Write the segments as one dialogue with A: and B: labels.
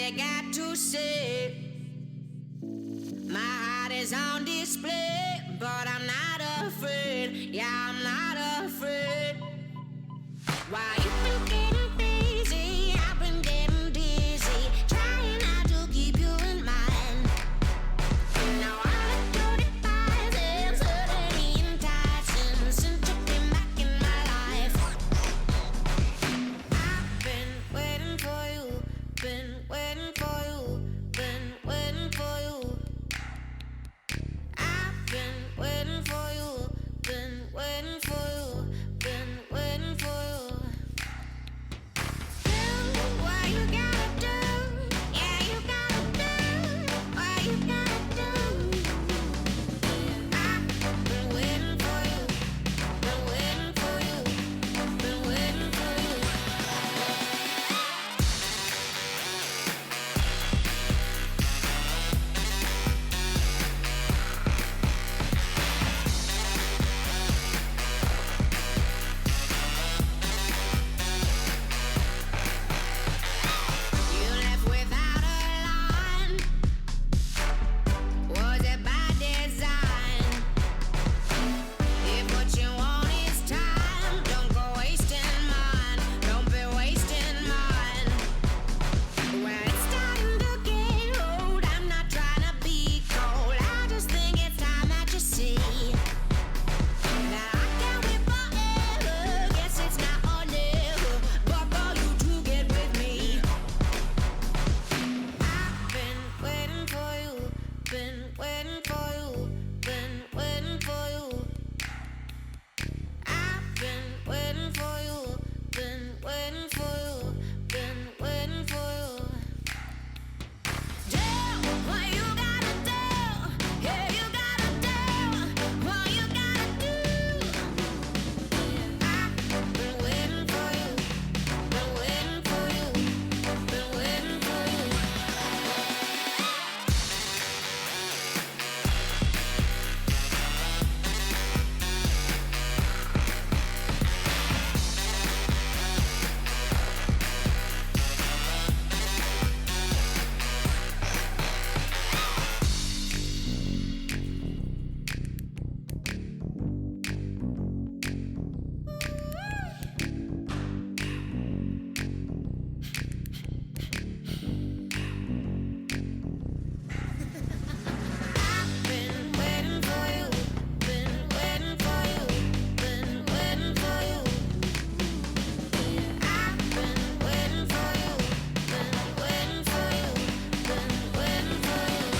A: they got to say. My heart is on display, but I'm not afraid. Yeah, I'm not afraid. Why you been getting busy? I've been getting dizzy, trying not to keep you in mind. Now all of your devices suddenly enticing since you came back in my life. I've been waiting for you, been waiting for you, been waiting for you. I've been waiting for you, been waiting for you, been waiting for you. Do what you gotta do, yeah, you gotta do what you gotta do. I've been waiting for you, been waiting for you, been waiting for you. You left without a line. Was it by design? If what you want is time, don't go wasting mine. Don't be wasting mine. When it's starting to get old, I'm not trying to be cold. I just think it's time that you see that I can't wait forever. Guess it's now or never, but for you to get with me. I've been waiting for you, been waiting for you, been waiting for you. I've been waiting for you, been waiting for you, been waiting for you. Do what you gotta do, yeah, you gotta do what you gotta do. I've been waiting for you, been waiting for you, been waiting for you. I've been waiting for you, been waiting for you, been waiting for you. I've been waiting for you, been waiting for you, been waiting for you.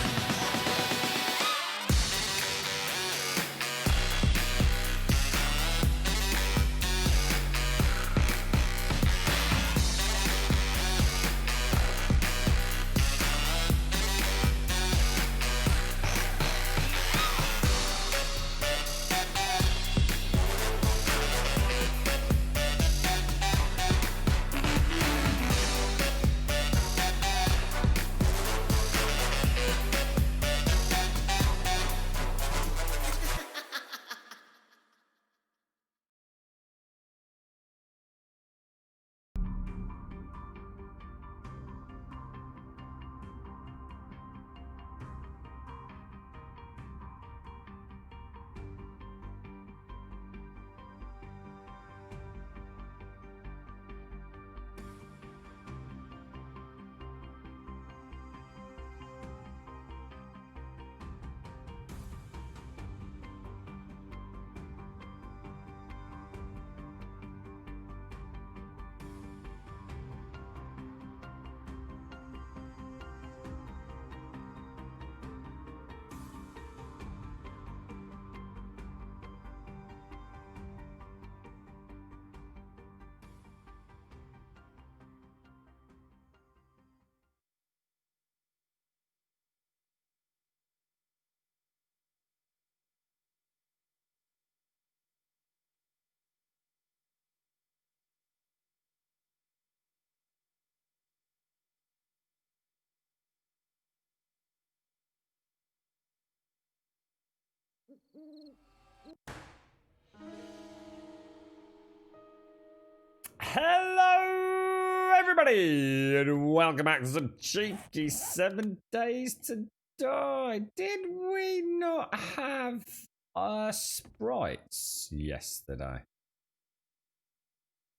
B: Hello, everybody, and welcome back to some cheeky 7 Days to Die. Did we not have sprites yesterday?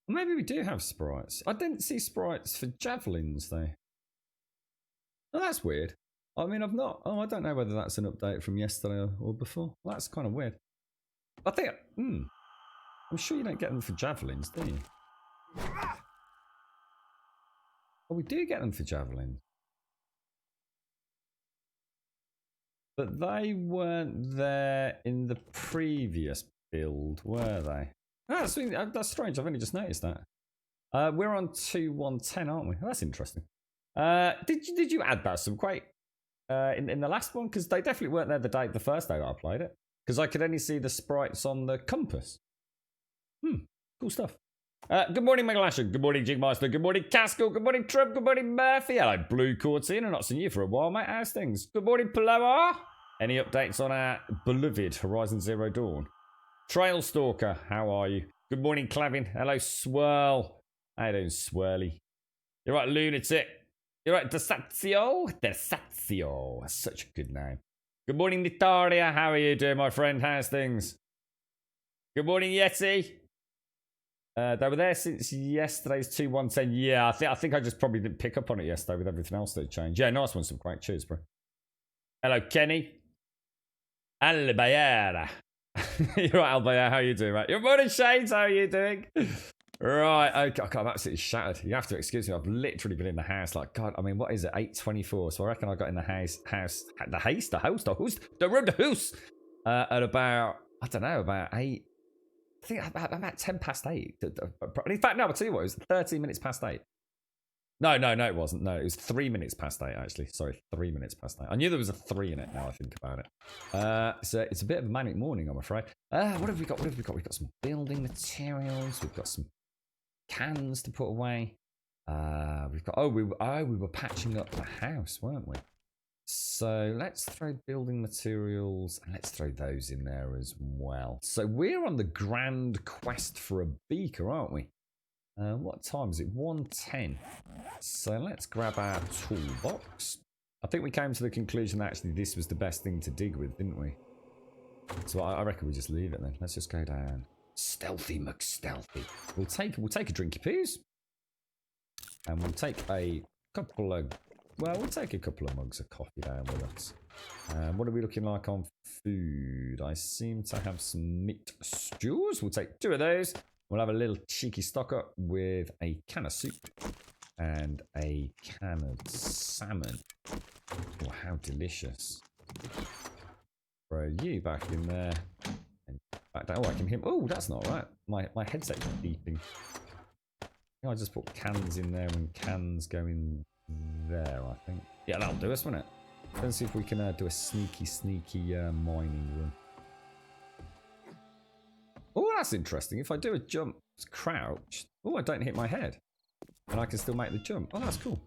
B: Maybe we do have sprites. I didn't see sprites for javelins though. Oh, that's weird. I mean, I've not. Oh, I don't know whether that's an update from yesterday or before. Well, that's kind of weird. I think. I'm sure you don't get them for javelins, do you? Oh, we do get them for javelins. But they weren't there in the previous build, were they? Oh, that's strange. I've only just noticed that. We're on 2.1.10, aren't we? Oh, that's interesting. Did you add that some quite in the last one? Because they definitely weren't there the first day that I played it. Because I could only see the sprites on the compass. Cool stuff. Good morning, Megalasher. Good morning, Jigmaster. Good morning, Castle. Good morning, Trump. Good morning, Murphy. Hello, Blue Courtine. I've not seen you for a while, mate. How's things? Good morning, Paloa. Any updates on our beloved Horizon Zero Dawn? Trail Stalker, how are you? Good morning, Clavin. Hello, Swirl. How you doing, Swirly? You're right, Lunatic. You're right, Desatio. Desatio. That's such a good name. Good morning, Nitaria. How are you doing, my friend? How's things? Good morning, Yeti. They were there since yesterday's 2.1.10. Yeah, I think I just probably didn't pick up on it yesterday with everything else that changed. Yeah, nice one, some great. Cheers, bro. Hello, Kenny. Albayera. You're right, Albayera. How are you doing, mate? Good morning, Shades. How are you doing? Right, okay, I'm absolutely shattered. You have to excuse me. I've literally been in the house like, God, I mean, what is it? 8:24. So I reckon I got in the house, the house at about, I don't know, about 8. I think about 10 past 8. In fact, no, I'll tell you what, it was 13 minutes past 8. No, it wasn't. No, it was 3 minutes past 8, actually. Sorry, 3 minutes past 8. I knew there was a 3 in it now I think about it. So it's a bit of a manic morning, I'm afraid. What have we got? We've got some building materials. We've got some cans to put away. We've got, we were patching up the house, weren't we? So let's throw building materials and let's throw those in there as well. So we're on the grand quest for a beaker, aren't we? What time is it? 1:10. So let's grab our toolbox. I think we came to the conclusion that actually this was the best thing to dig with, didn't we? So I reckon we just leave it then. Let's just go down. Stealthy McStealthy. We'll take a drinky poos. And we'll take a couple of, well, we'll take a couple of mugs of coffee down with us. What are we looking like on food? I seem to have some meat stews. We'll take 2 of those. We'll have a little cheeky stock up with a can of soup and a can of salmon. Oh, how delicious. Throw you back in there. And back down. Oh, I can hear. Oh, that's not right. My headset's beeping. I just put cans in there and cans go in there, I think. Yeah, that'll do us, won't it? Let's see if we can do a sneaky mining run. Oh, that's interesting. If I do a jump, crouch. Oh, I don't hit my head. And I can still make the jump. Oh, that's cool.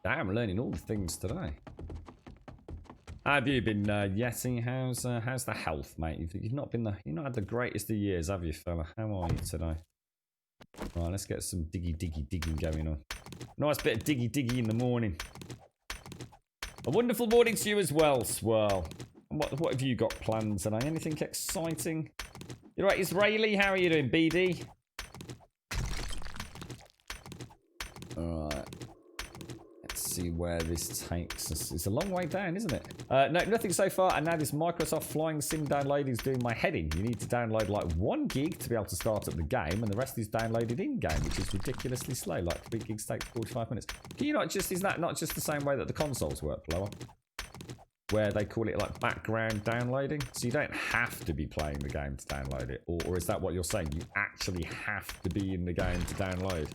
B: Damn, I'm learning all the things today. How have you been, Yeti? How's the health, mate? You've not had the greatest of years, have you, fella? How are you today? Right, let's get some digging going on. Nice bit of diggy in the morning. A wonderful morning to you as well, Swirl. What have you got planned today? Anything exciting? You're right, Israeli. How are you doing, BD? Alright. Let's see where this takes us. It's a long way down, isn't it? No, nothing so far. And now this Microsoft Flying Sim download is doing my heading. You need to download like 1 gig to be able to start up the game, and the rest is downloaded in-game, which is ridiculously slow. Like 3 gigs takes 45 minutes. Can you is that not just the same way that the consoles work, Blower? Where they call it like background downloading? So you don't have to be playing the game to download it. Or is that what you're saying? You actually have to be in the game to download.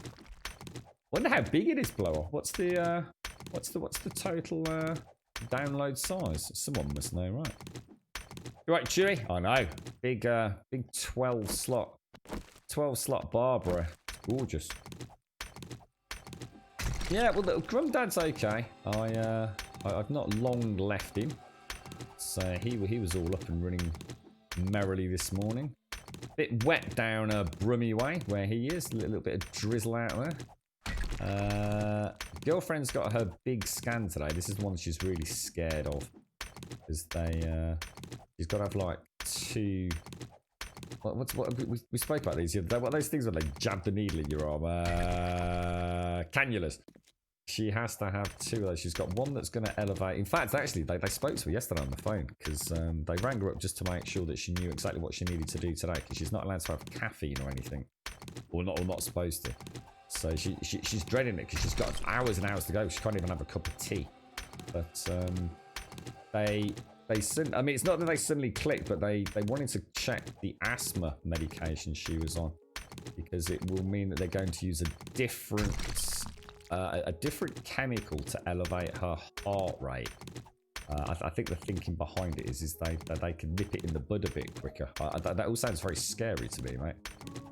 B: Wonder how big it is, Blower. What's the total download size? Someone must know, right? Right, Chewy. I know. Big 12 slot Barbara. Gorgeous. Yeah, well, the Grumdad's okay. I've not long left him, so he was all up and running merrily this morning. Bit wet down Brummy way where he is. A little bit of drizzle out there. Girlfriend's got her big scan today. This is the one she's really scared of. Because she's got to have like 2... we spoke about these. What are those things where they jab the needle in your arm? Cannulas. She has to have 2 of those. She's got one that's going to elevate. In fact, actually, they spoke to her yesterday on the phone because they rang her up just to make sure that she knew exactly what she needed to do today because she's not allowed to have caffeine or anything, or not supposed to. So she's dreading it because she's got hours and hours to go. She can't even have a cup of tea. But I mean, it's not that they suddenly clicked, but they wanted to check the asthma medication she was on because it will mean that they're going to use a different chemical to elevate her heart rate. I think the thinking behind it is they can nip it in the bud a bit quicker. That all sounds very scary to me, mate.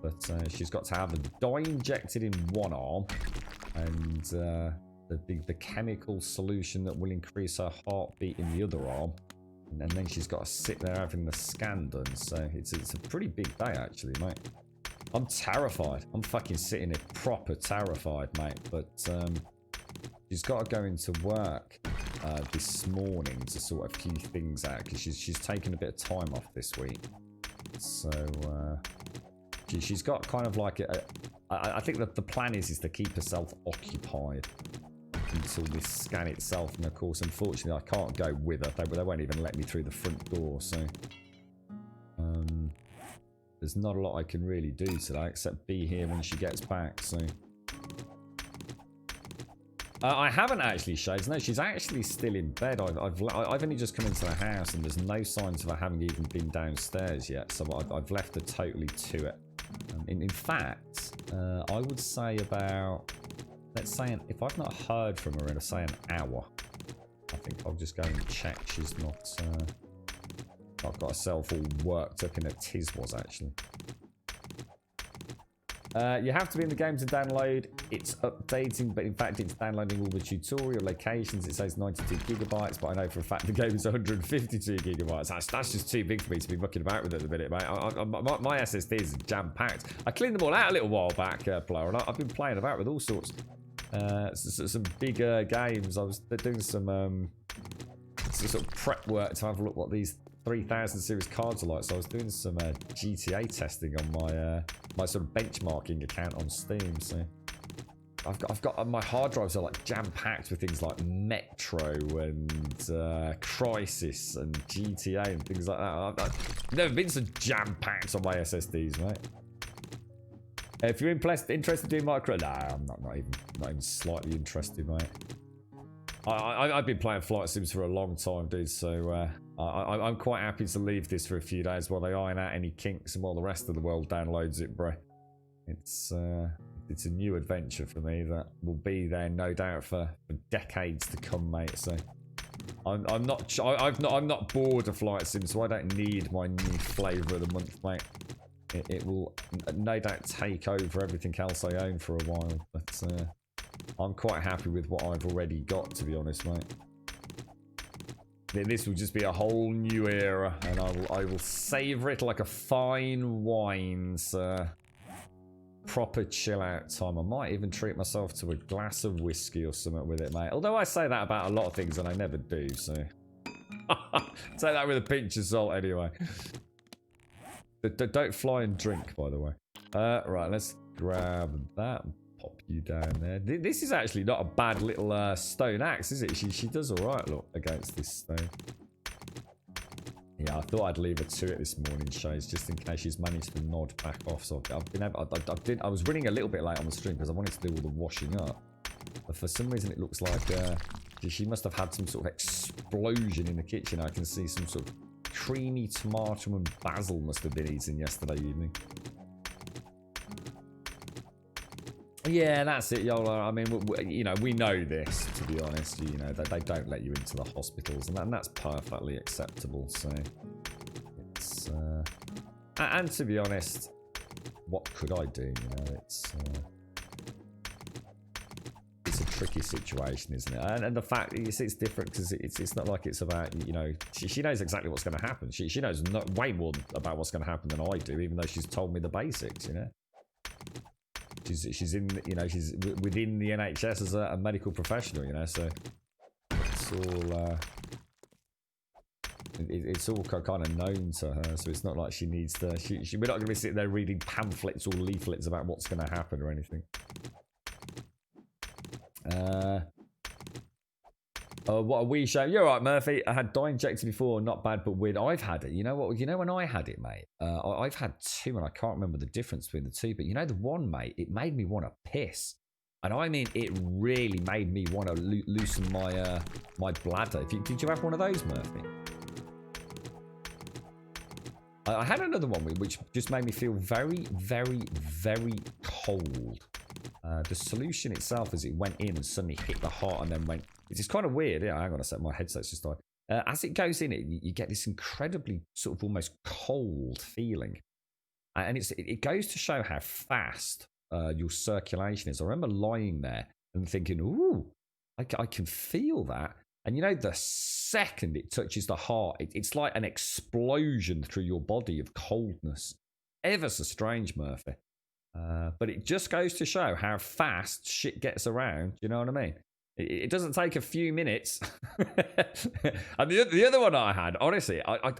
B: But she's got to have a dye injected in one arm and the chemical solution that will increase her heartbeat in the other arm. And then she's got to sit there having the scan done. So it's a pretty big day, actually, mate. I'm terrified. I'm fucking sitting here proper terrified, mate. But she's got to go into work this morning to sort a few things out because she's taken a bit of time off this week. So she's got kind of like I think that the plan is to keep herself occupied until this scan itself. And of course, unfortunately, I can't go with her. They won't even let me through the front door. So there's not a lot I can really do today except be here when she gets back. So I haven't actually, Shades. No, she's actually still in bed. I've only just come into the house and there's no signs of her having even been downstairs yet. So I've left her totally to it. In fact, I would say about, let's say, if I've not heard from her in, say, an hour, I think I'll just go and check she's not... I've got herself all worked up in her tiz was, actually. You have to be in the game to download. It's updating, but in fact, it's downloading all the tutorial locations. It says 92 gigabytes, but I know for a fact the game is 152 gigabytes. That's just too big for me to be mucking about with at the minute, mate. My SSD is jam-packed. I cleaned them all out a little while back, player, and I've been playing about with all sorts. Some bigger games. I was doing some sort of prep work to have a look what these 3000 series cards are like. So I was doing some GTA testing on my my sort of benchmarking account on Steam. So I've got my hard drives are like jam packed with things like Metro and Crisis and GTA and things like that. I've never been so jam packed on my SSDs, mate. If you're interested in micro, nah, I'm not even slightly interested, mate. I've been playing flight sims for a long time, dude, so I'm quite happy to leave this for a few days while they iron out any kinks and while the rest of the world downloads it, bro. It's a new adventure for me that will be there, no doubt, for decades to come, mate. So I'm not bored of flight sim, so I don't need my new flavour of the month, mate. It will no doubt take over everything else I own for a while, but I'm quite happy with what I've already got, to be honest, mate. This will just be a whole new era, and I will savour it like a fine wine, sir. Proper chill out time. I might even treat myself to a glass of whiskey or something with it, mate. Although I say that about a lot of things and I never do, so take that with a pinch of salt anyway. Don't fly and drink, by the way. Right, let's grab that and pop you down there. This is actually not a bad little stone axe, is it? She does all right, look, against this stone. Yeah, I thought I'd leave her to it this morning, Shays, just in case she's managed to nod back off. So I was running a little bit late on the stream because I wanted to do all the washing up. But for some reason, it looks like she must have had some sort of explosion in the kitchen. I can see some sort of creamy tomato and basil must have been eaten yesterday evening. Yeah, that's it, Yola. I mean, you know, we know this, to be honest. You know, that they don't let you into the hospitals, and that's perfectly acceptable. So, it's and to be honest, what could I do? You know, it's a tricky situation, isn't it? And the fact is, it's different because it's not like it's about, you know, she knows exactly what's going to happen. She knows way more about what's going to happen than I do, even though she's told me the basics, you know. She's in, you know, she's within the NHS as a medical professional, you know, so it's all it's all kind of known to her, so it's not like she needs to. We're not going to be sitting there reading pamphlets or leaflets about what's going to happen or anything. What a wee shame. You're right, Murphy. I had dye injected before, not bad, but weird. I've had it. You know what? You know when I had it, mate? I've had two, and I can't remember the difference between the two. But you know the one, mate, it made me want to piss. And I mean, it really made me want to loosen my my bladder. Did you have one of those, Murphy? I had another one which just made me feel very, very, very cold. The solution itself, as it went in and suddenly hit the heart and then went... It's kind of weird. Yeah, hang on a sec. My headset's just died. As it goes in, you get this incredibly sort of almost cold feeling. And it goes to show how fast your circulation is. I remember lying there and thinking, ooh, I can feel that. And you know, the second it touches the heart, it's like an explosion through your body of coldness. Ever so strange, Murphy. But it just goes to show how fast shit gets around. You know what I mean? It doesn't take a few minutes. And the other one I had, honestly, I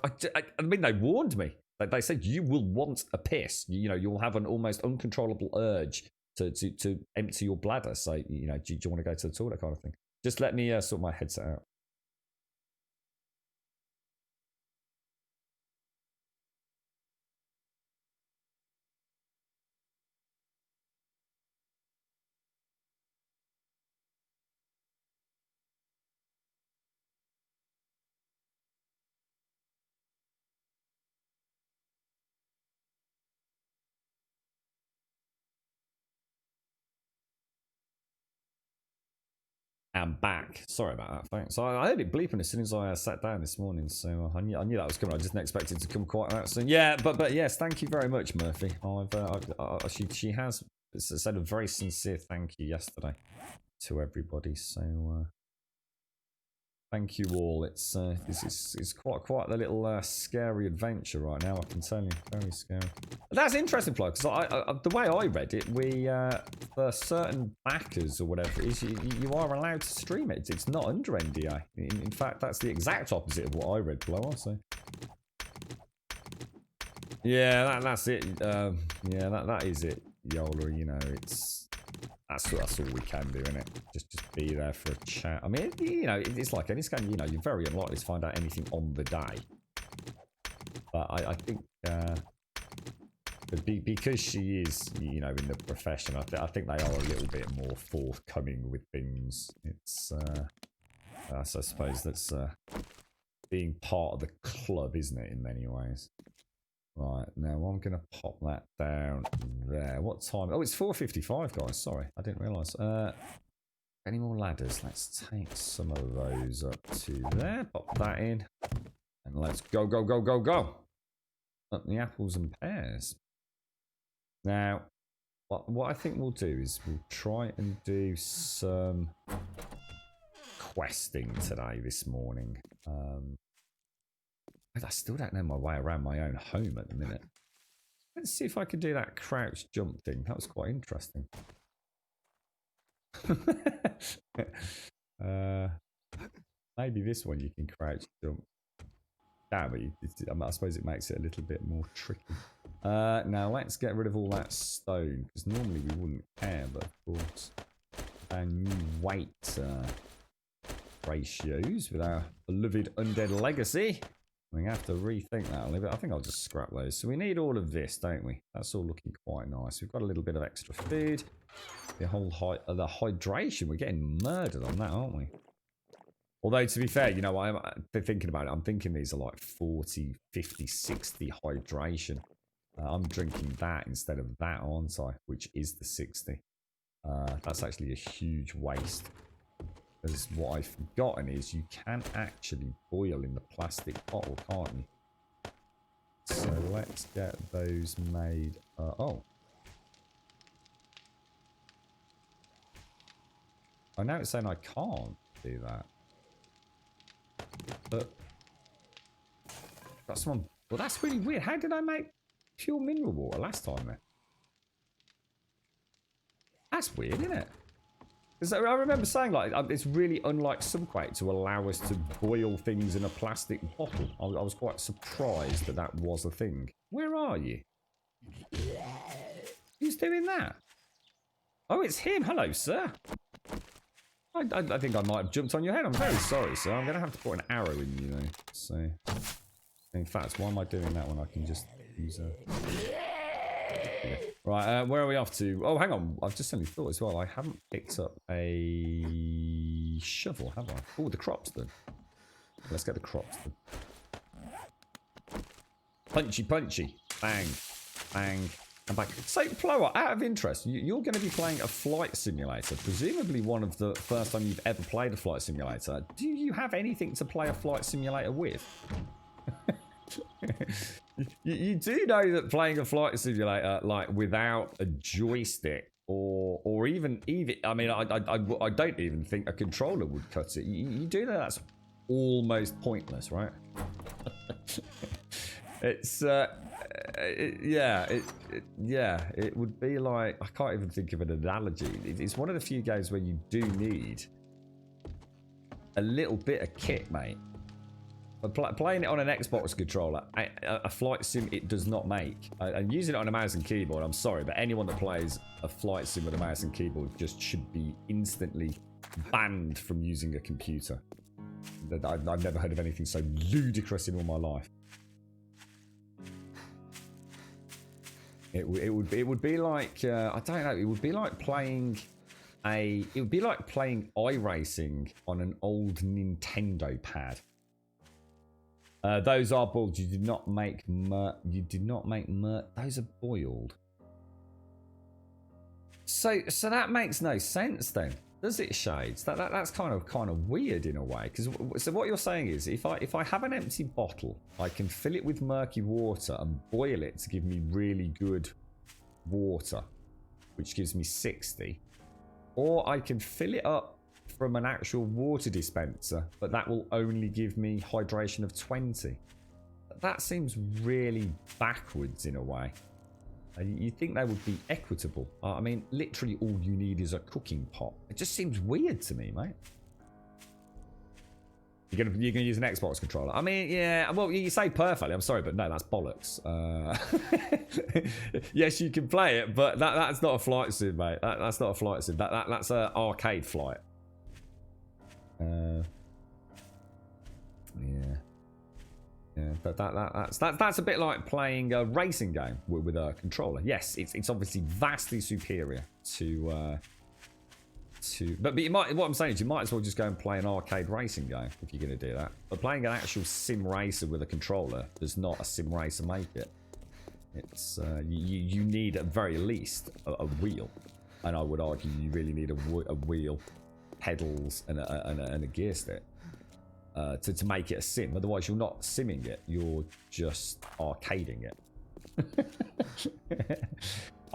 B: mean, they warned me. They said you will want a piss. You know, you'll have an almost uncontrollable urge to empty your bladder. So, you know, do you want to go to the toilet kind of thing? Just let me sort my headset out. I'm back. Sorry about that, thanks. So I heard it bleeping as soon as I sat down this morning, so I knew that was coming. I just didn't expect it to come quite that soon. Yeah, but yes, thank you very much, Murphy. She has said a very sincere thank you yesterday to everybody, so thank you all. It's quite the little scary adventure right now. I can tell you, very scary. That's interesting, Flo, because the way I read it, for certain backers or whatever it is, you are allowed to stream it. It's not under NDA. In fact, that's the exact opposite of what I read, Flo. So yeah, that's it. Yeah, that is it, Yola. You know, that's all we can do, innit? Just be there for a chat. I mean, you know, it's like any game. You know, you're very unlikely to find out anything on the day. But I think because she is, you know, in the profession, I think they are a little bit more forthcoming with things. It's, I suppose that's being part of the club, isn't it, in many ways? Right, now I'm going to pop that down there. What time? Oh, it's 4:55, guys. Sorry, I didn't realise. Any more ladders? Let's take some of those up to there. Pop that in. And let's go, go, go, go, go. Up the apples and pears. Now, what I think we'll do is we'll try and do some questing today, this morning. I still don't know my way around my own home at the minute. Let's see if I can do that crouch jump thing. That was quite interesting. Maybe this one you can crouch jump. Damn, I suppose it makes it a little bit more tricky. Now let's get rid of all that stone, because normally we wouldn't care, but of course our new weight ratios with our beloved Undead legacy, we have to rethink that a little bit. I think I'll just scrap those. So we need all of this, don't we? That's all looking quite nice. We've got a little bit of extra food. The whole the hydration, we're getting murdered on that, aren't we? Although, to be fair, you know, I'm thinking about it. I'm thinking these are like 40, 50, 60 hydration. I'm drinking that instead of that, aren't I? Which is the 60. That's actually a huge waste. Because what I've forgotten is you can actually boil in the plastic bottle, can't you? So let's get those made. Oh. I know it's saying I can't do that. But that's one. Well, that's really weird. How did I make pure mineral water last time then? That's weird, isn't it? Because I remember saying, like, it's really unlike Subquake to allow us to boil things in a plastic bottle. I was quite surprised that that was a thing. Where are you? Who's doing that? Oh, it's him. Hello, sir. I think I might have jumped on your head. I'm very sorry, sir. I'm going to have to put an arrow in you, though. So, in fact, why am I doing that when I can just use a... Yeah. Right, where are we off to? Oh, hang on. I've just suddenly thought as well. I haven't picked up a shovel, have I? Oh, the crops, then. Let's get the crops, then. Punchy, punchy. Bang. Bang. And bang. So, Plower, out of interest, you're going to be playing a flight simulator. Presumably one of the first time you've ever played a flight simulator. Do you have anything to play a flight simulator with? You do know that playing a flight simulator, like, without a joystick or even I mean, I don't even think a controller would cut it. You do know that's almost pointless, right? It's yeah, it would be like, I can't even think of an analogy. It's one of the few games where you do need a little bit of kit, mate. But playing it on an Xbox controller, a flight sim, it does not make. And using it on a mouse and keyboard, I'm sorry, but anyone that plays a flight sim with a mouse and keyboard just should be instantly banned from using a computer. I've never heard of anything so ludicrous in all my life. It would be like I don't know. It would be like playing iRacing on an old Nintendo pad. Those are boiled. You did not make those are boiled. So that makes no sense then, does it, Shades? That's kind of weird in a way. Because so what you're saying is, if I have an empty bottle, I can fill it with murky water and boil it to give me really good water, which gives me 60, or I can fill it up from an actual water dispenser, but that will only give me hydration of 20. That seems really backwards in a way. You'd think they would be equitable. I mean, literally all you need is a cooking pot. It just seems weird to me, mate. You're gonna use an Xbox controller. I mean, yeah. Well, you say perfectly. I'm sorry, but no, that's bollocks. Yes, you can play it, but that's not a flight sim, mate. That's not a flight sim. That's an arcade flight. Yeah, but that's a bit like playing a racing game with a controller. Yes, it's obviously vastly superior to but you might, what I'm saying is you might as well just go and play an arcade racing game if you're going to do that. But playing an actual sim racer with a controller does not a sim racer make it. It's you need at very least a wheel, and I would argue you really need a wheel, pedals, and a gear stick to make it a sim. Otherwise, you're not simming it; you're just arcading it.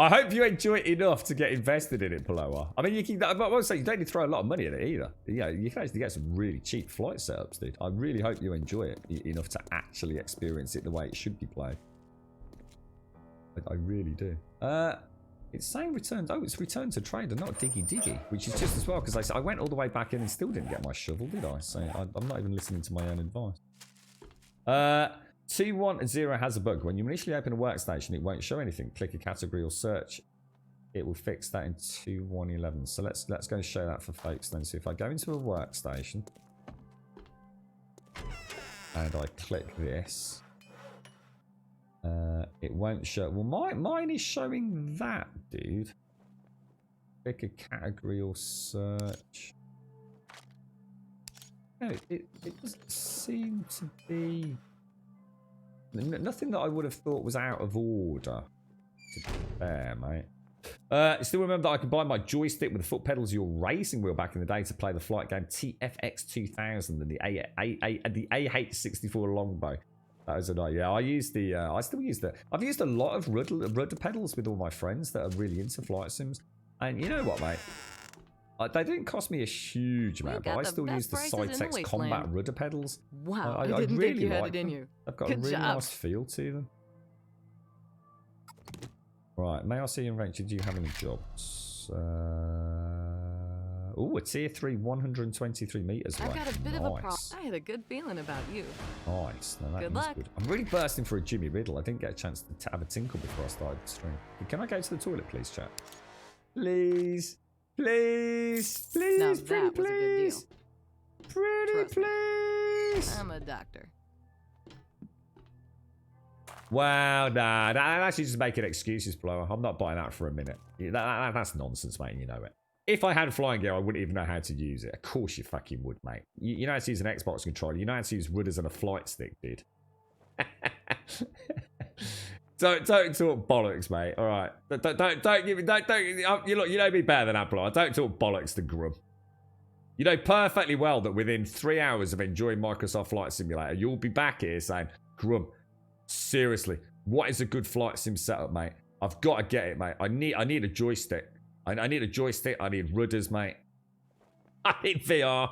B: I hope you enjoy it enough to get invested in it, Paloa. I mean, I won't say you don't need to throw a lot of money at it either. Yeah, you can actually get some really cheap flight setups, dude. I really hope you enjoy it enough to actually experience it the way it should be played. I really do. It's saying returned. Oh, it's returned to trader, not diggy, which is just as well, because I went all the way back in and still didn't get my shovel, did I? So I'm not even listening to my own advice. 210 has a bug. When you initially open a workstation, it won't show anything. Click a category or search. It will fix that in 2111. So let's go and show that for folks then. So if I go into a workstation and I click this, it won't show. Well, mine is showing that, dude. Click a category or search. No, it doesn't seem to be. Nothing that I would have thought was out of order. To be fair, mate. Still remember that I could buy my joystick with the foot pedals of your racing wheel back in the day to play the flight game TFX 2000 and the AH64 longbow. That was a night. Yeah, I used the. I still use the. I've used a lot of rudder pedals with all my friends that are really into flight sims. And you know what, mate? They didn't cost me a huge amount, but I still use the Cytex Combat rudder pedals.
C: Wow, I didn't really think you had it in you.
B: They've got a really nice feel to them. Right, may I see in rank? Did you have any jobs? Oh, a tier 3, 123 meters away.
C: I've got a bit of a problem.
B: Nice.
C: I had a good feeling about you.
B: Nice. Now that
C: Good
B: was
C: luck.
B: good. I'm really bursting for a Jimmy Riddle. I didn't get a chance to have a tinkle before I started the stream. Can I go to the toilet, please, chat? Please. Please. Please.
C: Now
B: Pretty
C: that was a good
B: please. Pretty
C: Trust me.
B: please.
C: I'm a doctor.
B: Wow, nah. That's just making excuses, blower. I'm not buying that for a minute. That's nonsense, mate. You know it. If I had flying gear, I wouldn't even know how to use it. Of course you fucking would, mate. You know how to use an Xbox controller. You know how to use rudders and a flight stick, dude. Don't talk bollocks, mate. All right. Don't give me. You look. You know me better than that, blower. Don't talk bollocks to Grub. You know perfectly well that within 3 hours of enjoying Microsoft Flight Simulator, you'll be back here saying, Grub, seriously, what is a good flight sim setup, mate? I've got to get it, mate. I need a joystick. I need a joystick. I need rudders, mate. I need VR.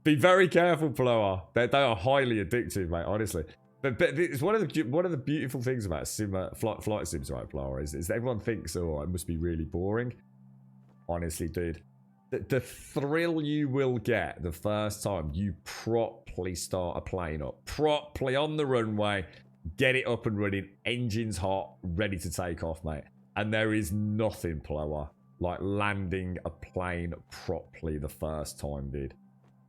B: Be very careful, blower. They are highly addictive, mate. Honestly, but it's one of the beautiful things about flight sims, right, blower, is that everyone thinks, oh, it must be really boring. Honestly, dude, the thrill you will get the first time you properly start a plane up, properly on the runway. Get it up and running, engines hot, ready to take off, mate. And there is nothing, blower, like landing a plane properly the first time, dude.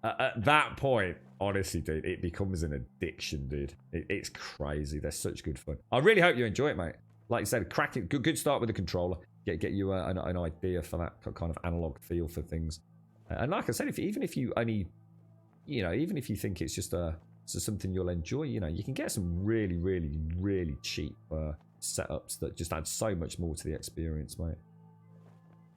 B: At that point, honestly, dude, it becomes an addiction, dude. It's crazy. They're such good fun. I really hope you enjoy it, mate. Like you said, cracking, good start with the controller. Get you an idea for that kind of analog feel for things. And like I said, even if you only, even if you think it's just something you'll enjoy, you can get some really, really, really cheap setups that just add so much more to the experience, mate.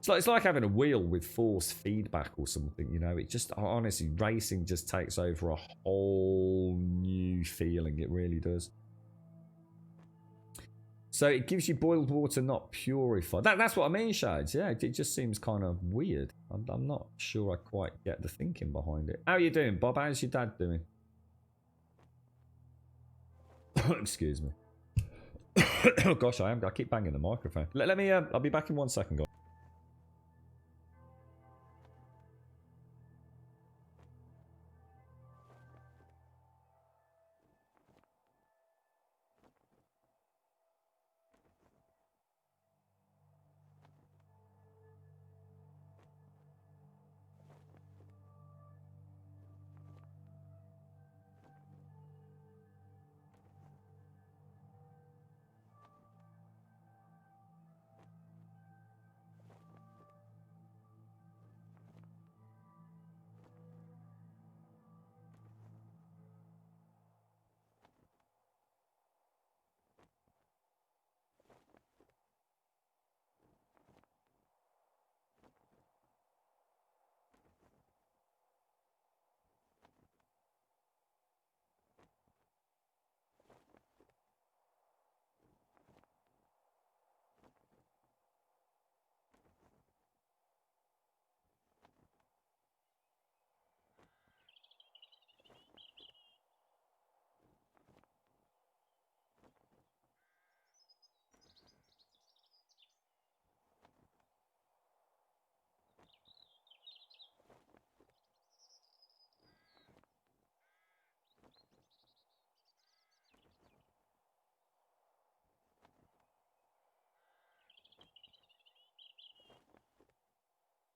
B: It's like having a wheel with force feedback or something, It just, honestly, racing just takes over a whole new feeling. It really does. So it gives you boiled water, not purified. That's what I mean, Shades. Yeah, it just seems kind of weird. I'm not sure I quite get the thinking behind it. How are you doing, Bob? How's your dad doing? Excuse me. Oh gosh, I keep banging the microphone. Let me. I'll be back in 1 second, guys.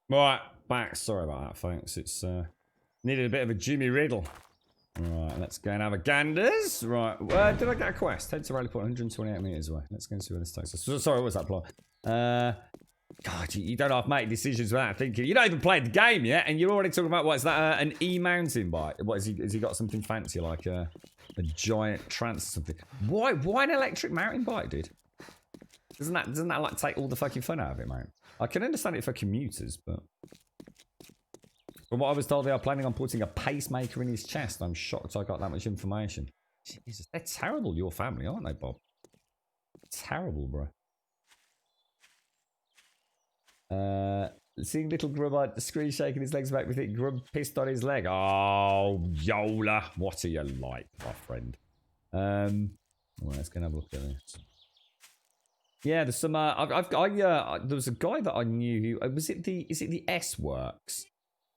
B: Right, back. Sorry about that, folks. It's needed a bit of a Jimmy Riddle. Right, let's go and have a ganders. Right, did I get a quest? Head to rally point 128 meters away. Let's go and see where this takes us. Sorry, what was that plot? God, you don't have to make decisions without thinking. You don't even played the game yet, and you're already talking about what is that? An e-mountain bike? What is he? Has he got something fancy like a giant trance or something? Why an electric mountain bike, dude? Doesn't that like take all the fucking fun out of it, mate? I can understand it for commuters, but from what I was told, they are planning on putting a pacemaker in his chest. I'm shocked I got that much information. Jesus, they're terrible, your family, aren't they, Bob? Terrible, bro. Seeing little Grub screen shaking his legs back, we think Grub pissed on his leg. Oh, Yola, what are you like, my friend? Well, let's go and have a look at this. Yeah, there's some. There was a guy that I knew. Who was it? Is it the S Works?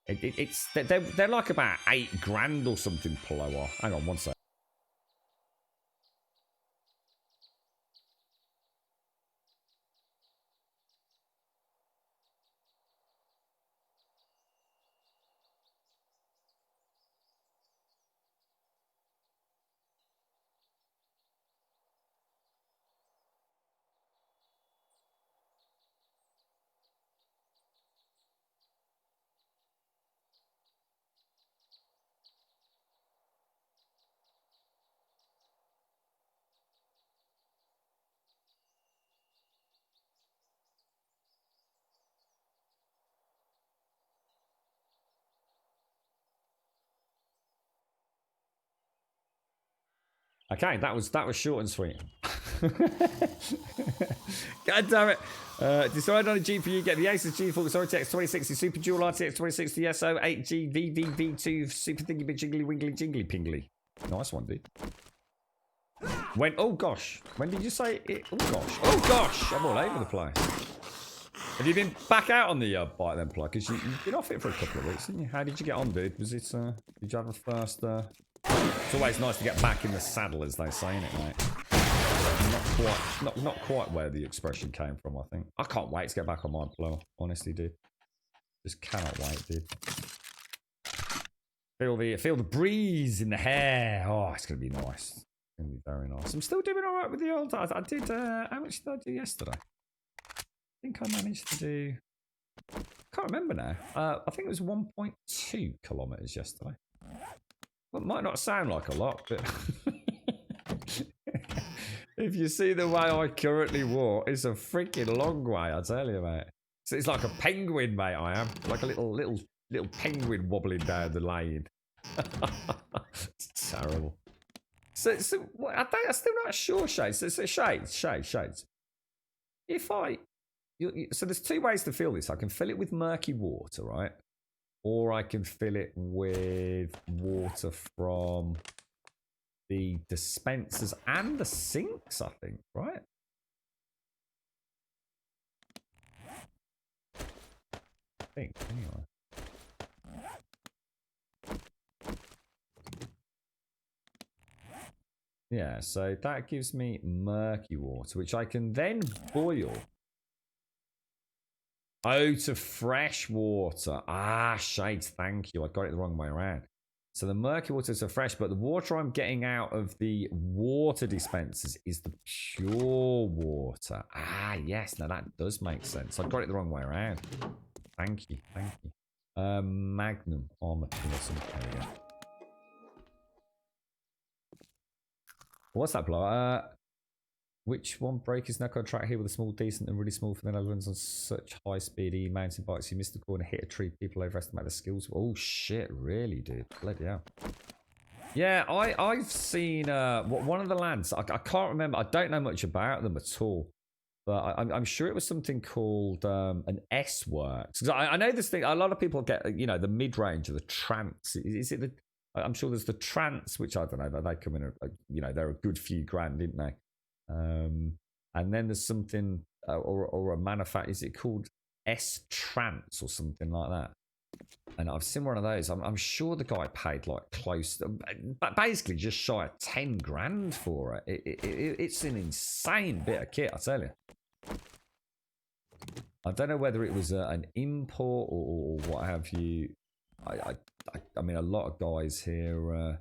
B: They're like about $8,000 or something. Plower. Hang on, one sec. Okay, that was short and sweet. God damn it. Decide on a GPU, get the Asus GeForce RTX 2060 Super Dual RTX 2060 SO 8G VVV2 Super Thingy Bit Jiggly Wiggly Jingly Pingly. Nice one, dude. Oh gosh. When did you say it? Oh gosh. Oh gosh. I'm all over the place. Have you been back out on the bike then, Plug? Because you've been off it for a couple of weeks, didn't you? How did you get on, dude? Was it, did you have a first, It's always nice to get back in the saddle, as they say, innit, mate? Not quite where the expression came from, I think. I can't wait to get back on my blower, honestly, dude. Just cannot wait, dude. Feel the breeze in the hair. Oh, it's gonna be nice. It's gonna be very nice. I'm still doing all right with the old. I did. How much did I do yesterday? I think I managed to do. Can't remember now. I think it was 1.2 kilometers yesterday. Well, it might not sound like a lot, but if you see the way I currently walk, it's a freaking long way, I tell you, mate. So it's like a penguin, mate. I am like a little penguin wobbling down the lane. It's terrible. So I'm still not sure, Shades. So Shades. If so there's two ways to fill this. I can fill it with murky water, right? Or I can fill it with water from the dispensers and the sinks, I think, right? I think, anyway. Yeah, so that gives me murky water, which I can then boil. Oh, to fresh water. Ah, Shades, thank you. I got it the wrong way around. So the murky water is fresh, but the water I'm getting out of the water dispensers is the pure water. Ah, yes. Now that does make sense. I got it the wrong way around. Thank you. Magnum armor piercing. There we go. What's that blow? Which one breakers now got a track here with a small, decent, and really small for the Netherlands on such high speedy mountain bikes? You missed the corner, hit a tree, people overestimate the skills. Oh shit, really, dude? Bloody hell. Yeah, I've seen one of the lads. I can't remember. I don't know much about them at all, but I'm sure it was something called an S Works. Because I know this thing. A lot of people get the mid range of the Trance. Is it the? I'm sure there's the Trance, which I don't know. They come in they're a good few grand, didn't they? And then there's something or a manufacturer. Is it called S Trance or something like that? And I've seen one of those. I'm sure the guy paid like close, but basically just shy of 10 grand for it. It's an insane bit of kit, I tell you. I don't know whether it was an import or what have you. I mean, a lot of guys here.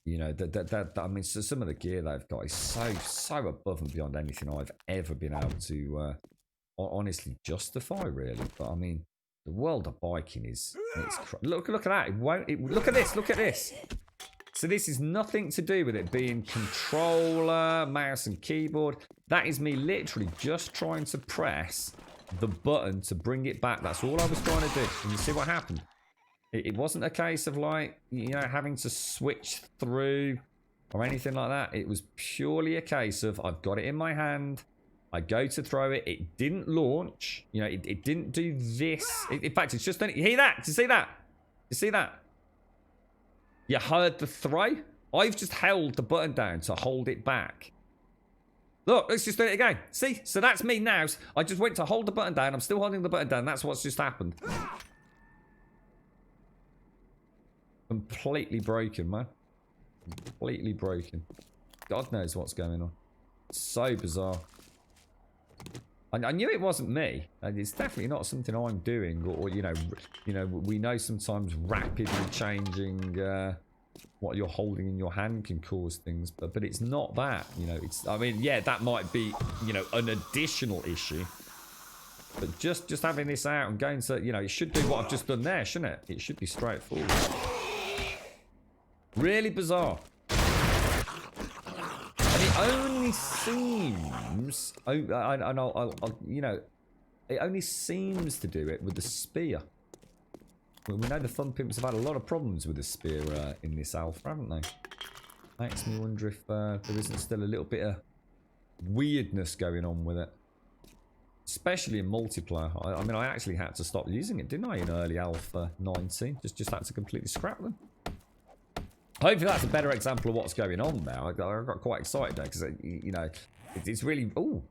B: I mean, so some of the gear they've got is so above and beyond anything I've ever been able to honestly justify, really. But I mean, the world of biking is look at that. Look at this. So this is nothing to do with it being controller, mouse, and keyboard. That is me literally just trying to press the button to bring it back. That's all I was trying to do. And you see what happened? It wasn't a case of having to switch through or anything like that. It was purely a case of I've got it in my hand. I go to throw it. It didn't launch. It didn't do this. In fact, it's just... You hear that? Do you see that? You see that? You heard the throw? I've just held the button down to hold it back. Look, let's just do it again. See? So that's me now. I just went to hold the button down. I'm still holding the button down. That's what's just happened. Completely broken, man. Completely broken. God knows what's going on. So bizarre. I knew it wasn't me. And it's definitely not something I'm doing. Or you know, we know sometimes rapidly changing what you're holding in your hand can cause things, but it's not that. You know, it's. I mean, yeah, that might be, you know, an additional issue. But just having this out and going to, you know, it should do what I've just done there, shouldn't it? It should be straightforward. Really bizarre. And it only seems, you know, it only seems to do it with the spear. Well, we know the Thumb Pimps have had a lot of problems with the spear in this alpha, haven't they? Makes me wonder if there isn't still a little bit of weirdness going on with it. Especially in multiplayer. I mean, I actually had to stop using it, didn't I, in early alpha 19? Just had to completely scrap them. Hopefully that's a better example of what's going on now. I got quite excited there because, you know, it's really... Oh,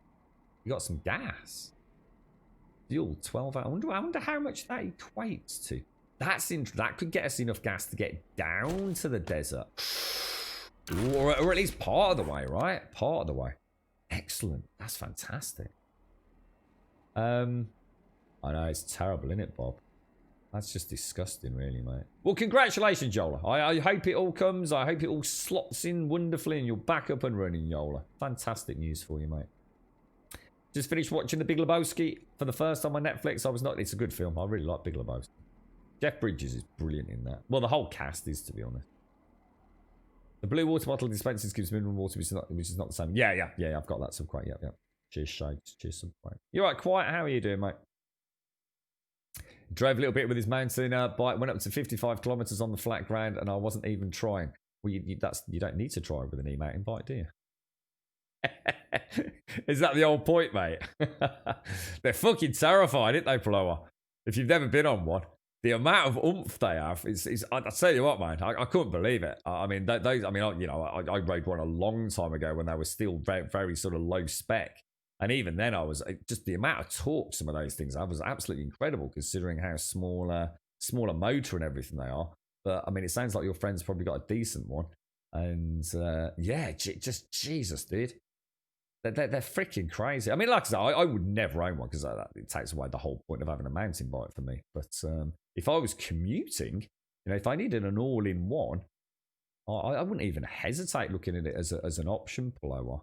B: you got some gas. Fuel, 12 hours. I wonder how much that equates to. That could get us enough gas to get down to the desert. Or at least part of the way, right? Part of the way. Excellent. That's fantastic. I know, it's terrible, isn't it, Bob? That's just disgusting, really, mate. Well, congratulations, Yola. I hope it all comes. I hope it all slots in wonderfully and you're back up and running, Yola. Fantastic news for you, mate. Just finished watching The Big Lebowski for the first time on Netflix. It's a good film. I really like Big Lebowski. Jeff Bridges is brilliant in that. Well, the whole cast is, to be honest. The blue water bottle dispensers gives mineral water, which is not the same. Yeah, I've got that subquite. Yeah. Cheers, Shakes. Cheers, subquite. You're right, Quiet. How are you doing, mate? Drove a little bit with his mountain bike, went up to 55 kilometers on the flat ground, and I wasn't even trying. Well, you don't need to try with an e-mountain bike, do you? Is that the old point, mate? They're fucking terrified, aren't they, Plower? If you've never been on one, the amount of oomph they have is I tell you what, man, I couldn't believe it. I mean, I rode one a long time ago when they were still very, very sort of low spec. And even then, I was just the amount of torque some of those things have was absolutely incredible, considering how smaller motor and everything they are. But I mean, it sounds like your friend's probably got a decent one. And yeah, just Jesus, dude, they're freaking crazy. I mean, like I said, I would never own one because it takes away the whole point of having a mountain bike for me. But if I was commuting, you know, if I needed an all-in-one, I wouldn't even hesitate looking at it as an option, Plower.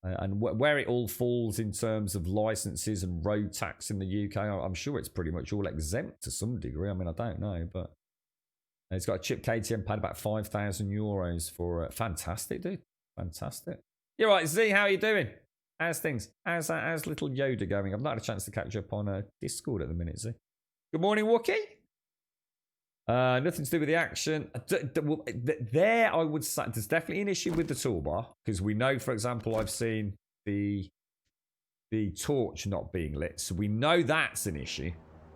B: And where it all falls in terms of licenses and road tax in the UK, I'm sure it's pretty much all exempt to some degree. I mean, I don't know, but it's got a chip KTM pad, about €5,000 for fantastic, dude. Fantastic. You're right, Z, how are you doing? How's things? How's little Yoda going? I've not had a chance to catch up on Discord at the minute, Z. Good morning, Wookie. Nothing to do with the action. There, I would say there's definitely an issue with the toolbar because we know, for example, I've seen the torch not being lit, so we know that's an issue.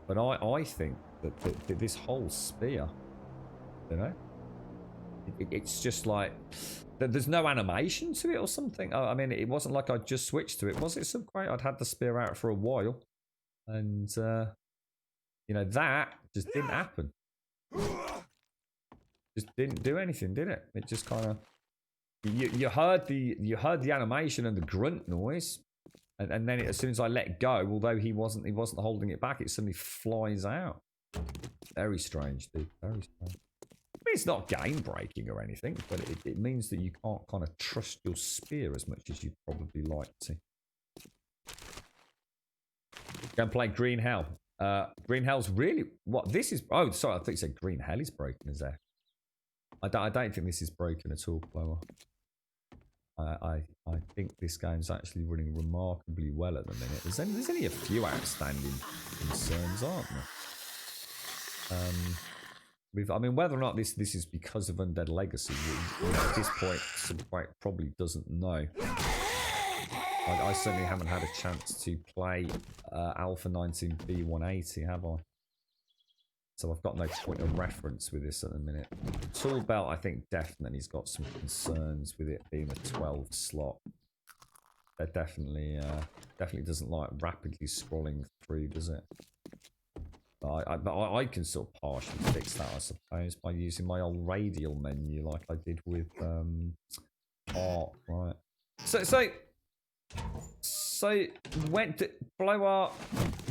B: But I think that this whole spear, you know, it's just like there's no animation to it or something. I mean, it wasn't like I just switched to it, was it? Some great. I'd had the spear out for a while, and you know, that just didn't happen. Just didn't do anything, did it? It just kind of you heard the animation and the grunt noise, and then as soon as I let go, although he wasn't holding it back, it suddenly flies out. Very strange, dude. Very strange. I mean, it's not game breaking or anything, but it means that you can't kind of trust your spear as much as you'd probably like to. Go and play Green Hell. Green Hell's really what this is. Oh, sorry, I thought you said Green Hell is broken. Is there? I don't think this is broken at all, Plower. I think this game's actually running remarkably well at the minute. There's only a few outstanding concerns, aren't there? I mean, whether or not this is because of Undead Legacy, at this point, Subquake probably doesn't know. I certainly haven't had a chance to play Alpha 19B180, have I? So I've got no point of reference with this at the minute. Tool belt, I think definitely has got some concerns with it being a 12 slot. that definitely doesn't like rapidly scrolling through, does it? I can sort of partially fix that, I suppose, by using my old radial menu like I did with art, right? So when blow art,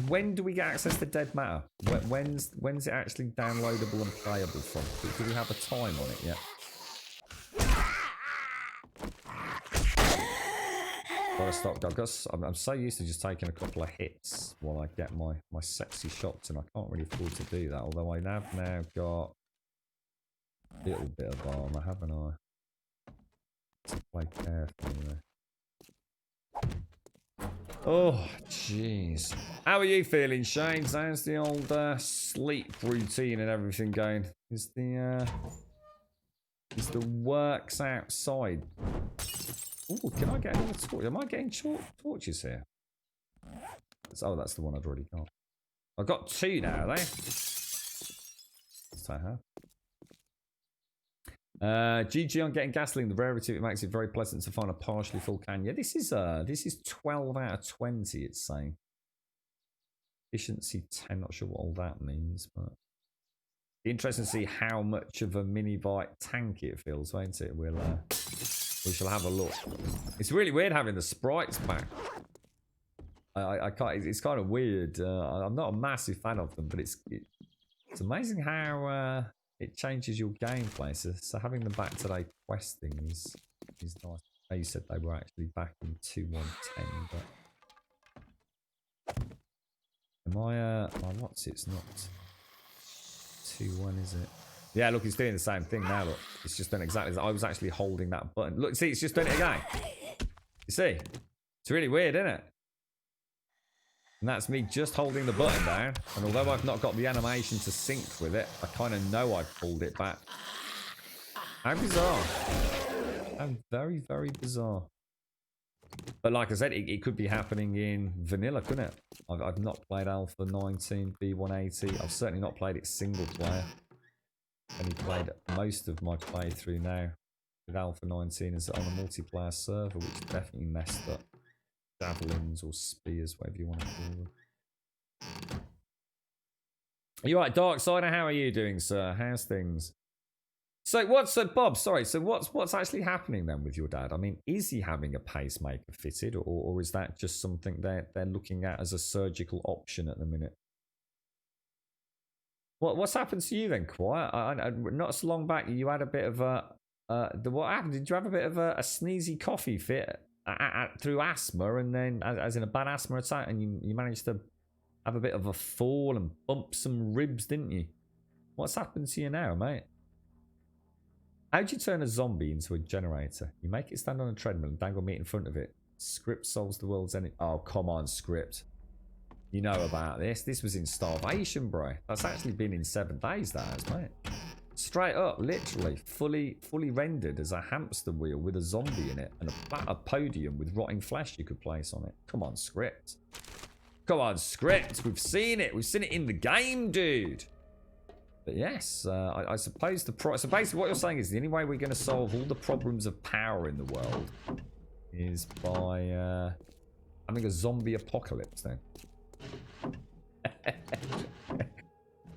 B: when do we get access to Dead Matter? When's it actually downloadable and playable from? Do we have a time on it yet? Gotta stop. I'm so used to just taking a couple of hits while I get my sexy shots, and I can't really afford to do that. Although I have now got a little bit of armor, haven't I? To play carefully there. Oh, jeez. How are you feeling, Shane? How's the old sleep routine and everything going? Is the works outside? Oh, can I get another torch? Am I getting torches here? Oh, that's the one I've already got. I've got 2 now, are they? Let's take her. GG on getting gasoline. The rarity of it makes it very pleasant to find a partially full can. Yeah, this is 12 out of 20. It's saying efficiency 10. Not sure what all that means, but be interesting to see how much of a mini bike tank it feels, won't it? We shall have a look. It's really weird having the sprites back. I can't. It's kind of weird. I'm not a massive fan of them, but it's amazing how it changes your gameplay. So having them back today questing is nice. I know you said they were actually back in 2.1.10, but am I? What's it's not 2.1, is it? Yeah, look, it's doing the same thing now. Look, it's just done exactly as I was actually holding that button. Look, see, it's just done it again. You see, it's really weird, isn't it? And that's me just holding the button down. And although I've not got the animation to sync with it, I kind of know I've pulled it back. How bizarre. How very, very bizarre. But like I said, it could be happening in vanilla, couldn't it? I've not played Alpha 19 B180. I've certainly not played it single player. Only played most of my playthrough now with Alpha 19 is on a multiplayer server, which definitely messed up. Javelins or spears, whatever you want to call them. Are you right, Darksider? How are you doing, sir? How's things? So Bob, sorry, so what's actually happening then with your dad? I mean, is he having a pacemaker fitted, or is that just something they're looking at as a surgical option at the minute? What's happened to you then, Quiet? Not so long back, you had a bit of a what happened? Did you have a bit of a sneezy coffee fit through asthma, and then as in a bad asthma attack, and you managed to have a bit of a fall and bump some ribs, didn't you? What's happened to you now, mate? How'd you turn a zombie into a generator? You make it stand on a treadmill and dangle meat in front of it. Script solves the world's enemy. Oh, come on, Script. You know about this. This was in starvation, bro. That's actually been in 7 days, that has, mate. Straight up, literally, fully rendered as a hamster wheel with a zombie in it and a podium with rotting flesh you could place on it. Come on, Script. Come on, Script. We've seen it. We've seen it in the game, dude. But yes, I suppose so basically what you're saying is the only way we're going to solve all the problems of power in the world is by having a zombie apocalypse then.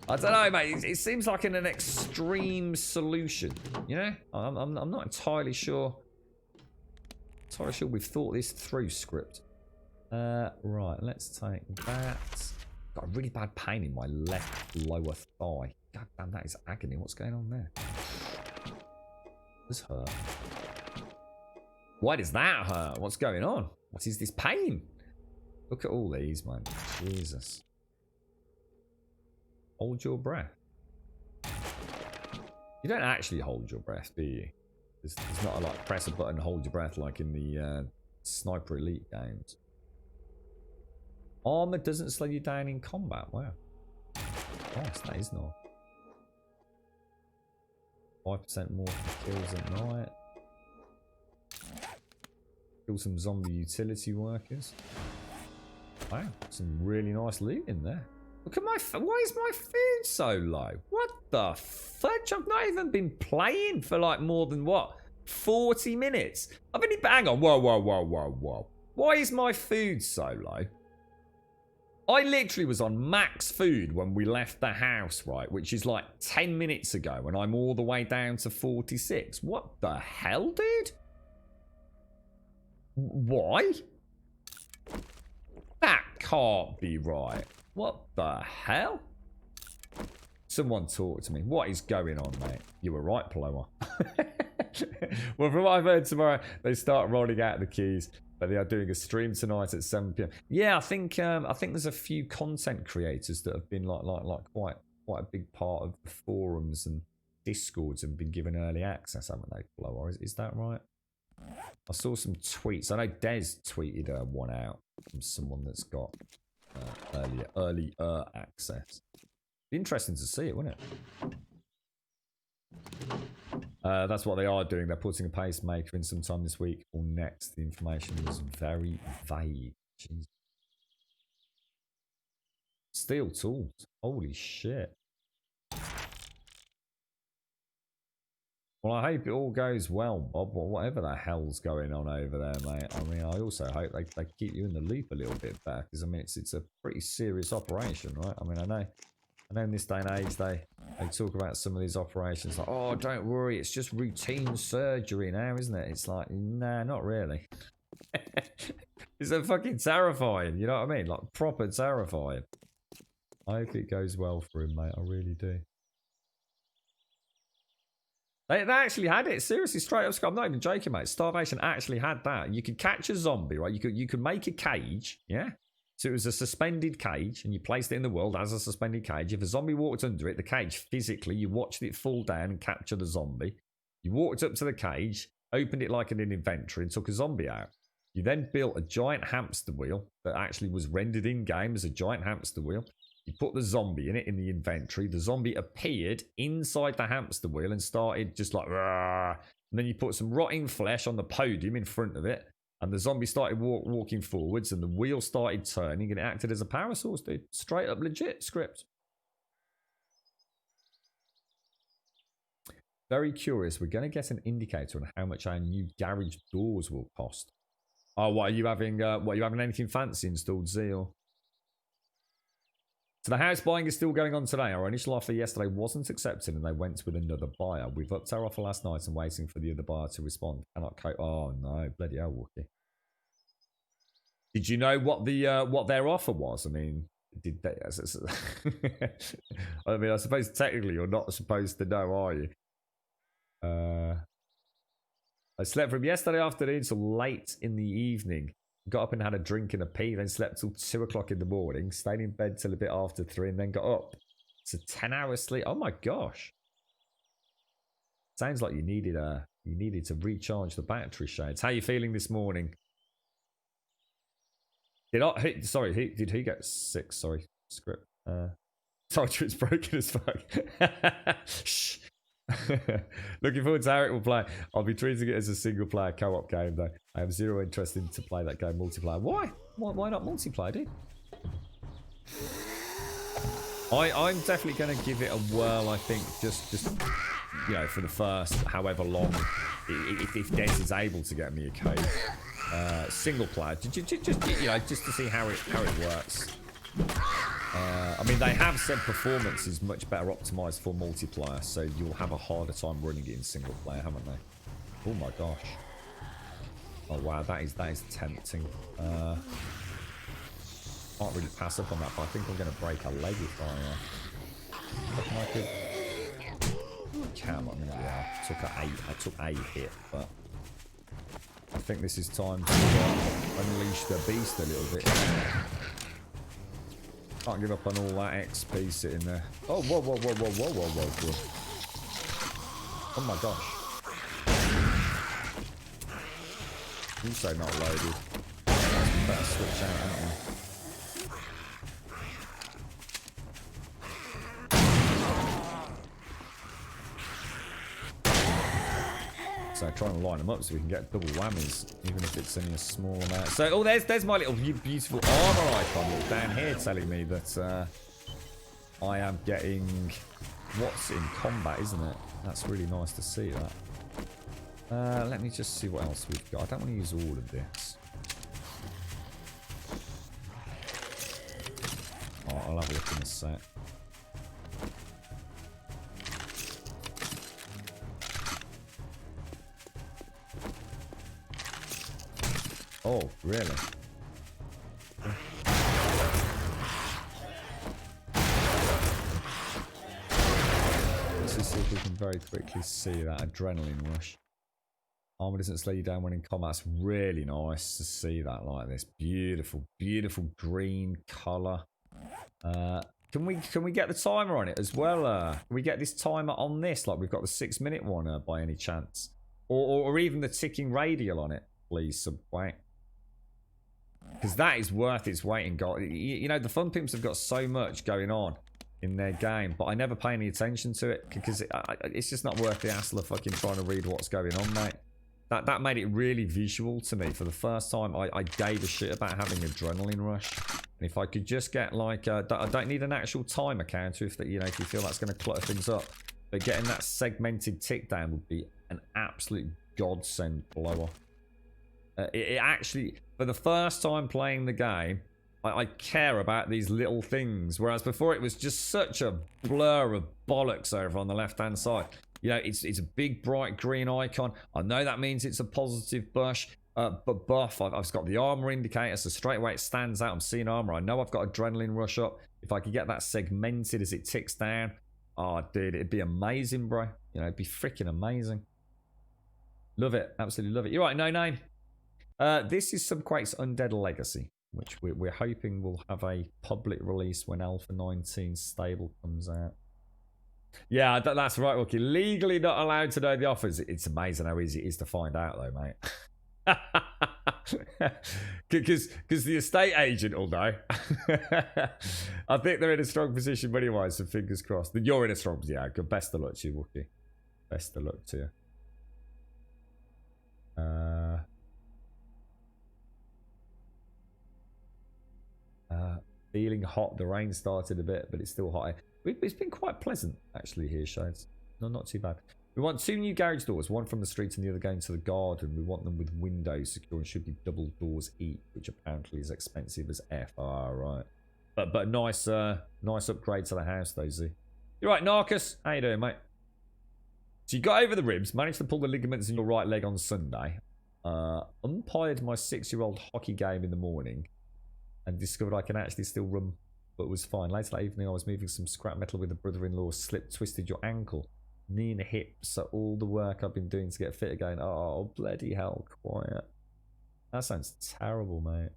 B: I don't know, mate. It seems like an extreme solution, you know? I'm not entirely sure. We've thought this through, Script. Right, let's take that. Got a really bad pain in my left lower thigh. God damn, that is agony. What's going on there? This hurt. Why does that hurt? What's going on? What is this pain? Look at all these, man. Jesus. Hold your breath. You don't actually hold your breath, do you? There's not a like press a button, hold your breath like in the Sniper Elite games. Armor doesn't slow you down in combat. Wow. Nice, that is nice. 5% more kills at night. Kill some zombie utility workers. Wow, some really nice loot in there. Look at my... Why is my food so low? What the fudge? I've not even been playing for like more than what? 40 minutes? I've only... Hang on. Whoa. Why is my food so low? I literally was on max food when we left the house, right? Which is like 10 minutes ago, and I'm all the way down to 46. What the hell, dude? Why? That can't be right. What the hell? Someone talk to me. What is going on, mate? You were right, Paloma. Well, from what I've heard, tomorrow they start rolling out the keys, but they are doing a stream tonight at 7 p.m. Yeah, I think there's a few content creators that have been like quite a big part of the forums and discords and been given early access, haven't they, Paloma? Is that right? I saw some tweets. I know Des tweeted one out from someone that's got earlier access. Be interesting to see it, wouldn't it? That's what they are doing. They're putting a pacemaker in sometime this week or next. The information is very vague. Jeez. Steel tools. Holy shit. Well, I hope it all goes well, Bob. Whatever the hell's going on over there, mate. I mean, I also hope they keep you in the loop a little bit better, because I mean, it's a pretty serious operation, right? I mean, I know in this day and age they talk about some of these operations like, oh, don't worry, it's just routine surgery now, isn't it? It's like, nah, not really. It's so fucking terrifying, you know what I mean? Like, proper terrifying. I hope it goes well for him, mate. I really do. They actually had it. Seriously, straight up, Scott. I'm not even joking, mate. Starvation actually had that. You could catch a zombie, right? You could make a cage, yeah? So it was a suspended cage, and you placed it in the world as a suspended cage. If a zombie walked under it, the cage physically, you watched it fall down and capture the zombie. You walked up to the cage, opened it like in an inventory, and took a zombie out. You then built a giant hamster wheel that actually was rendered in-game as a giant hamster wheel. You put the zombie in it in the inventory. The zombie appeared inside the hamster wheel and started just like, rah. And then you put some rotting flesh on the podium in front of it. And the zombie started walking forwards, and the wheel started turning, and it acted as a power source, dude. Straight up legit script. Very curious. We're going to get an indicator on how much our new garage doors will cost. Oh, what are you having? What are you having? Anything fancy installed, Zeal? So the house buying is still going on today. Our initial offer yesterday wasn't accepted, and they went with another buyer. We've upped our offer last night and waiting for the other buyer to respond. Cannot cope. Oh no, bloody hell, Wookie. Did you know what their offer was? I mean, did they? I mean, I suppose technically you're not supposed to know, are you? I slept from yesterday afternoon till late in the evening. Got up and had a drink and a pee, then slept till 2 o'clock in the morning, stayed in bed till a bit after 3, and then got up. It's a 10-hour sleep. Oh my gosh. Sounds like you needed to recharge the battery, Shades. How are you feeling this morning? Did he get sick? Sorry, script. Sorry, it's broken as fuck. Shh. Looking forward to how it will play. I'll be treating it as a single player co-op game though. I have zero interest in to play that game multiplayer. Why not multiplayer, dude? I'm definitely going to give it a whirl. I think just you know, for the first however long, if Des is able to get me a code, single player, just you know, just to see how it works. I mean, they have said performance is much better optimized for multiplayer, so you'll have a harder time running it in single player, haven't they? Oh my gosh! Oh wow, that is tempting. Can't really pass up on that, but I think I'm going to break a leg if I reckon I could. I mean, yeah, I took a hit, but I think this is time to unleash the beast a little bit. Can't give up on all that XP sitting there. Oh, whoa. Oh my gosh. Also not loaded. Better switch out, haven't we? So trying to line them up so we can get double whammies, even if it's only a small amount. So, oh, there's my little beautiful armor icon down here telling me that I am getting what's in combat, isn't it? That's really nice to see that. Let me just see what else we've got. I don't want to use all of this. a look in a sec. Oh, really? Let's just see if we can very quickly see that adrenaline rush. Armor doesn't slow you down when in combat. It's really nice to see that like this. Beautiful, beautiful green colour. Can we get the timer on it as well? Can we get this timer on this? Like we've got the 6-minute one by any chance? Or even the ticking radial on it, please, Subway. Because that is worth its weight in gold. You know, the Fun Pimps have got so much going on in their game, but I never pay any attention to it because it's just not worth the hassle of fucking trying to read what's going on, mate. That made it really visual to me. For the first time, I gave a shit about having adrenaline rush. And if I could just get like, I don't need an actual timer counter if you feel that's going to clutter things up. But getting that segmented tick down would be an absolute godsend blower. It actually, for the first time playing the game, I care about these little things. Whereas before it was just such a blur of bollocks over on the left-hand side. You know, it's a big bright green icon. I know that means it's a positive buff. I've got the armor indicator, so straight away it stands out. I'm seeing armor. I know I've got adrenaline rush up. If I could get that segmented as it ticks down, oh, dude, it'd be amazing, bro. You know, it'd be freaking amazing. Love it. Absolutely love it. You're right, no name. This is Subquake's Undead Legacy, which we're hoping will have a public release when Alpha 19 stable comes out. Yeah, that's right, Wookie. Legally not allowed to know the offers. It's amazing how easy it is to find out, though, mate. Because the estate agent will know. I think they're in a strong position anyway, so fingers crossed. You're in a strong position. Yeah, good. Best of luck to you, Wookie. Best of luck to you. Feeling hot. The rain started a bit, but it's still hot. It's been quite pleasant, actually, here, Shades. No, not too bad. We want 2 new garage doors, one from the street and the other going to the garden. We want them with windows secure and should be double doors each, which apparently is expensive as F. Right. But nice upgrade to the house, though, Z. You're right, Narcus. How you doing, mate? So you got over the ribs, managed to pull the ligaments in your right leg on Sunday. Umpired my 6-year-old hockey game in the morning and discovered I can actually still run, but was fine. Later that evening, I was moving some scrap metal with a brother-in-law, slipped, twisted your ankle, knee and hip. So all the work I've been doing to get fit again. Oh, bloody hell, quiet. That sounds terrible, mate.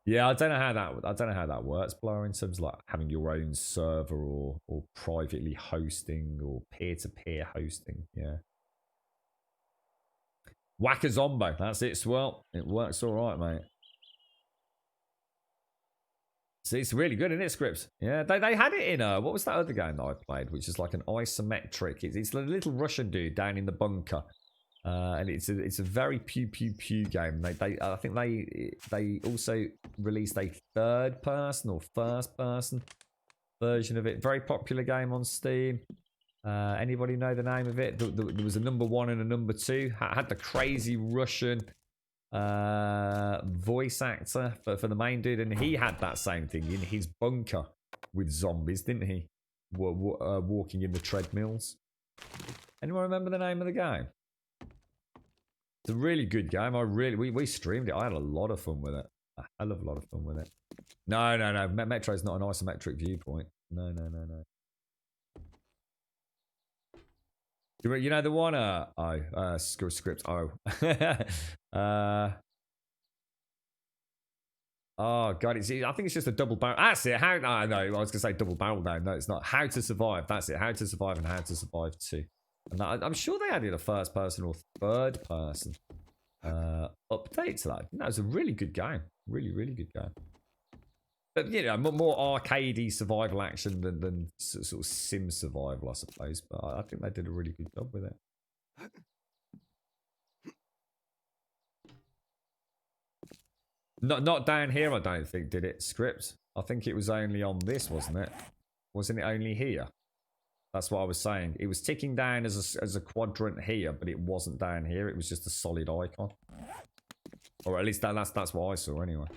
B: Yeah, I don't know how that works, Blower, in terms of like having your own server or privately hosting or peer-to-peer hosting. Yeah. Whack a Zombo. That's it, Swell. It works all right, mate. See, it's really good, isn't it, Scripts? Yeah, they had it in what was that other game that I played, which is like an isometric. It's a little Russian dude down in the bunker, and it's a very pew game. I think they also released a third person or first person version of it. Very popular game on Steam. Anybody know the name of it? There was a number 1 and a number 2. Had the crazy Russian voice actor for the main dude, and he had that same thing in his bunker with zombies, didn't he? Walking in the treadmills. Anyone remember the name of the game? It's a really good game. We streamed it. I had a lot of fun with it. A hell of a lot of fun with it. No. Metro's not an isometric viewpoint. No. You know the one? Script. Oh god, I think it's just a double barrel. That's it. No, I was gonna say double barrel now. No, it's not. How to Survive. That's it. How to Survive and How to Survive 2. And I'm sure they added a first person or third person update to that. That was a really good game. Really good game. But you know, more arcadey survival action than sort of sim survival, I suppose. But I think they did a really good job with it. Not down here, I don't think, did it, Script? I think it was only on this, wasn't it? Wasn't it only here? That's what I was saying. It was ticking down as a quadrant here, but it wasn't down here. It was just a solid icon. Or at least that's what I saw anyway.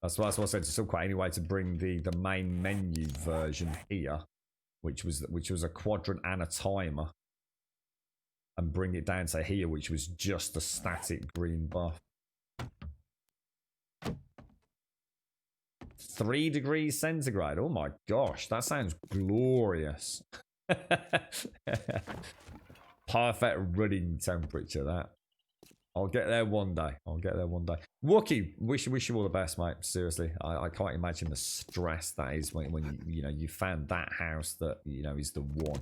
B: That's why I said it's still quite any way to bring the main menu version here, which was a quadrant and a timer, and bring it down to here, which was just a static green buff. 3 degrees centigrade. Oh my gosh, that sounds glorious. Perfect running temperature, that. I'll get there one day. I'll get there one day. Wookie, wish you all the best, mate. Seriously, I can't imagine the stress that is when you found that house that is the one.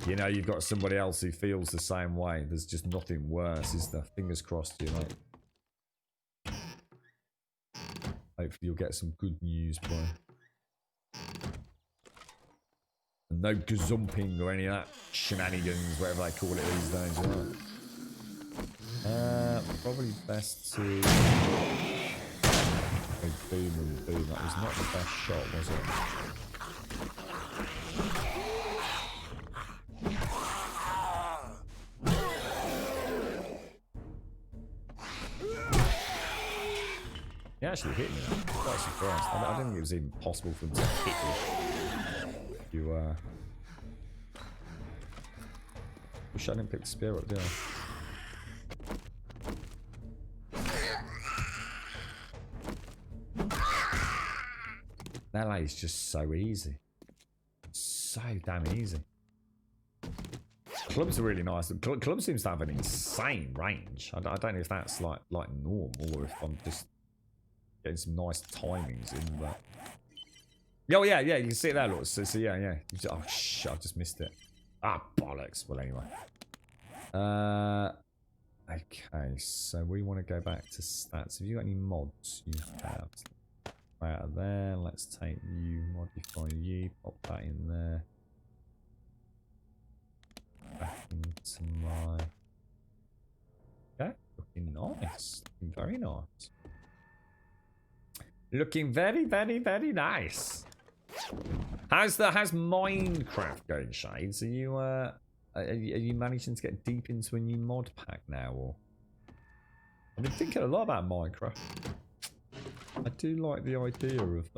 B: You've got somebody else who feels the same way. There's just nothing worse, is there? Fingers crossed, mate. Hopefully you'll get some good news, boy. And no gazumping or any of that shenanigans, whatever they call it these days, right? Probably best to go boom and boom. That was not the best shot, was it? He actually hit me. I'm quite surprised. I didn't think it was even possible for him to hit you. Wish I didn't pick the spear up, did I? Melee is just so easy. So damn easy. Clubs are really nice. Club seems to have an insane range. I don't know if that's like normal or if I'm just getting some nice timings in that. Oh yeah, you can see it there, look. So yeah. Oh shit, I just missed it. Ah, bollocks. Well, anyway. Okay, so we want to go back to stats. Have you got any mods? You have. Out of there. Let's take you, modify you, pop that in there. Back into my. Okay, looking nice. Looking very nice. Looking very, very, very nice. How's Minecraft going, Shades? Are you managing to get deep into a new mod pack now, or? I've been thinking a lot about Minecraft. I do like the idea of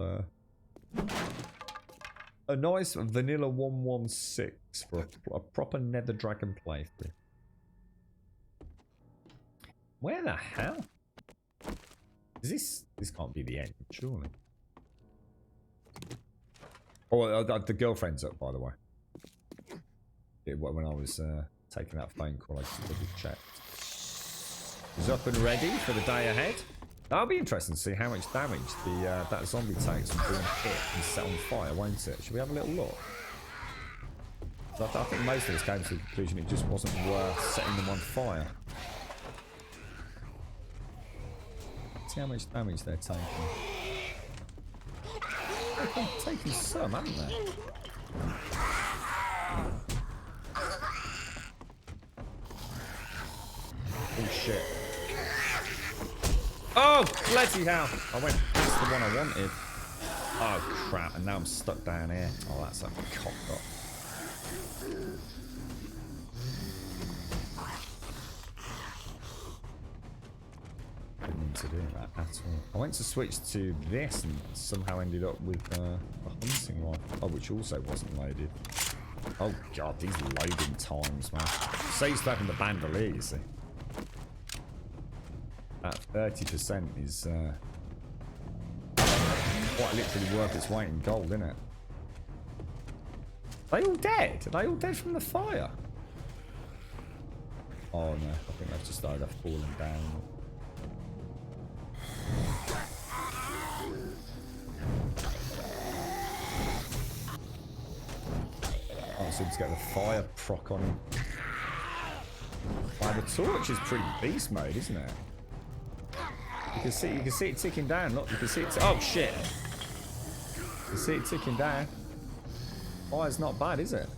B: a nice vanilla 1.16 for a proper Nether Dragon playthrough. Where the hell? Is this can't be the end, surely. Oh, the girlfriend's up, by the way. When I was taking that phone call, I just double checked. Is up and ready for the day ahead. That'll be interesting to see how much damage that zombie takes from being hit and set on fire, won't it? Should we have a little look? I think most of us came to the conclusion it just wasn't worth setting them on fire. See how much damage they're taking. They've taken some, haven't they? Oh shit. Oh, bloody hell. I went past the one I wanted. Oh crap, and now I'm stuck down here. Oh, that's a cock up. Didn't mean to do that at all. I went to switch to this and somehow ended up with a hunting rifle. Oh, which also wasn't loaded. Oh god, these loading times, man. So used to having the bandolier, you see. That 30% is quite literally worth its weight in gold, isn't it? Are they all dead? Are they all dead from the fire? Oh no, I think they've just either fallen down. Oh, so to get the fire proc on him. The torch is pretty beast mode, isn't it? You can see it ticking down. Look, you can see it. Oh shit! You can see it ticking down. Fire's not bad, is it?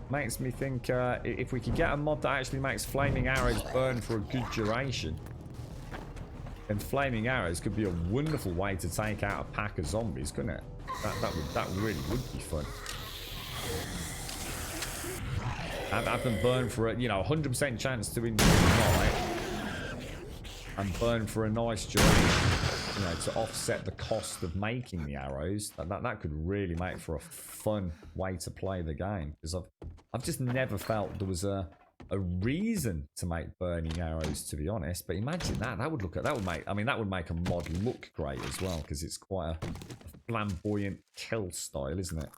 B: Makes me think if we could get a mod that actually makes flaming arrows burn for a good duration, then flaming arrows could be a wonderful way to take out a pack of zombies, couldn't it? That really would be fun. Have them burn for a 100% chance to injure the and burn for a nice job, you know, to offset the cost of making the arrows, that could really make for a fun way to play the game. Because I've just never felt there was a reason to make burning arrows, to be honest. But imagine that would make a mod look great as well, because it's quite a flamboyant kill style, isn't it?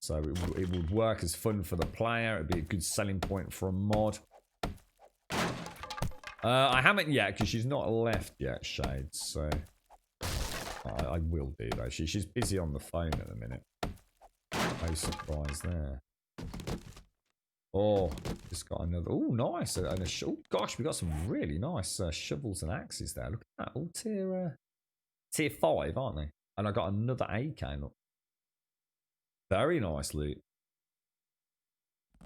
B: So it would work as fun for the player. It'd be a good selling point for a mod. I haven't yet, because she's not left yet, Shades. So I will do though. She's busy on the phone at the minute. No surprise there. Oh, just got another. Oh, nice. And oh, gosh, we got some really nice shovels and axes there. Look at that. All tier 5, aren't they? And I got another AK. Look. Very nice loot.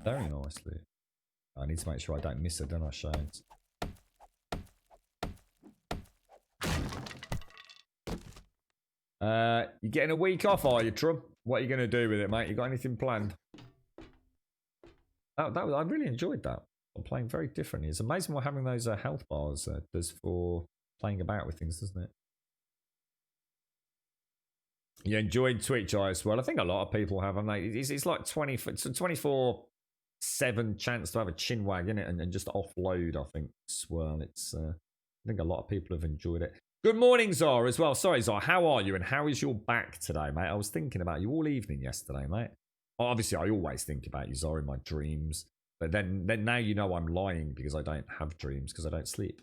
B: Very nice loot. I need to make sure I don't miss it, don't I, Shades? You getting a week off, are you, Trump? What are you going to do with it, mate? You got anything planned? I really enjoyed that. I'm playing very differently. It's amazing what having those health bars does for playing about with things, doesn't it? You enjoyed Twitch, I as well. I think a lot of people have, haven't they? It's like 24/7 chance to have a chin wag in it and just offload, I think, as well. It's I think a lot of people have enjoyed it. Good morning, Zara, as well. Sorry, Zara, how are you and how is your back today, mate? I was thinking about you all evening yesterday, mate. Obviously, I always think about you, Zara, in my dreams. But then now you know I'm lying because I don't have dreams because I don't sleep.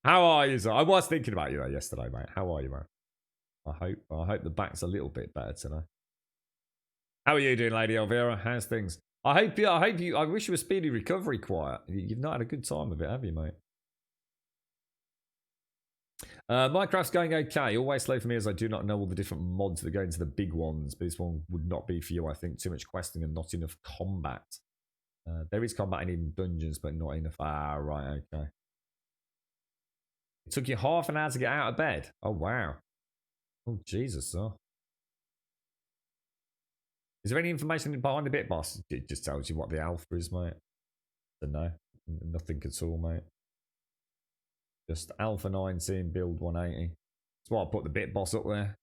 B: How are you, Zara? I was thinking about you though yesterday, mate. How are you, man? I hope the back's a little bit better today. How are you doing, Lady Elvira? How's things? I wish you a speedy recovery, Quiet. You've not had a good time of it, have you, mate? Minecraft's going okay. Always slow for me as I do not know all the different mods that go into the big ones. But this one would not be for you, I think. Too much questing and not enough combat. There is combat in dungeons, but not enough. Ah, right, okay. It took you half an hour to get out of bed. Oh, wow. Oh, Jesus, oh. Is there any information behind the bit boss? It just tells you what the alpha is, mate. I don't know. Nothing at all, mate. Just Alpha 19, build 180. That's why I put the bit boss up there.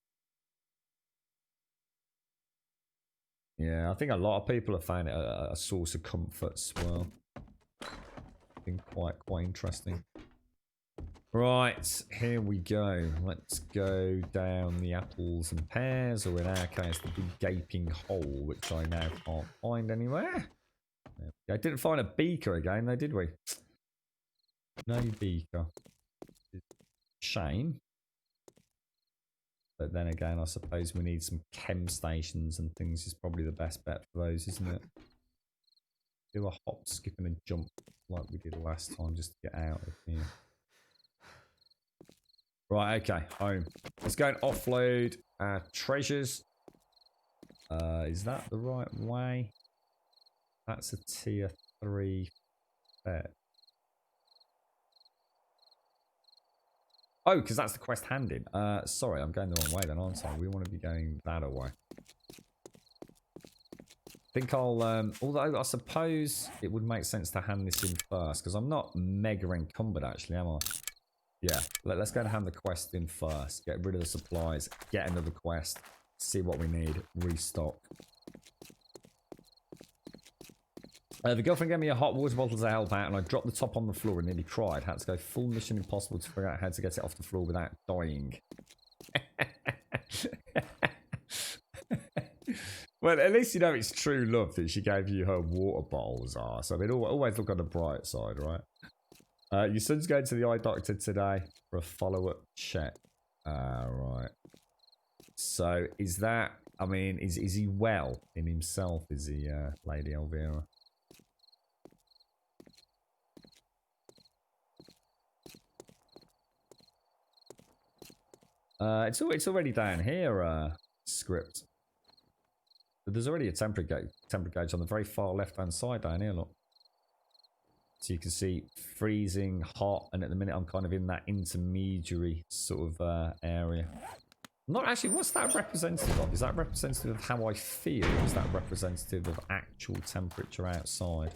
B: Yeah, I think a lot of people have found it a source of comfort as well. Been quite interesting. Right, here we go. Let's go down the apples and pears, or in our case, the big gaping hole, which I now can't find anywhere. I didn't find a beaker again, though, did we? No beaker. Shame. But then again, I suppose we need some chem stations and things is probably the best bet for those, isn't it? Do a hop, skip and a jump like we did last time just to get out of here. Right, okay, home. Let's go and offload our treasures. Is that the right way? That's a tier 3 bet. Oh, because that's the quest handing. Sorry, I'm going the wrong way then, aren't I? We want to be going that way. I think I'll, although I suppose it would make sense to hand this in first, because I'm not mega encumbered actually, am I? Yeah, let's go and hand the quest in first. Get rid of the supplies, get another quest, see what we need, restock. The girlfriend gave me a hot water bottle to help out and I dropped the top on the floor and nearly cried. Had to go full Mission Impossible to figure out how to get it off the floor without dying. Well, at least you know it's true love that she gave you her water bottles are. So I mean, always look on the bright side, right? Your son's going to the eye doctor today for a follow-up check. Right. So is that, I mean, is he well in himself? Is he, Lady Elvira? It's already down here, script. But there's already a temperature gauge on the very far left-hand side down here, look. So you can see freezing, hot, and at the minute I'm kind of in that intermediary sort of area. Not actually, what's that representative of? Is that representative of how I feel? Or is that representative of actual temperature outside?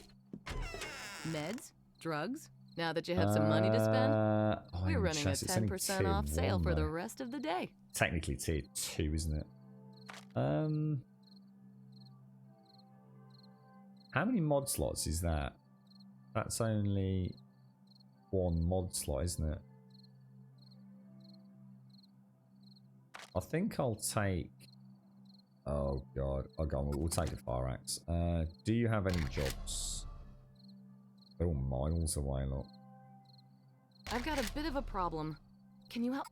C: Meds? Drugs? Now that you have some money to spend, we're running a 10% off sale for the rest of the day.
B: Technically tier 2, isn't it? How many mod slots is that? That's only 1 mod slot, isn't it? I think I'll take... Oh god. Oh god, we'll take the fire axe. Do you have any jobs? They're all miles away, look.
C: I've got a bit of a problem. Can you help?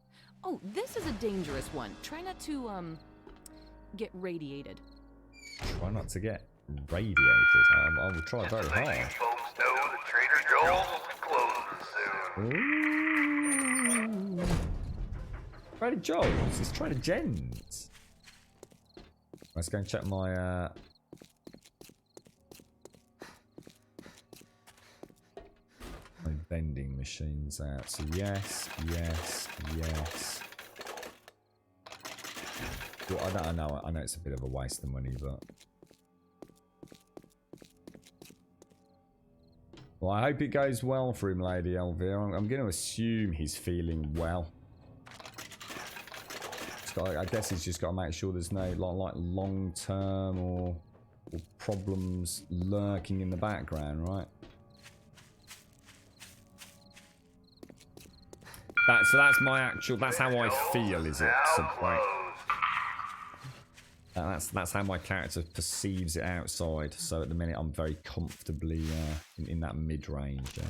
C: Oh, this is a dangerous one. Try not to, get radiated.
B: Try not to get radiated. I will try very hard.
D: Folks know that Trader Joel's closes soon.
B: Ooh. Trader Joel's? It's Trader Jen's. Let's go and check my, my vending machines out. So yes, yes, yes. Well, I know it's a bit of a waste of money, but... Well, I hope it goes well for him, Lady Elvira. I'm going to assume he's feeling well. I guess he's just got to make sure there's no like long-term or problems lurking in the background, right? So that's my actual... That's how I feel, is it? Subway? That's how my character perceives it outside. So at the minute, I'm very comfortably in that mid-range. Yeah.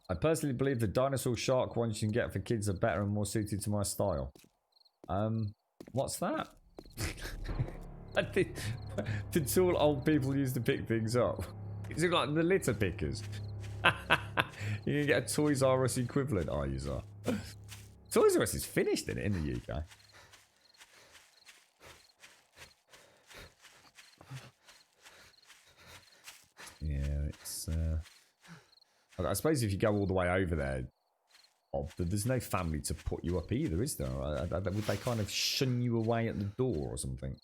B: I personally believe the dinosaur shark ones you can get for kids are better and more suited to my style. What's that? The tool old people use to pick things up. Is it like the litter pickers? You can get a Toys R Us equivalent, are you, sir? Toys R Us is finished in the UK. Yeah, it's... I suppose if you go all the way over there, there's no family to put you up either, is there? Would they kind of shun you away at the door or something?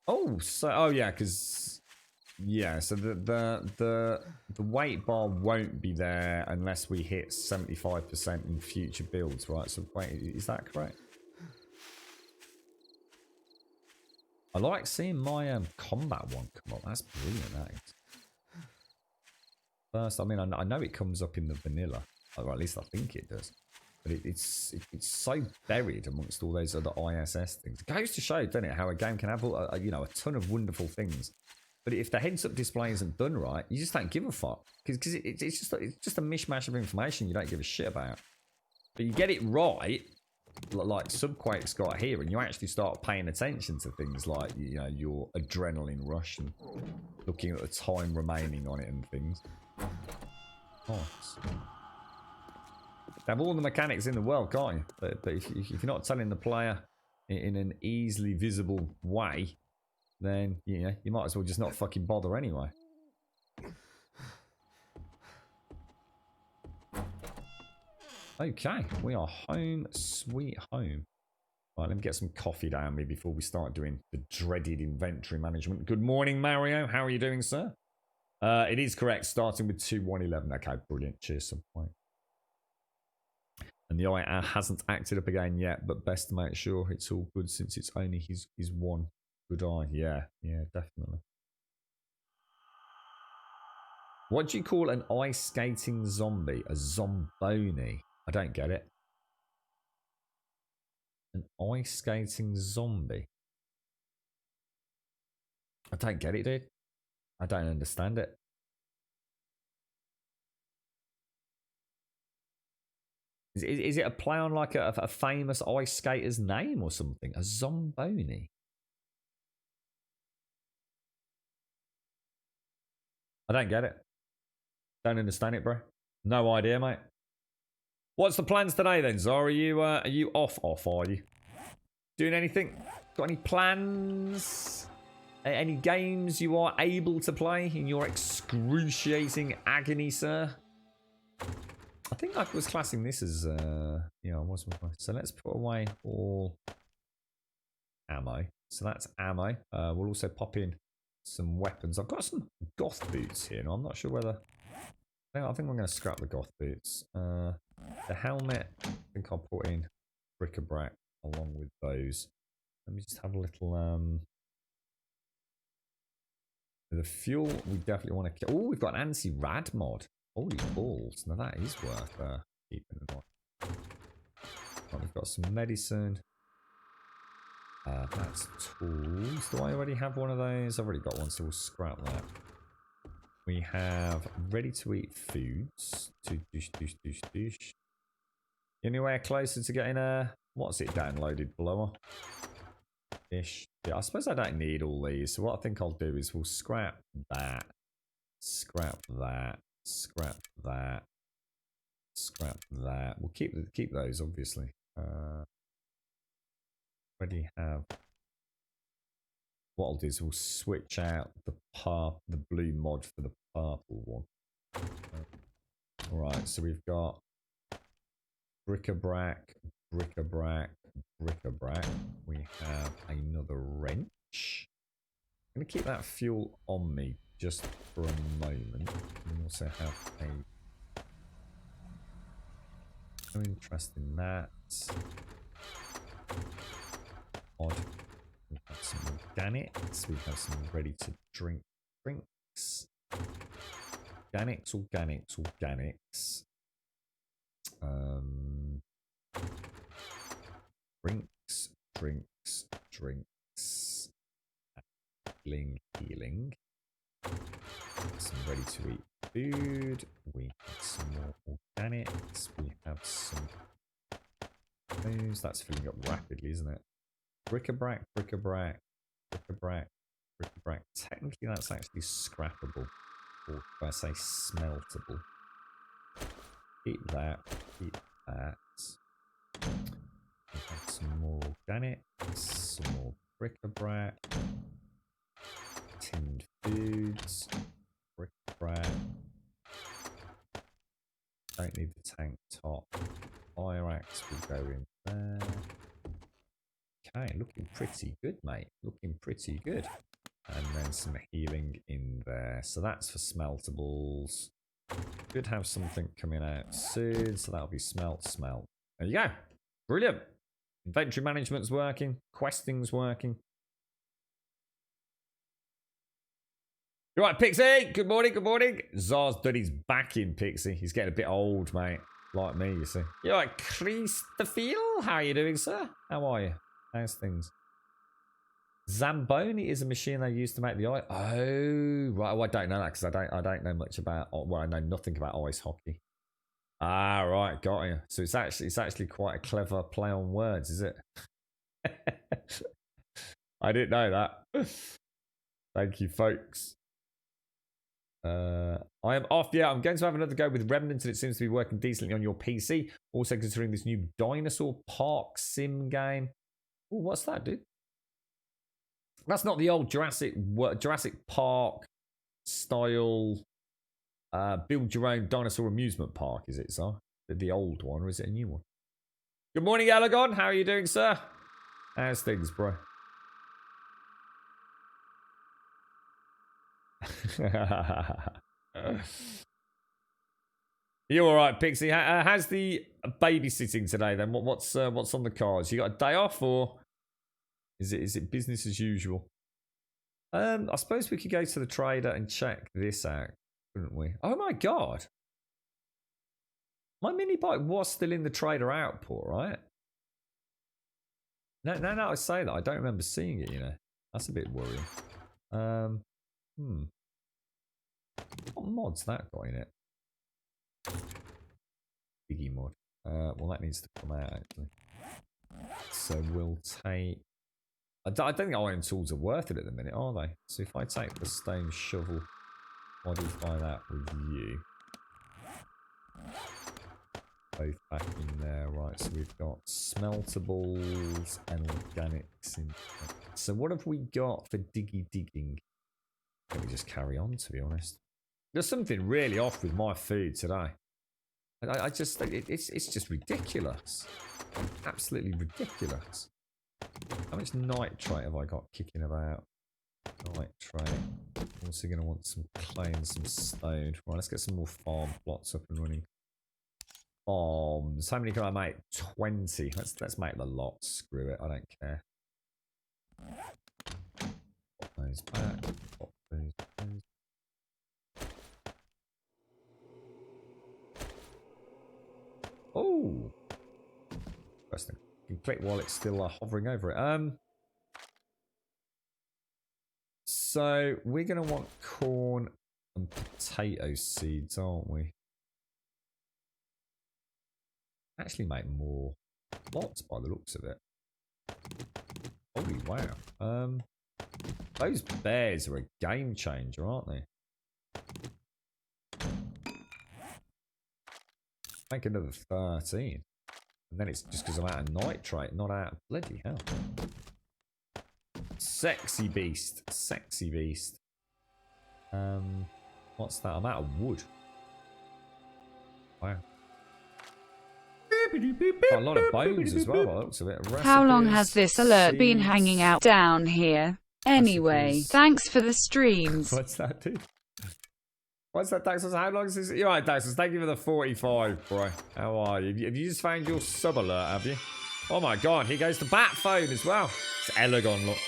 B: Oh, yeah, because so the weight bar won't be there unless we hit 75% in future builds, right? So wait, is that correct? I like seeing my combat one come up. That's brilliant, that is. First, I mean, I know it comes up in the vanilla, or at least I think it does. But it's so buried amongst all those other ISS things. It goes to show, doesn't it, how a game can have a ton of wonderful things. But if the heads-up display isn't done right, you just don't give a fuck. Because it's just a mishmash of information you don't give a shit about. But you get it right, like Subquake's got here, and you actually start paying attention to things like, your adrenaline rush and looking at the time remaining on it and things. Nice. They have all the mechanics in the world, can't you? But if you're not telling the player in an easily visible way, then you might as well just not fucking bother anyway. Okay, we are home sweet home. Right, let me get some coffee down me before we start doing the dreaded inventory management. Good morning, Mario. How are you doing, sir? It is correct, starting with 2111. Okay, brilliant. Cheers, some point. And the eye hasn't acted up again yet, but best to make sure it's all good since it's only his one good eye. Yeah, definitely. What do you call an ice skating zombie? A zomboni? I don't get it. An ice skating zombie? I don't get it, dude. I don't understand it. Is it a play on like a famous ice skater's name or something? A zomboni? I don't get it. Don't understand it, bro. No idea, mate. What's the plans today then, Zara? Are you off, are you? Doing anything? Got any plans? Any games you are able to play in your excruciating agony, sir? I think I was classing this as, yeah, I was. So let's put away all ammo. So that's ammo. We'll also pop in some weapons. I've got some goth boots here. Now, I'm not sure whether... I think I'm going to scrap the goth boots. The helmet, I think I'll put in bric-a-brac along with those. Let me just have a little... The fuel, we definitely want to... Oh, we've got an anti-rad mod. Holy balls. Now that is worth keeping in mind. Right, we've got some medicine. That's tools. Do I already have one of those? I've already got one, so we'll scrap that. We have ready-to-eat foods. Douche. Anywhere closer to getting a... What's it downloaded blower? Ish. Yeah, I suppose I don't need all these. So what I think I'll do is we'll scrap that. Scrap that. Scrap that. Scrap that. We'll keep those, obviously. Already have... What I'll do is we'll switch out the blue mod for the purple one. Alright, so we've got bric-a-brac, bric-a-brac, bric-a-brac. We have another wrench. I'm going to keep that fuel on me just for a moment. We also have a... No interest in that. Odd. We have some organics. We have some ready-to-drink drinks. Organics. Drinks. Healing. Some ready-to-eat food. We have some more organics. We have some... That's filling up rapidly, isn't it? Bric-a-brac. Technically, that's actually scrappable. Or if I say smeltable. Keep that. We have some more organics. Some more bric-a-brac. Tinned foods. Bric-a-brac. Don't need the tank top. Fire axe will go in there. Okay, looking pretty good, mate. Looking pretty good. And then some healing in there. So that's for smeltables. Should have something coming out soon. So that'll be smelt. There you go. Brilliant. Inventory management's working. Questing's working. You're right, Pixie. Good morning. Zar's done his back in, Pixie. He's getting a bit old, mate. Like me, you see. You're right, Christopher. How are you doing, sir? How are you? How's things? Zamboni is a machine they use to make the ice. Oh, right. Oh, I don't know that because I don't know much about. Well, I know nothing about ice hockey. Ah, right, got you. So it's actually quite a clever play on words, is it? I didn't know that. Thank you, folks. I am off. Yeah, I'm going to have another go with Remnant, and it seems to be working decently on your PC. Also considering this new Dinosaur Park sim game. Oh, what's that, dude? That's not the old Jurassic Park style build your own dinosaur amusement park, is it, sir? The old one, or is it a new one? Good morning, Alagon. How are you doing, sir? How's things, bro? You all right, Pixie? How's the babysitting today then? What's on the cards? You got a day off, or is it business as usual? I suppose we could go to the trader and check this out, couldn't we? Oh my god, my mini bike was still in the trader output, right? No, I say that I don't remember seeing it. You know, that's a bit worrying. What mod's that got in it? Biggie mod. Well, that needs to come out actually. So we'll take. I don't think iron tools are worth it at the minute, are they? So if I take the stone shovel, modify that with you. both back in there. Right, so we've got smeltables and organics in. So what have we got for digging? Let me just carry on, to be honest. There's something really off with my food today. I just think it's just ridiculous. Absolutely ridiculous. How much nitrate have I got kicking about? Nitrate. Also going to want some clay and some stone. Right, let's get some more farm plots up and running. Farms. How many can I make? 20. Let's make the lot. Screw it. I don't care. Pop those back. Pop those. Oh. Interesting. You can click while it's still hovering over it. So we're going to want corn and potato seeds, aren't we? Actually make more lots by the looks of it. Holy wow. Those bears are a game changer, aren't they? Make another 13. And then it's just because I'm out of nitrate, not out of bloody hell. Sexy beast. Sexy beast. What's that? I'm out of wood. Wow. Got a lot of bones as well by the looks of it.
E: How long has
B: Recipes,
E: this alert been
B: seeds.
E: hanging out down here? Anyway,
B: Recipes.
E: thanks for the streams.
B: What's that, dude? What's that, Daxos? How long is this? You're right, Daxos. Thank you for the 45, bro. How are you? Have you just found your sub alert, have you? Oh my god, here goes the bat phone as well. It's Elegon, look.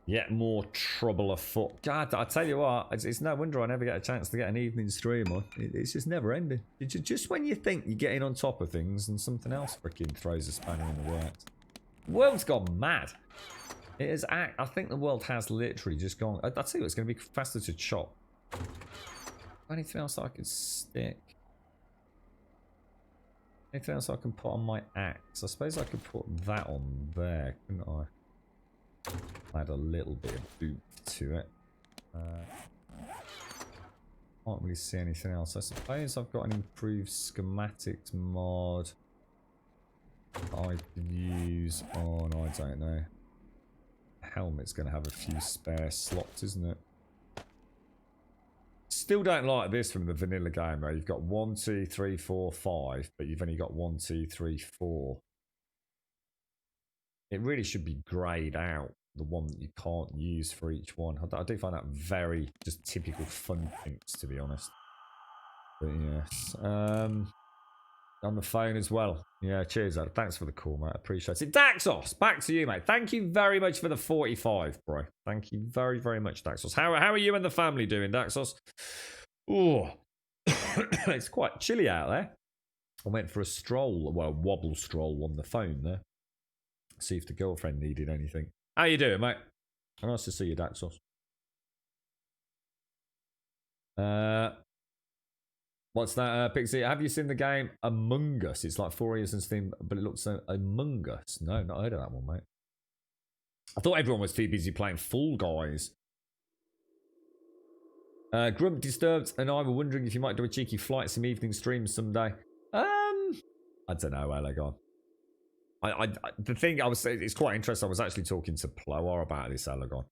B: Yet more trouble afoot. God, I tell you what, it's no wonder I never get a chance to get an evening stream on. It's just never ending. Just when you think you're getting on top of things and something else freaking throws a spanner in the works. The world's gone mad. It is. I think the world has literally just gone. I'll tell you what, it's going to be faster to chop. Anything else I could stick? Anything else I can put on my axe? I suppose I could put that on there, couldn't I? Add a little bit of boot to it. Can't really see anything else. I suppose I've got an improved schematics mod I could use on, I don't know. Helmet's going to have a few spare slots, isn't it? Still don't like this from the vanilla game though. You've got 1, 2, 3, 4, 5, but you've only got 1, 2, 3, 4. It really should be greyed out, the one that you can't use for each one. I do find that very just typical fun things, to be honest. But yes. On the phone as well. Yeah, cheers, Adam. Thanks for the call, mate. Appreciate it. Daxos, back to you, mate. Thank you very much for the 45, bro. Thank you very, very much, Daxos. How are you and the family doing, Daxos? Oh, it's quite chilly out there. I went for a stroll, well, wobble stroll on the phone there. See if the girlfriend needed anything. How you doing, mate? Nice to see you, Daxos. What's that, Pixie? Have you seen the game Among Us? It's like 4 years since Steam, but it looks so Among Us. No, not heard of that one, mate. I thought everyone was too busy playing Fall Guys. Grump Disturbed and I were wondering if you might do a cheeky flight sim evening stream someday. I don't know, Elegon. The thing I was saying, it's quite interesting. I was actually talking to Ploar about this, Elegon.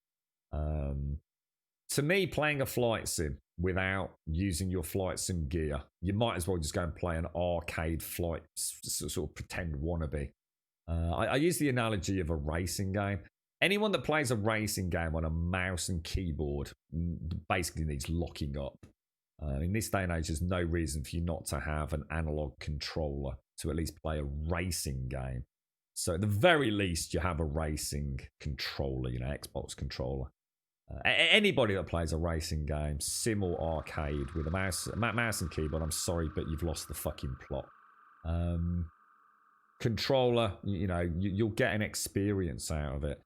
B: To me, playing a flight sim without using your flight sim gear, you might as well just go and play an arcade flight sort of pretend wannabe. I use the analogy of a racing game. Anyone that plays a racing game on a mouse and keyboard basically needs locking up. In this day and age, there's no reason for you not to have an analog controller to at least play a racing game. So at the very least, you have a racing controller, you know, Xbox controller. Anybody that plays a racing game, sim or arcade with a mouse and keyboard, I'm sorry, but you've lost the fucking plot. Controller, you know, you'll get an experience out of it.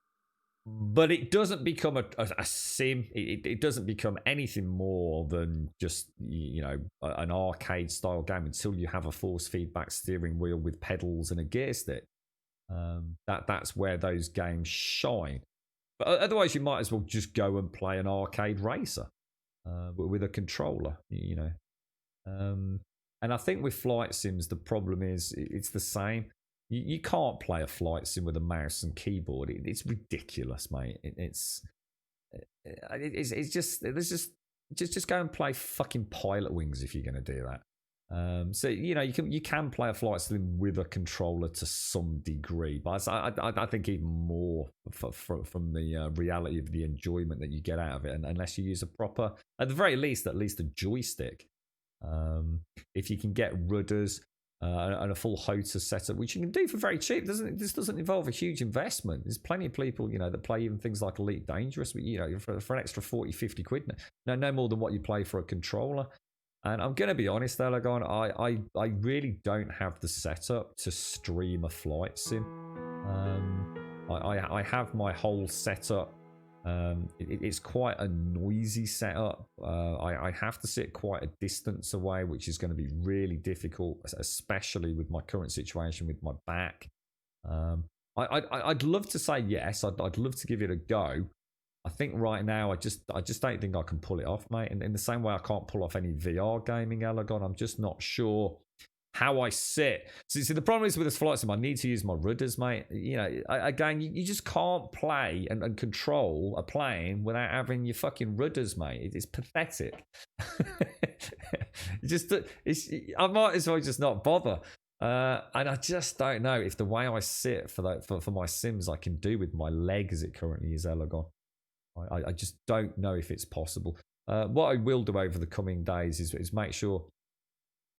B: But it doesn't become a sim. It doesn't become anything more than just, you know, an arcade style game until you have a force feedback steering wheel with pedals and a gear stick. That's where those games shine. But otherwise, you might as well just go and play an arcade racer with a controller, you know. And I think with flight sims, the problem is it's the same. You can't play a flight sim with a mouse and keyboard. It's ridiculous, mate. It's just go and play fucking Pilot Wings if you're going to do that. So you know you can play a flight sim with a controller to some degree, but I think even more from the reality of the enjoyment that you get out of it, and unless you use a proper, at the very least, a joystick. If you can get rudders and a full HOTA setup, which you can do for very cheap, this doesn't involve a huge investment. There's plenty of people, you know, that play even things like Elite Dangerous, but you know, for an extra 40-50 quid, no more than what you play for a controller. And I'm going to be honest, Elegon, I really don't have the setup to stream a flight sim. I have my whole setup. It's quite a noisy setup. I have to sit quite a distance away, which is going to be really difficult, especially with my current situation with my back. I'd love to say yes. I'd love to give it a go. I think right now I just don't think I can pull it off, mate. And in the same way I can't pull off any VR gaming, Elegon, I'm just not sure how I sit. See, the problem is with this flight sim, I need to use my rudders, mate. You know, again, you just can't play and control a plane without having your fucking rudders, mate. It's pathetic. I might as well just not bother. And I just don't know if the way I sit for my sims I can do with my leg as it currently is, Elegon. I just don't know if it's possible. What I will do over the coming days is make sure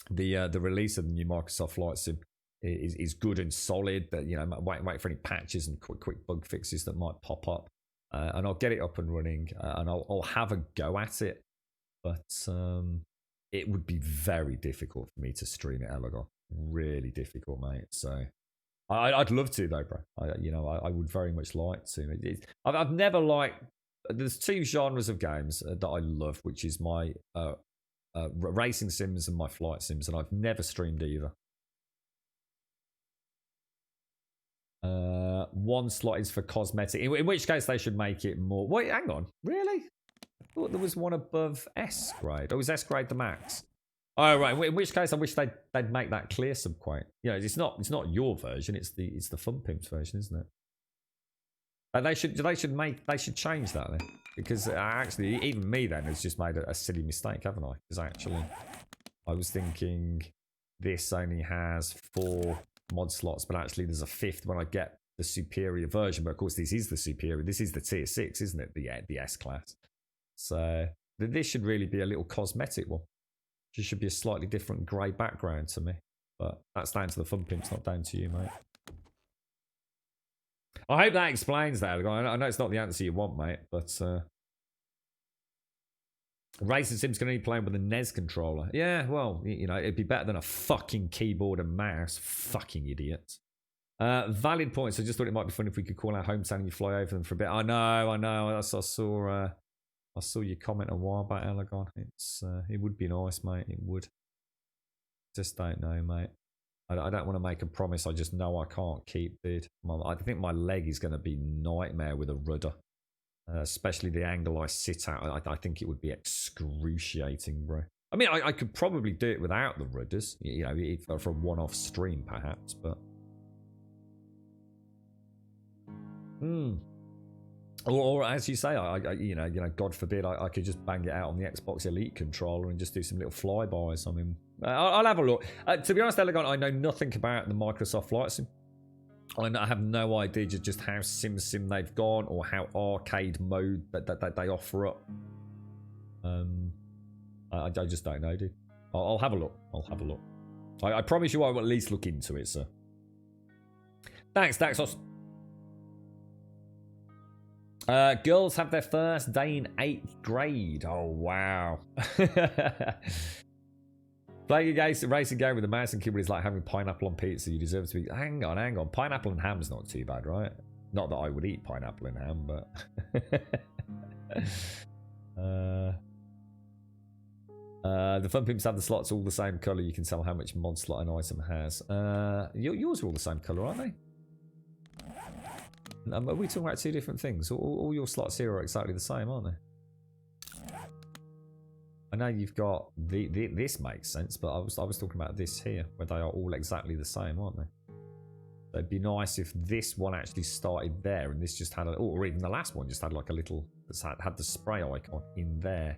B: the release of the new Microsoft Flight Sim is good and solid. That, you know, wait for any patches and quick bug fixes that might pop up. and I'll get it up and running, and I'll have a go at it. But it would be very difficult for me to stream it, Elgon. Really difficult, mate. So I'd love to, though, bro. I would very much like to. I've never liked. There's two genres of games that I love, which is my racing sims and my flight sims, and I've never streamed either. One slot is for cosmetic, in which case they should make it more. Wait, hang on, really? I thought there was one above S grade. Oh, is S grade the max? Oh, right. In which case, I wish they'd make that clear subquite. You know, it's not your version. It's the Fun Pimps version, isn't it? And they should change that then, because actually, even me then has just made a silly mistake, haven't I? Because actually, I was thinking this only has 4 mod slots, but actually there's a 5th when I get the superior version. But of course, this is the superior. This is the tier 6, isn't it? The S class. So this should really be a little cosmetic one. It should be a slightly different grey background to me. But that's down to the Fun Pimps, not down to you, mate. I hope that explains that. I know it's not the answer you want, mate, but Racing Sim's going to be playing with a NES controller. Yeah, well, you know, it'd be better than a fucking keyboard and mouse. Fucking idiots. Valid points. I just thought it might be fun if we could call our hometown and you fly over them for a bit. I know. I saw your comment a while back, Elgon. It would be nice, mate. It would. Just don't know, mate. I don't want to make a promise I just know I can't keep, dude. I think my leg is going to be nightmare with a rudder. Especially the angle I sit at. I think it would be excruciating, bro. I mean, I could probably do it without the rudders. You know, for a one-off stream, perhaps, but... Or as you say, you know, God forbid, I could just bang it out on the Xbox Elite controller and just do some little flybys. I mean, I'll have a look. To be honest, Elgon, I know nothing about the Microsoft Flight Sim. I have no idea just how sim they've gone or how arcade mode that they offer up. I just don't know, dude. I'll have a look. I promise you I will at least look into it, sir. Thanks, Daxos. Girls have their first day in 8th grade. Oh, wow. Playing a racing game with a mouse and keyboard is like having pineapple on pizza. You deserve to be... Hang on. Pineapple and ham's not too bad, right? Not that I would eat pineapple and ham, but... the Fun Pimps have the slots all the same colour. You can tell how much mod slot an item has. Yours are all the same colour, aren't they? Are we talking about 2 different things? All your slots here are exactly the same, aren't they? I know you've got this makes sense, but I was talking about this here, where they are all exactly the same, aren't they? So it'd be nice if this one actually started there, and this just had or even the last one just had like a little had the spray icon in there,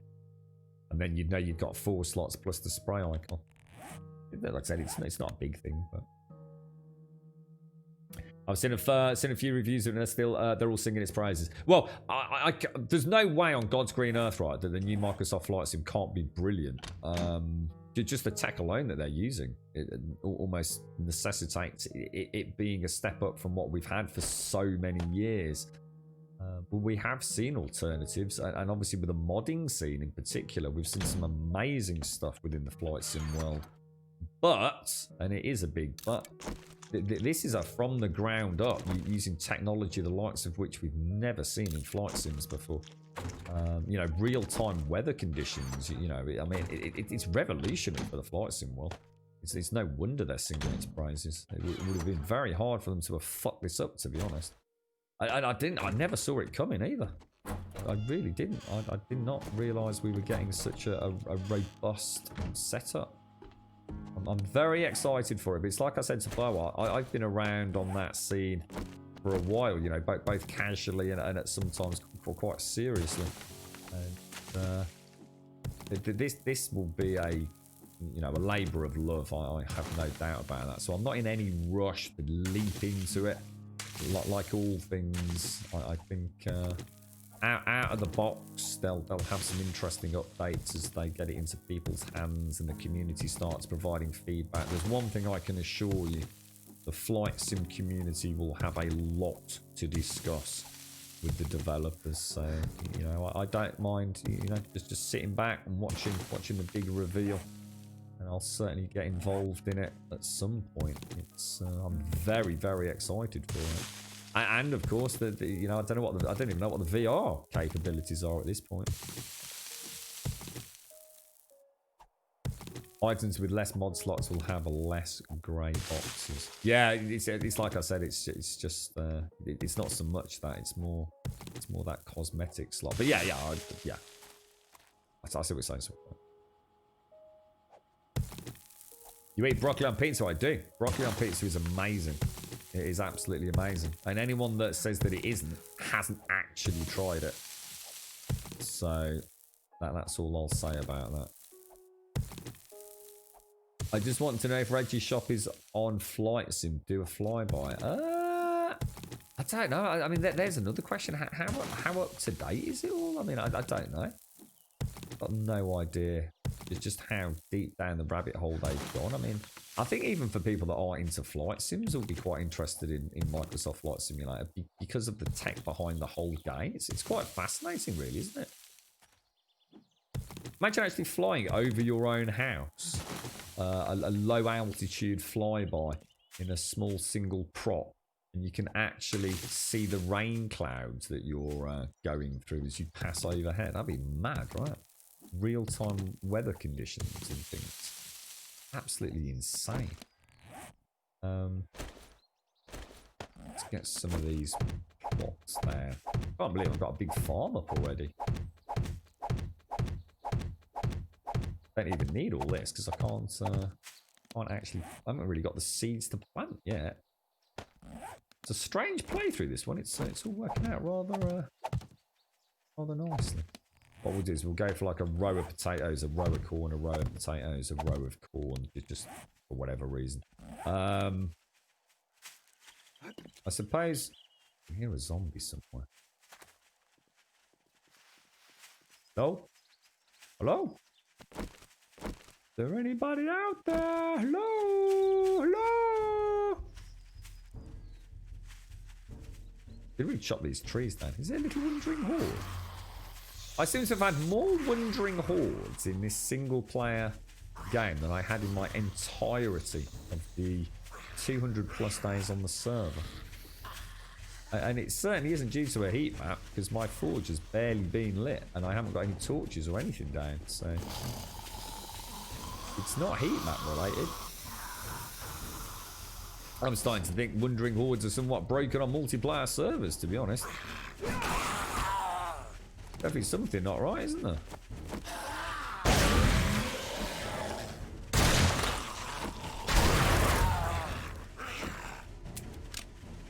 B: and then you'd know you've got 4 slots plus the spray icon. Like I said, it's not a big thing, but. I've seen a few reviews of it, and they're all singing its praises. Well, there's no way on God's green earth, right, that the new Microsoft Flight Sim can't be brilliant. Just the tech alone that they're using, it almost necessitates it being a step up from what we've had for so many years. But we have seen alternatives, and obviously with the modding scene in particular, we've seen some amazing stuff within the Flight Sim world. But, and it is a big but, this is a from the ground up using technology the likes of which we've never seen in flight sims before. You know, real-time weather conditions. You know, I mean, it's revolutionary for the flight sim world. It's no wonder they're singing its praises. It would have been very hard for them to have fucked this up, to be honest. I never saw it coming either. I really didn't. I did not realise we were getting such a robust setup. I'm very excited for it, but it's like I said to Bo, I've been around on that scene for a while, you know, both casually and at sometimes quite seriously. And this will be a labour of love. I have no doubt about that. So I'm not in any rush to leap into it. Like all things, I think out of the box, they'll have some interesting updates as they get it into people's hands and the community starts providing feedback. There's one thing I can assure you, the flight sim community will have a lot to discuss. with the developers. So you know, I don't mind, you know, just sitting back and watching the big reveal, and I'll certainly get involved in it at some point. It's I'm very, very excited for it. And of course, you know, I don't even know what the VR capabilities are at this point. Items with less mod slots will have less grey boxes. Yeah, it's like I said, it's just it's not so much that, it's more that cosmetic slot. But yeah, I see what you're saying. You eat broccoli on pizza? I do. Broccoli on pizza is amazing. It is absolutely amazing. And anyone that says that it isn't hasn't actually tried it. So that's all I'll say about that. I just want to know if Reggie's shop is on Flight Sim. Do a flyby. I don't know. I mean, there's another question. How up to date is it all? I mean, I don't know. I've got no idea. It's just how deep down the rabbit hole they've gone. I mean, I think even for people that are into flight sims will be quite interested in Microsoft Flight Simulator because of the tech behind the whole game. It's quite fascinating, really, isn't it? Imagine actually flying over your own house. A low altitude flyby in a small single prop, and you can actually see the rain clouds that you're going through as you pass overhead. That'd be mad, right? Real-time weather conditions and things. Absolutely insane. Let's get some of these plots there. Can't believe I've got a big farm up already. Don't even need all this because I can't actually. I haven't really got the seeds to plant yet. It's a strange playthrough, this one. It's all working out rather nicely. What we'll do is we'll go for like a row of potatoes, a row of corn, a row of potatoes, a row of corn, just for whatever reason. I suppose I hear a zombie somewhere. Hello? Hello? Is there anybody out there? Hello? Hello? Did we chop these trees down? Is there a little wandering horde? I seem to have had more wandering hordes in this single player game than I had in my entirety of the 200 plus days on the server. And it certainly isn't due to a heat map because my forge has barely been lit and I haven't got any torches or anything down, so it's not heat map related. I'm starting to think wandering hordes are somewhat broken on multiplayer servers, to be honest. Definitely something not right, isn't there?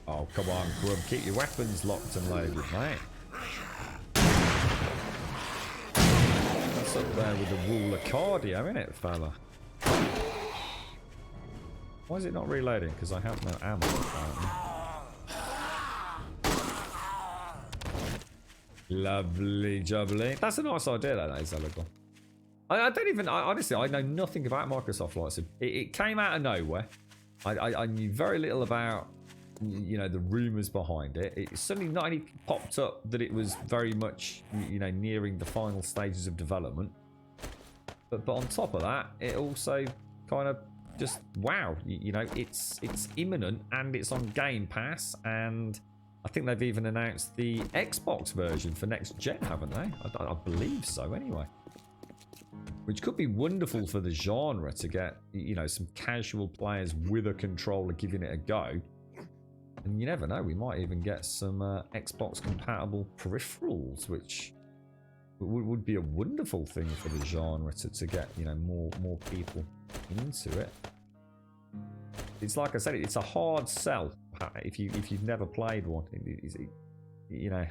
B: Oh, come on, Grub. Keep your weapons locked and loaded, mate. That's up there with the rule of cardio, isn't it, fella? Why is it not reloading? Because I have no ammo, apparently. Lovely jubbly. That's a nice idea, that is, Elegon. I don't even... honestly, I know nothing about Microsoft Flight Sim. It came out of nowhere. I knew very little about, you know, the rumours behind it. It suddenly not only popped up that it was very much, you know, nearing the final stages of development, but on top of that, it also kind of just, wow, you know, it's imminent and it's on Game Pass, and I think they've even announced the Xbox version for next gen, haven't they? I believe so, anyway. Which could be wonderful for the genre to get, you know, some casual players with a controller giving it a go. And you never know, we might even get some Xbox compatible peripherals, which would be a wonderful thing for the genre to get, you know, more people into it. It's like I said, it's a hard sell if you've never played one. You know,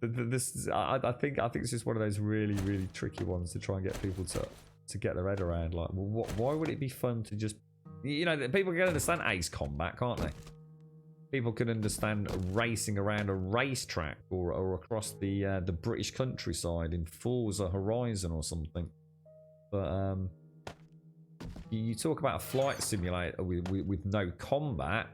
B: I think it's just one of those really tricky ones to try and get people to get their head around. Like, well, why would it be fun to just, you know, people can understand Ace Combat, can't they? People can understand racing around a racetrack or across the British countryside in Forza Horizon or something. But you talk about a flight simulator with no combat.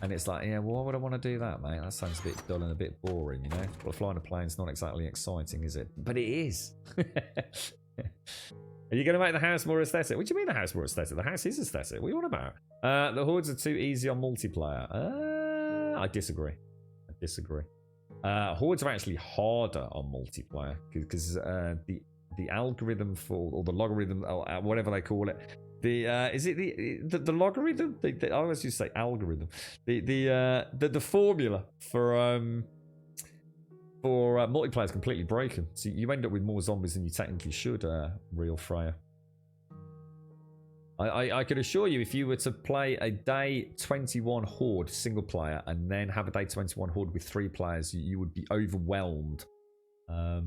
B: And it's like, yeah, why would I want to do that, mate? That sounds a bit dull and a bit boring, you know? Well, flying a plane's not exactly exciting, is it? But it is. Are you going to make the house more aesthetic? What do you mean the house more aesthetic? The house is aesthetic. What are you on about? The hordes are too easy on multiplayer. I disagree. Hordes are actually harder on multiplayer because the algorithm for, or the logarithm, or whatever they call it, is it the logarithm? I always used to say algorithm. The formula for multiplayer is completely broken, so you end up with more zombies than you technically should. Real Freya. I could assure you, if you were to play a day 21 horde single player and then have a day 21 horde with 3 players, you would be overwhelmed.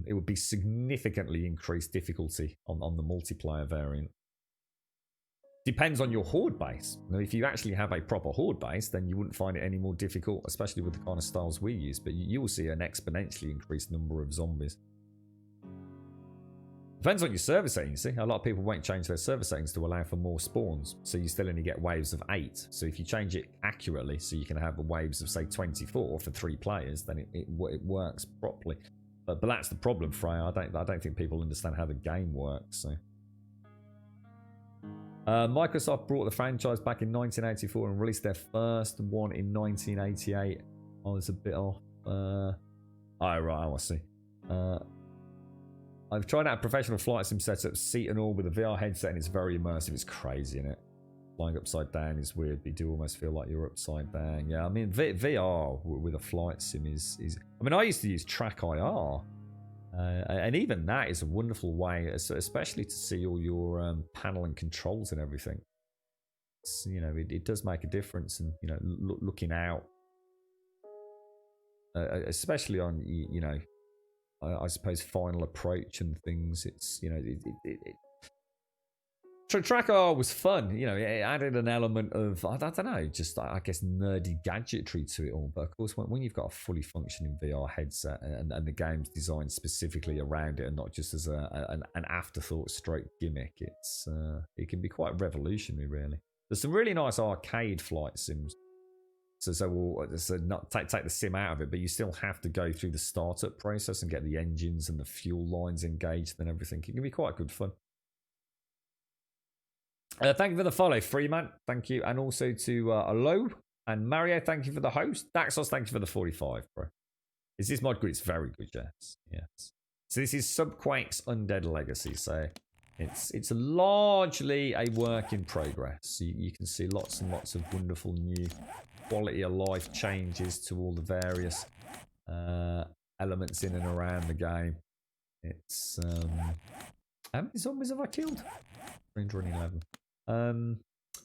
B: It would be significantly increased difficulty on the multiplayer variant. Depends on your horde base. Now, if you actually have a proper horde base, then you wouldn't find it any more difficult, especially with the kind of styles we use. But you will see an exponentially increased number of zombies. Depends on your server settings, you see. A lot of people won't change their server settings to allow for more spawns, so you still only get waves of 8. So if you change it accurately, so you can have waves of, say, 24 for 3 players, then it works properly. But that's the problem, Freya. I don't think people understand how the game works. So. Microsoft brought the franchise back in 1984 and released their first one in 1988. I was a bit off. Oh, right, I see. I've tried out a professional flight sim setup, seat and all, with a VR headset, and it's very immersive. It's crazy, isn't it? Flying upside down is weird, but you do almost feel like you're upside down. Yeah, I mean, VR with a flight sim is... I mean, I used to use Track IR, and even that is a wonderful way, especially to see all your panel and controls and everything. It's, you know, it does make a difference, and, you know, looking out, especially on, you know, I suppose final approach and things. It's, you know, Track IR was fun. You know, it added an element of, I don't know, just, I guess, nerdy gadgetry to it all. But of course, when you've got a fully functioning VR headset and the game's designed specifically around it and not just as an afterthought stroke gimmick, it can be quite revolutionary, really. There's some really nice arcade flight sims. So not take the sim out of it, but you still have to go through the startup process and get the engines and the fuel lines engaged and everything. It can be quite good fun. Thank you for the follow, Freeman. Thank you. And also to Alo and Mario, thank you for the host. Daxos, thank you for the 45, bro. Is this mod good? It's very good, yes. Yes. So this is Subquake's Undead Legacy. So it's largely a work in progress. You can see lots and lots of wonderful new quality of life changes to all the various elements in and around the game. It's how many zombies have I killed? 311.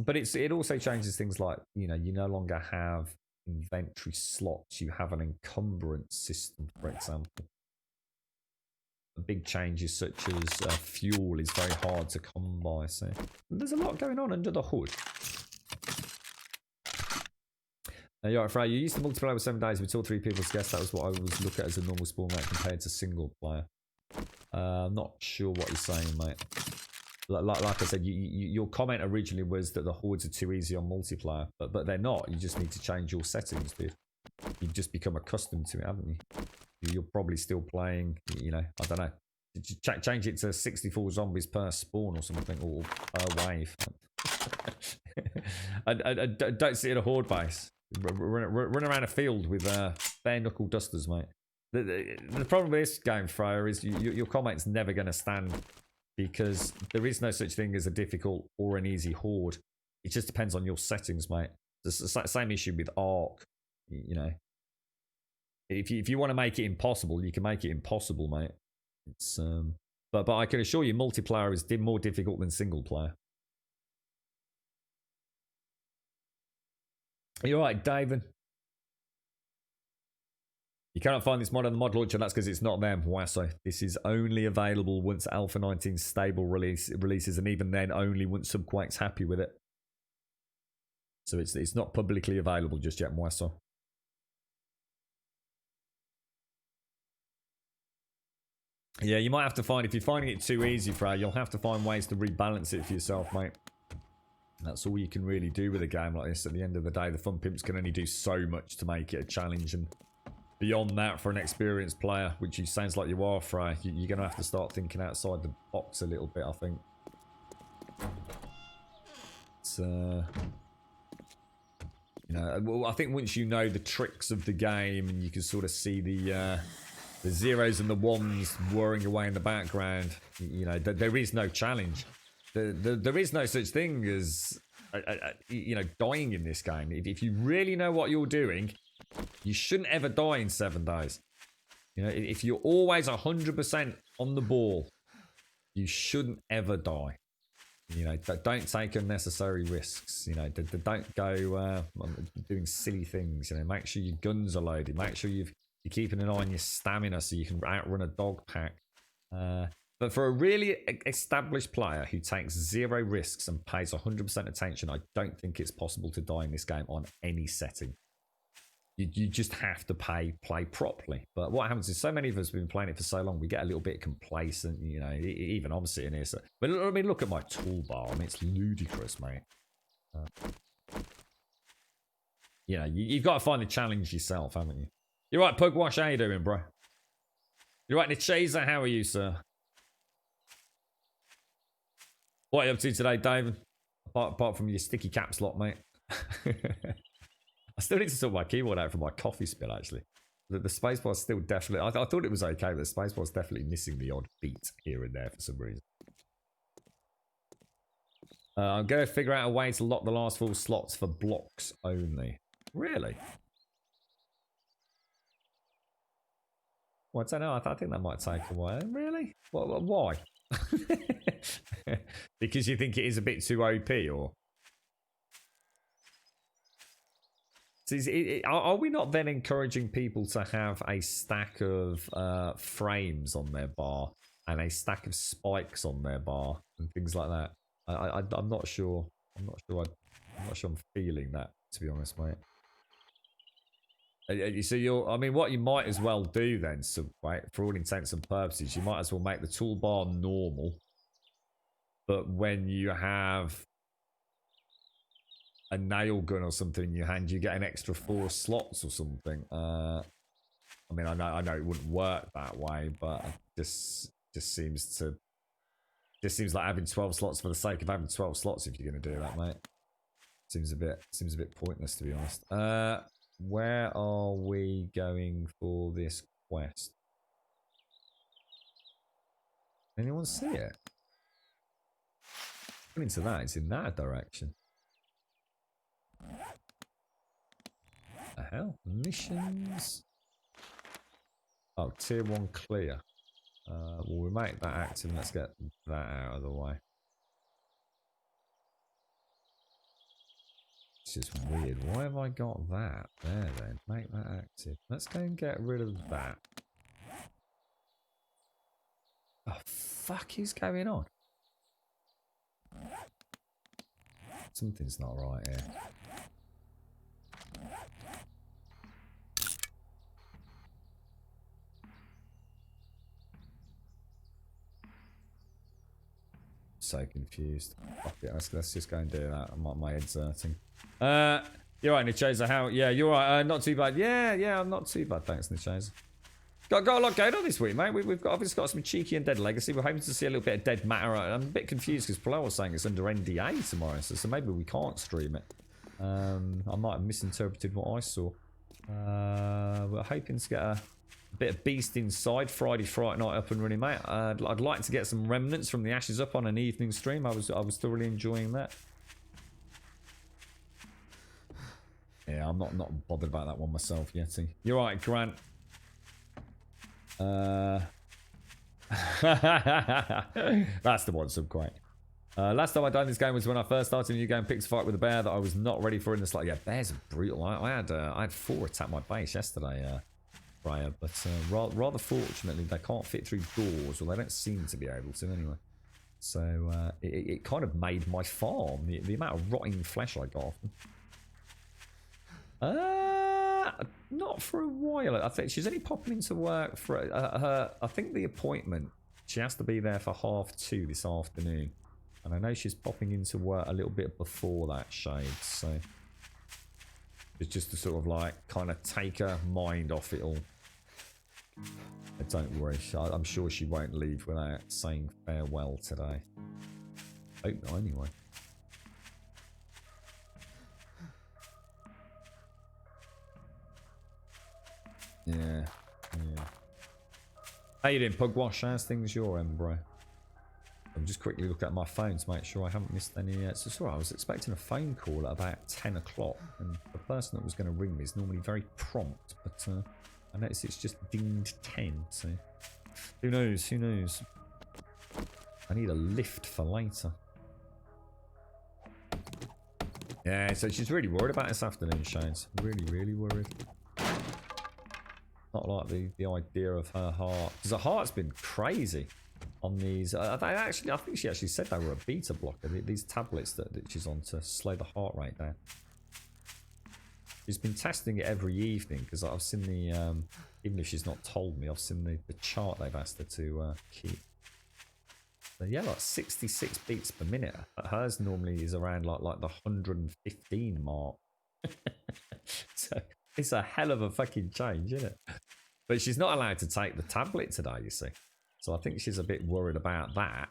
B: But it also changes things like, you know, you no longer have inventory slots. You have an encumbrance system, for example. Big changes such as fuel is very hard to come by. So there's a lot going on under the hood. You're right, Freya. You used to multiplayer with 7 days with 2 or 3 people's guests. That was what I always look at as a normal spawn rate compared to single player. I'm not sure what you're saying, mate. Like I said, your comment originally was that the hordes are too easy on multiplayer, but they're not. You just need to change your settings, dude. You've just become accustomed to it, haven't you? You're probably still playing, you know, I don't know. Change it to 64 zombies per spawn or something, or per wave. and don't sit in a horde base. Run around a field with bare knuckle dusters, mate. The problem with this game, Freya, is your comment's never going to stand, because there is no such thing as a difficult or an easy horde. It just depends on your settings, mate. It's the same issue with Ark, you know. If you want to make it impossible, you can make it impossible, mate. It's but I can assure you, multiplayer is more difficult than single player. You're right, David. You cannot find this mod on the mod launcher. That's because it's not there. Wasso. This is only available once Alpha 19 stable releases, and even then, only once Subquake's happy with it. So it's not publicly available just yet, Wasso. Yeah, you might have to find, if you're finding it too easy, Freya, you'll have to find ways to rebalance it for yourself, mate. That's all you can really do with a game like this. At the end of the day, the Fun Pimps can only do so much to make it a challenge, and beyond that, for an experienced player, which you sounds like you are, Frey, you're going to have to start thinking outside the box a little bit, I think. It's, you know, well, I think once you know the tricks of the game and you can sort of see the zeros and the ones whirring away in the background, you know, there is no challenge. There is no such thing as, you know, dying in this game. If you really know what you're doing, you shouldn't ever die in 7 days. You know, if you're always 100% on the ball, you shouldn't ever die. You know, don't take unnecessary risks. You know, don't go doing silly things. You know, make sure your guns are loaded. Make sure you're keeping an eye on your stamina so you can outrun a dog pack. But for a really established player who takes 0 risks and pays 100% attention, I don't think it's possible to die in this game on any setting. You just have to play properly. But what happens is so many of us have been playing it for so long, we get a little bit complacent. You know, even I'm sitting here. So, but I mean, look at my toolbar. I mean, it's ludicrous, mate. You know, you've got to find the challenge yourself, haven't you? You're right, Pugwash. How you doing, bro? You're right, Nichaser. How are you, sir? What are you up to today, David? Apart from your sticky caps lot, mate. I still need to sort my keyboard out for my coffee spill, actually. The spacebar's still definitely... I thought it was okay, but the spacebar's definitely missing the odd beat here and there for some reason. I'm going to figure out a way to lock the last 4 slots for blocks only. Really? Well, I don't know. I think that might take a while. Really? Why? Because you think it is a bit too OP, or... Are we not then encouraging people to have a stack of frames on their bar and a stack of spikes on their bar and things like that? I'm not sure. I'm not sure I'm feeling that, to be honest, mate. So I mean, what you might as well do then, so, right, for all intents and purposes, you might as well make the toolbar normal, but when you have a nail gun or something in your hand, you get an extra 4 slots or something. I mean, I know it wouldn't work that way, but it just seems like having 12 slots for the sake of having 12 slots. If you're going to do that, mate, seems a bit pointless, to be honest. Where are we going for this quest? Anyone see it? According to that, it's in that direction. The hell? Missions? Oh, tier 1 clear. Well, we make that active. Let's get that out of the way. This is weird. Why have I got that there then? Make that active. Let's go and get rid of that. Oh, fuck is going on? Something's not right here. So confused. Fuck it, let's just go and do that. My head's hurting. You're right, Nichaser. How? Yeah, you're right. Not too bad. Yeah, I'm not too bad. Thanks, Nichaser. Got a lot going on this week, mate. We've obviously got some cheeky Undead Legacy. We're hoping to see a little bit of Dead Matter. I'm a bit confused because Plo was saying it's under NDA tomorrow, so maybe we can't stream it. I might have misinterpreted what I saw. We're hoping to get a bit of Beast Inside Friday night up and running, mate. I'd like to get some remnants from the Ashes up on an evening stream. I was thoroughly enjoying that. Yeah, I'm not bothered about that one myself, Yeti. You're right, Grant. That's the one, Subquake. Last time I done this game was when I first started a new game, picked a fight with a bear that I was not ready for in the slot. Yeah, bears are brutal. I had 4 attack my base yesterday, Freya, but rather fortunately they can't fit through doors, or they don't seem to be able to anyway. So it kind of made my farm, the amount of rotting flesh I got off them. Not for a while. I think she's only popping into work for her. I think the appointment. She has to be there for 2:30 this afternoon. And I know she's popping into work a little bit before that, Shade, so it's just to sort of like kind of take her mind off it all. But don't worry, I'm sure she won't leave without saying farewell today. Hope not, anyway. Yeah. How you doing, Pugwash? How's things your end, bro? I'm just quickly looking at my phone to make sure I haven't missed any. So sorry, I was expecting a phone call at about 10 o'clock, and the person that was going to ring me is normally very prompt, but I noticed it's just dinged 10, so who knows, who knows. I need a lift for later. Yeah, so she's really worried about this afternoon, Shane's. Really, really worried. Not like the idea of her heart, because her heart's been crazy on these. I think she actually said they were a beta blocker. These tablets that she's on to slow the heart rate down. She's been testing it every evening because I've seen the even if she's not told me, I've seen the chart they've asked her to keep. So yeah, like 66 beats per minute. Hers normally is around like the 115 mark. So it's a hell of a fucking change, isn't it? But she's not allowed to take the tablet today, you see. So I think she's a bit worried about that.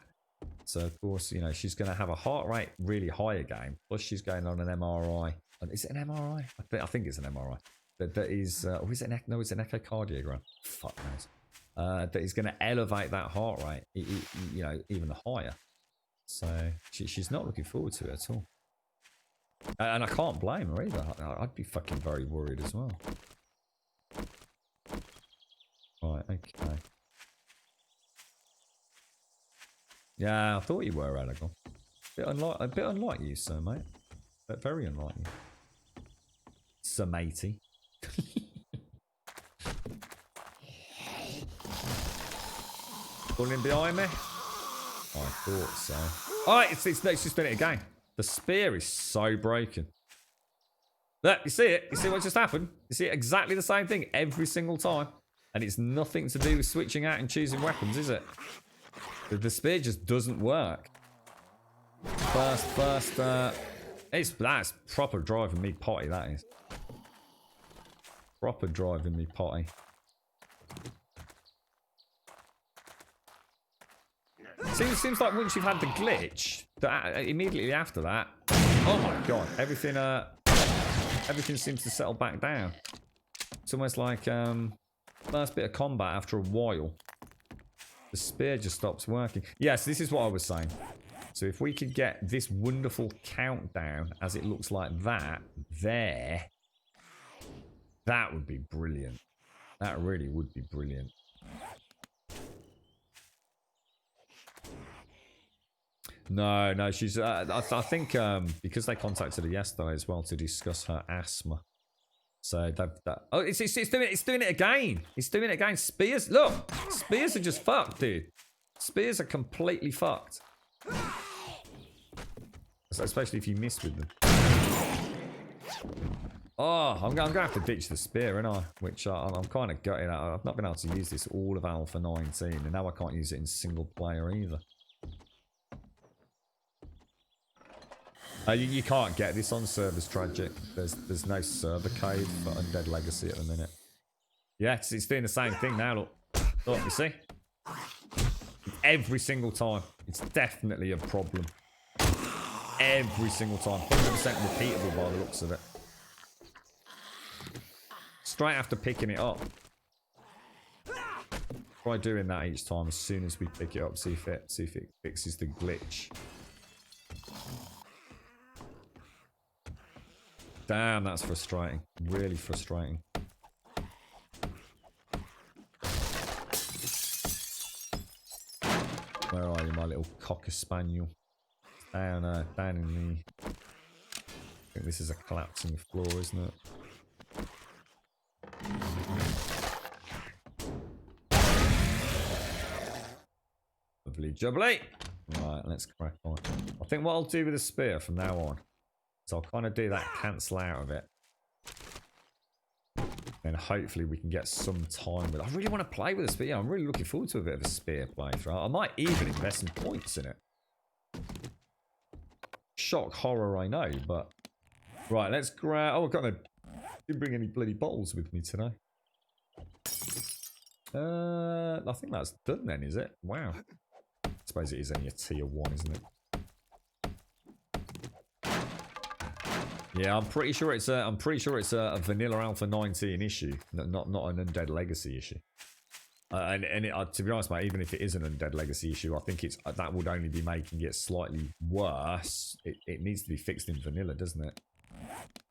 B: So of course, you know, she's going to have a heart rate really high again. Plus she's going on an MRI. Is it an MRI? I think it's an MRI. That is, or is it an, no, it's an echocardiogram. Fuck knows. That is going to elevate that heart rate, you know, even higher. So she's not looking forward to it at all. And I can't blame her either. I'd be fucking very worried as well. Right, okay. Yeah, I thought you were, Aragon. A bit unlike you, sir, mate. But very unlike you. Sir matey. Pulling behind me? I thought so. Alright, it's just doing it again. The spear is so broken. Look, you see it? You see what just happened? You see exactly the same thing every single time. And it's nothing to do with switching out and choosing weapons, is it? The spear just doesn't work. That's proper driving me potty, that is. Proper driving me potty. Seems like once you've had the glitch, that immediately after that, oh my god, everything seems to settle back down. It's almost like first bit of combat after a while, the spear just stops working. Yes, this is what I was saying. So if we could get this wonderful countdown as it looks like that there, that would be brilliant. That really would be brilliant. No, she's. I think because they contacted her yesterday as well to discuss her asthma. So oh, it's doing it again. It's doing it again. Spears, look, spears are just fucked, dude. Spears are completely fucked. Especially if you miss with them. Oh, I'm gonna have to ditch the spear, aren't I? Which I'm kind of gutted at. I've not been able to use this all of Alpha 19, and now I can't use it in single player either. You can't get this on servers, tragic. There's no server code for Undead Legacy at the minute. Yeah, it's doing the same thing now, look. Look, you see? Every single time. It's definitely a problem. Every single time. 100% repeatable by the looks of it. Straight after picking it up. Try doing that each time as soon as we pick it up, see if it fixes the glitch. Damn, that's frustrating. Really frustrating. Where are you, my little cocker spaniel? Down in the... I think this is a collapsing floor, isn't it? Lovely jubbly. Right, let's crack on. I think what I'll do with the spear from now on, so I'll kind of do that cancel out of it. And hopefully we can get some time with it. I really want to play with a spear. Yeah, I'm really looking forward to a bit of a spear playthrough. I might even invest some points in it. Shock horror, I know, but right, let's grab. Oh, didn't bring any bloody bottles with me today. I think that's done then, is it? Wow. I suppose it is only a tier 1, isn't it? Yeah, I'm pretty sure it's a vanilla alpha 19 issue, not an Undead Legacy issue. To be honest, mate, even if it is an Undead Legacy issue, I think that would only be making it slightly worse. It needs to be fixed in vanilla, doesn't it?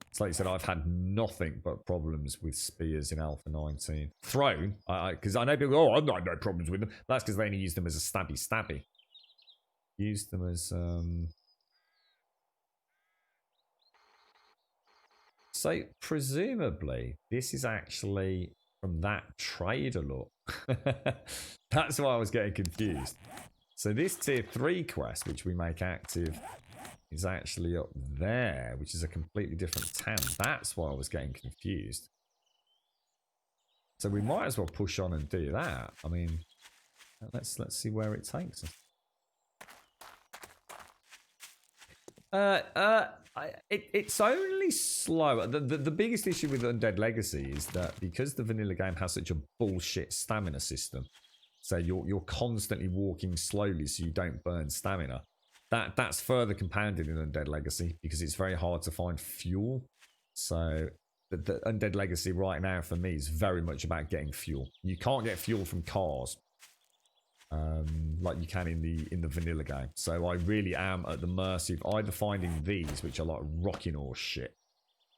B: It's like you said, I've had nothing but problems with spears in Alpha 19. Thrown, because I know people go, I've not had no problems with them. That's because they only use them as a stabby. Use them as, So, presumably, this is actually from that trader look. That's why I was getting confused. So this tier 3 quest, which we make active, is actually up there, which is a completely different town. That's why I was getting confused. So we might as well push on and do that. I mean, let's see where it takes us. It's only slow. The biggest issue with Undead Legacy is that because the vanilla game has such a bullshit stamina system, so you're constantly walking slowly so you don't burn stamina. That's further compounded in Undead Legacy because it's very hard to find fuel. So the Undead Legacy right now for me is very much about getting fuel. You can't get fuel from cars like you can in the vanilla game. So I really am at the mercy of either finding these, which are like rocking ore shit,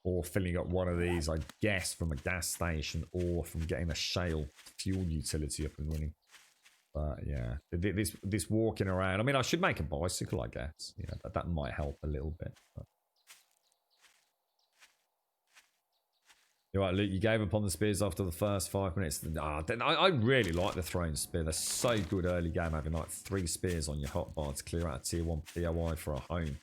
B: or filling up one of these, I guess, from a gas station, or from getting a shale fuel utility up and running. But yeah, this walking around. I mean, I should make a bicycle, I guess. You know, that might help a little bit. But. You're right, Luke. You gave up on the spears after the first 5 minutes. I really like the thrown spear. They're so good early game, having like 3 spears on your hotbar to clear out a tier 1 POI for a home.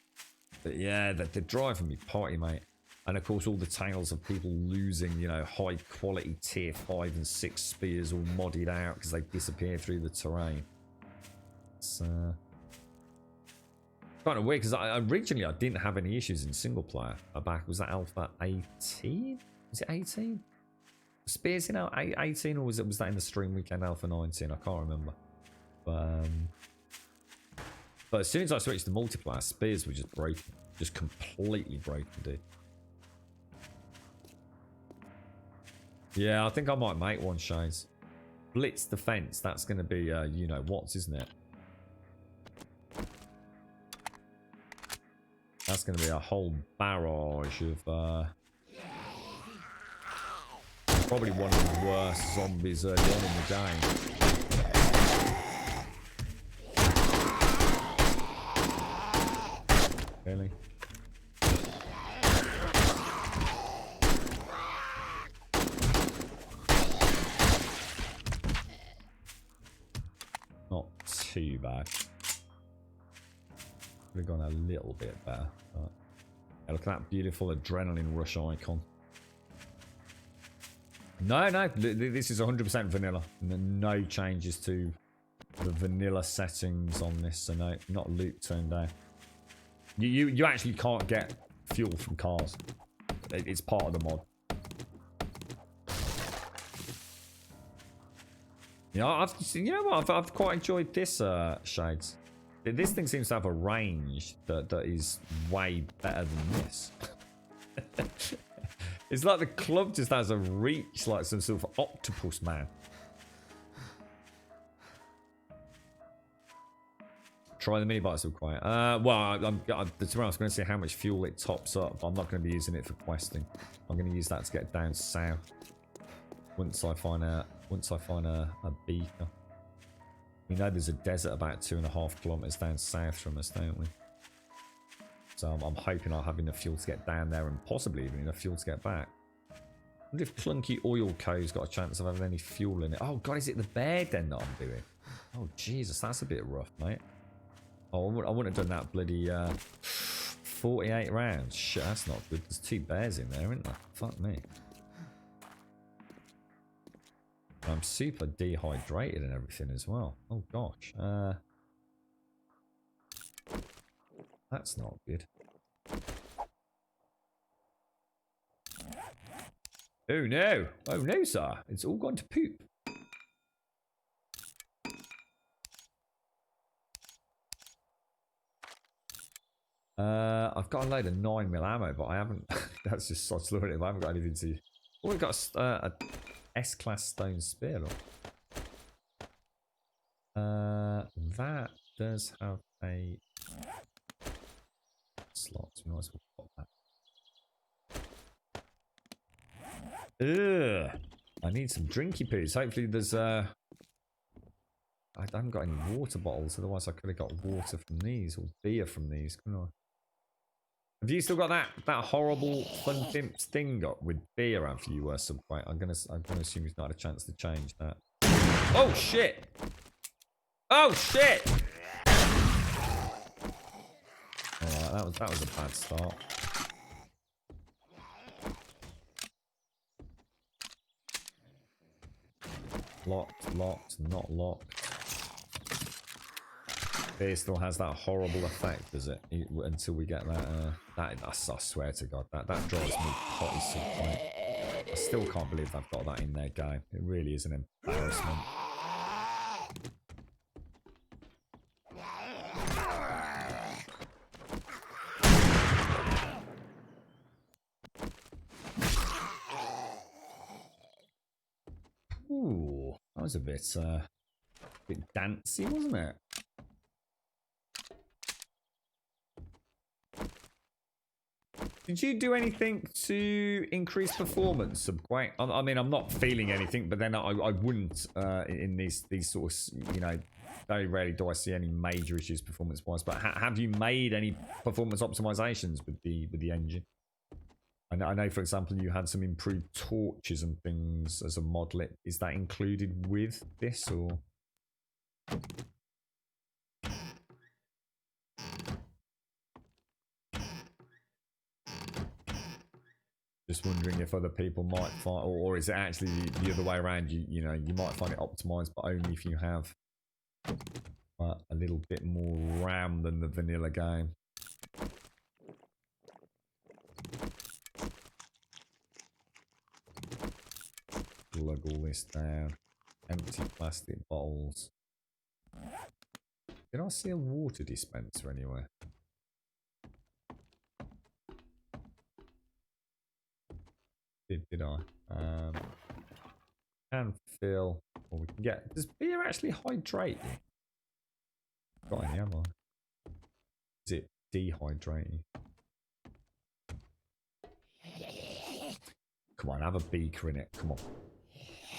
B: But yeah, they're driving me potty, mate. And of course, all the tales of people losing, you know, high quality tier 5 and 6 spears all modded out because they disappear through the terrain. It's kind of weird because originally I didn't have any issues in single player. Was that Alpha 18? Was it 18? Spears in 18, or was that in the stream weekend Alpha 19? I can't remember. But as soon as I switched to multiplayer, spears were just broken. Just completely broken, dude. Yeah, I think I might make one, Shades. Blitz defense. That's going to be, you know what, isn't it? That's going to be a whole barrage of, probably one of the worst zombies early on in the game. Really? Not too bad. Could have gone a little bit better. But yeah, look at that beautiful adrenaline rush icon. No, this is 100% vanilla. No changes to the vanilla settings on this, so no, not loot turned down. You actually can't get fuel from cars. It's part of the mod. Yeah, you know what? I've quite enjoyed this, Shades. This thing seems to have a range that is way better than this. It's like the club just has a reach like some sort of octopus man. Try the mini bicycle quiet. Well, I'm going to see how much fuel it tops up. But I'm not going to be using it for questing. I'm going to use that to get down south. Once I find a beaker. We know there's a desert about 2.5 kilometers down south from us, don't we? So I'm hoping I'll have enough fuel to get down there and possibly even enough fuel to get back. I wonder if Clunky Oil Co.'s got a chance of having any fuel in it. Oh, God, is it the bear den that I'm doing? Oh, Jesus, that's a bit rough, mate. Oh, I wouldn't have done that bloody 48 rounds. Shit, that's not good. There's 2 bears in there, isn't there? Fuck me. I'm super dehydrated and everything as well. Oh, gosh. That's not good. Oh no! Oh no, sir! It's all gone to poop. I've got a load of 9mm ammo, but I haven't. That's just such limited. I haven't got anything to. Oh, we've got a S-class stone spear. Look. That does have a slot. So we might as well pop that. Ugh! I need some drinky poos. Hopefully, there's I haven't got any water bottles. Otherwise, I could have got water from these or beer from these. Couldn't I? Have you still got that horrible fun pimps thing got with beer after you were subway? I'm gonna assume you've not had a chance to change that. Oh shit! Oh shit! Alright, that was a bad start. Locked, not locked. Beer still has that horrible effect, does it? Until we get that, I swear to God, that drives me potty subway. I still can't believe I've got that in their game. It really is an embarrassment. Ooh, that was a bit dancey, wasn't it? Did you do anything to increase performance, Subquake? I mean, I'm not feeling anything, but then I wouldn't in these sort of, you know, very rarely do I see any major issues performance-wise. But have you made any performance optimizations with the engine? I know, for example, you had some improved torches and things as a modlet. Is that included with this, or? Just wondering if other people might find, or is it actually the other way around? You know, you might find it optimized, but only if you have a little bit more RAM than the vanilla game. Plug all this down. Empty plastic bottles. Did I see a water dispenser anywhere? Did I? Can fill, or we can get. Does beer actually hydrate you? Got any, am I? Is it dehydrating? Come on, have a beaker in it. Come on.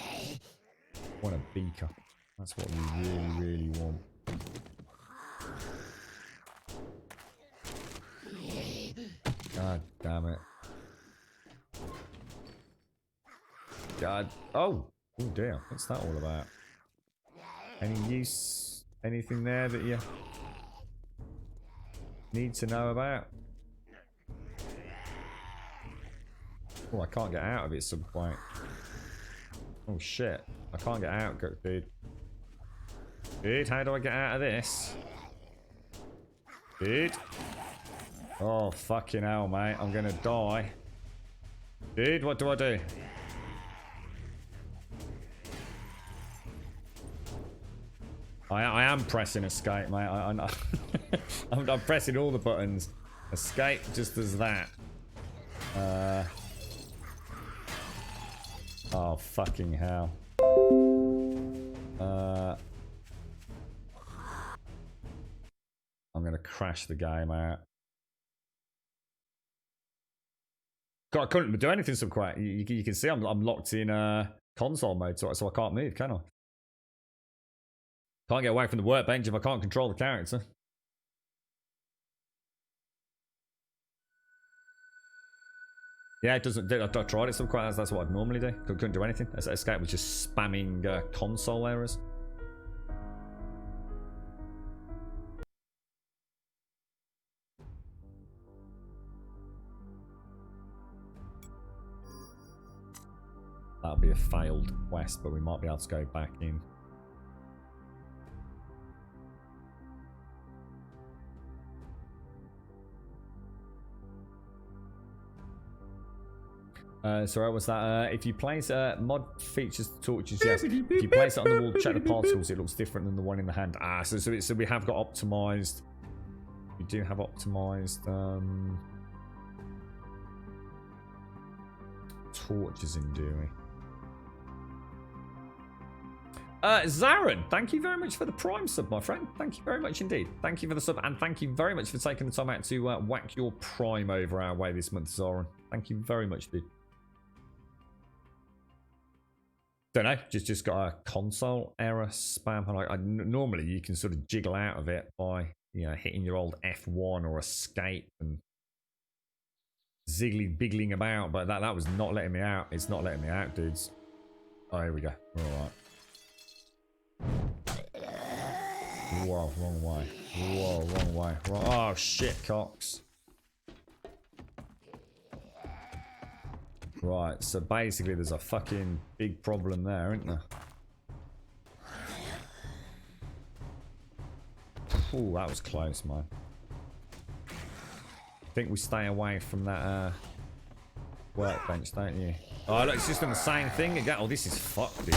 B: I want a beaker. That's what we really, really want. God damn it. God. Oh dear. What's that all about? Any use? Anything there that you need to know about? Oh, I can't get out of it some point. Oh shit. I can't get out, dude. Dude, how do I get out of this? Dude. Oh, fucking hell, mate. I'm gonna die. Dude, what do I do? I am pressing escape, mate. I'm pressing all the buttons. Escape just does that. Oh, fucking hell. I'm gonna crash the game out. God, I couldn't do anything so quick. You can see I'm locked in console mode, so I can't move, can I? Can't get away from the workbench if I can't control the character. Yeah, it doesn't. I tried it so quite. That's what I'd normally do. Couldn't do anything. Escape was just spamming console errors. That'll be a failed quest, but we might be able to go back in. Sorry, what's that? If you place mod features torches, yes. If you place it on the wall, check the particles. It looks different than the one in the hand. So we have got optimized. We do have optimized torches in, do we? Zarin, thank you very much for the Prime sub, my friend. Thank you very much indeed. Thank you for the sub, and thank you very much for taking the time out to whack your Prime over our way this month, Zarin. Thank you very much, dude. Don't know, just got a console error spam. Like normally you can sort of jiggle out of it by hitting your old F1 or escape and ziggly biggling about, but that was not letting me out. It's not letting me out, dudes. Oh, here we go. All right. Whoa, wrong way. Whoa, wrong way. Oh, shit, Cox. Right, so basically there's a fucking big problem there, isn't there? Ooh, that was close, man. I think we stay away from that workbench, don't you? Oh, look, it's just on the same thing again. Oh, this is fucked, dude.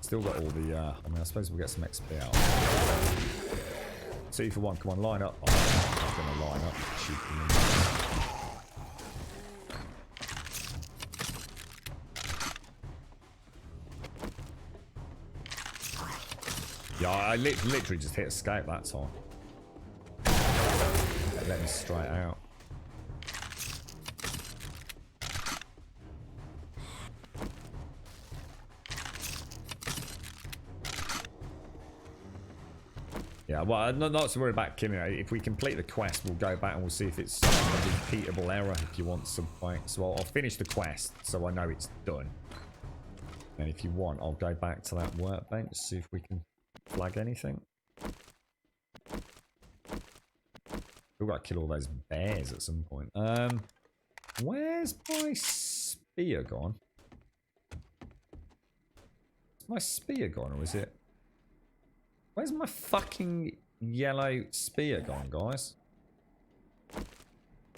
B: Still got all the, I mean, I suppose we'll get some XP out. 2 for 1, come on, line up. Oh, I'm not going to line up. Yeah, I literally just hit escape that time. Let me straight out. Yeah, well, not to worry about killing it. If we complete the quest, we'll go back and we'll see if it's a repeatable error if you want some point. So I'll finish the quest so I know it's done. And if you want, I'll go back to that workbench, see if we can flag anything. We've got to kill all those bears at some point. Where's my spear gone? Is my spear gone, or is it... Where's my fucking yellow spear gone, guys?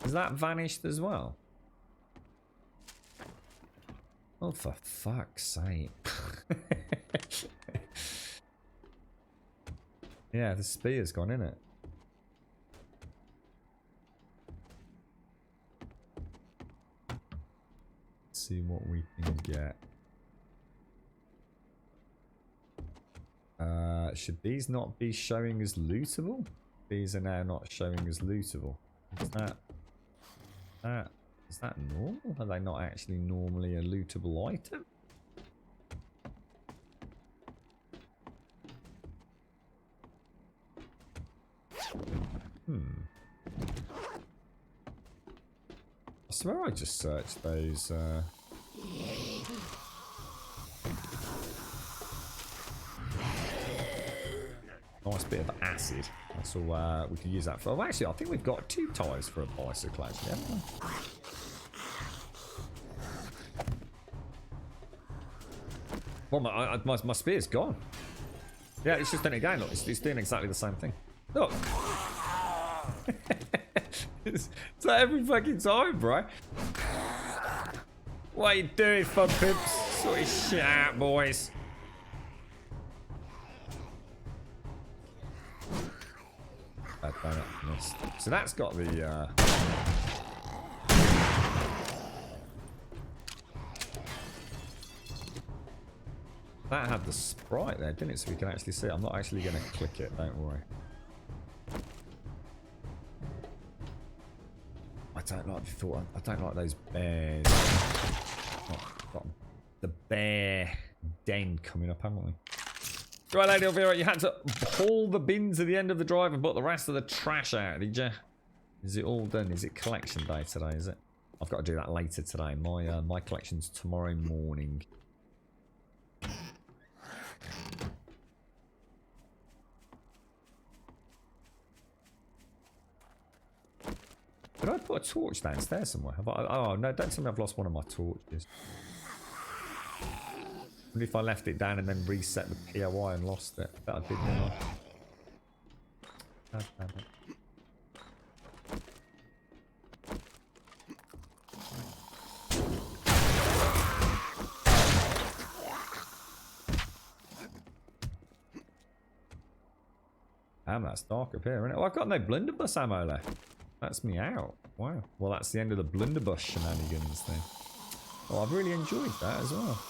B: Has that vanished as well? Oh, for fuck's sake. Yeah, the spear's gone, innit? Let's see what we can get. Should these not be showing as lootable? These are now not showing as lootable. Is that normal? Are they not actually normally a lootable item? I swear I just searched those. Nice bit of acid. That's all we can use that for. Well, actually, I think we've got 2 tyres for a bicycle, actually, haven't we? Well, my spear's gone. Yeah, it's just done it again. Look, it's doing exactly the same thing. Look. It's like every fucking time, bro. What are you doing, fun pimps? Sort of shit out, boys. So that's got the that had the sprite there, didn't it? So we can actually see it. I'm not actually going to click it, don't worry. I don't like those bears. Got the bear den coming up, haven't we? Right, Lady Elvira, you had to haul the bins at the end of the drive and put the rest of the trash out, did you? Is it all done? Is it collection day today, is it? I've got to do that later today. My collection's tomorrow morning. Did I put a torch downstairs somewhere? Have I? Oh, no, don't tell me I've lost one of my torches. What if I left it down and then reset the POI and lost it? That I did, didn't I? God damn it. Damn, that's dark up here, isn't it? Oh, I've got no blunderbuss ammo left. That's me out. Wow. Well, that's the end of the blunderbuss shenanigans then. Well, I've really enjoyed that as well.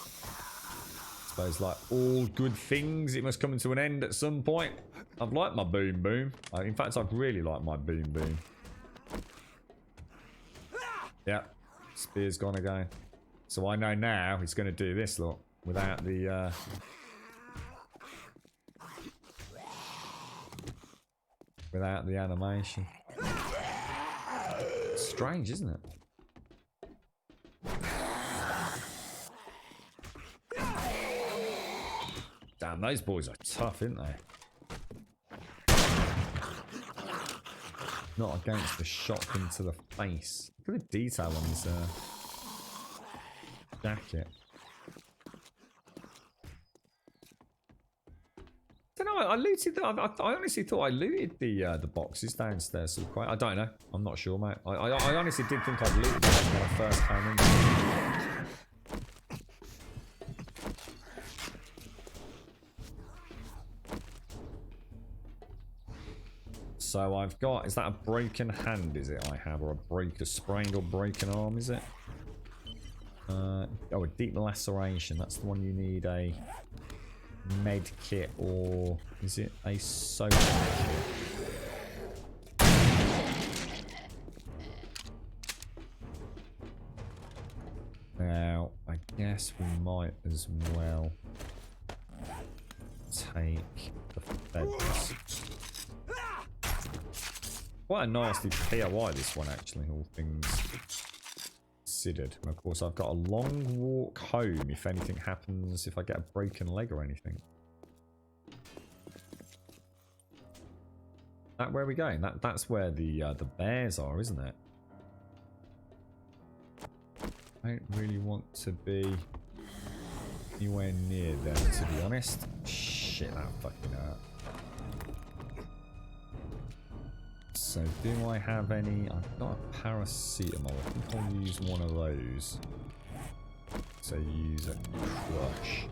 B: I suppose, like all good things, it must come to an end at some point. I've liked my boom boom. In fact, I've really liked my boom boom. Yeah. Spear's gone again. So I know now it's going to do this, look. Without the... without the animation. Strange, isn't it? Damn, those boys are tough, aren't they? Not against the shotgun to the face. Look at the detail on his jacket. I don't know. I looted. I honestly thought I looted the boxes downstairs. So quite. I don't know. I'm not sure, mate. I honestly did think I'd looted them when I first came in. So I've got. Is that a broken hand? Is it? I have, or a sprained or broken arm? Is it? Oh, a deep laceration. That's the one you need a med kit, or is it a soap kit? Now, I guess we might as well take the feathers. Quite a nasty POI this one, actually, all things considered. And of course, I've got a long walk home if anything happens, if I get a broken leg or anything. That where are we going? That's where the bears are, isn't it? I don't really want to be anywhere near them, to be honest. Shit, that fucking hurt. So, do I have any? I've got a paracetamol. I think I'll use one of those. So, use a crush.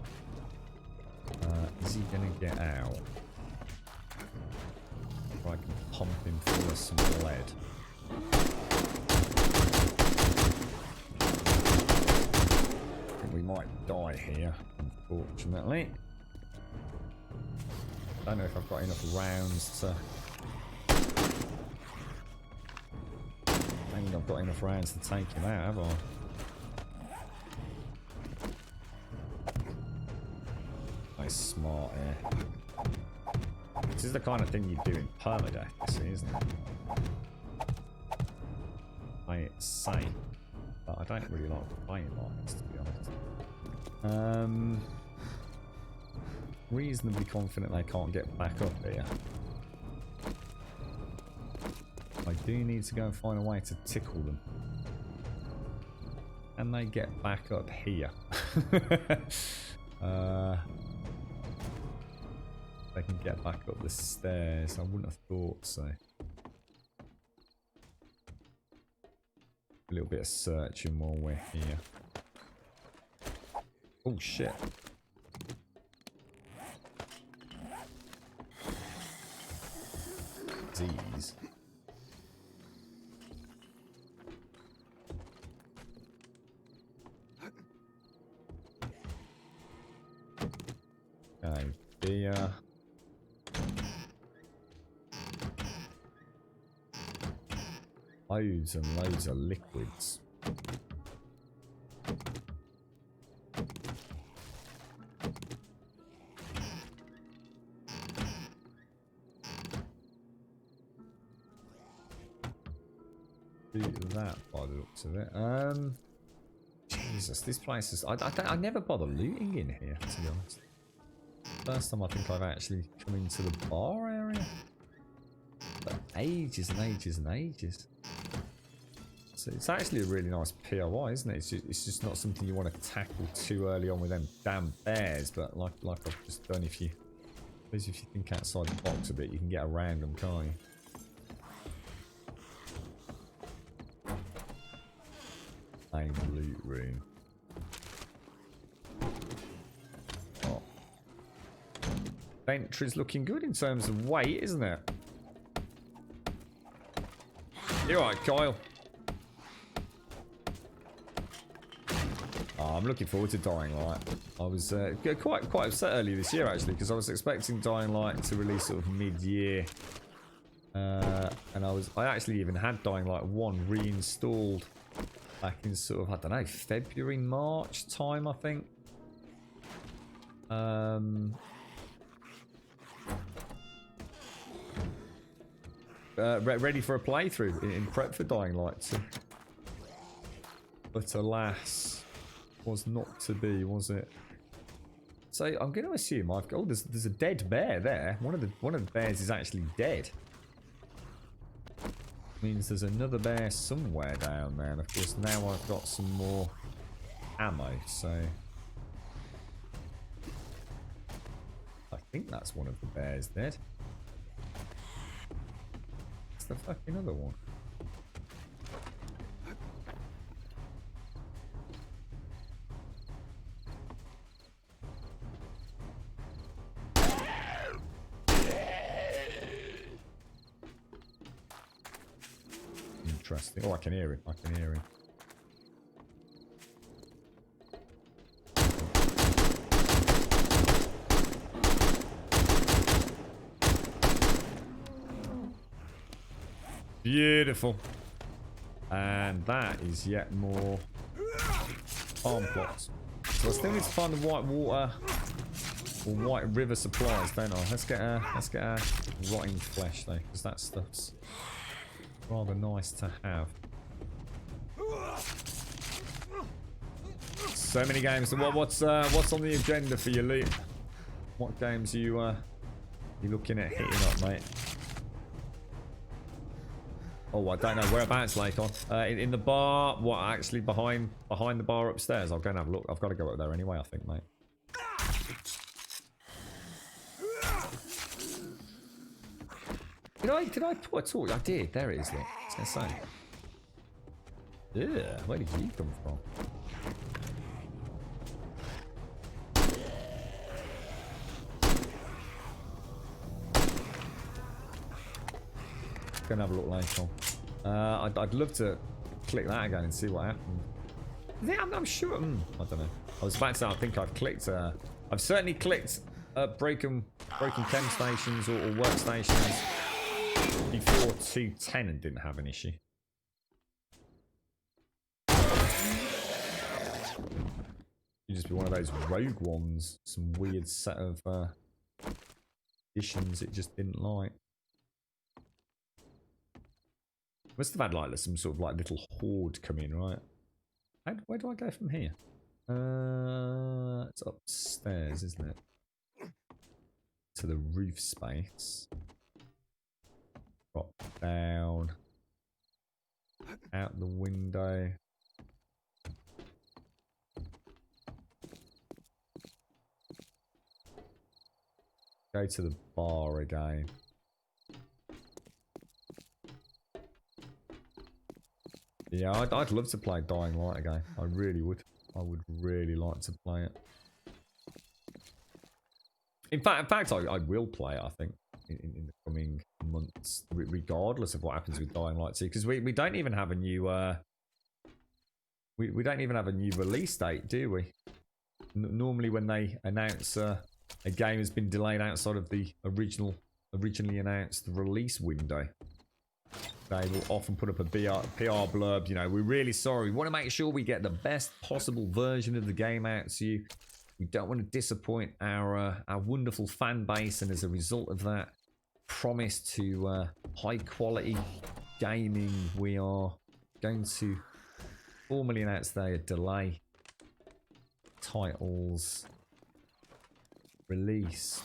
B: Is he gonna get out? Or I can pump him full of some lead. I think we might die here, unfortunately. Don't know if I've got enough rounds to... I don't think I've got enough rounds to take him out, have I? Nice, smart here. This is the kind of thing you do in permadeath, isn't it? Play it safe. But I don't really like playing like this, to be honest. Reasonably confident they can't get back up here. I do need to go and find a way to tickle them. Can they get back up here? They can get back up the stairs. I wouldn't have thought so. A little bit of searching while we're here. Oh shit. Z's. Okay, beer. Loads and loads of liquids. Do that by the looks of it. Jesus, this place is... I never bother looting in here, to be honest. First time I think I've actually come into the bar area. For ages and ages and ages. It's actually a really nice POI, isn't it? It's just not something you want to tackle too early on with them damn bears. But like I've just done, if you think outside the box a bit, you can get around them, can't you? Main loot room. Oh. Entry's looking good in terms of weight, isn't it? You're right, Kyle. Oh, I'm looking forward to Dying Light. I was quite upset earlier this year actually, because I was expecting Dying Light to release sort of mid-year, and I actually even had Dying Light 1 reinstalled back in sort of, I don't know, February, March time, I think. Ready for a playthrough in prep for Dying Light 2. But alas, was not to be, was it? So I'm going to assume I've got. Oh, there's a dead bear there. One of the bears is actually dead. Means there's another bear somewhere down there. And of course now I've got some more ammo. So I think that's one of the bears dead. It's the fucking other one. Interesting. Oh, I can hear him. I can hear him. Beautiful. And that is yet more farm plots. So I still need to find the white water or white river supplies, don't I? Let's get a rotting flesh though, because that stuff's rather nice to have. So many games. What's on the agenda for you, Luke? What games are you looking at hitting up, mate? Oh, I don't know whereabouts, Lakon. In the bar. What, actually behind the bar upstairs? I'll go and have a look. I've got to go up there anyway, I think, mate. Did I put a torch? I did. There it is. Look. I was gonna say. Yeah. Where did you come from? Go and have a look later on. I'd love to click that again and see what happened. I'm sure. I don't know. I was about to say I think I've clicked. I've certainly clicked broken chem stations or workstations before 210 and didn't have an issue. You just be one of those rogue ones. Some weird set of additions it just didn't like. Must have had like some sort of like little horde come in, right? Where do I go from here? It's upstairs, isn't it? To the roof space. Drop down. Out the window. Go to the bar again. Yeah, I'd love to play Dying Light again. I really would. I would really like to play it. In fact, I will play it, I think, in the coming months, regardless of what happens with Dying Light 2, because we don't even have a new we don't even have a new release date, do we? Normally, when they announce a game has been delayed outside of the originally announced release window, they will often put up a PR blurb, you know, we're really sorry. We want to make sure we get the best possible version of the game out to you. We don't want to disappoint our wonderful fan base, and as a result of that, promise to high quality gaming, we are going to formally announce today a delay titles release.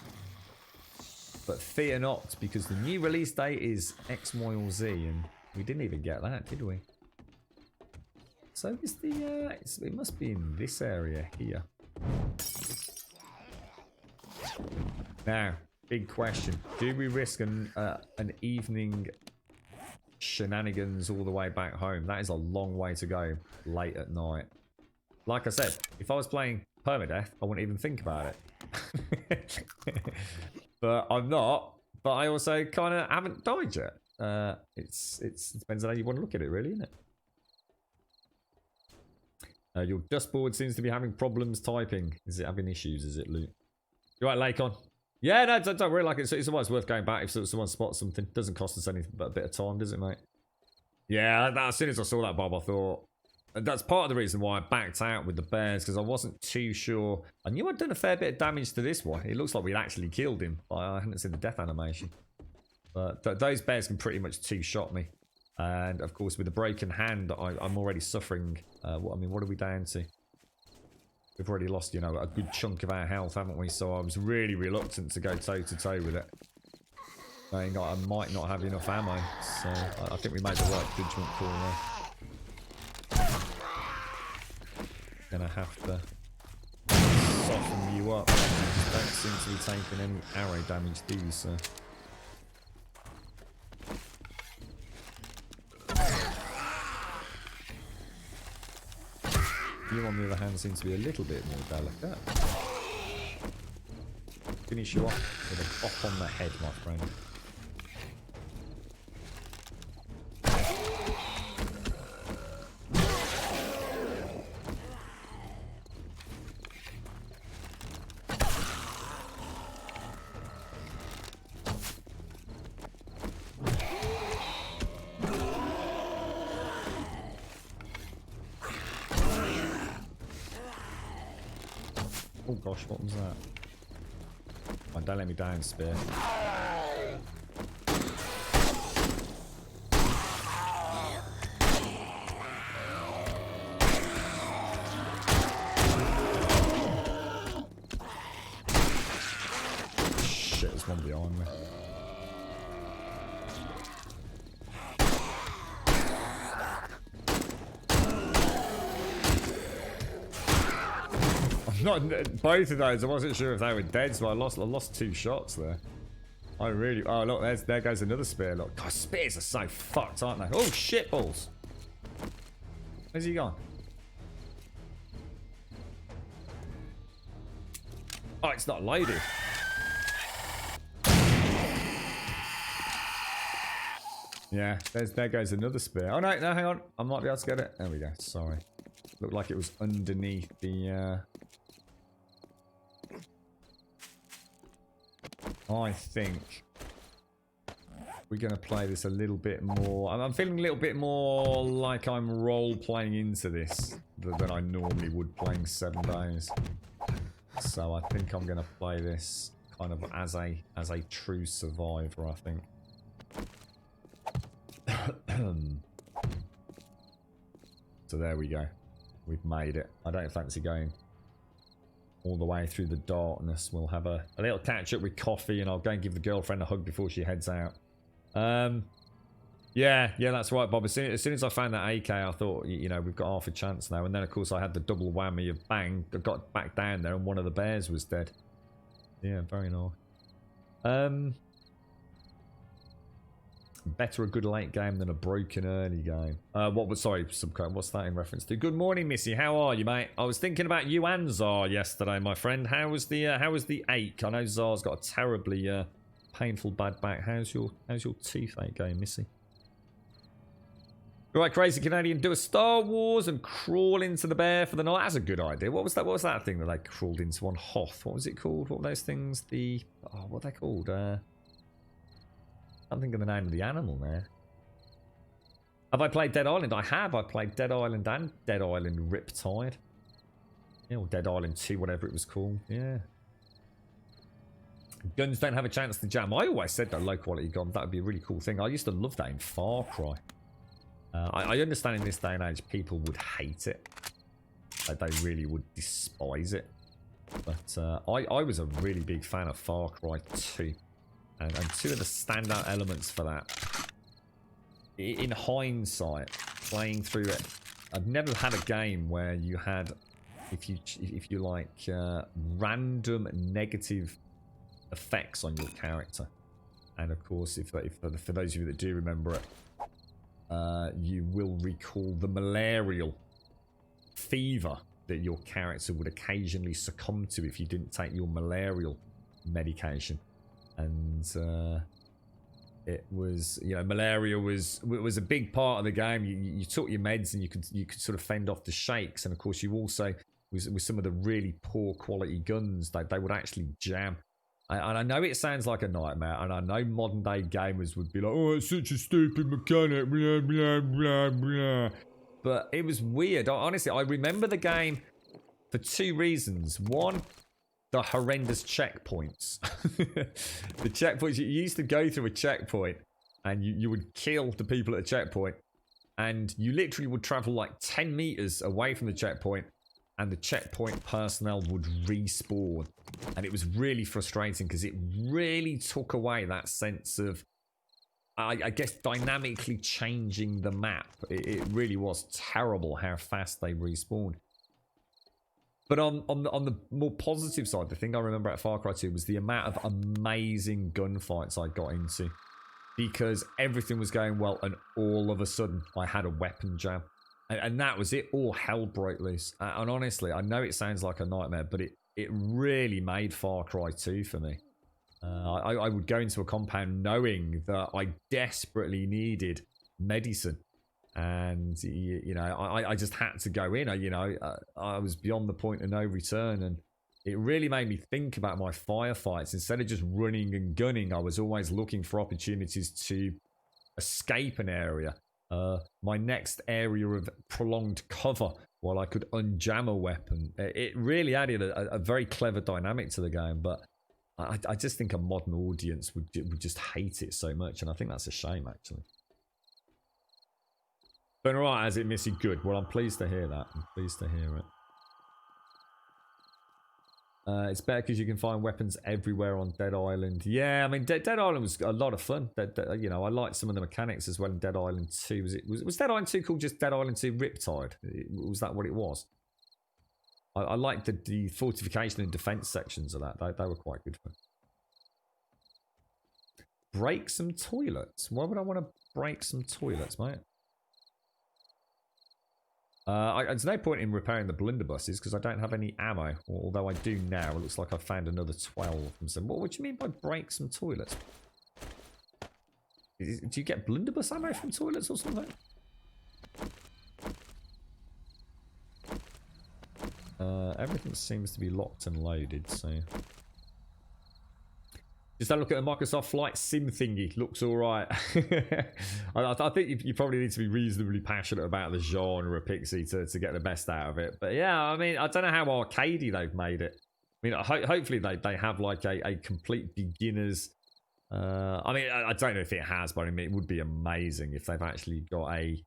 B: But fear not, because the new release date is X, Y, or Z, and we didn't even get that, did we? So is the it must be in this area here. Now, big question: do we risk an evening shenanigans all the way back home? That is a long way to go late at night. Like I said, if I was playing permadeath, I wouldn't even think about it. But I'm not. But I also kind of haven't died yet. It depends on how you want to look at it, really, isn't it? Your dustboard seems to be having problems typing. Is it having issues? Is it, Luke? You right, Lakon? Yeah, no, don't worry. Like it's always worth going back if someone spots something. Doesn't cost us anything but a bit of time, does it, mate? Yeah, as soon as I saw that, Bob, I thought. And that's part of the reason why I backed out with the bears, because I wasn't too sure. I knew I'd done a fair bit of damage to this one. It looks like we'd actually killed him. I hadn't seen the death animation. But those bears can pretty much two-shot me. And, of course, with a broken hand, I'm already suffering. What are we down to? We've already lost, a good chunk of our health, haven't we? So I was really reluctant to go toe-to-toe with it. Saying I might not have enough ammo. So I think we made the right judgment call there. Gonna have to soften you up. You don't seem to be taking any arrow damage, do you, sir? You, on the other hand, seem to be a little bit more delicate. Finish you off with a bop on the head, my friend. Oh gosh, what was that? Oh, don't let me down, spear. Shit, there's one behind me. Not both of those. I wasn't sure if they were dead, so I lost 2 shots there. I really. Oh look, there goes another spear. Look, God, spears are so fucked, aren't they? Oh shit balls. Where's he gone? Oh, it's not loaded. Yeah, there goes another spear. Oh no, hang on. I might be able to get it. There we go. Sorry. Looked like it was underneath the. I think we're going to play this a little bit more. I'm feeling a little bit more like I'm role-playing into this than I normally would playing 7 days. So I think I'm going to play this kind of as a true survivor, I think. So there we go. We've made it. I don't fancy going all the way through the darkness. We'll have a little catch up with coffee, and I'll go and give the girlfriend a hug before she heads out. Yeah, that's right, Bob. As soon as I found that AK, I thought, we've got half a chance now. And then, of course, I had the double whammy of bang. I got back down there, and one of the bears was dead. Yeah, very nice. Better a good late game than a broken early game. Sorry, subcode. What's that in reference to? Good morning, Missy. How are you, mate? I was thinking about you and Zar yesterday, my friend. How was the ache? I know Zar's got a terribly painful bad back. How's your toothache going, Missy? Right, crazy Canadian. Do a Star Wars and crawl into the bear for the night. That's a good idea. What was that? What was that thing that they crawled into on Hoth? What was it called? What were those things? What are they called? I can't think of the name of the animal there. Have I played Dead Island? I have. I played Dead Island and Dead Island Riptide. Yeah, or Dead Island 2, whatever it was called. Yeah. Guns don't have a chance to jam. I always said that low quality gun, that would be a really cool thing. I used to love that in Far Cry. I understand in this day and age people would hate it. Like they really would despise it. But I was a really big fan of Far Cry 2. And 2 of the standout elements for that, in hindsight, playing through it I've never had a game where you had, if you like, random negative effects on your character. And of course, if for those of you that do remember it, you will recall the malarial fever that your character would occasionally succumb to if you didn't take your malarial medication. And it was, you know, malaria was a big part of the game. You took your meds and you could sort of fend off the shakes. And of course, you also with some of the really poor quality guns, they would actually jam. And I know it sounds like a nightmare, and I know modern day gamers would be like, "Oh, it's such a stupid mechanic," blah blah blah blah. But it was weird. Honestly, I remember the game for two reasons. One, the horrendous checkpoints. The checkpoints, you used to go through a checkpoint and you would kill the people at the checkpoint, and you literally would travel like 10 meters away from the checkpoint and the checkpoint personnel would respawn. And it was really frustrating because it really took away that sense of, I guess, dynamically changing the map. It really was terrible how fast they respawned. But on the more positive side, the thing I remember at Far Cry 2 was the amount of amazing gunfights I got into. Because everything was going well, and all of a sudden, I had a weapon jam. And that was it. All hell broke loose. And honestly, I know it sounds like a nightmare, but it really made Far Cry 2 for me. I would go into a compound knowing that I desperately needed medicine. And, you know, I just had to go in. I was beyond the point of no return. And it really made me think about my firefights. Instead of just running and gunning, I was always looking for opportunities to escape an area. My next area of prolonged cover while I could unjam a weapon. It really added a very clever dynamic to the game. But I just think a modern audience would just hate it so much. And I think that's a shame, actually. But alright, as it Missy, good. Well, I'm pleased to hear that. I'm pleased to hear it. It's better because you can find weapons everywhere on Dead Island. Yeah, I mean, Dead Island was a lot of fun. You know, I liked some of the mechanics as well in Dead Island 2. Was Dead Island 2 called just Dead Island 2 Riptide? Was that what it was? I liked the fortification and defense sections of that. They were quite good fun. Break some toilets? Why would I want to break some toilets, mate? There's no point in repairing the blunderbusses because I don't have any ammo. Although I do now. It looks like I found another 12 from some. What do you mean by break some toilets? Do you get blunderbuss ammo from toilets or something? Everything seems to be locked and loaded, so... Just have a look at the Microsoft Flight Sim thingy. Looks alright. I think you probably need to be reasonably passionate about the genre of Pixie to get the best out of it. But yeah, I mean, I don't know how arcadey they've made it. I mean, hopefully they have like a complete beginner's... I mean, I don't know if it has, but I mean, it would be amazing if they've actually got I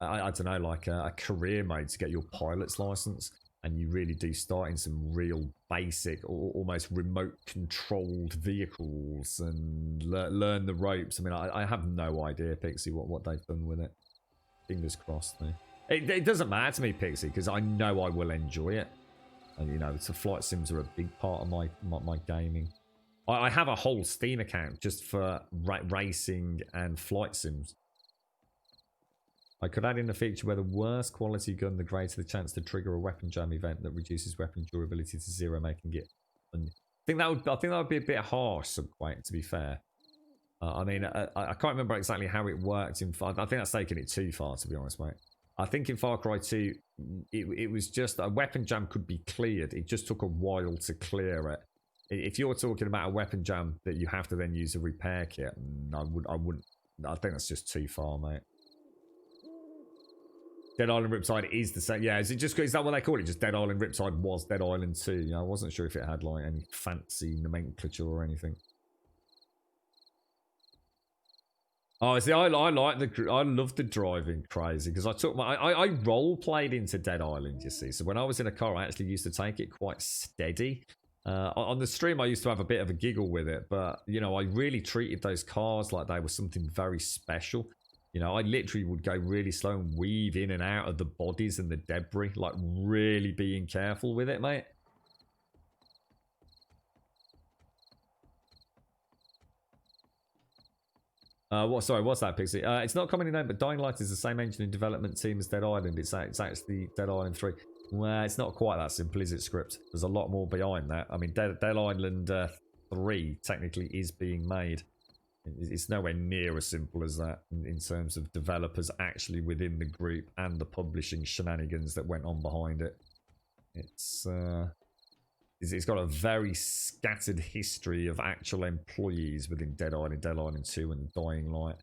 B: don't know, like a career mode to get your pilot's license. And you really do start in some real basic, or almost remote controlled vehicles and learn the ropes. I mean, I have no idea, Pixie, what they've done with it. Fingers crossed, though. It doesn't matter to me, Pixie, because I know I will enjoy it. And, you know, so flight sims are a big part of my gaming. I have a whole Steam account just for racing and flight sims. I could add in a feature where the worse quality gun, the greater the chance to trigger a weapon jam event that reduces weapon durability to 0, making it. I think that would be a bit harsh, Subquake, to be fair. I mean, I can't remember exactly how it worked. I think that's taking it too far, to be honest, mate. I think in Far Cry 2, it was just a weapon jam could be cleared. It just took a while to clear it. If you're talking about a weapon jam that you have to then use a repair kit, I wouldn't. I think that's just too far, mate. Dead Island Riptide is the same. Yeah, is that what they call it? Just Dead Island Riptide was Dead Island 2. You know, I wasn't sure if it had like any fancy nomenclature or anything. Oh, see, I love the driving crazy because I role played into Dead Island. You see, so when I was in a car, I actually used to take it quite steady. On the stream, I used to have a bit of a giggle with it, but you know, I really treated those cars like they were something very special. You know, I literally would go really slow and weave in and out of the bodies and the debris. Like, really being careful with it, mate. Sorry, what's that, Pixie? It's not commonly known, but Dying Light is the same engine and development team as Dead Island. It's actually Dead Island 3. Well, it's not quite that simple, is it, Script? There's a lot more behind that. I mean, Dead Island 3 technically is being made. It's nowhere near as simple as that in terms of developers actually within the group and the publishing shenanigans that went on behind it. It's got a very scattered history of actual employees within Dead Island 2 and Dying Light.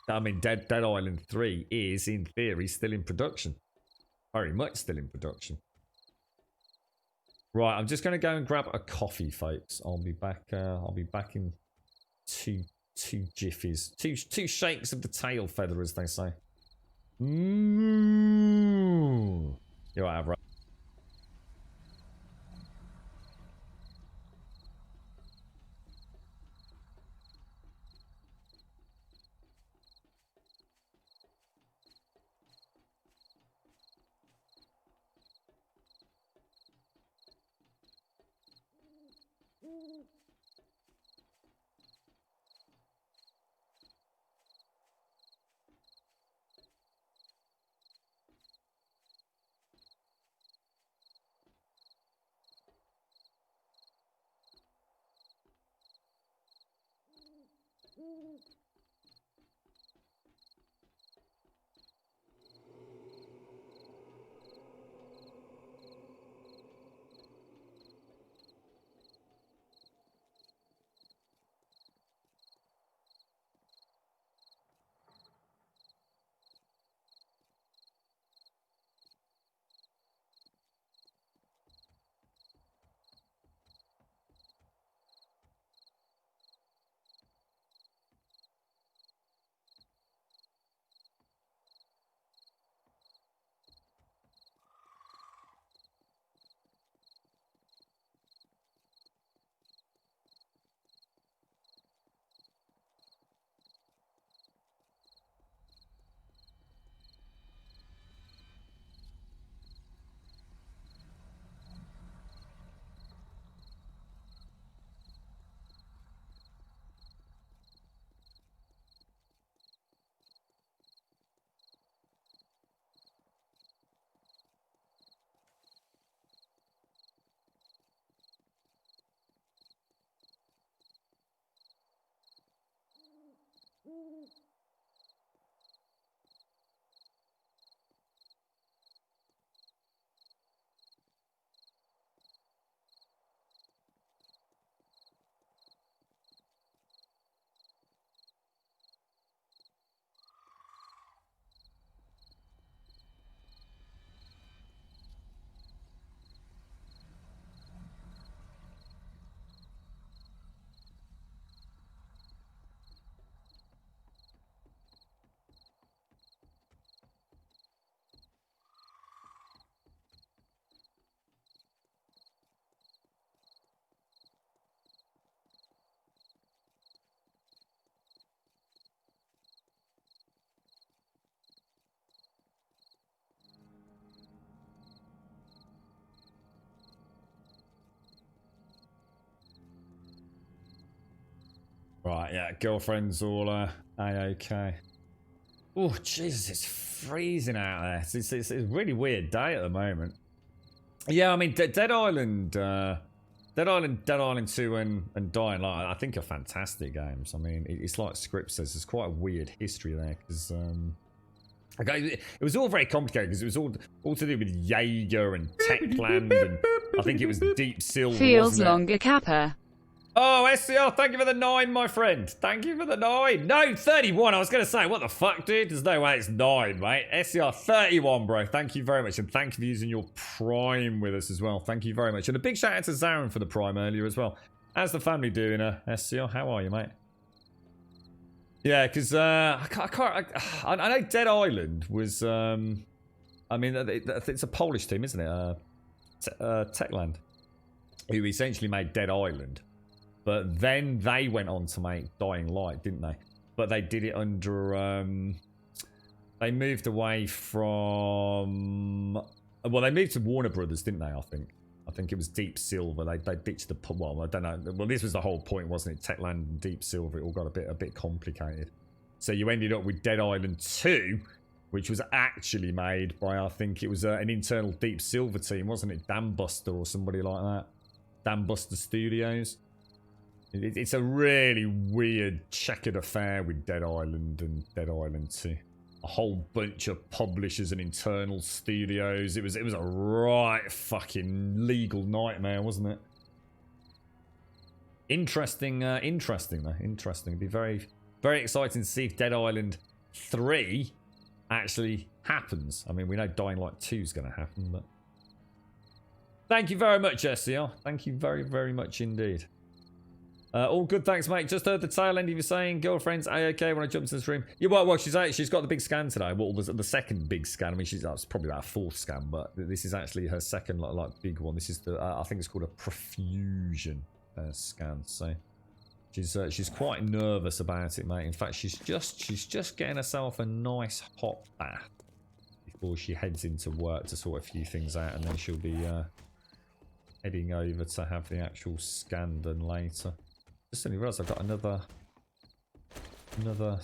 B: I mean, Dead Island 3 is, in theory, still in production. Very much still in production. Right, I'm just going to go and grab a coffee, folks. I'll be back in two jiffies. Two shakes of the tail feather, as they say. You're right, right. Right, yeah, girlfriend's all A-OK. Oh, Jesus, it's freezing out there. It's a really weird day at the moment. Yeah, I mean, Dead Island 2 and Dying Light, I think are fantastic games. I mean, it's like Script says, there's quite a weird history there, because it was all very complicated, because it was all to do with Jaeger and Techland, and I think it was Deep Silver,
E: Feels longer, Kappa.
B: Oh, SCR, thank you for the 9, my friend. Thank you for the 9. No, 31. I was going to say, what the fuck, dude? There's no way it's 9, mate. SCR 31, bro. Thank you very much. And thank you for using your Prime with us as well. Thank you very much. And a big shout out to Zarin for the Prime earlier as well. How's the family doing, SCR? How are you, mate? Yeah, because I know Dead Island was, I mean, it's a Polish team, isn't it? Techland, who essentially made Dead Island. But then they went on to make Dying Light, didn't they? but they did it under. They moved away from. Well, they moved to Warner Brothers, didn't they? I think it was Deep Silver. They ditched the. Well, I don't know. Well, this was the whole point, wasn't it? Techland and Deep Silver. It all got a bit complicated. So you ended up with Dead Island 2, which was actually made by, I think it was an internal Deep Silver team, wasn't it? Dambuster or somebody like that. Dambuster Studios. It's a really weird checkered affair with Dead Island and Dead Island 2. A whole bunch of publishers and internal studios. It was a right fucking legal nightmare, wasn't it? Interesting, interesting though. Interesting. It'd be very, very exciting to see if Dead Island 3 actually happens. I mean, we know Dying Light 2 is going to happen, but... Thank you very much, SCR. Thank you very, very much indeed. All good, thanks, mate. Just heard the tail end of you saying girlfriend's A-okay when I jumped in the stream. Yeah, well, she's got the big scan today. Well, the second big scan. I mean, it's probably about a fourth scan, but this is actually her second like big one. This is the I think it's called a profusion scan. So she's quite nervous about it, mate. In fact, she's just getting herself a nice hot bath before she heads into work to sort a few things out, and then she'll be heading over to have the actual scan done later. Just suddenly realised I've got another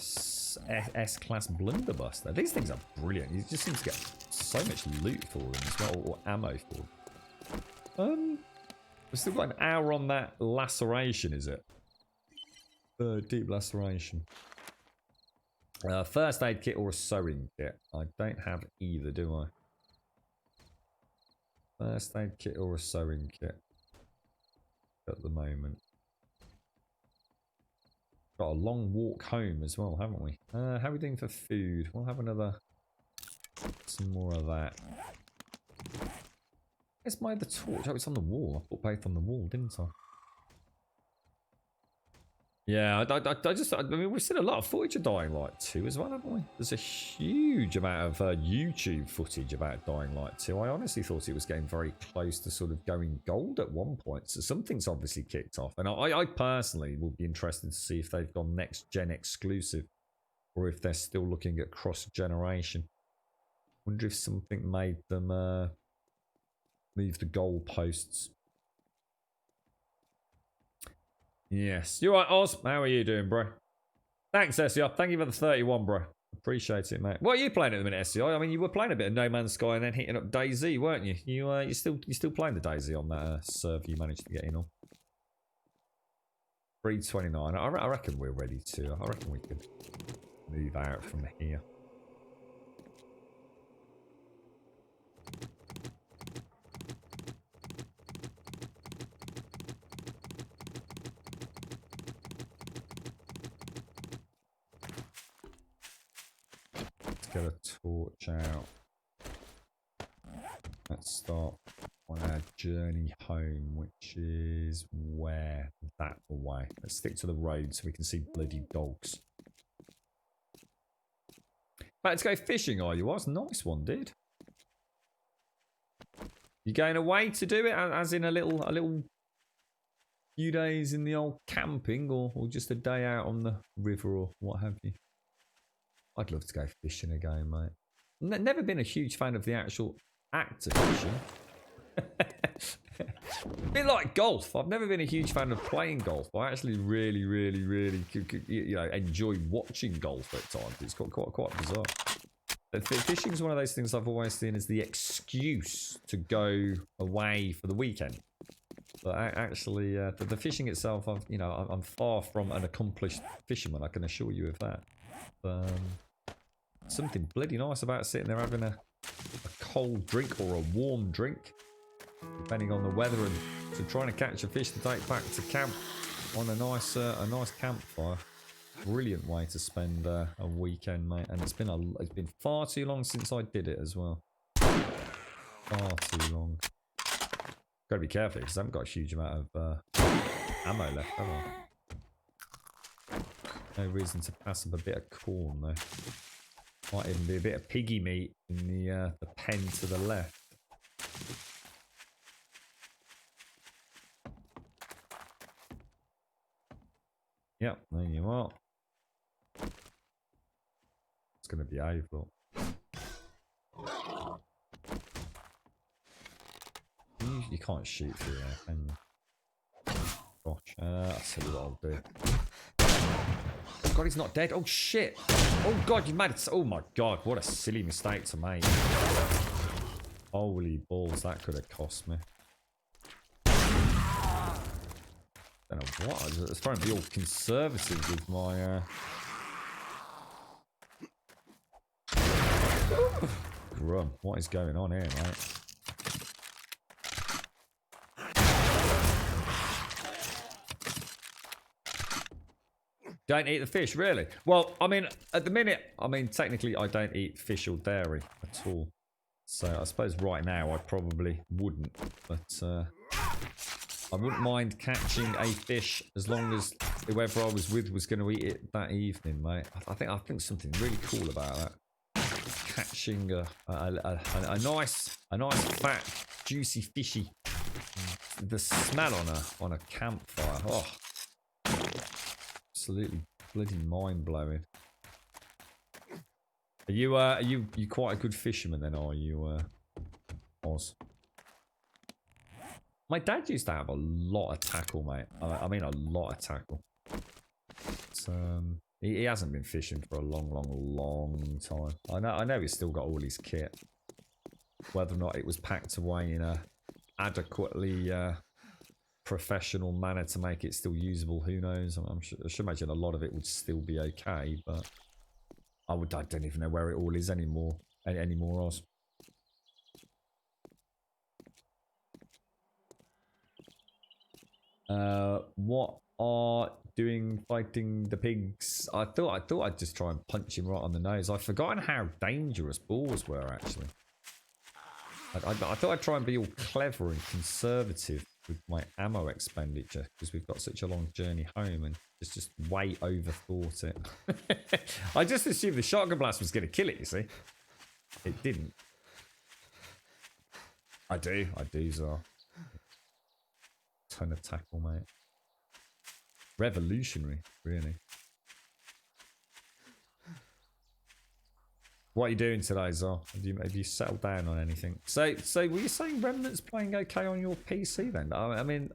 B: S-class blunderbuss there. These things are brilliant. You just seem to get so much loot for them as well, or ammo for them. We've still got an hour on that laceration, is it? Deep laceration. First aid kit or a sewing kit? I don't have either, do I? First aid kit or a sewing kit at the moment. Got a long walk home as well, haven't we? How are we doing for food? We'll have some more of that. Where's my other torch? Oh, it's on the wall. I put both on the wall, didn't I? Yeah, I mean, we've seen a lot of footage of Dying Light 2 as well, haven't we? There's a huge amount of YouTube footage about Dying Light 2. I honestly thought it was getting very close to sort of going gold at one point. So something's obviously kicked off. And I personally will be interested to see if they've gone next-gen exclusive or if they're still looking at cross-generation. Wonder if something made them move the goalposts. Yes. You're right, Oz. How are you doing, bro? Thanks, SCR. Thank you for the 31, bro. Appreciate it, mate. What are you playing at the minute, SCR? I mean, you were playing a bit of No Man's Sky and then hitting up DayZ, weren't you? You still playing the DayZ on that server you managed to get in on? 329. I reckon we're ready to. I reckon we could move out from here. Get a torch out. Let's start on our journey home, which is where? That way. Let's stick to the road so we can see bloody dogs. About to go fishing, are you? That's a nice one, dude. You going away to do it, as in a little few days in the old camping, or just a day out on the river or what have you? I'd love to go fishing again, mate. Never been a huge fan of the actual act of fishing. A bit like golf. I've never been a huge fan of playing golf. But I actually really enjoy watching golf at times. It's quite bizarre. Fishing is one of those things I've always seen as the excuse to go away for the weekend. But actually, the fishing itself, I'm far from an accomplished fisherman. I can assure you of that. Something bloody nice about sitting there having a cold drink or a warm drink, depending on the weather, and to trying to catch a fish to take back to camp on a nice campfire. Brilliant way to spend a weekend, mate. And it's been far too long since I did it as well. Far too long. Got to be careful because I haven't got a huge amount of ammo left, have I? No reason to pass up a bit of corn though. Might even be a bit of piggy meat in the pen to the left. Yep, there you are. going to behave, look. You can't shoot through there, can you? Gosh, I'll tell you what I'll do. Oh god, he's not dead. Oh shit. Oh god, you made it. Oh my god, what a silly mistake to make. Holy balls, that could have cost me. I don't know what. I was trying to be all conservative with my. Grum, what is going on here, mate? Don't eat the fish, really? Well, I mean, at the minute, I mean, technically, I don't eat fish or dairy at all. So I suppose right now I probably wouldn't. But I wouldn't mind catching a fish as long as whoever I was with was going to eat it that evening, mate. I think something really cool about that. Catching a nice fat, juicy fishy. The smell on a campfire. Oh. Absolutely bloody mind blowing. Are you quite a good fisherman then? Are you, Oz? My dad used to have a lot of tackle, mate. I mean a lot of tackle. But, he hasn't been fishing for a long time. I know he's still got all his kit. Whether or not it was packed away in a adequately professional manner to make it still usable, who knows? I should imagine a lot of it would still be okay, but I don't even know where it all is anymore. Oz. What are doing fighting the pigs? I thought I'd just try and punch him right on the nose. I've forgotten how dangerous boars were actually. I thought I'd try and be all clever and conservative with my ammo expenditure because we've got such a long journey home and just way overthought it. I just assumed the shotgun blast was going to kill it, you see. It didn't. I do, Zar. Ton of tackle, mate. Revolutionary, really. What are you doing today, Zar? Have you settled down on anything? So were you saying Remnant's playing okay on your PC then? I mean,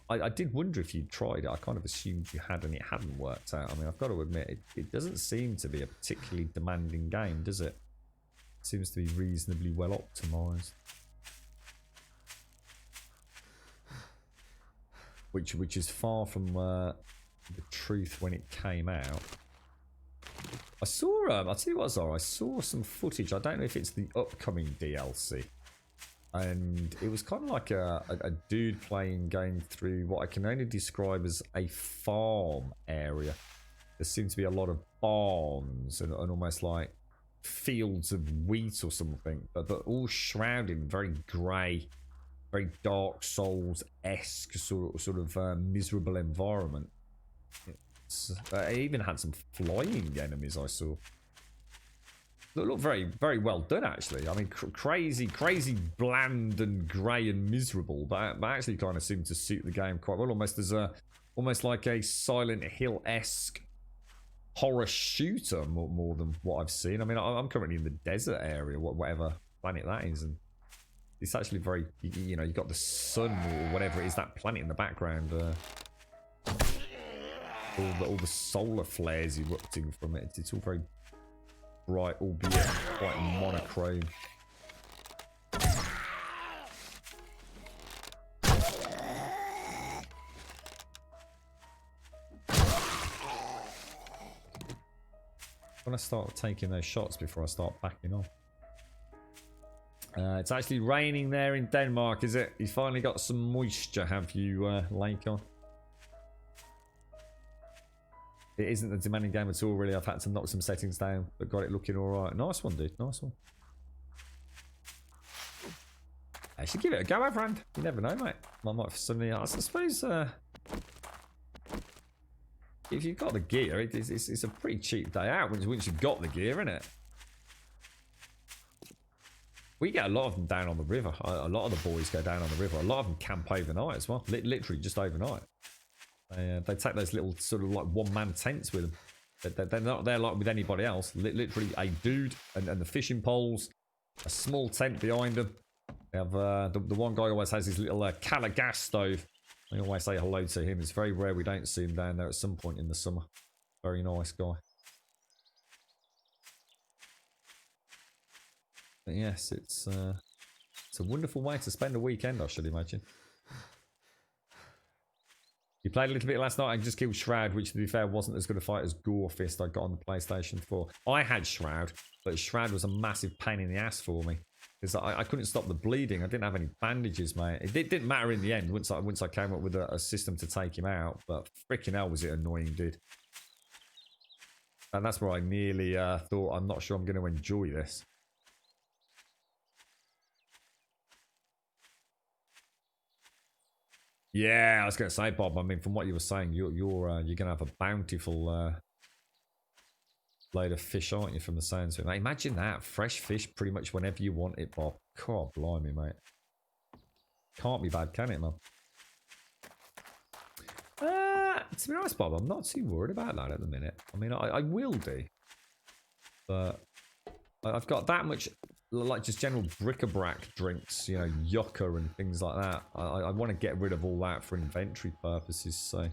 B: I did wonder if you'd tried it. I kind of assumed you had and it hadn't worked out. I mean, I've got to admit, it doesn't seem to be a particularly demanding game, does it? It seems to be reasonably well optimised. Which is far from the truth when it came out. I saw, I'll tell you what, Zara, I saw some footage. I don't know if it's the upcoming DLC. And it was kind of like a dude going through what I can only describe as a farm area. There seemed to be a lot of barns and almost like fields of wheat or something, but all shrouded in very grey, very Dark Souls-esque sort of miserable environment. It even had some flying enemies I saw. Look very, very well done, actually. I mean, crazy bland and grey and miserable, but actually kind of seemed to suit the game quite well. Almost like a Silent Hill-esque horror shooter more than what I've seen. I mean, I'm currently in the desert area, whatever planet that is, and it's actually very, you know, you've got the sun or whatever it is, that planet in the background. All the solar flares erupting from it. It's all very bright, albeit quite monochrome. When I start taking those shots before I start backing off. It's actually raining there in Denmark, is it? You finally got some moisture, have you, Lakon? It isn't a demanding game at all, really. I've had to knock some settings down, but got it looking alright. Nice one, dude. Nice one. I should give it a go, Avrand. You never know, mate. I might suddenly, I suppose, if you've got the gear, it's a pretty cheap day out once you've got the gear, isn't it? We get a lot of them down on the river. A lot of the boys go down on the river. A lot of them camp overnight as well. Literally just overnight. They take those little sort of like one-man tents with them. They're not there like with anybody else. Literally a dude and the fishing poles, a small tent behind them. They have the one guy always has his little Cala gas stove. I always say hello to him. It's very rare we don't see him down there at some point in the summer. Very nice guy. But yes, it's a wonderful way to spend a weekend, I should imagine. You played a little bit last night and just killed Shroud, which to be fair wasn't as good a fight as Gorefist I got on the PlayStation 4. I had Shroud, but Shroud was a massive pain in the ass for me. Because I couldn't stop the bleeding. I didn't have any bandages, mate. It didn't matter in the end once I came up with a system to take him out. But freaking hell was it annoying, dude. And that's where I nearly thought, I'm not sure I'm going to enjoy this. Yeah, I was going to say, Bob, I mean, from what you were saying, you're going to have a bountiful load of fish, aren't you, from the sounds of it? Imagine that. Fresh fish pretty much whenever you want it, Bob. God, blimey, mate. Can't be bad, can it, man? To be honest, Bob, I'm not too worried about that at the minute. I mean, I will do. But I've got that much, like, just general bric-a-brac drinks, you know, yucca and things like that. I want to get rid of all that for inventory purposes, so...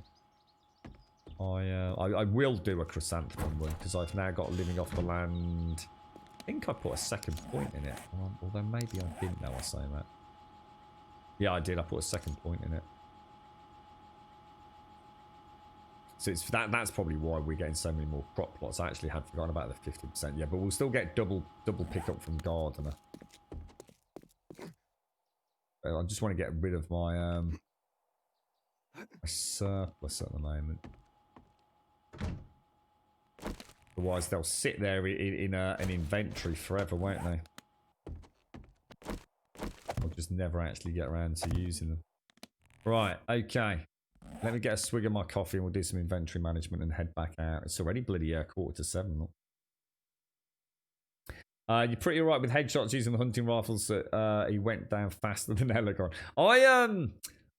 B: I will do a chrysanthemum one because I've now got living off the land. I think I put a second point in it, although maybe I didn't. Now I say that. Yeah, I did. I put a second point in it. So it's that's probably why we're getting so many more crop plots. I actually had forgotten about the 50%. Yeah, but we'll still get double pickup from gardener. I just want to get rid of my my surplus at the moment. Otherwise, they'll sit there in an inventory forever, won't they? I'll just never actually get around to using them. Right, okay. Let me get a swig of my coffee and we'll do some inventory management and head back out. It's already bloody 6:45. Look. You're pretty alright with headshots using the hunting rifles. He went down faster than Elegon.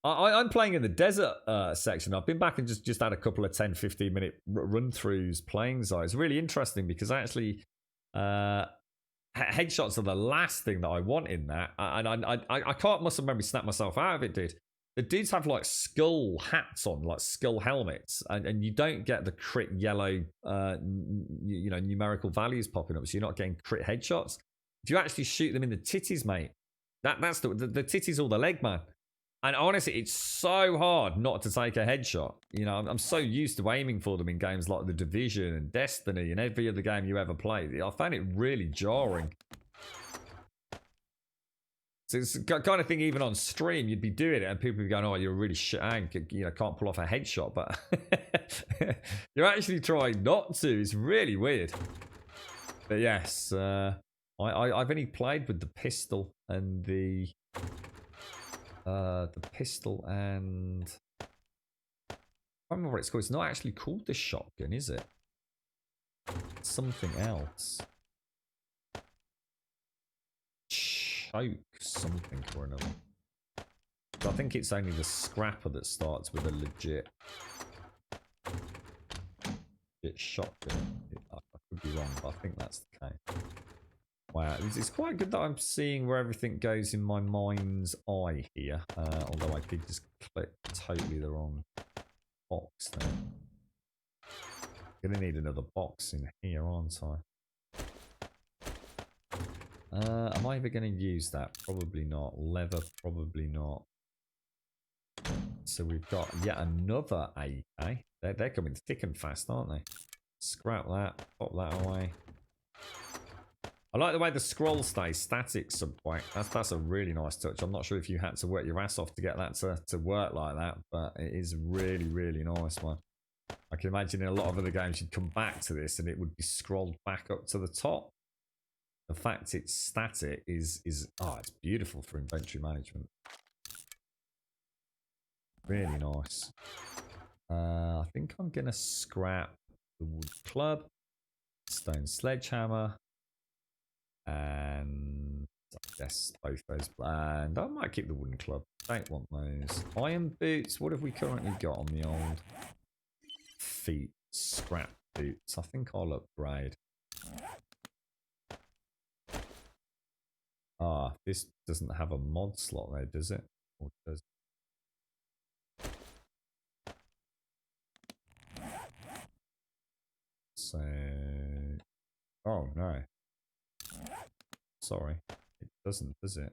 B: I'm playing in the desert section. I've been back and just had a couple of 10-15 minute run-throughs playing Zai. It's really interesting because actually headshots are the last thing that I want in that. And I can't muscle memory snap myself out of it, dude. The dudes have like skull hats on, like skull helmets, and you don't get the crit yellow, you know, numerical values popping up, so you're not getting crit headshots. If you actually shoot them in the titties, mate, that's the titties or the leg, man. And honestly, it's so hard not to take a headshot. You know, I'm so used to aiming for them in games like The Division and Destiny and every other game you ever played. I found it really jarring. So it's the kind of thing, even on stream, you'd be doing it and people would be going, oh, you're a really shit hang, you know, can't pull off a headshot. But you're actually trying not to. It's really weird. But yes, I've only played with the pistol and the pistol and I can't remember what it's called. It's not actually called the shotgun, is it? It's something else. Choke something or another. So I think it's only the scrapper that starts with a legit shotgun. I could be wrong, but I think that's the case. Wow, it's quite good that I'm seeing where everything goes in my mind's eye here. Although I did just click totally the wrong box there. Gonna need another box in here, aren't I? Am I ever going to use that? Probably not. Leather, probably not. So we've got yet another AK. They're coming thick and fast, aren't they? Scrap that. Pop that away. I like the way the scroll stays static, Subquack. That's a really nice touch. I'm not sure if you had to work your ass off to get that to work like that, but it is really, really nice, man. I can imagine in a lot of other games you'd come back to this and it would be scrolled back up to the top. The fact it's static is it's beautiful for inventory management. Really nice. I think I'm gonna scrap the wood club, stone sledgehammer, and I guess both those. And I might keep the wooden club. Don't want those. Iron boots. What have we currently got on the old feet? Scrap boots. I think I'll upgrade. Ah, this doesn't have a mod slot though, does it? Or does it? So... Oh, no. Sorry. It doesn't, does it?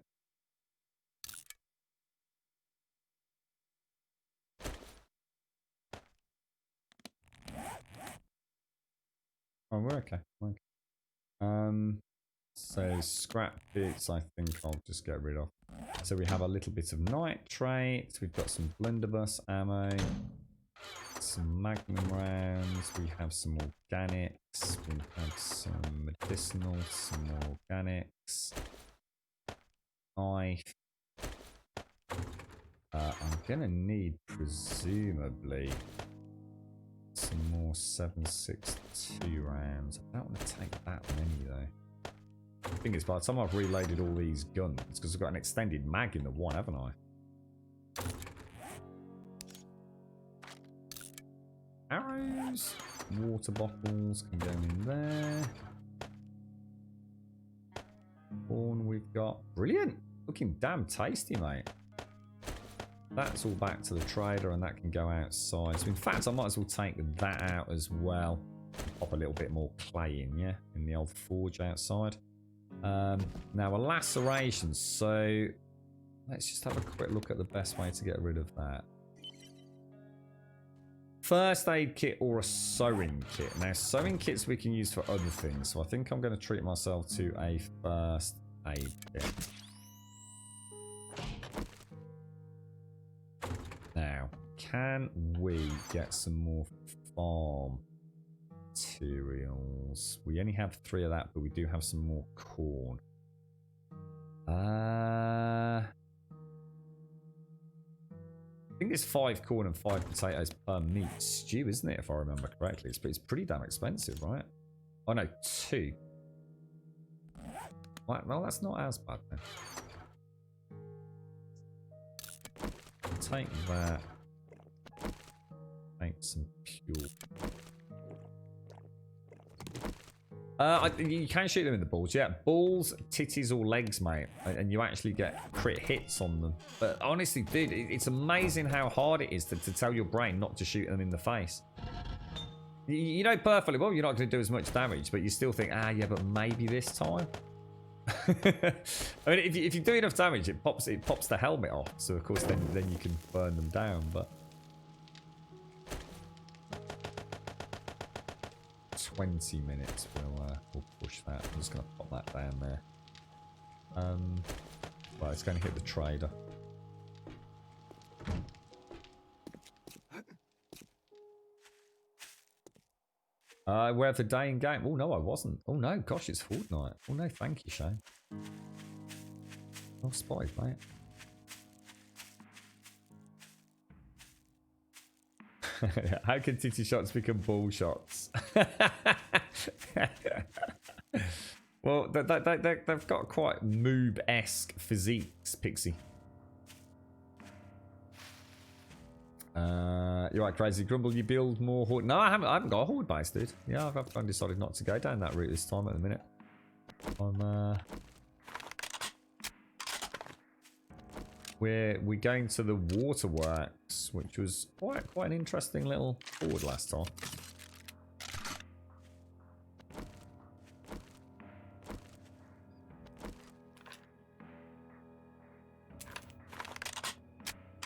B: Oh, we're okay. We're okay. So scrap bits, I think I'll just get rid of. So we have a little bit of nitrate. We've got some blunderbuss ammo, some magnum rounds. We have some organics. We have some medicinal, some more organics. Knife. I'm gonna need presumably some more 7.62 rounds. I don't want to take that many though. The thing is, by the time I've reloaded all these guns, because I've got an extended mag in the one, haven't I? Arrows, water bottles can go in there. Corn we've got. Brilliant! Looking damn tasty, mate. That's all back to the trader and that can go outside. So in fact, I might as well take that out as well. Pop a little bit more clay in, yeah? In the old forge outside. Now a laceration, so let's just have a quick look at the best way to get rid of that. First aid kit or a sewing kit. Now sewing kits we can use for other things, so I think I'm going to treat myself to a first aid kit. Now, can we get some more farm materials? We only have 3 of that, but we do have some more corn. I think it's 5 corn and 5 potatoes per meat stew, isn't it? If I remember correctly. It's pretty damn expensive, right? Oh no, 2. Well, that's not as bad then. Take that. Take some fuel. You can shoot them in the balls, yeah. Balls, titties, or legs, mate. And you actually get crit hits on them. But honestly, dude, it's amazing how hard it is to tell your brain not to shoot them in the face. You know perfectly well you're not going to do as much damage, but you still think, ah, yeah, but maybe this time. I mean, if you do enough damage, it pops the helmet off. So of course, then you can burn them down. But 20 minutes, we'll push that. I'm just going to pop that down there. Well, it's going to hit the trader. We're at the day in game. Oh no, I wasn't. Oh no, gosh, it's Fortnite. Oh no, thank you, Shane. Well spotted, mate. How can titty shots become ball shots? Well, they've got quite moob-esque physiques, Pixie. You're right, Crazy Grumble. You build more horde. No, I haven't got a horde base, dude. Yeah, I've decided not to go down that route this time at the minute. We're going to the waterworks, which was quite an interesting little horde last time.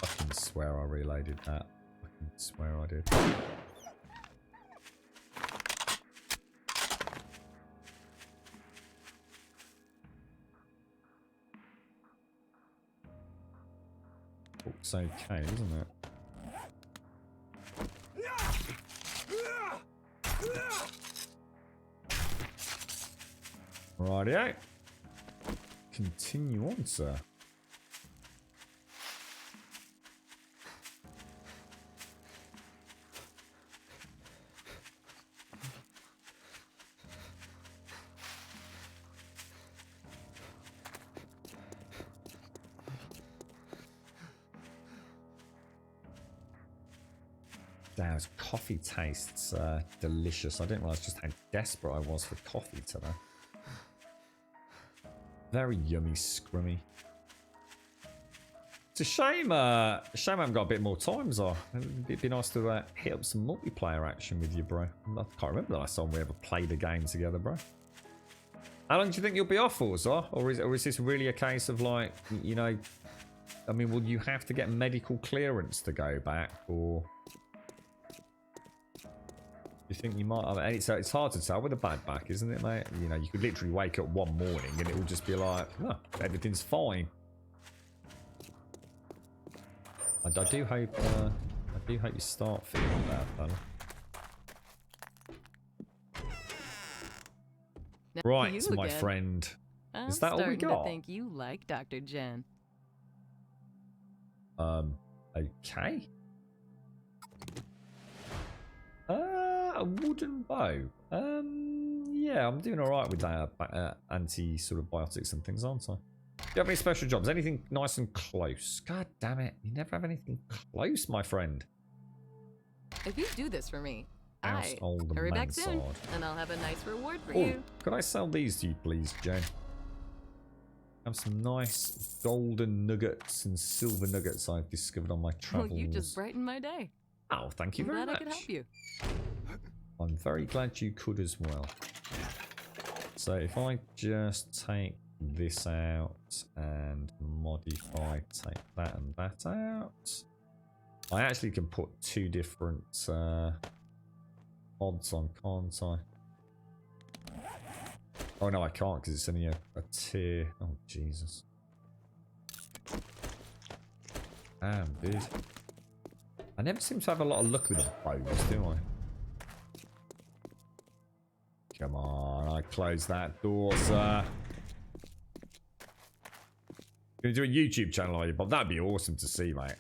B: I can swear I reloaded that. I can swear I did. Looks okay, doesn't it? Rightio. Continue on, sir. Damn, coffee tastes delicious. I didn't realize just how desperate I was for coffee today. Very yummy, scrummy. It's a shame I haven't got a bit more time, Zar. It'd be nice to hit up some multiplayer action with you, bro. I can't remember the last time we ever played a game together, bro. How long do you think you'll be off for, Zar? Or is this really a case of like, you know, I mean, will you have to get medical clearance to go back, or you think you might have? And it's hard to tell with a bad back, isn't it, mate? You know, you could literally wake up one morning and it will just be like, oh, everything's fine. I do hope you start feeling bad, fella.
C: Now
B: Right,
C: you
B: my
C: again.
B: friend.
C: I'm
B: Is that all we
C: starting
B: got?
C: to think you like Dr. Jen.
B: Okay. A wooden bow. Yeah, I'm doing all right with that anti sort of biotics and things, aren't I? Do you have any special jobs? Anything nice and close? God damn it! You never have anything close, my friend.
C: If you do this for me,
B: Household
C: hurry back soon,
B: mansard.
C: and I'll have a nice reward for
B: Oh,
C: you.
B: could I sell these to you, please, Jane? Have some nice golden nuggets and silver nuggets I've discovered on my travels.
C: Well, you just brightened my day.
B: Oh, thank you
C: I'm
B: very
C: glad
B: much.
C: I could help you.
B: I'm very glad you could as well. So if I just take this out and modify, take that and that out, I actually can put two different mods on, can't I? Oh no, I can't because it's only a tier. Oh Jesus. Damn, dude. I never seem to have a lot of luck with the bows, do I? Come on, I closed that door, sir. Gonna do a YouTube channel, are you, Bob? That'd be awesome to see, mate.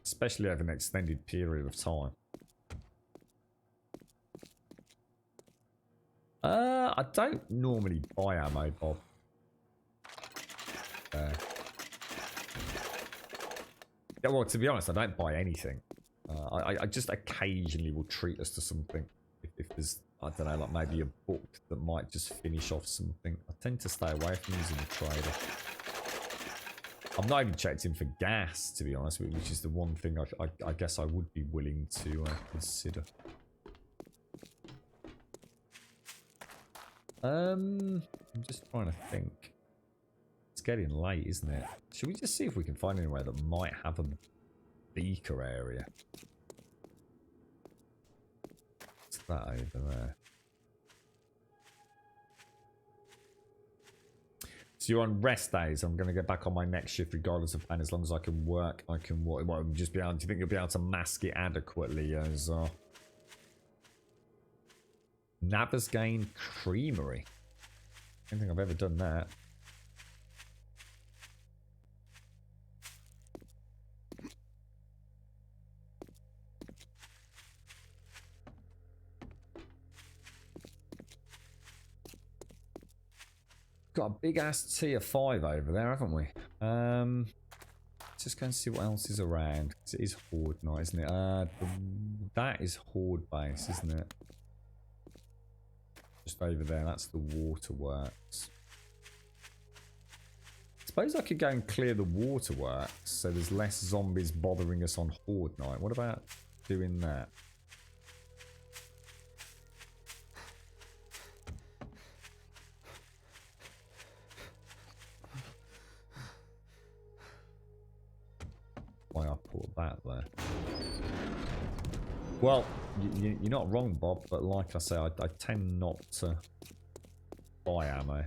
B: Especially over an extended period of time. I don't normally buy ammo, Bob. Yeah, well, to be honest, I don't buy anything. I just occasionally will treat us to something. If there's, I don't know, like maybe a book that might just finish off something. I tend to stay away from using the trader. I've not even checked in for gas, to be honest, which is the one thing I guess I would be willing to consider. I'm just trying to think. It's getting late, isn't it? Should we just see if we can find anywhere that might have a beaker area? What's that over there? So you're on rest days. I'm going to get back on my next shift regardless of pain. As long as I can work, I can work. Well, just be able, do you think you'll be able to mask it adequately as Naversgain Creamery? I don't think I've ever done that. Got a big ass tier 5 over there, haven't we? Just go and see what else is around. It is Horde night, isn't it? That is Horde base, isn't it? Just over there, that's the waterworks. Suppose I could go and clear the waterworks so there's less zombies bothering us on Horde night. What about doing that? Why I put that there? Well, you're not wrong, Bob, but like I say, I tend not to buy ammo.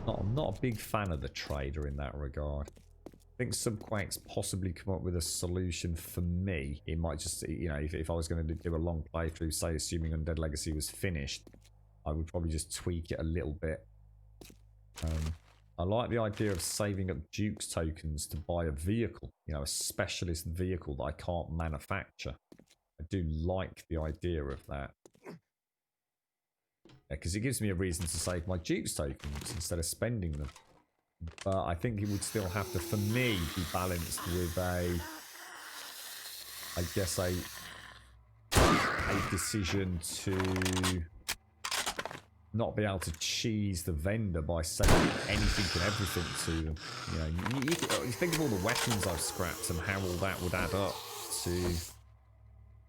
B: I'm not a big fan of the trader in that regard. I think Subquake's possibly come up with a solution for me. It might just, you know, if I was going to do a long playthrough, say, assuming Undead Legacy was finished, I would probably just tweak it a little bit. I like the idea of saving up Duke's tokens to buy a vehicle, you know, a specialist vehicle that I can't manufacture. I do like the idea of that. Because it gives me a reason to save my Duke's tokens instead of spending them. But I think it would still have to, for me, be balanced with a, I guess, a decision to not be able to cheese the vendor by selling anything and everything to them. You know, you think of all the weapons I've scrapped and how all that would add up to, you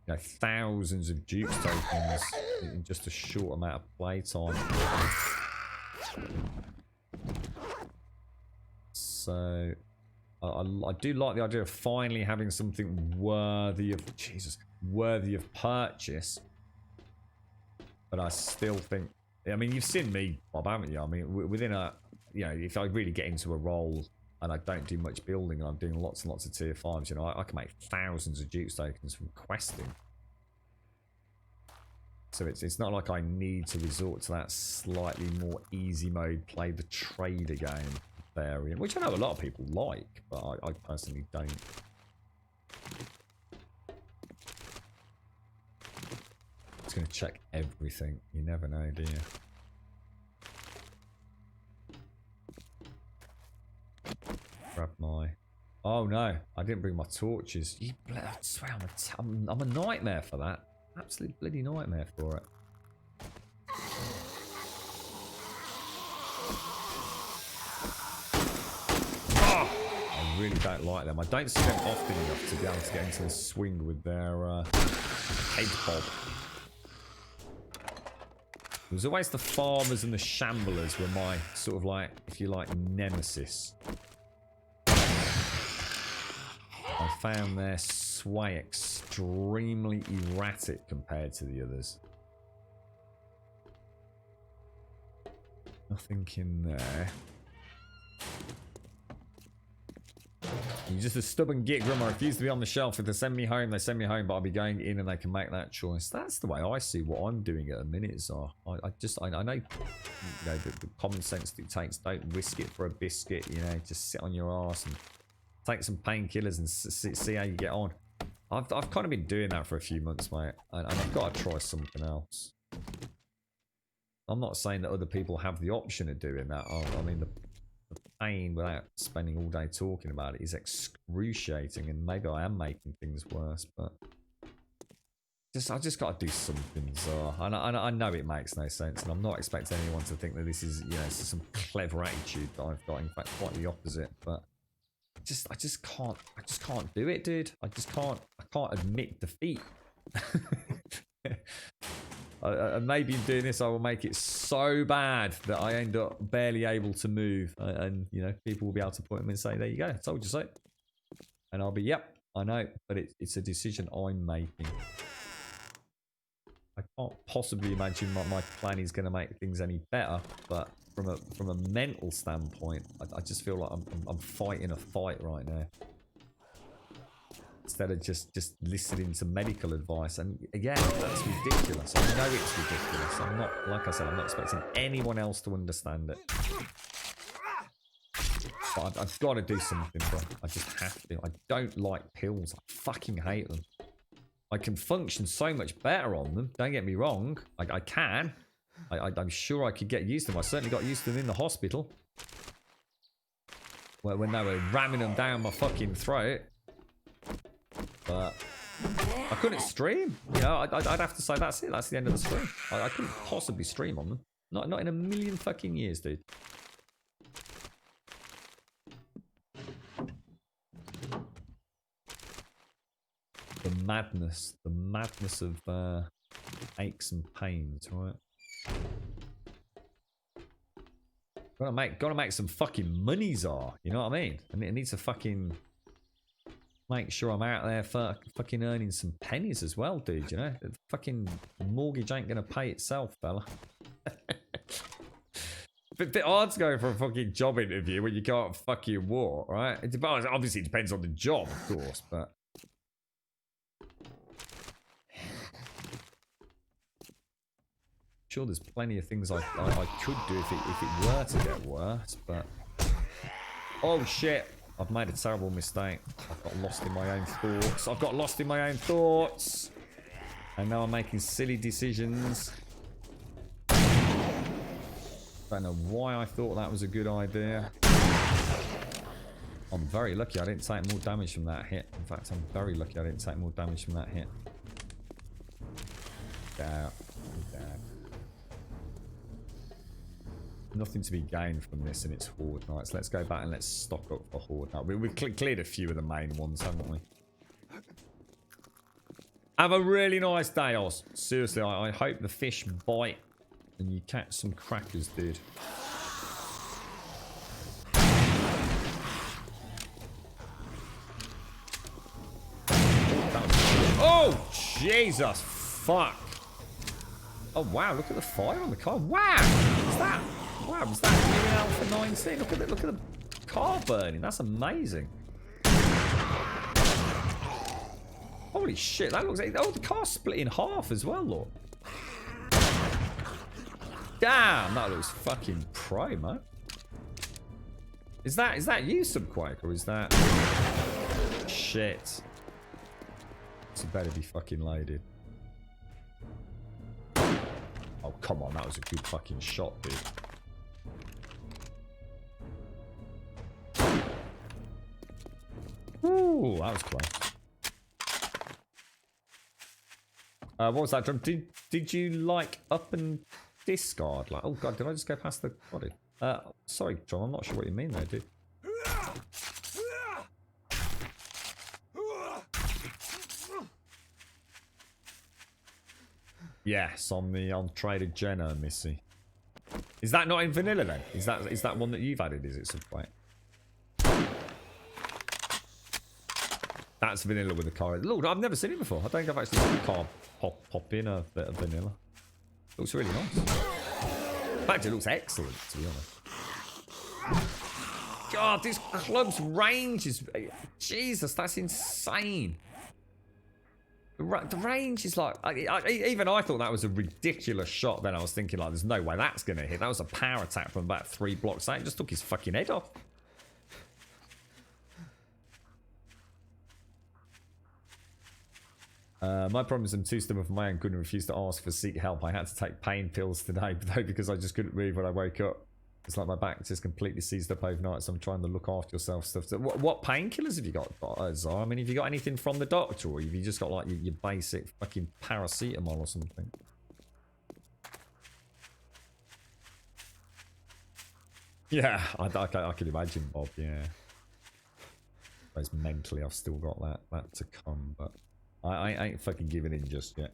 B: know, thousands of Duke's tokens in just a short amount of playtime. So I do like the idea of finally having something worthy of purchase. But I still think, I mean, you've seen me, Bob, haven't you? I mean, within a, you know, if I really get into a role and I don't do much building and I'm doing lots and lots of tier 5s, you know, I can make thousands of Duke's tokens from questing. So it's not like I need to resort to that slightly more easy mode, play the trader game variant, which I know a lot of people like, but I personally don't. Just going to check everything. You never know, do you? Grab my... Oh no, I didn't bring my torches. I swear I'm a nightmare for that. Absolute bloody nightmare for it. Oh, I really don't like them. I don't see them often enough to be able to get into a swing with their head bob. It was always the farmers and the shamblers were my sort of like, if you like, nemesis. I found their sway extremely erratic compared to the others. Nothing in there. You're just a stubborn git, Grim. I refuse to be on the shelf. If they send me home, they send me home, but I'll be going in and they can make that choice. That's the way I see what I'm doing at a minute, Zar. I know, you know, the common sense dictates don't risk it for a biscuit, you know, just sit on your ass and take some painkillers and see how you get on. I've kind of been doing that for a few months, mate, and I've got to try something else. I'm not saying that other people have the option of doing that. I mean, the pain without spending all day talking about it is excruciating, and maybe I am making things worse, but I just got to do something, Zar. I know it makes no sense, and I'm not expecting anyone to think that this is, you know, some clever attitude that I've got. In fact, quite the opposite, but I just can't do it, dude. I can't admit defeat. Maybe in doing this, I will make it so bad that I end up barely able to move, and you know, people will be able to point them and say, "There you go, I told you so," and I'll be, "Yep, I know," but it's a decision I'm making. I can't possibly imagine my plan is going to make things any better, but from a mental standpoint, I just feel like I'm fighting a fight right now. Instead of just listening to medical advice. And again, that's ridiculous. I know it's ridiculous. I'm not, like I said, I'm not expecting anyone else to understand it. But I've got to do something, bro. I just have to. I don't like pills. I fucking hate them. I can function so much better on them. Don't get me wrong. I can. I'm sure I could get used to them. I certainly got used to them in the hospital. When they were ramming them down my fucking throat. But I couldn't stream. You know, I'd have to say that's it. That's the end of the stream. I couldn't possibly stream on them. Not in a million fucking years, dude. The madness of aches and pains, right? Gotta make some fucking money, Zar. You know what I mean? I need to fucking make sure I'm out there for fucking earning some pennies as well, dude. You know, the fucking mortgage ain't gonna pay itself, fella. Bit hard to go for a fucking job interview when you can't fucking walk, right? Obviously, it depends on the job, of course, but. Sure, there's plenty of things I could do if it were to get worse, but oh shit, I've made a terrible mistake. I've got lost in my own thoughts. And now I'm making silly decisions. Don't know why I thought that was a good idea. I'm very lucky I didn't take more damage from that hit. In fact, I'm very lucky I didn't take more damage from that hit. Down. Down. Nothing to be gained from this and it's Horde Knights. Let's go back and let's stock up for Horde Knights. We've cleared a few of the main ones, haven't we? Have a really nice day, Oz. Seriously, I hope the fish bite and you catch some crackers, dude. Oh, Jesus, fuck. Oh, wow, look at the fire on the car. Wow, what's that? Wow, was that nearly out for 19? Look at the car burning. That's amazing. Holy shit, that looks like... Oh, the car's split in half as well, look. Damn, that looks fucking pro, man. Is that you, Subquake, or is that... Shit. This better be fucking loaded. Oh, come on, that was a good fucking shot, dude. Ooh, that was close. What was that, Drum? Did you like up and discard? Like, oh god, did I just go past the body? Sorry, John, I'm not sure what you mean there, dude. Yes, on Traded Jenna, Missy. Is that not in vanilla then? Is that one that you've added? Is it Subquake? That's vanilla with the car. Look, I've never seen it before. I don't think I've actually seen the car pop in a bit of vanilla. Looks really nice. In fact, it looks excellent, to be honest. God, this club's range is... Jesus, that's insane. The range is like... even I thought that was a ridiculous shot. Then I was thinking, like, there's no way that's going to hit. That was a power attack from about 3 blocks out. It just took his fucking head off. My problem is I'm too stubborn for my own good and refused to ask for seek help. I had to take pain pills today, though, because I just couldn't move when I woke up. It's like my back just completely seized up overnight, so I'm trying to look after yourself stuff. So what painkillers have you got, Zara? I mean, have you got anything from the doctor, or have you just got like your basic fucking paracetamol or something? Yeah, I can imagine, Bob, yeah. I suppose mentally I've still got that to come, but I ain't fucking giving in just yet.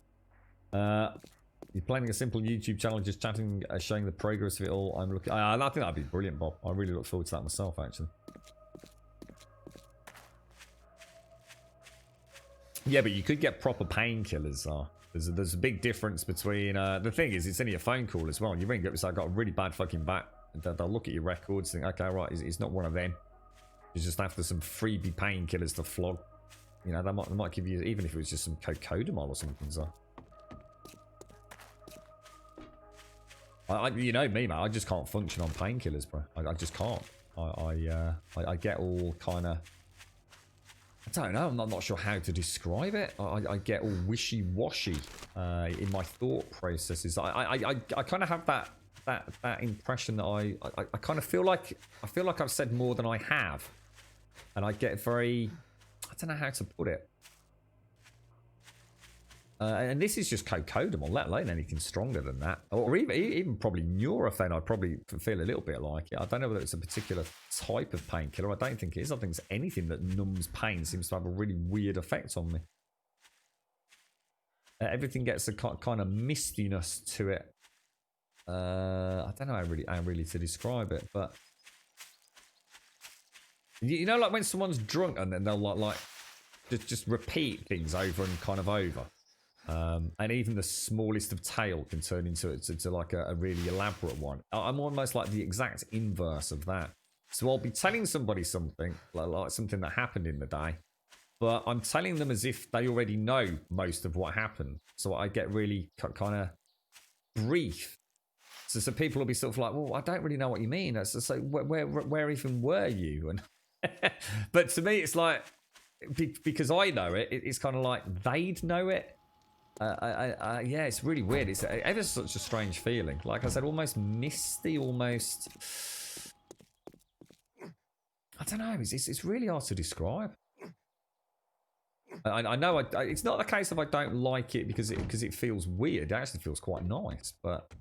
B: You're planning a simple YouTube channel, just chatting, showing the progress of it all. I'm looking. I think that'd be brilliant, Bob. I really look forward to that myself, actually. Yeah, but you could get proper painkillers. There's a big difference between. The thing is, it's only a phone call as well. You ring up, so I got a really bad fucking back. They'll look at your records, think, okay, right, it's not one of them. It's just after some freebie painkillers to flog. You know, they might give you, even if it was just some cocodamol or something. So, you know me, man. I just can't function on painkillers, bro. I just can't. I get all kind of. I don't know. I'm not sure how to describe it. I get all wishy-washy in my thought processes. I kind of have that impression that I kind of feel like I've said more than I have, and I get very. I don't know how to put it. And this is just cocodamol, let alone anything stronger than that. Or even probably Nurofen, I'd probably feel a little bit like it. I don't know whether it's a particular type of painkiller. I don't think it is. I think it's anything that numbs pain seems to have a really weird effect on me. Everything gets a kind of mistiness to it. I don't know how really to describe it, but... You know, like when someone's drunk and then they'll like just repeat things over and kind of over. And even the smallest of tale can turn into like a really elaborate one. I'm almost like the exact inverse of that. So I'll be telling somebody something, like something that happened in the day, but I'm telling them as if they already know most of what happened. So I get really kind of brief. So people will be sort of like, well, I don't really know what you mean. So where even were you? And but to me, it's like, because I know it, it's kind of like they'd know it. Yeah, it's really weird. It's ever such a strange feeling. Like I said, almost misty, almost. I don't know. It's really hard to describe. I know it's not the case of I don't like it because it feels weird. It actually feels quite nice, but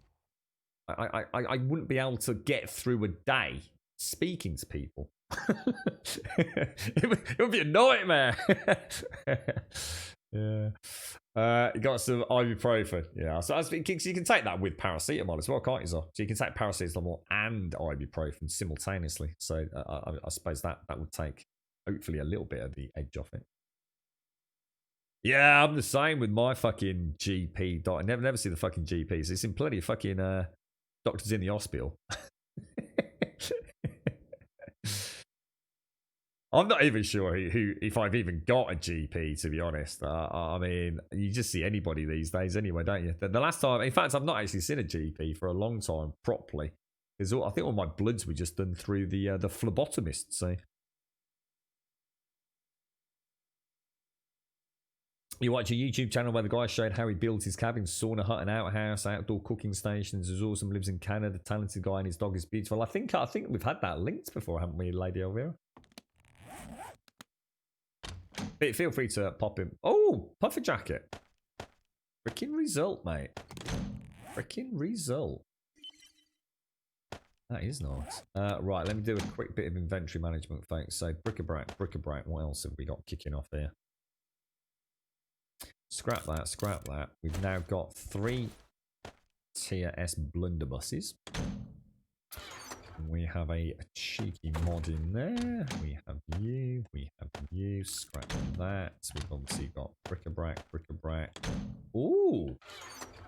B: I wouldn't be able to get through a day speaking to people. it would be a nightmare. Yeah. You got some ibuprofen. Yeah, so you can take that with paracetamol as well, can't you? So you can take paracetamol and ibuprofen simultaneously. So I suppose that would take hopefully a little bit of the edge off it. Yeah, I'm the same with my fucking GP. I never see the fucking GPs. It's in plenty of fucking doctors in the hospital. I'm not even sure if I've even got a GP, to be honest. I mean, you just see anybody these days anyway, don't you? The last time, in fact, I've not actually seen a GP for a long time properly. Because I think all my bloods were just done through the phlebotomist, so. You watch a YouTube channel where the guy showed how he built his cabin, sauna hut, and outhouse, outdoor cooking stations. He's awesome, lives in Canada, talented guy, and his dog is beautiful. I think we've had that linked before, haven't we, Lady Elvira? Feel free to pop him. Oh, puffer jacket. Freaking result, mate. Freaking result. That is nice. Right, let me do a quick bit of inventory management, folks. So, bric-a-brac. What else have we got kicking off here? Scrap that. We've now got 3 tier S blunderbusses. We have a cheeky mod in there. We have you. Scrap that. We've obviously got bric-a-brac. Ooh!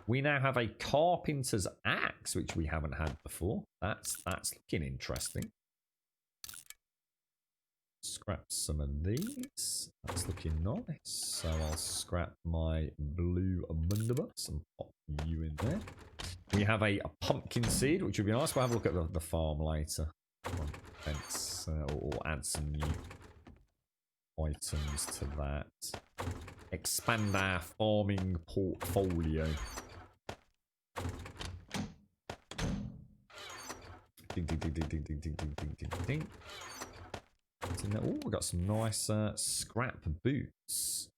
B: We now have a carpenter's axe, which we haven't had before. That's looking interesting. Scrap some of these. That's looking nice. So I'll scrap my blue blunderbuss and pop you in there. We have a pumpkin seed, which would be nice. We'll have a look at the farm later. Fence, or add some new items to that. Expand our farming portfolio. Ding, ding, ding, ding, ding, ding, ding, ding, ding, ding. Oh, we've got some nice scrap boots.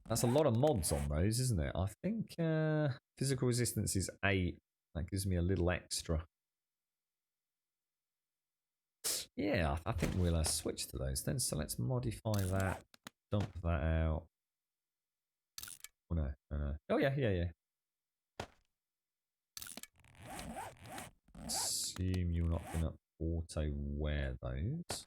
B: That's a lot of mods on those, isn't it? I think physical resistance is 8. That gives me a little extra. Yeah, I think we'll switch to those then. So let's modify that. Dump that out. Oh, no. Oh, yeah. Assume you're not going to auto wear those.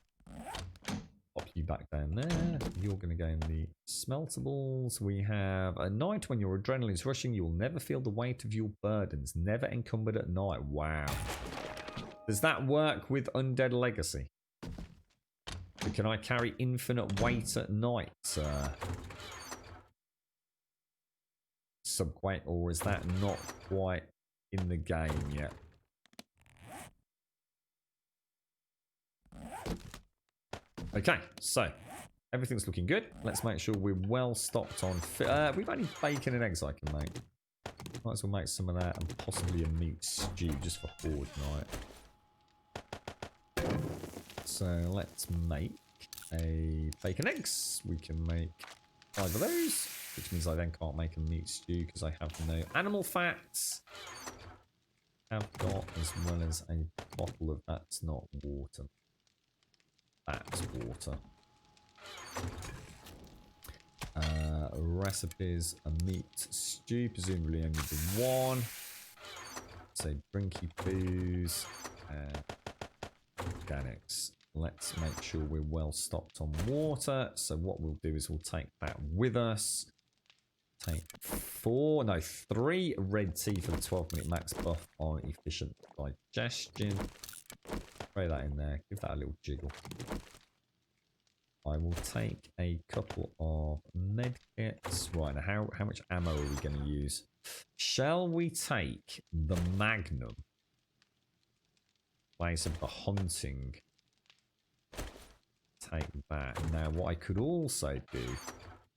B: Pop you back down there. You're going to go in the smeltables. We have a night when your adrenaline is rushing. You will never feel the weight of your burdens. Never encumbered at night. Wow. Does that work with Undead Legacy? Can I carry infinite weight at night? Subquake, or is that not quite in the game yet? Okay, so everything's looking good. Let's make sure we're well stocked on. We've only bacon and eggs I can make. Might as well make some of that and possibly a meat stew just for horde night. So let's make a bacon eggs. We can make 5 of those, which means I then can't make a meat stew because I have no animal fats. I've got, as well as a bottle of that's not water. That's water. Recipes, a meat stew, presumably only the one. So drinky poos and organics. Let's make sure we're well stocked on water. So what we'll do is we'll take that with us. Take 3 red tea for the 12-minute max buff on efficient digestion. Throw that in there. Give that a little jiggle. I will take a couple of med kits. Right, now how much ammo are we going to use? Shall we take the Magnum? Place of the hunting. Take that. Now, what I could also do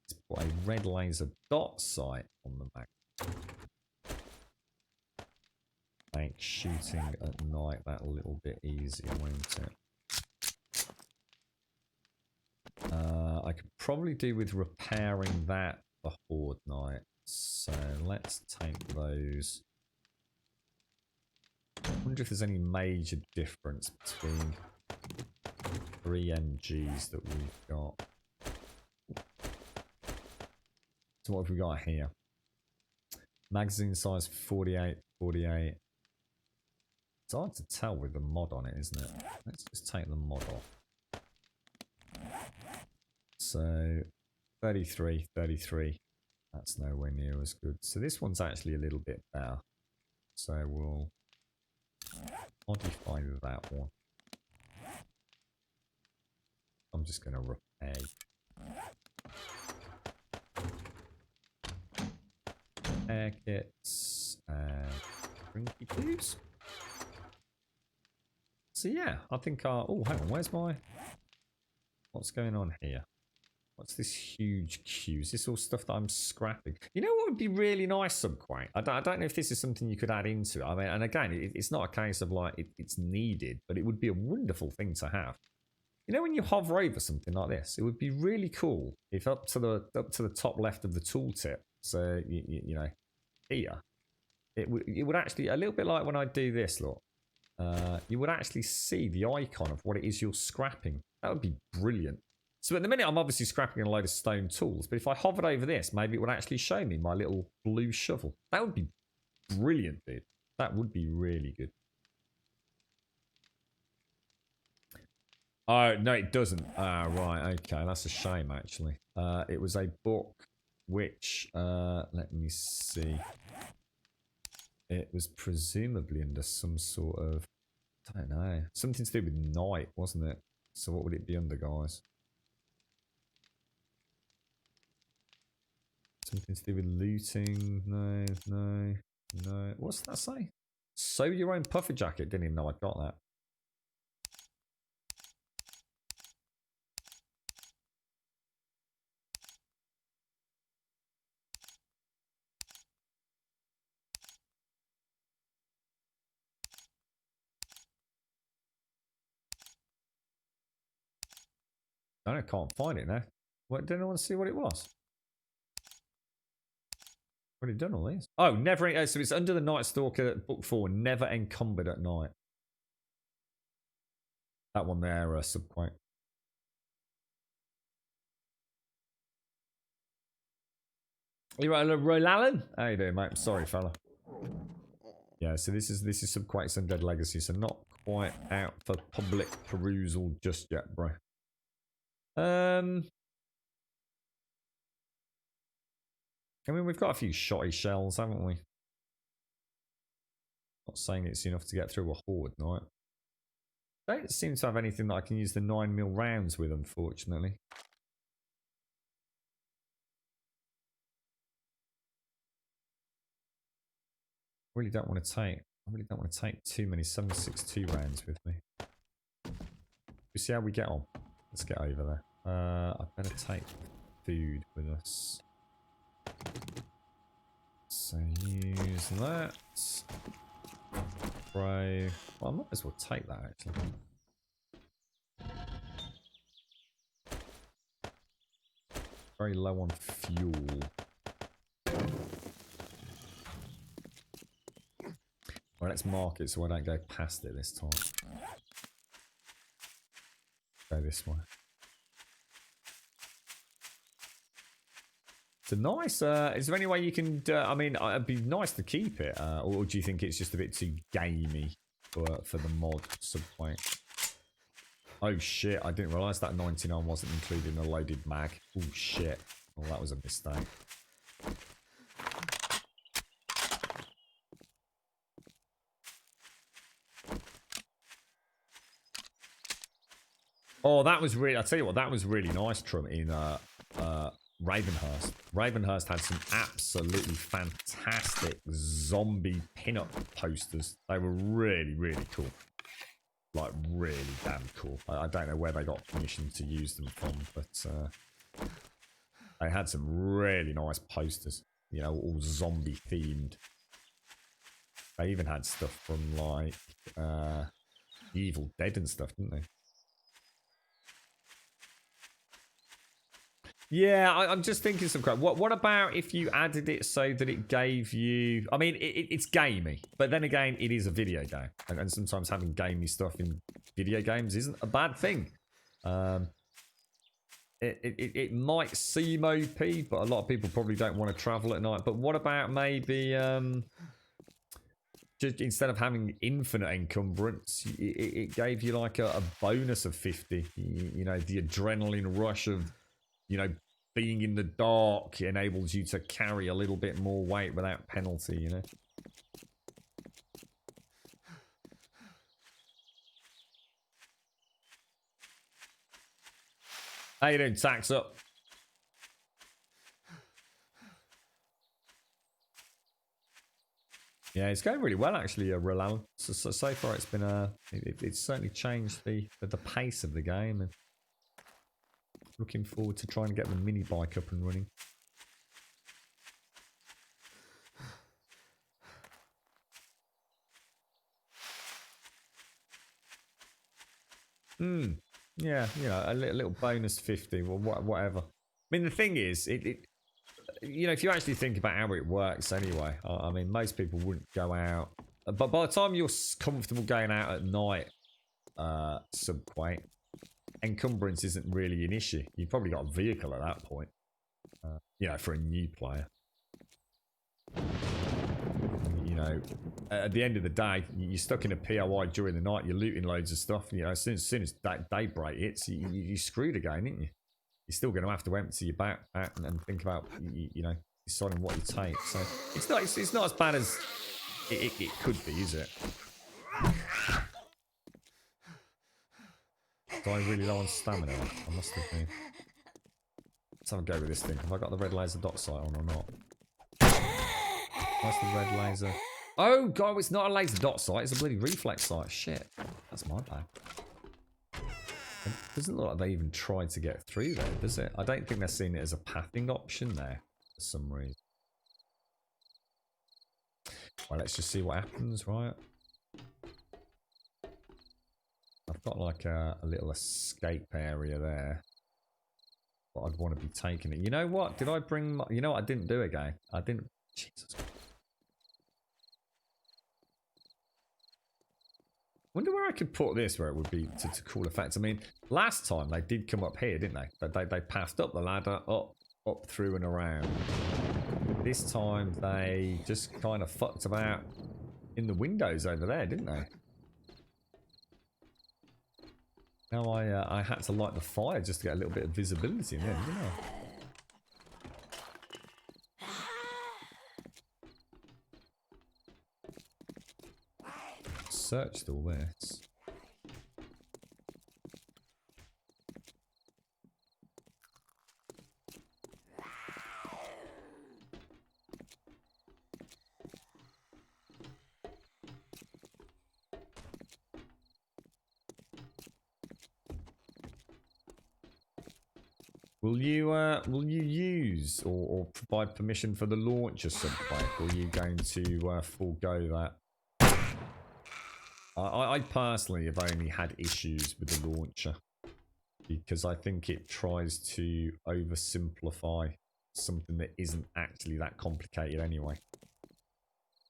B: Let's put a red laser dot sight on the map. Make shooting at night that little bit easier, won't it? I could probably do with repairing that for Horde Night. So let's take those. I wonder if there's any major difference between 3 MGs that we've got. So what have we got here? Magazine size 48, 48. It's hard to tell with the mod on it, isn't it? Let's just take the mod off. So 33, 33. That's nowhere near as good. So this one's actually a little bit better. So we'll modify that one. I'm just going to repair. Air kits and drinky poos. So yeah, I think oh, hang on, where's my... What's going on here? What's this huge queue? Is this all stuff that I'm scrapping? You know what would be really nice, Subquake? I don't know if this is something you could add into it. I mean, and again, it's not a case of like it's needed, but it would be a wonderful thing to have. You know, when you hover over something like this, it would be really cool if up to the top left of the tooltip, so you know, here, it would actually, a little bit like when I do this, look, you would actually see the icon of what it is you're scrapping. That would be brilliant. So at the minute, I'm obviously scrapping a load of stone tools, but if I hovered over this, maybe it would actually show me my little blue shovel. That would be brilliant, dude. That would be really good. Oh, no, it doesn't. Ah, right, okay. That's a shame, actually. It was a book which, let me see. It was presumably under some sort of, I don't know, something to do with night, wasn't it? So what would it be under, guys? Something to do with looting? No, no, no. What's that say? Sew your own puffer jacket. Didn't even know I got that. I can't find it now. What, didn't I want to see what it was? Already done all these. Oh, never. So it's under the Night Stalker, book 4. Never encumbered at night. That one there, Subquake. You right, Roylalan? How you doing, mate? Sorry, fella. Yeah, so this is Subquake's Undead Legacy, so not quite out for public perusal just yet, bro. I mean, we've got a few shotty shells, haven't we? Not saying it's enough to get through a Horde Night. Don't seem to have anything that I can use the 9mm rounds with, unfortunately. I really don't want to take too many 7.62 rounds with me. We see how we get on. Let's get over there. I better take food with us. So use that. Spray. Well, I might as well take that actually. Very low on fuel. Well, let's mark it so I don't go past it this time. Go this way. So nice. Is there any way you can? I mean, it'd be nice to keep it, or do you think it's just a bit too gamey for the mod Subquake? Oh shit! I didn't realise that 99 wasn't included in a loaded mag. Oh shit! Well, that was a mistake. Oh, that was really. I tell you what, that was really nice, Trump, in Ravenhurst. Ravenhurst had some absolutely fantastic zombie pin-up posters. They were really, really cool. Like, really damn cool. I don't know where they got permission to use them from, but They had some really nice posters, you know, all zombie themed. They even had stuff from like Evil Dead and stuff, didn't they? Yeah, I'm just thinking some crap. What about if you added it so that it gave you... I mean, it's gamey, but then again, it is a video game. And sometimes having gamey stuff in video games isn't a bad thing. It might seem OP, but a lot of people probably don't want to travel at night. But what about maybe... just instead of having infinite encumbrance, it gave you like a bonus of 50. You know, the adrenaline rush of... You know, being in the dark enables you to carry a little bit more weight without penalty, you know? How you doing, Tax Up? Yeah, it's going really well, actually, Roland. So far, it's been it's certainly changed the pace of the game, and looking forward to trying to get the mini bike up and running. Yeah, you know, a little bonus 50 or whatever. I mean, the thing is, you know, if you actually think about how it works anyway, I mean, most people wouldn't go out. But by the time you're comfortable going out at night, Subquake, encumbrance isn't really an issue. You've probably got a vehicle at that point. You know, for a new player. You know, at the end of the day, you're stuck in a POI during the night, you're looting loads of stuff. You know, as soon as that daybreak hits, you're screwed again, aren't you? You're still going to have to empty your backpack and think about, you know, deciding what you take. So it's not as bad as it could be, is it? Do I really low on stamina? I must have been. Let's have a go with this thing. Have I got the red laser dot sight on or not? What's the red laser? Oh god, it's not a laser dot sight, it's a bloody reflex sight. Shit. That's my bad. It doesn't look like they even tried to get through there, does it? I don't think they're seeing it as a pathing option there for some reason. Well, let's just see what happens, right? I've got like a little escape area there. But I'd want to be taking it. You know what? Did I bring my... You know what I didn't do again? I didn't... Jesus. Wonder where I could put this where it would be to cool effects. I mean, last time they did come up here, didn't they? They passed up the ladder, up, through and around. This time they just kind of fucked about in the windows over there, didn't they? Now I had to light the fire just to get a little bit of visibility in there, didn't I? Searched all this. Will you use or provide permission for the launcher Subquake? Or are you going to forego that? I personally have only had issues with the launcher because I think it tries to oversimplify something that isn't actually that complicated anyway.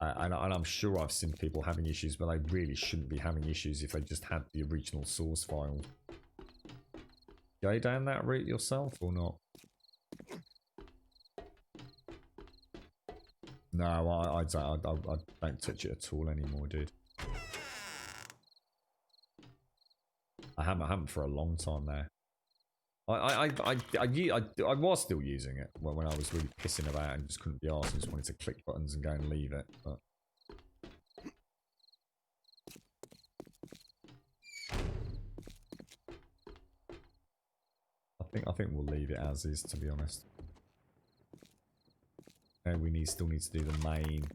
B: And I'm sure I've seen people having issues, but they really shouldn't be having issues if they just had the original source file. Go down that route yourself or not? No, I don't touch it at all anymore, dude. I haven't for a long time now. I was still using it when I was really pissing about and just couldn't be arsed and just wanted to click buttons and go and leave it. But I think we'll leave it as is, to be honest. And we still need to do the main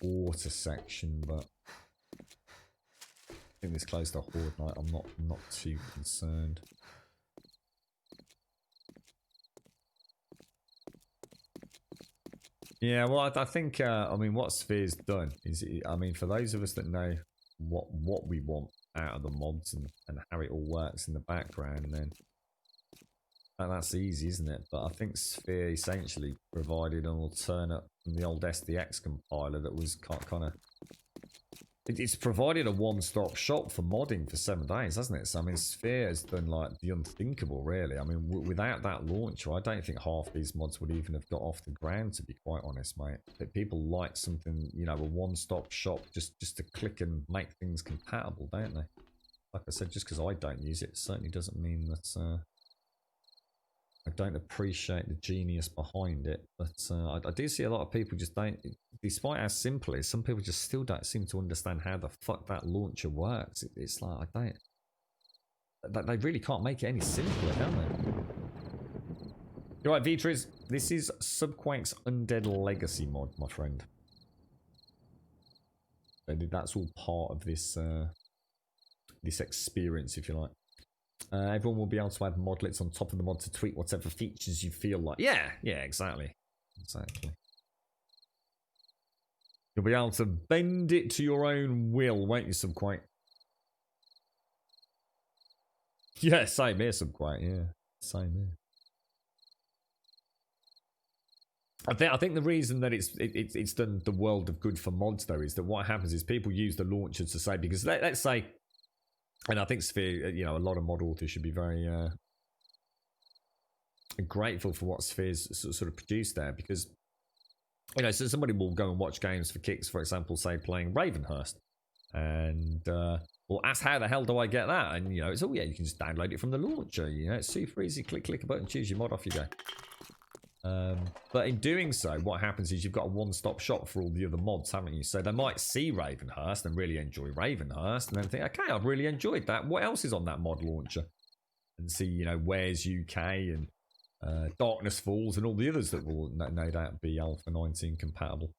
B: water section, but I think this close to Horde Night, I'm not too concerned. Yeah, well, I think, I mean, what Sphere's done is, I mean, for those of us that know what we want out of the mods and how it all works in the background, then that's easy, isn't it? But I think Sphere essentially provided an alternate from the old SDX compiler that was kind of... It's provided a one-stop shop for modding for 7 days, hasn't it? So, I mean, Sphere has done, like, the unthinkable, really. I mean, without that launcher, I don't think half these mods would even have got off the ground, to be quite honest, mate. But people like something, you know, a one-stop shop just to click and make things compatible, don't they? Like I said, just because I don't use it certainly doesn't mean that I don't appreciate the genius behind it. But I do see a lot of people just don't... Despite how simple it is, some people just still don't seem to understand how the fuck that launcher works. It's like, I don't... They really can't make it any simpler, can they? You're right, Vitris. This is Subquake's Undead Legacy mod, my friend. That's all part of this this experience, if you like. Everyone will be able to add modlets on top of the mod to tweak whatever features you feel like. Yeah, exactly. Exactly. You'll be able to bend it to your own will, won't you, Subquake? Yeah, same here, Subquake, yeah. Same here. I think the reason that it's done the world of good for mods, though, is that what happens is people use the launcher to say, because let's say, and I think Sphere, you know, a lot of mod authors should be very grateful for what Sphere's sort of produced there, because, you know, so somebody will go and watch games for kicks, for example, say playing Ravenhurst, and well, ask how the hell do I get that? And, you know, it's, oh yeah, you can just download it from the launcher, you know, it's super easy, click a button, choose your mod, off you go. But in doing so, what happens is you've got a one-stop shop for all the other mods, haven't you? So they might see Ravenhurst and really enjoy Ravenhurst, and then think, okay, I've really enjoyed that. What else is on that mod launcher? And see, you know, Where's UK and Darkness Falls and all the others that will no doubt be Alpha 19 compatible.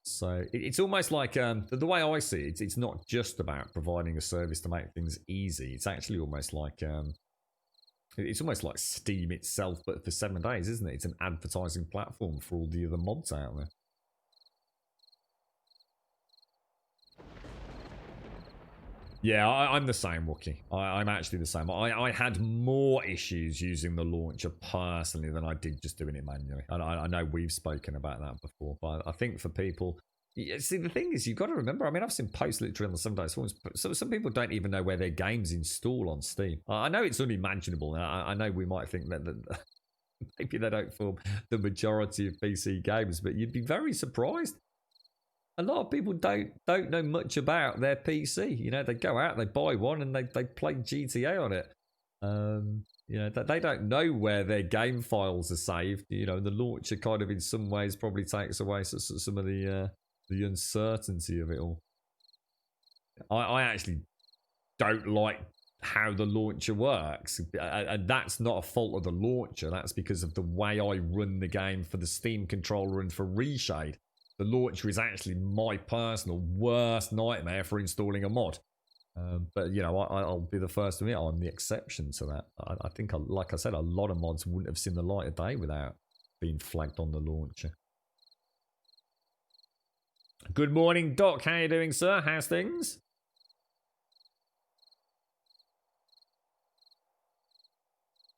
B: So it's almost like, the way I see it, it's not just about providing a service to make things easy. It's actually almost like... it's almost like Steam itself, but for 7 days, isn't it? It's an advertising platform for all the other mods out there. Yeah, I'm the same, Wookie. I'm actually the same. I had more issues using the launcher personally than I did just doing it manually. I know we've spoken about that before, but I think for people... See, the thing is, you've got to remember, I mean, I've seen posts literally on the 7 days forums, but some people don't even know where their games install on Steam. I know it's unimaginable. I know we might think that maybe they don't form the majority of PC games, but you'd be very surprised. A lot of people don't know much about their PC. You know, they go out, they buy one, and they play GTA on it. You know, they don't know where their game files are saved. You know, the launcher kind of in some ways probably takes away some of the uncertainty of it all. I actually don't like how the launcher works, and that's not a fault of the launcher. That's because of the way I run the game for the Steam controller and for Reshade. The launcher is actually my personal worst nightmare for installing a mod. But, you know, I'll be the first to admit I'm the exception to that. I think, like I said, a lot of mods wouldn't have seen the light of day without being flagged on the launcher. Good morning, Doc. How you doing, sir? How's things?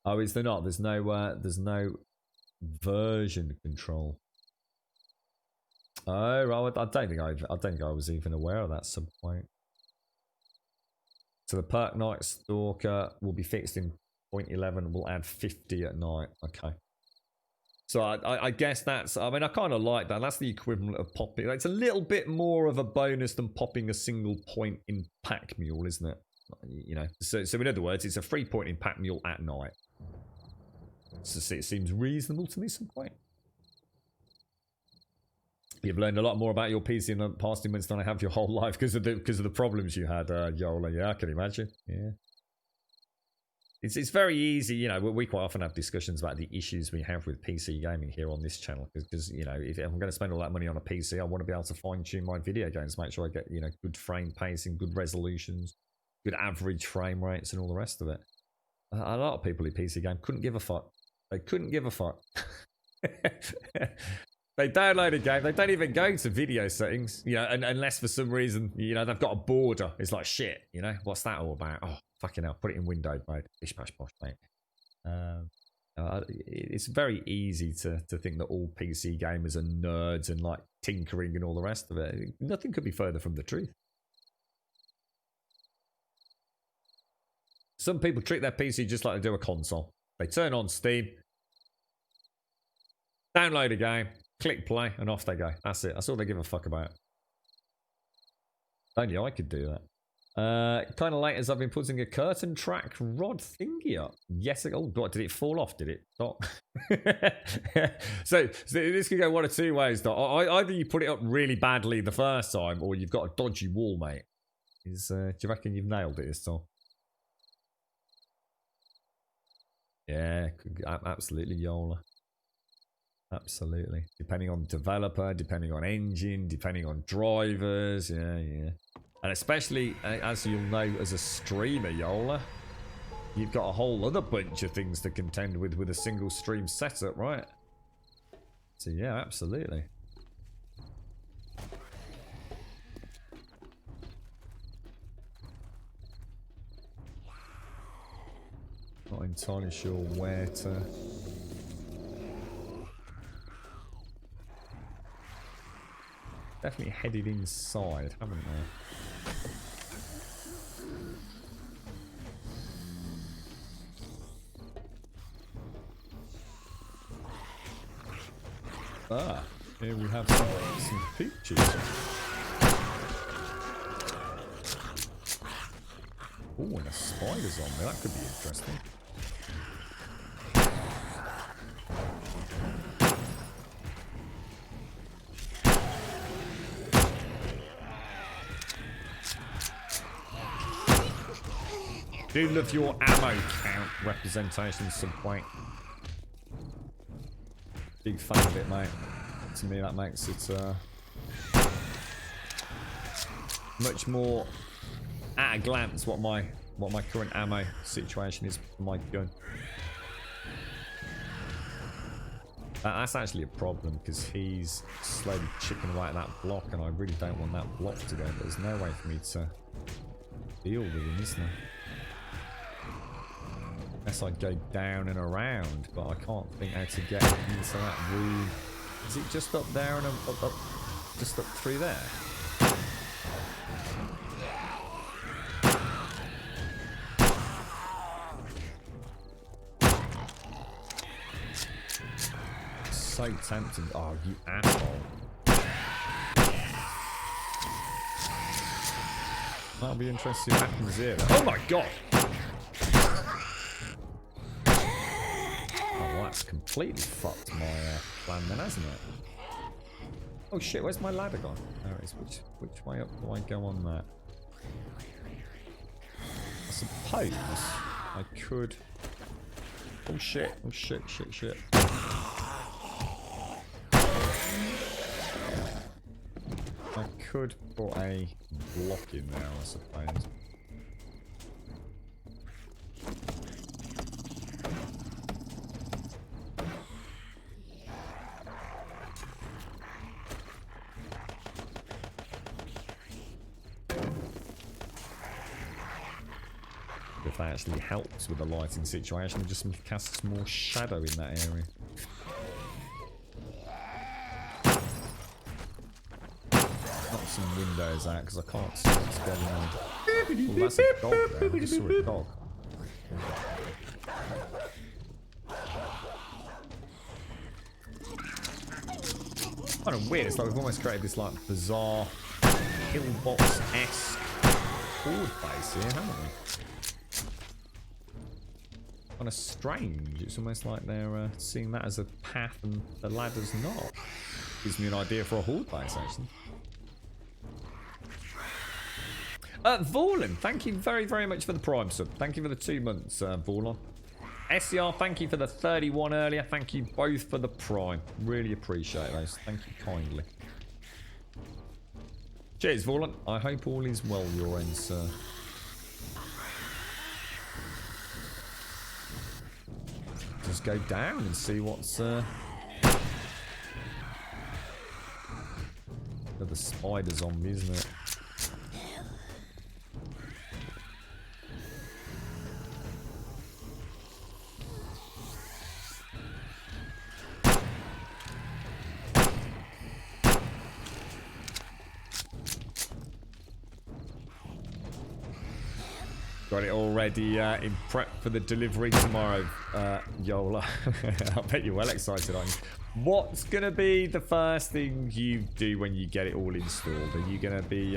B: Oh, is there not? There's no version control. Oh, right. I don't think I was even aware of that subpoint. So the Perk Night Stalker will be fixed in 0.11. We'll add 50 at night. Okay. So I guess that's, I mean, I kind of like that. That's the equivalent of popping. It's a little bit more of a bonus than popping a single point in Pack Mule, isn't it? You know, so in other words, it's a 3 point in Pack Mule at night. So it seems reasonable to me some point. You've learned a lot more about your PC in the past 2 months than I have your whole life because of the problems you had, Yola. Yeah, I can imagine. Yeah. It's very easy, you know, we quite often have discussions about the issues we have with PC gaming here on this channel because, you know, if I'm going to spend all that money on a PC, I want to be able to fine-tune my video games, make sure I get, you know, good frame pacing, good resolutions, good average frame rates and all the rest of it. A lot of people in PC game couldn't give a fuck. They couldn't give a fuck. They download a game. They don't even go to video settings, you know, unless for some reason, you know, they've got a border. It's like, shit, you know, what's that all about? Oh, fucking hell, put it in window mode. Bish, bash, bosh, mate. It's very easy to think that all PC gamers are nerds and like tinkering and all the rest of it. Nothing could be further from the truth. Some people treat their PC just like they do a console. They turn on Steam, download a game, click play, and off they go. That's it. That's all they give a fuck about. Only I could do that. Kind of late as I've been putting a curtain track rod thingy up. Yes. Oh, what, did it fall off? Did it? Dot. so this could go one of two ways. Dot. Either you put it up really badly the first time, or you've got a dodgy wall, mate. Do you reckon you've nailed it this time? Yeah, absolutely, Yola. Absolutely. Depending on developer, depending on engine, depending on drivers. Yeah, yeah. And especially, as you'll know, as a streamer, Yola, you've got a whole other bunch of things to contend with a single stream setup, right? So yeah, absolutely. Not entirely sure where to... Definitely headed inside, haven't they? Ah, here we have some peaches. Oh, and a spider's on there. That could be interesting. Do love your ammo count representation, Subway. Big fan of it, mate. To me, that makes it much more at a glance what my current ammo situation is for my gun. That's actually a problem because he's slowly chipping away at that block, and I really don't want that block to go. But there's no way for me to deal with him, is there? Unless I go down and around, but I can't think how to get into that room. Is it just up there and up just up through there? So tempting. Oh, you asshole. That'll be interesting what happens here. Oh my god! That's completely fucked my plan then, hasn't it? Oh shit, where's my ladder gone? There it is. Which way up do I go on that? I suppose I could... Oh shit, oh shit, shit, shit. I could put a block in there, I suppose. If that actually helps with the lighting situation, it just casts more shadow in that area. Knock some windows out because I can't see what's going on. Oh, that's a dog there. I just saw a dog. Kind of weird. It's like we've almost created this like bizarre Killbox-esque horde base here, haven't we? Kind of strange. It's almost like they're seeing that as a path and the ladder's not. Gives me an idea for a horde base, actually. Vorlon, thank you very, very much for the Prime sub. Thank you for the 2 months, Vorlon. SCR, thank you for the 31 earlier. Thank you both for the Prime. Really appreciate those. Thank you kindly. Cheers, Vorlon. I hope all is well your end, sir. Just go down and see what's spider zombie, isn't it? Got it already in prep for the delivery tomorrow, Yola. I bet you're well excited, aren't you? What's going to be the first thing you do when you get it all installed? Are you going to be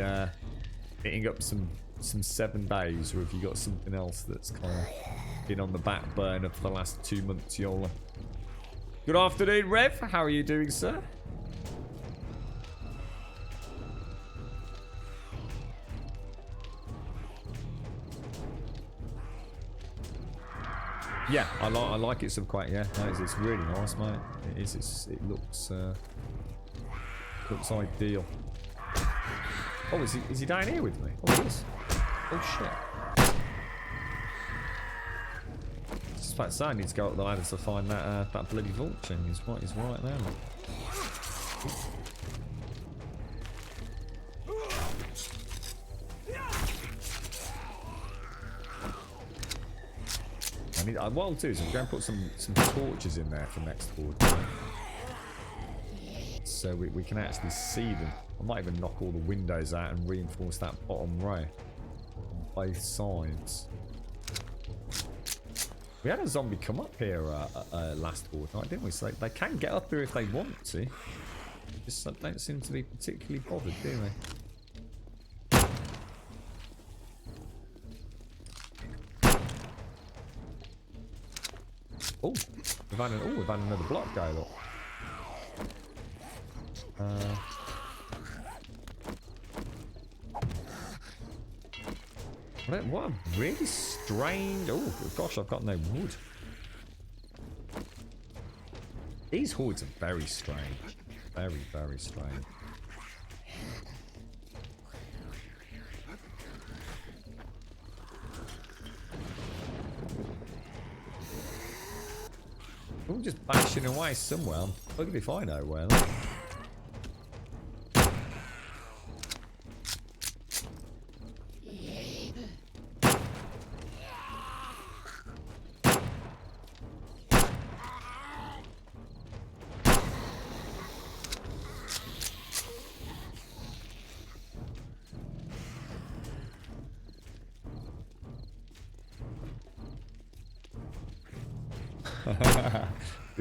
B: hitting up some 7 days, or have you got something else that's kind of been on the back burner for the last 2 months, Yola? Good afternoon, Rev. How are you doing, sir? Yeah, I like it quite. Yeah, no, it's really nice, mate. It is. It looks ideal. Oh, is he down here with me? Oh, he is. Oh shit. Just about to say I need to go up the ladder to find that that bloody vault thing. He's right there, mate. What I'll do is I'm going to put some torches in there for next horde, so we can actually see them. I might even knock all the windows out and reinforce that bottom row on both sides. We had a zombie come up here last horde night, didn't we? So they can get up here if they want to. Just don't seem to be particularly bothered, do they? Oh, we've had another block go, look. What a really strange... Oh, gosh, I've got no wood. These hordes are very strange. Very, very strange. We're just bashing away somewhere. I'm bugged if I know where.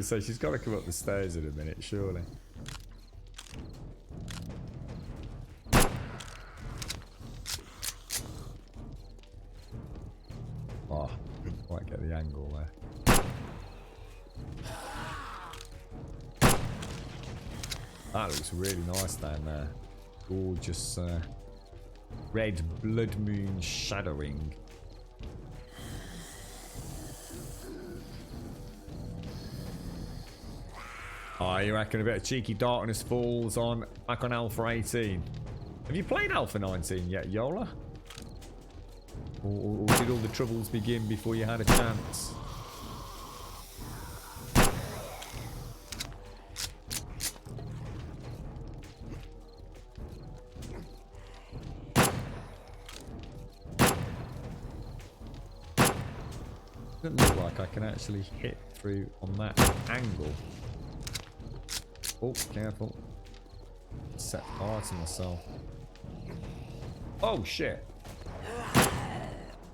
B: So she's got to come up the stairs in a minute, surely. Oh, didn't quite get the angle there. That looks really nice down there. Gorgeous red blood moon shadowing. Oh, you reckon a bit of cheeky darkness falls on back on Alpha 18? Have you played Alpha 19 yet, Yola? Or did all the troubles begin before you had a chance? Doesn't look like I can actually hit through on that angle. Oh, careful. Set fire to myself. Oh, shit.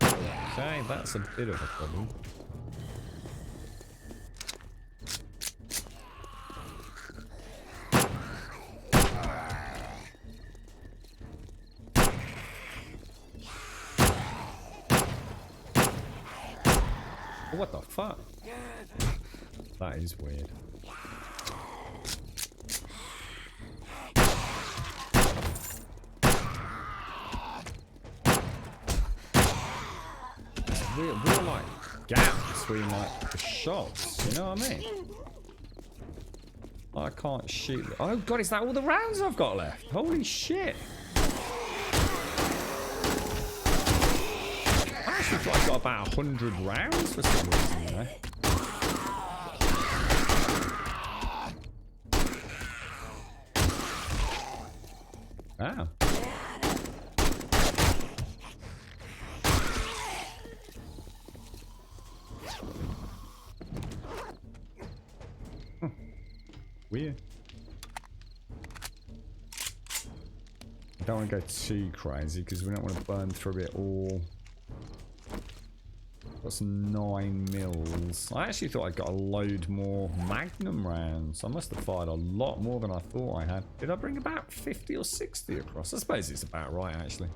B: Okay, that's a bit of a problem. Oh, what the fuck? That is weird. Real like gap between like the shots, you know what I mean? I can't shoot. Oh god, is that all the rounds I've got left? Holy shit! I actually thought I got about 100 rounds for some reason, you know. Wow. Weird. Don't want to go too crazy because we don't want to burn through it all. Got some 9 mils. I actually thought I got a load more Magnum rounds. I must have fired a lot more than I thought I had. Did I bring about 50 or 60 across? I suppose it's about right, actually.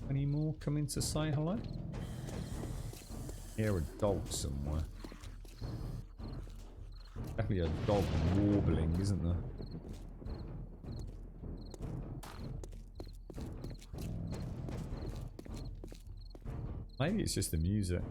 B: Any more coming to say hello? Hear a dog somewhere. Definitely a dog warbling, isn't there? Maybe it's just the music.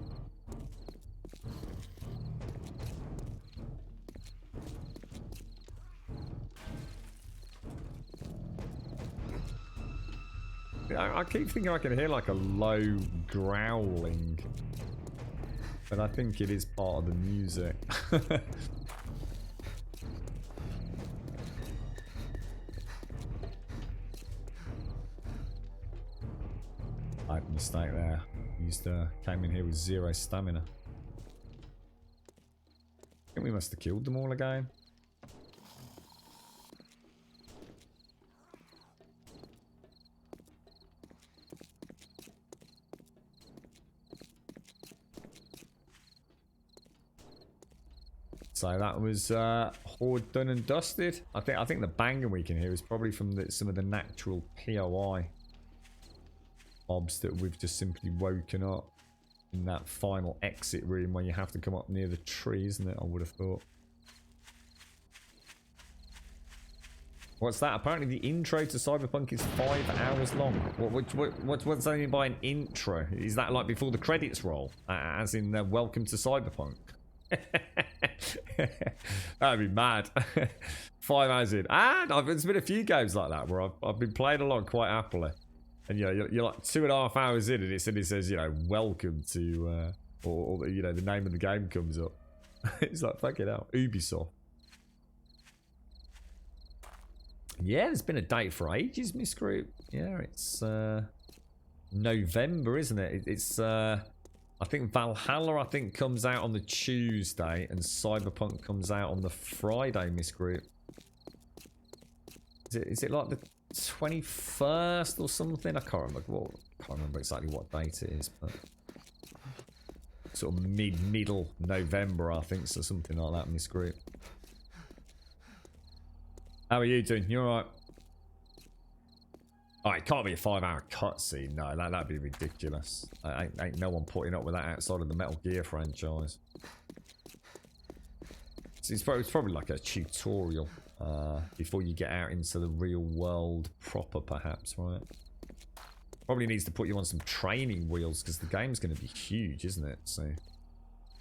B: I keep thinking I can hear like a low growling. But I think it is part of the music. Mistake there. Came in here with 0 stamina. I think we must have killed them all again. So that was Horde done and dusted. I think the banging we can hear is probably from some of the natural POI mobs that we've just simply woken up in that final exit room where you have to come up near the tree, isn't it? I would have thought. What's that? Apparently the intro to Cyberpunk is 5 hours long. What's that mean by an intro? Is that like before the credits roll? As in welcome to Cyberpunk? That'd be mad. 5 hours in. And there's been a few games like that where I've been playing along quite happily. And you know, you're like 2.5 hours in and it says, you know, welcome to, or you know, the name of the game comes up. It's like, fucking hell, Ubisoft. Yeah, there's been a date for ages, Miss Group. Yeah, it's November, isn't it? It's I think Valhalla, comes out on the Tuesday and Cyberpunk comes out on the Friday, Miss Group. Is it like the 21st or something? I can't remember exactly what date it is, but sort of middle November, I think, so something like that, Miss Group. How are you doing? You alright? Oh, it can't be a 5-hour cutscene. No, that'd be ridiculous. Ain't no one putting up with that outside of the Metal Gear franchise. It's probably like a tutorial before you get out into the real world proper, perhaps, right? Probably needs to put you on some training wheels because the game's going to be huge, isn't it? So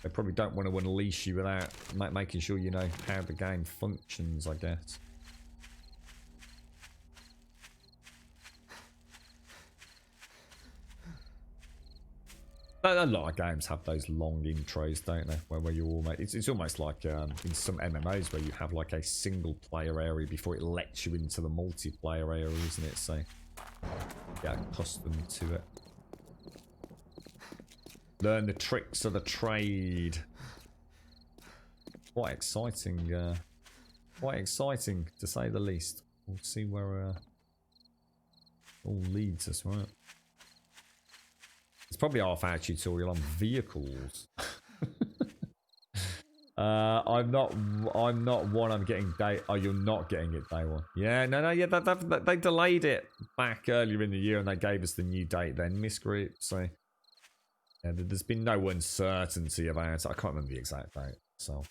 B: they probably don't want to unleash you without making sure you know how the game functions, I guess. A lot of games have those long intros, don't they? Where you all make it's almost like in some MMOs where you have like a single player area before it lets you into the multiplayer area, isn't it? So get accustomed to it. Learn the tricks of the trade. Quite exciting. Quite exciting to say the least. We'll see where all leads us, right? It's probably a half-hour tutorial on vehicles. I'm not one. I'm getting day. Oh, you're not getting it day one. Yeah, no. Yeah, they delayed it back earlier in the year, and they gave us the new date then, Miss Group. So yeah, there's been no uncertainty about it. I can't remember the exact date. So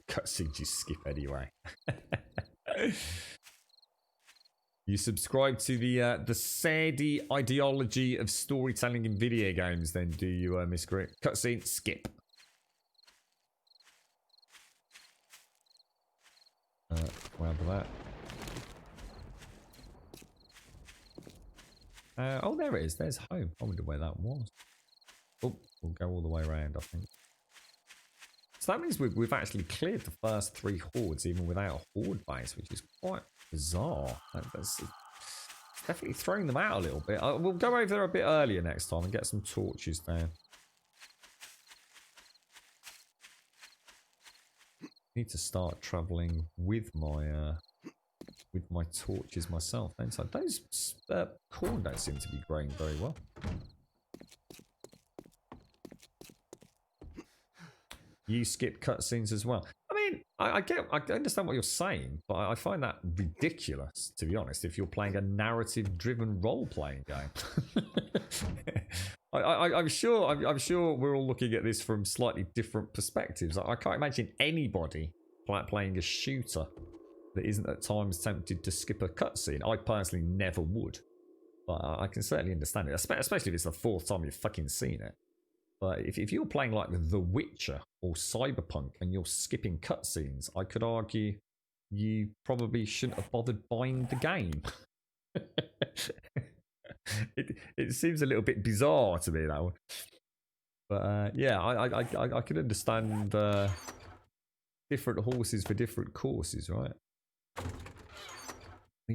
B: cutscenes you skip anyway. You subscribe to the Sadie ideology of storytelling in video games, then, do you, Miss Grit? Cutscene, skip. Grab that. Oh, there it is. There's home. I wonder where that was. Oh, we'll go all the way around, I think. So that means we've actually cleared the first 3 hordes even without a horde base, which is quite bizarre. That's definitely throwing them out a little bit. We'll go over there a bit earlier next time and get some torches down. Need to start travelling with my torches myself. Don't I? Those corn don't seem to be growing very well. You skip cutscenes as well. I mean, I understand what you're saying, but I find that ridiculous, to be honest, if you're playing a narrative-driven role-playing game. I'm sure we're all looking at this from slightly different perspectives. I can't imagine anybody playing a shooter that isn't at times tempted to skip a cutscene. I personally never would, but I can certainly understand it, especially if it's the 4th time you've fucking seen it. But if you're playing like The Witcher or Cyberpunk and you're skipping cutscenes, I could argue you probably shouldn't have bothered buying the game. It seems a little bit bizarre to me, that one. But yeah, I can understand different horses for different courses, right?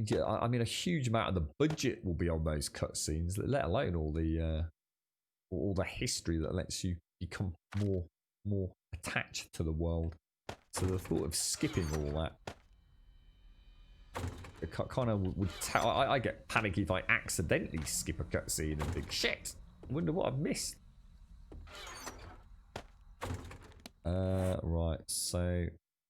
B: I mean, a huge amount of the budget will be on those cutscenes, let alone all the history that lets you become more attached to the world. So the thought of skipping all that, it kind of would tell. I get panicky if I accidentally skip a cutscene and think, shit, I wonder what I've missed. Right, so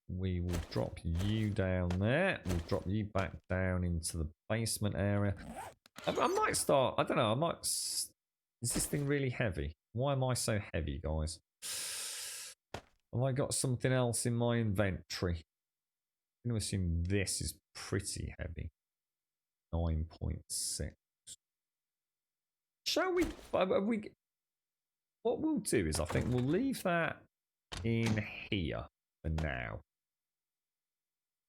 B: we will drop you down there. We'll drop you back down into the basement area. I might start, I don't know, is this thing really heavy? Why am I so heavy, guys? Have I got something else in my inventory? I'm going to assume this is pretty heavy. 9.6. Shall we? What we'll do is I think we'll leave that in here for now.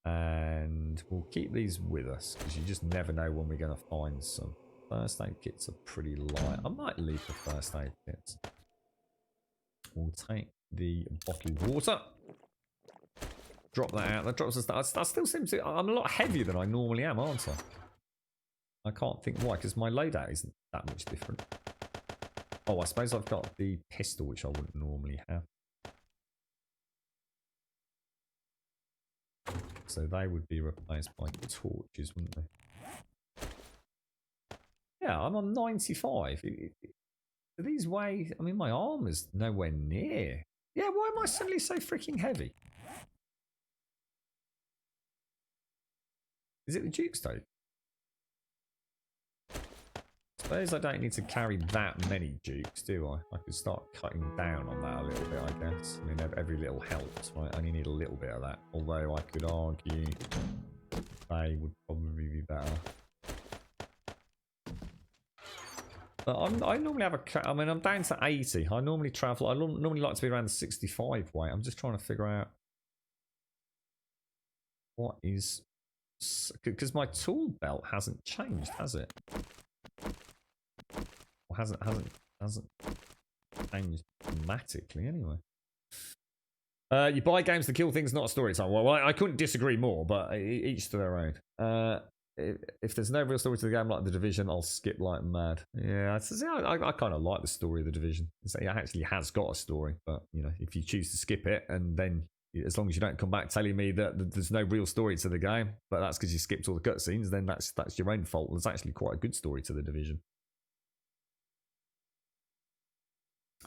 B: And we'll keep these with us because you just never know when we're going to find some. First aid kits are pretty light. I might leave the first aid kits. We'll take the bottled water. Drop that out. That drops us. That still seems to. I'm a lot heavier than I normally am, aren't I? I can't think why, because my loadout isn't that much different. Oh, I suppose I've got the pistol, which I wouldn't normally have. So they would be replaced by torches, wouldn't they? Yeah, I'm on 95. Do these weigh? I mean, my armor's nowhere near. Yeah, why am I suddenly so freaking heavy? Is it the Duke's Tote? Suppose I don't need to carry that many Dukes, do I? I could start cutting down on that a little bit, I guess. I mean, every little helps, right? I only need a little bit of that. Although I could argue they would probably be better. But I normally have I mean, I'm down to 80. I normally travel. I normally like to be around the 65 weight. I'm just trying to figure out what is, because my tool belt hasn't changed, has it? Or hasn't changed dramatically anyway. You buy games to kill things, not a story time. Well, I couldn't disagree more, but each to their own. If there's no real story to the game like The Division, I'll skip like mad. Yeah, I kind of like the story of The Division. It actually has got a story, but you know, if you choose to skip it, and then as long as you don't come back telling me that there's no real story to the game, but that's because you skipped all the cutscenes, then that's your own fault. There's actually quite a good story to The Division.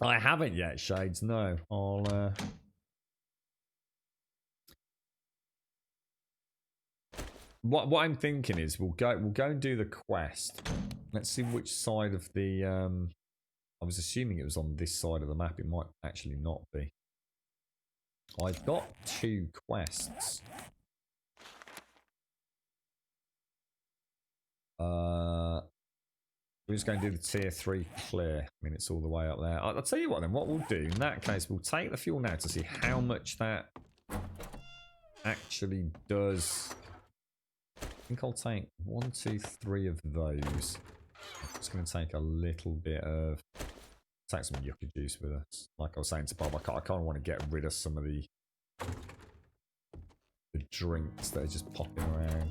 B: I haven't yet, Shades. No, I'll. What I'm thinking is we'll go and do the quest. Let's see which side of the. I was assuming it was on this side of the map. It might actually not be. I've got 2 quests. We're just going to do the tier 3 clear. I mean, it's all the way up there. I'll tell you what then. What we'll do in that case, we'll take the fuel now to see how much that actually does. I think I'll take 1, 2, 3 of those. I'm just going to take a little bit of take some yucca juice with us. Like I was saying to Bob, I kind of want to get rid of some of the drinks that are just popping around.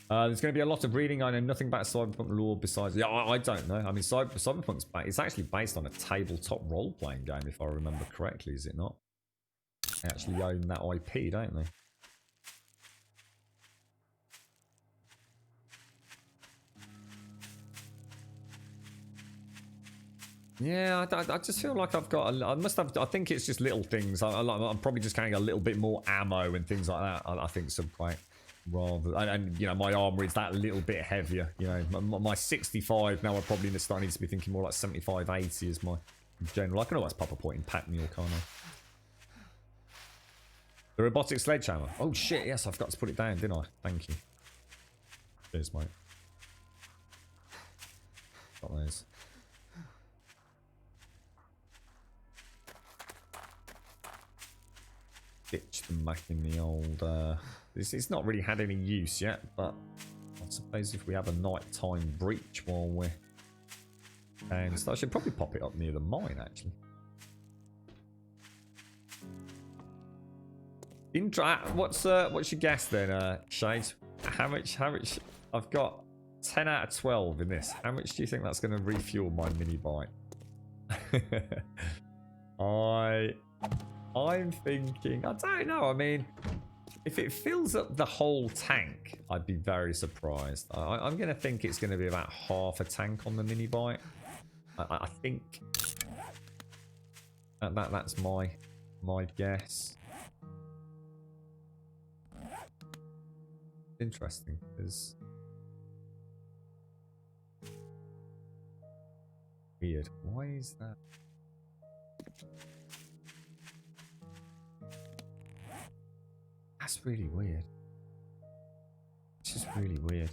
B: There's going to be a lot of reading. I know nothing about Cyberpunk lore besides... Yeah, I don't know. I mean, Cyberpunk's it's actually based on a tabletop role-playing game, if I remember correctly, is it not? They actually own that IP, don't they? Yeah, I just feel like I've got... I must have... I think it's just little things. I'm probably just carrying a little bit more ammo and things like that. I think some quite... Rather, and you know, my armor is that little bit heavier. You know, my 65 now. I'm probably starting to be thinking more like 75, 80 is my general. I can always pop a point in pack mule, can't I? The robotic sledgehammer. Oh shit! Yes, I forgot to put it down, didn't I? Thank you. Cheers, mate. Got those. Ditch them back in the old. It's not really had any use yet, but I suppose if we have a nighttime breach while we're down, so I should probably pop it up near the mine actually. What's your guess then, Shades? How much? I've got 10 out of 12 in this. How much do you think that's going to refuel my mini bike? I'm thinking. I don't know. I mean. If it fills up the whole tank, I'd be very surprised. I'm going to think it's going to be about half a tank on the mini bike. I think that's my guess. Interesting, because weird. Why is that? That's really weird. It's just really weird.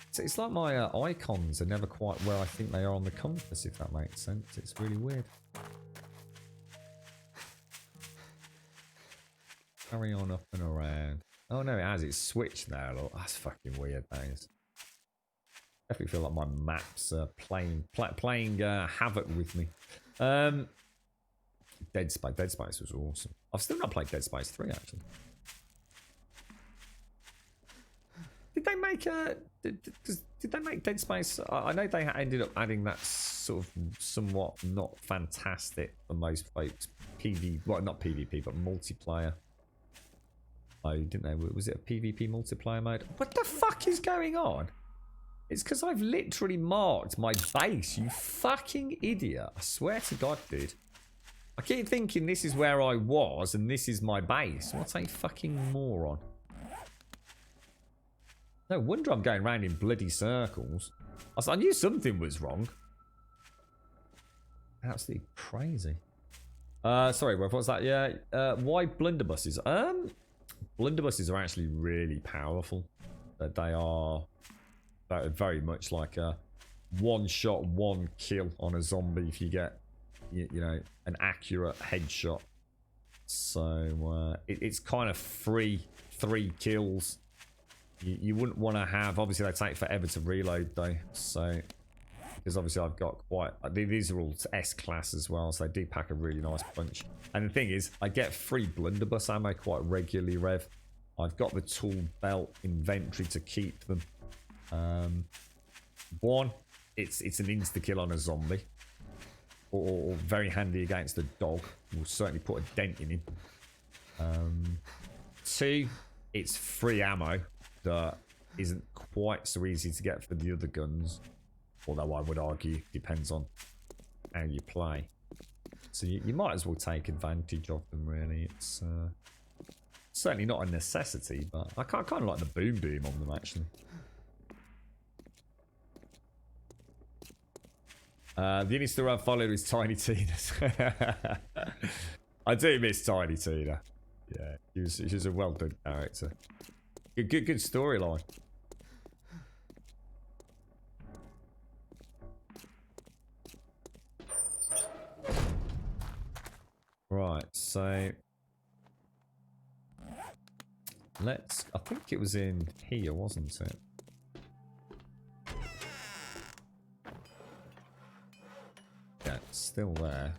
B: So it's like my icons are never quite where I think they are on the compass, if that makes sense. It's really weird. Carry on up and around. Oh no, it has. It's switched now. Look, that's fucking weird, that is. Definitely feel like my maps are playing havoc with me. Dead Space was awesome. I've still not played Dead Space 3 actually. Did they make did they make Dead Space? I know they ended up adding that sort of somewhat not fantastic for most folks well, not PvP but multiplayer. Oh, didn't they? Was it a PvP multiplayer mode? What the fuck is going on? It's because I've literally marked my base, you fucking idiot. I swear to God, dude. I keep thinking this is where I was and this is my base. What a fucking moron. No wonder I'm going around in bloody circles. I knew something was wrong. Absolutely crazy. Sorry, what was that? Yeah. Why blunderbusses? Blunderbusses are actually really powerful. They are very much like a one shot, one kill on a zombie if you get, you know, an accurate headshot. So it's kind of three kills. You wouldn't want to have, obviously they take forever to reload though, so because obviously I've got quite, these are all S class as well, so they do pack a really nice punch. And the thing is, I get free blunderbuss ammo quite regularly, Rev. I've got the tool belt inventory to keep them. One, it's an insta kill on a zombie, or very handy against a dog. Will certainly put a dent in him. Two, it's free ammo that isn't quite so easy to get for the other guns, although I would argue depends on how you play. So you might as well take advantage of them, really. It's certainly not a necessity, but I kind of like the boom on them actually. The only story I've followed is Tiny Tina's. I do miss Tiny Tina. Yeah, she was a well done character. Good storyline. Right, so let's... I think it was in here, wasn't it? Yeah, it's still there.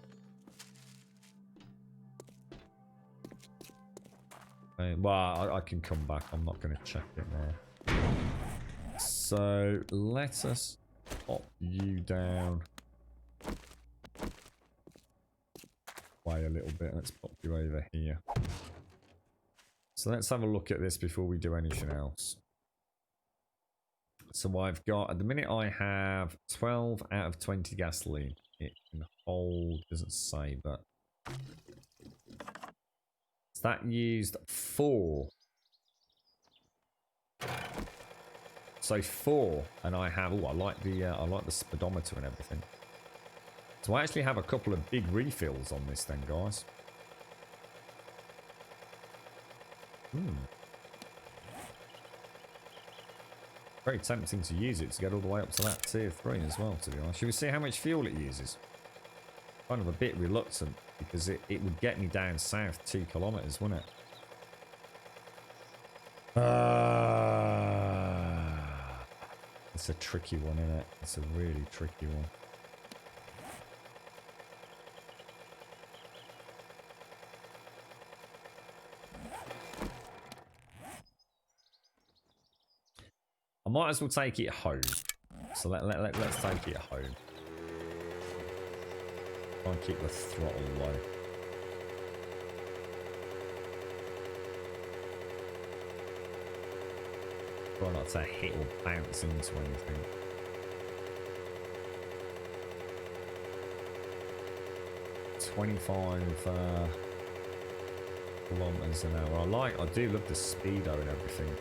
B: Well, I can come back. I'm not going to check it now. So, let us pop you down. Way a little bit. Let's pop you over here. So, let's have a look at this before we do anything else. So, I've got... At the minute, I have 12 out of 20 gasoline. It can hold... Doesn't say, but... That used 4. So 4, and I have. Oh, I like the speedometer and everything. So I actually have a couple of big refills on this, then, guys. Very tempting to use it to get all the way up to that tier 3 as well. To be honest, should we see how much fuel it uses? Kind of a bit reluctant because it would get me down south 2 kilometers, wouldn't it? It's a tricky one, isn't it? It's a really tricky one. I might as well take it home. So let's take it home. Try and keep the throttle low. Try not to hit or bounce into anything. Kilometers an hour. I do love the speedo and everything.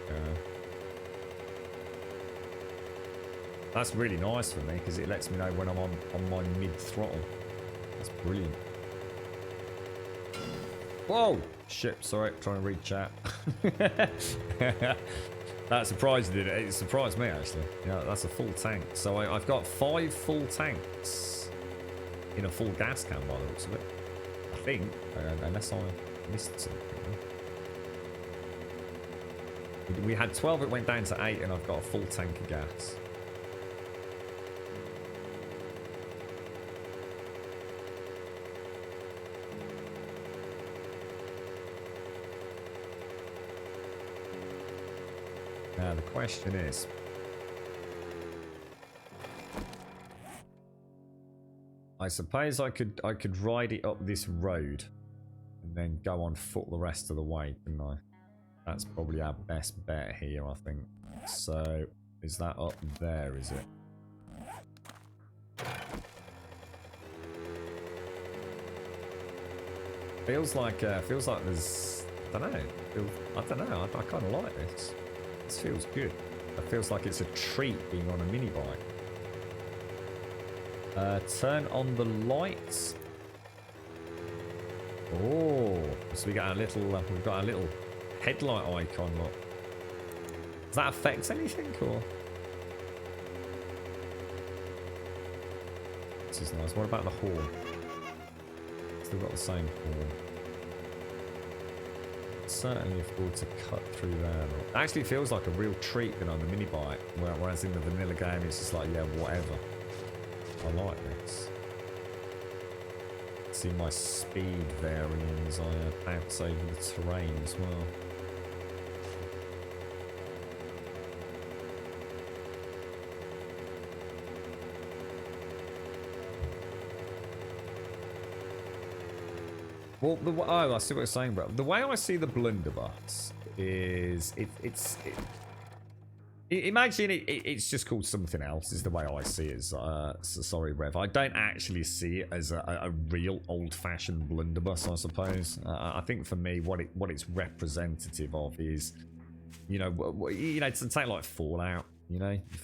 B: That's really nice for me because it lets me know when I'm on my mid throttle. That's brilliant. Whoa! Shit, sorry, trying to read chat. That surprised it. It surprised me actually. Yeah, that's a full tank. So I've got 5 full tanks in a full gas can by the looks of it. I think, unless I missed something. We had 12, it went down to 8, and I've got a full tank of gas. Now the question is, I suppose I could ride it up this road and then go on foot the rest of the way, couldn't I? That's probably our best bet here, I think. So is that up there? Is it? Feels like there's I don't know. I kind of like this. This feels good. It feels like it's a treat being on a mini bike. Turn on the lights. Oh, so we got we've got a little headlight icon. Look, does that affect anything or? This is nice. What about the horn? Still got the same horn. Certainly afford to cut through there. It actually feels like a real treat being on the mini bike, whereas in the vanilla game it's just like, yeah, whatever. I like this. See my speed varying as I bounce over the terrain as well. Well, I see what you're saying, bro. The way I see the blunderbuss is imagine it's just called something else. Is the way I see it. So sorry, Rev. I don't actually see it as a real old-fashioned blunderbuss. I suppose. I think for me, what it's representative of is, to take like Fallout.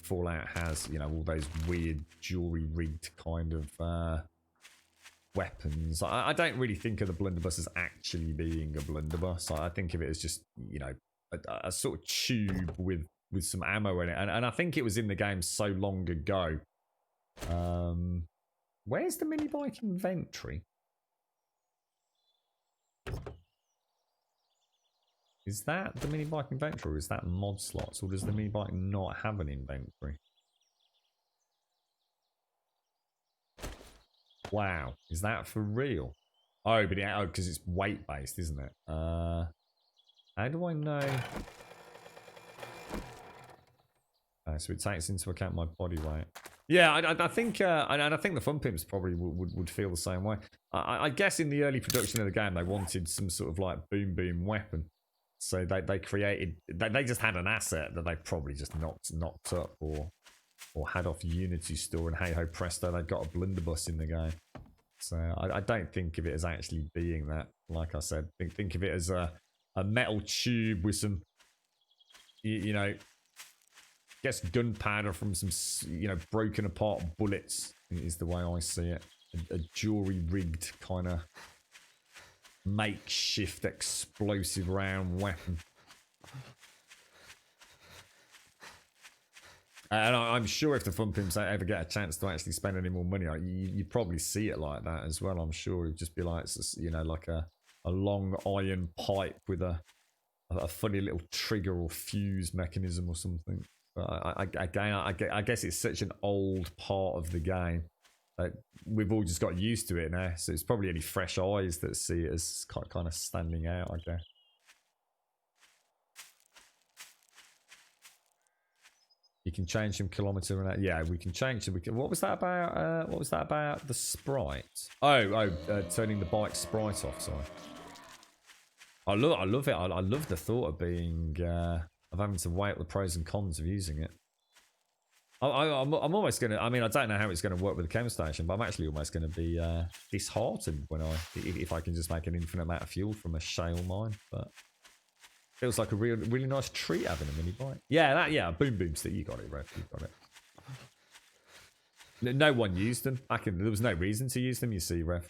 B: Fallout has all those weird jewelry rigged kind of weapons. I don't really think of the blunderbuss as actually being a blunderbuss. I think of it as just a sort of tube with some ammo in it, and I think it was in the game so long ago. Where's the mini bike inventory? Is that the mini bike inventory, or is that mod slots, or does the mini bike not have an inventory? Wow, is that for real? Oh, but because it's weight based, isn't it? How do I know? So it takes into account my body weight. Yeah, I think, and I think the Fun Pimps probably would feel the same way. I guess in the early production of the game, they wanted some sort of like boom boom weapon, so they created. They just had an asset that they probably just knocked up or had off Unity store, and hey ho presto, they got a blunderbuss in the game. So I don't think of it as actually being that. Like I said, think of it as a metal tube with some, you know, guess gunpowder from some, you know, broken apart bullets is the way I see it. A jury rigged kind of makeshift explosive round weapon. And I'm sure if the Fun Pimps ever get a chance to actually spend any more money on it, you'd probably see it like that as well. I'm sure it'd just be like, you know, like a long iron pipe with a funny little trigger or fuse mechanism or something. But I guess it's such an old part of the game that we've all just got used to it now. So it's probably only fresh eyes that see it as kind of standing out, I guess. You can change from kilometer and that. Yeah, we can change them. What was that about? What was that about? The sprite. Turning the bike sprite off. Sorry. I love it. I love the thought of being of having to weigh up the pros and cons of using it. I'm almost gonna. I mean, I don't know how it's going to work with the chem station, but I'm actually almost going to be disheartened when if I can just make an infinite amount of fuel from a shale mine. But feels like a really nice treat having a mini bike. Yeah, boom boom stick. You got it, Rev. You got it. No one used them. There was no reason to use them. You see, Rev.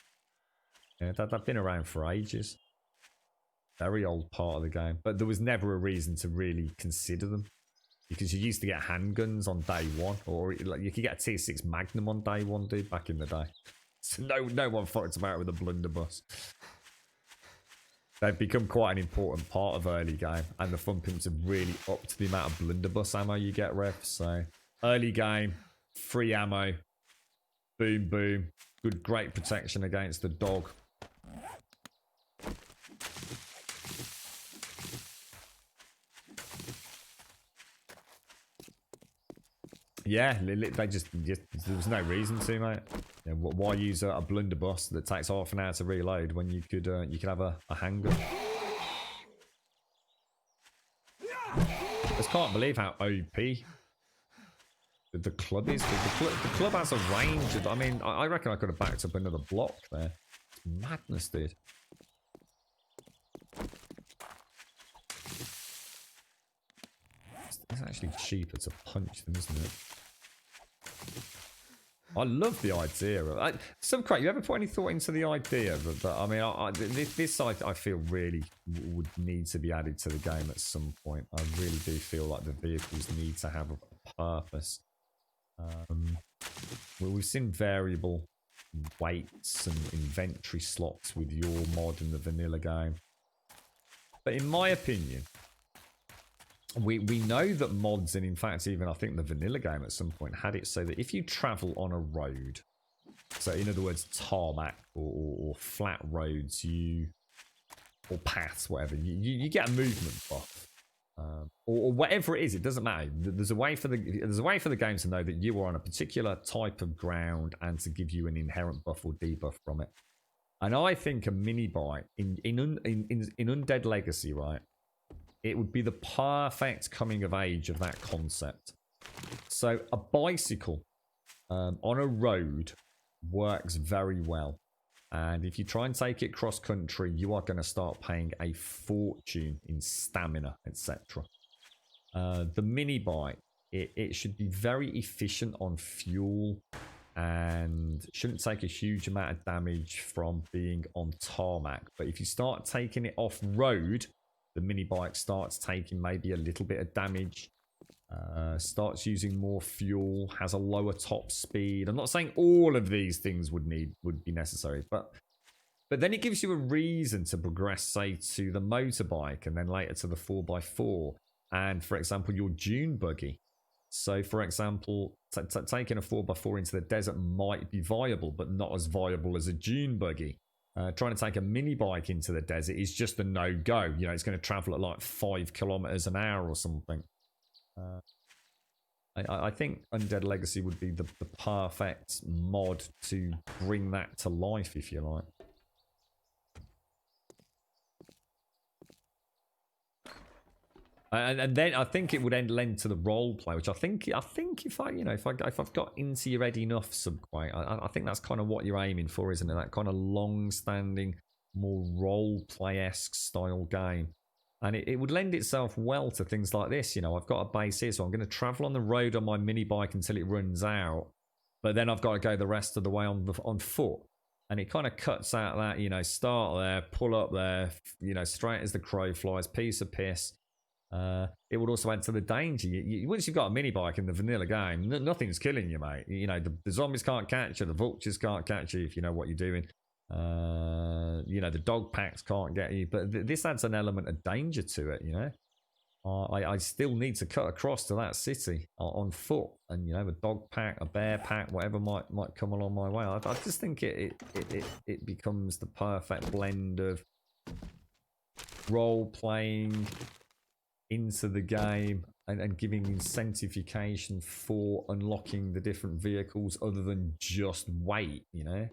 B: Yeah, they've been around for ages. Very old part of the game, but there was never a reason to really consider them because you used to get handguns on day one, or like you could get a tier 6 Magnum on day one, dude. Back in the day, so no one fucked about with a blunderbuss. They've become quite an important part of early game, and the Fun Pimps have really upped the amount of blunderbuss ammo you get, Rev. So early game, free ammo, boom boom, great protection against the dog. Yeah, they just there was no reason to, mate. You know, why use a blunderbuss that takes half an hour to reload when you could have a handgun? I just can't believe how OP the club is. The club has a range of, I mean, I reckon I could have backed up another block there. It's madness, dude. It's actually cheaper to punch them, isn't it? I love the idea of you ever put any thought into the idea that I mean, this I feel really would need to be added to the game at some point. I really do feel like the vehicles need to have a purpose. Well, we've seen variable weights and inventory slots with your mod in the vanilla game, but in my opinion, we know that mods, and in fact even I think the vanilla game at some point had it so that if you travel on a road, so in other words tarmac or flat roads, or paths, whatever, you get a movement buff, or whatever it is. It doesn't matter. There's a way for the game to know that you are on a particular type of ground and to give you an inherent buff or debuff from it. And I think a mini bike in Undead Legacy, right, it would be the perfect coming of age of that concept. So a bicycle on a road works very well. And if you try and take it cross country, you are going to start paying a fortune in stamina, etc. The mini bike, it should be very efficient on fuel and shouldn't take a huge amount of damage from being on tarmac. But if you start taking it off road, the mini bike starts taking maybe a little bit of damage, starts using more fuel, has a lower top speed. I'm not saying all of these things would be necessary, but But then it gives you a reason to progress, say, to the motorbike and then later to the 4x4. And, for example, your dune buggy. So, for example, taking a 4x4 into the desert might be viable, but not as viable as a dune buggy. Trying to take a mini bike into the desert is just a no-go. You know, it's going to travel at like 5 kilometers an hour or something. I think Undead Legacy would be the perfect mod to bring that to life, if you like. And then I think it would lend to the role play, which I think if I've got into your head enough, Subquake, I think that's kind of what you're aiming for, isn't it? That kind of long-standing, more role play-esque style game, and it would lend itself well to things like this. You know, I've got a base here, so I'm going to travel on the road on my mini bike until it runs out, but then I've got to go the rest of the way on foot. And it kind of cuts out that, you know, start there, pull up there, you know, straight as the crow flies, piece of piss. It would also add to the danger. Once you've got a mini bike in the vanilla game, nothing's killing you, mate. You know, the zombies can't catch you, the vultures can't catch you if you know what you're doing. You know, the dog packs can't get you, but this adds an element of danger to it, you know. I still need to cut across to that city on foot, and you know, a dog pack, a bear pack, whatever might come along my way. I just think it becomes the perfect blend of role playing into the game and giving incentivification for unlocking the different vehicles other than just weight, you know.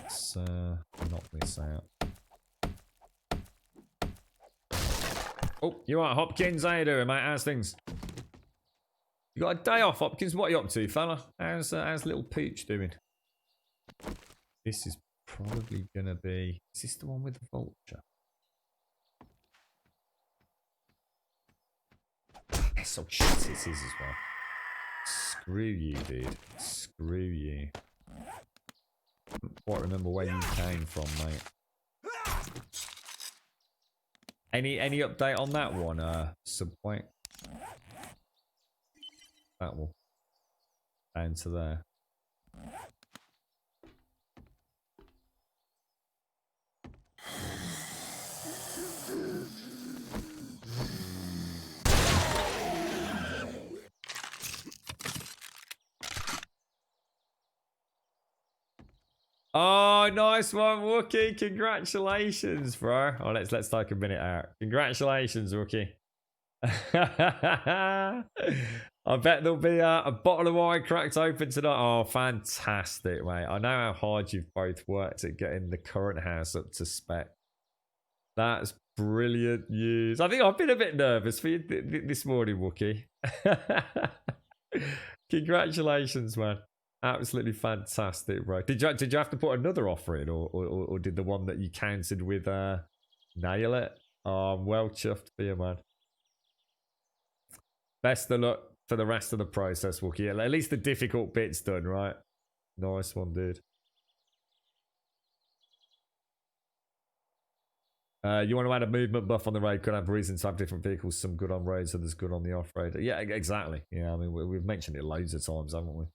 B: Let's knock this out. Oh, you alright, Hopkins? How you doing, mate? How's things? You got a day off, Hopkins? What are you up to, fella? How's little Peach doing? This is probably gonna be... Is this the one with the vulture? Yes, oh shit, it is as well. Screw you, dude. Screw you. Quite remember where you came from, mate. Any update on that one, Subquake? That one. Down to there. Oh, nice one, Wookie. Congratulations, bro. Oh, let's take a minute out. Congratulations, Wookie. I bet there'll be a bottle of wine cracked open tonight. Oh, fantastic, mate. I know how hard you've both worked at getting the current house up to spec. That's brilliant news. I think I've been a bit nervous for you this morning, Wookie. Congratulations, man. Absolutely fantastic, bro. Did you have to put another offer in, or did the one that you counted with nail it? Oh, I'm well chuffed for you, man. Best of luck for the rest of the process, Wookie. At least the difficult bit's done, right? Nice one, dude. You want to add a movement buff on the road? Could have reasons to have different vehicles. Some good on roads, others good on the off-road. Yeah, exactly. Yeah, I mean, we've mentioned it loads of times, haven't we?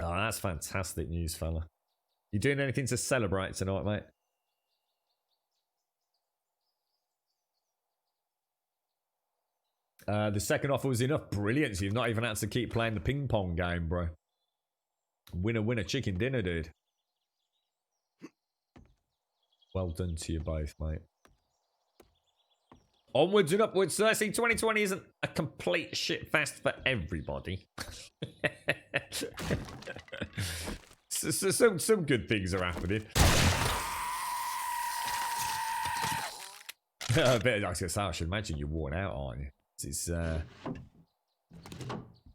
B: Oh, that's fantastic news, fella. You doing anything to celebrate tonight, mate? The second offer was enough. Brilliant. So you've not even had to keep playing the ping pong game, bro. Winner, winner, chicken dinner, dude. Well done to you both, mate. Onwards and upwards. So see, 2020 isn't a complete shit fest for everybody. Some good things are happening. I was gonna say, I should imagine you're worn out, aren't you? It's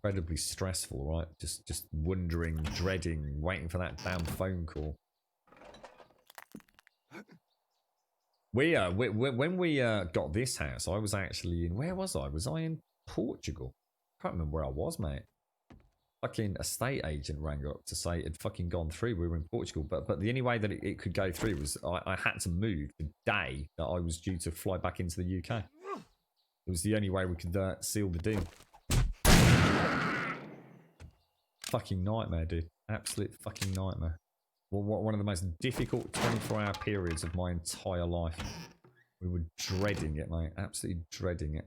B: incredibly stressful, right? Just wondering, dreading, waiting for that damn phone call. When we got this house, I was actually in... Where was I? Was I in Portugal? I can't remember where I was, mate. Fucking estate agent rang up to say it had fucking gone through. We were in Portugal, but the only way that it could go through was I had to move the day that I was due to fly back into the UK. It was the only way we could seal the deal. fucking nightmare, dude. Absolute fucking nightmare. One of the most difficult 24-hour periods of my entire life. We were dreading it, mate. Absolutely dreading it.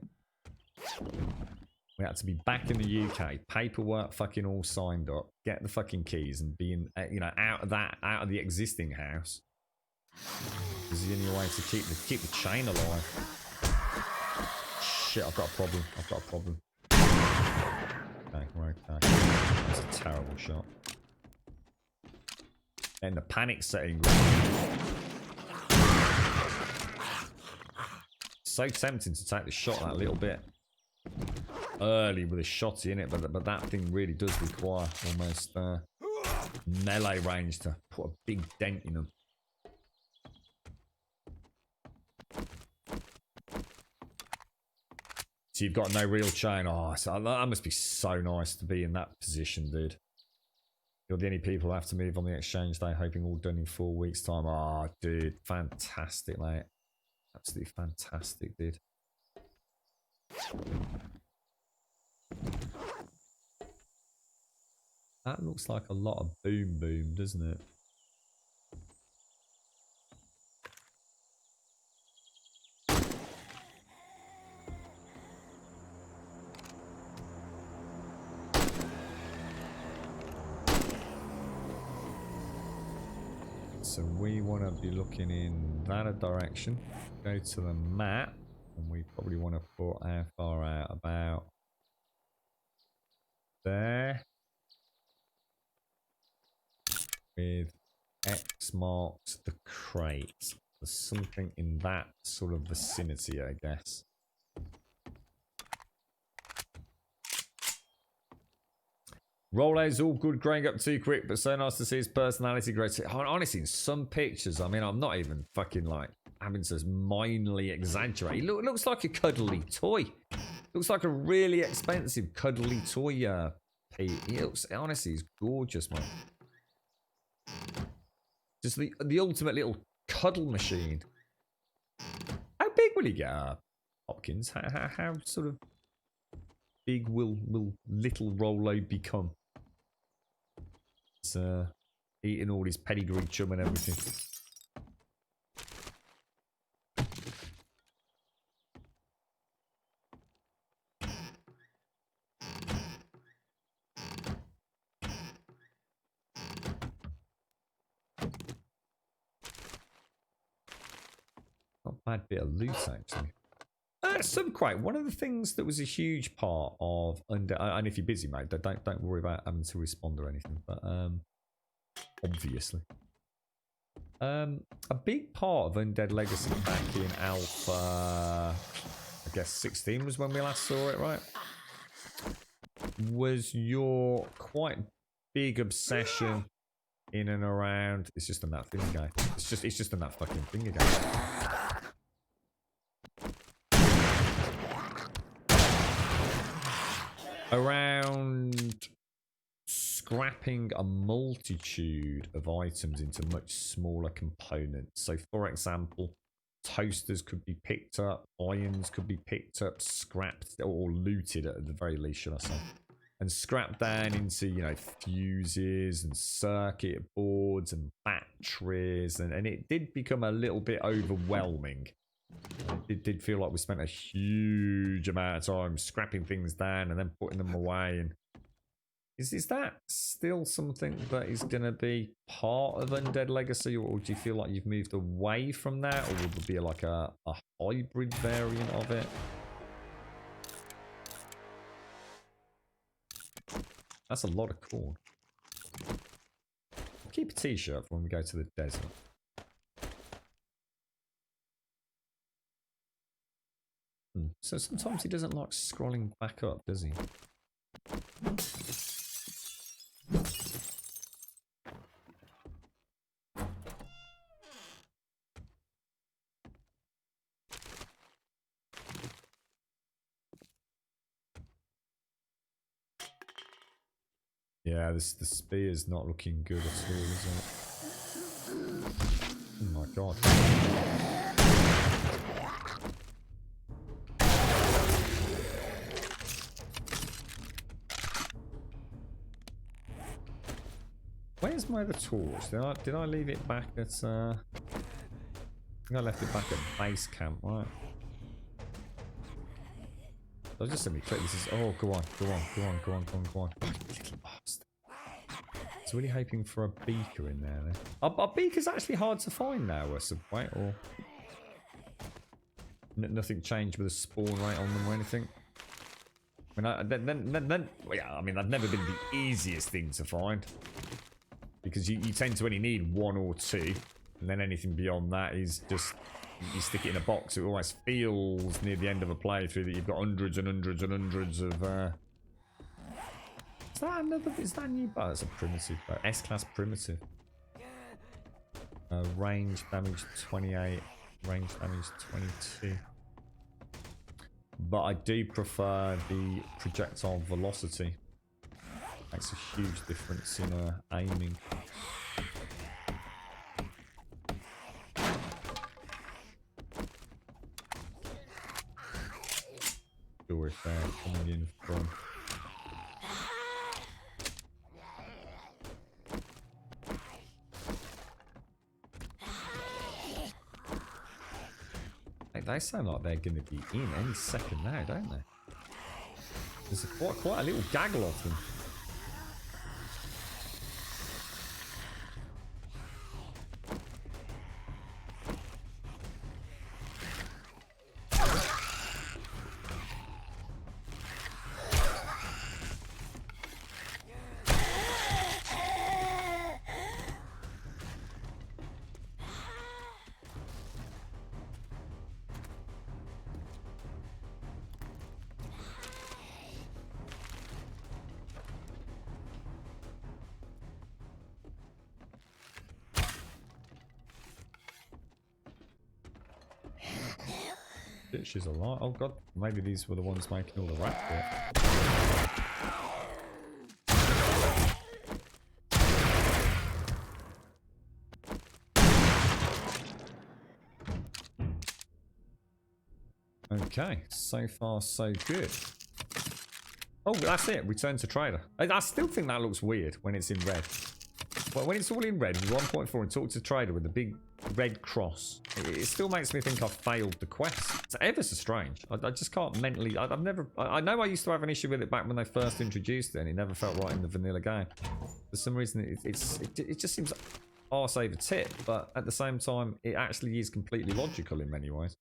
B: We had to be back in the UK, paperwork fucking all signed up, get the fucking keys, and be in, you know, out of the existing house. This is the only way to keep the chain alive. Shit, I've got a problem. I've got a problem. Okay, we're okay. That's a terrible shot. And the panic setting. So tempting to take the shot that little bit early with a shotty in it, but that thing really does require almost melee range to put a big dent in them. So you've got no real chain. Oh, so that must be so nice to be in that position, dude. You're the only people who have to move on the exchange day, hoping all done in 4 weeks' time. Oh, dude, fantastic, mate. Absolutely fantastic, dude. That looks like a lot of boom, doesn't it? So we want to be looking in that direction. Go to the map, and we probably want to put how far out? About there. With X marks the crate. There's something in that sort of vicinity, I guess. Rollo's all good, growing up too quick, but so nice to see his personality grow. Honestly, in some pictures, I mean, I'm not even fucking like having to minorly exaggerate. He looks like a cuddly toy. Looks like a really expensive cuddly toy, Pete. He looks, honestly, he's gorgeous, man. Just the ultimate little cuddle machine. How big will he get, Hopkins? How sort of big will little Rollo become? It's eating all his pedigree chum and everything. Not a bad bit of loot, actually. Some quite. One of the things that was a huge part of UNDEAD, and if you're busy, mate, don't worry about having to respond or anything. But obviously, a big part of UNDEAD Legacy back in Alpha, I guess 16 was when we last saw it, right? Was your quite big obsession in and around? It's just on that thing again. It's just on that fucking thing again. Around scrapping a multitude of items into much smaller components. So, for example, toasters could be picked up, irons could be picked up, scrapped or looted at the very least, should I say, and scrapped down into, you know, fuses and circuit boards and batteries, and it did become a little bit overwhelming. It did feel like we spent a huge amount of time scrapping things down and then putting them away. And is that still something that is going to be part of UNDEAD Legacy, or do you feel like you've moved away from that, or will there be like a hybrid variant of it? That's a lot of corn. Keep a t-shirt for when we go to the desert. So sometimes he doesn't like scrolling back up, does he? Yeah, the spear's not looking good at all, is it? Oh my god. where's my other torch? Did I leave it back at I think I left it back at base camp, right? I'll just simply click this. Oh, go on. Oh, little bastard. I was really hoping for a beaker in there then. Are beakers actually hard to find now, or something, or nothing changed with the spawn rate on them or anything? I mean, yeah, I mean, they've never been the easiest thing to find. Because you tend to only need one or two. And then anything beyond that is just, you stick it in a box. It almost feels near the end of a playthrough that you've got hundreds and hundreds and hundreds of... Is that a new bow? It's a primitive bow. S-class primitive. Range damage 28. Range damage 22. But I do prefer the projectile velocity. Makes a huge difference in aiming. Sure if they're coming in from... They sound like they're going to be in any second now, don't they? There's quite a little gaggle of them. She's a lot. Oh god, maybe these were the ones making all the rat bit. Okay, so far so good. Oh, that's it. Return to trader. I still think that looks weird when it's in red. Well, when it's all in red, 1.4 and talk to trader with a big red cross, it still makes me think I've failed the quest. It's ever so strange. I just can't mentally... I've never... I know I used to have an issue with it back when they first introduced it and it never felt right in the vanilla game. For some reason, it just seems arse over tip, but at the same time, it actually is completely logical in many ways.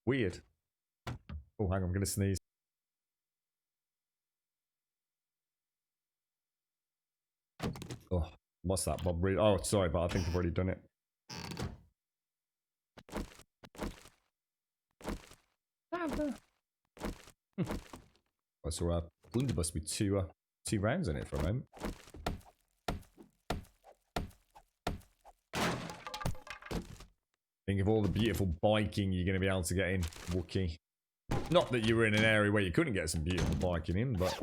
B: Weird. Oh, hang on, I'm going to sneeze. Oh, what's that, Bob? Oh, sorry, but I think I've already done it. I saw a blunderbuss with two rounds in it for a moment. Think of all the beautiful biking you're going to be able to get in Wookiee. Not that you were in an area where you couldn't get some beautiful biking in, but...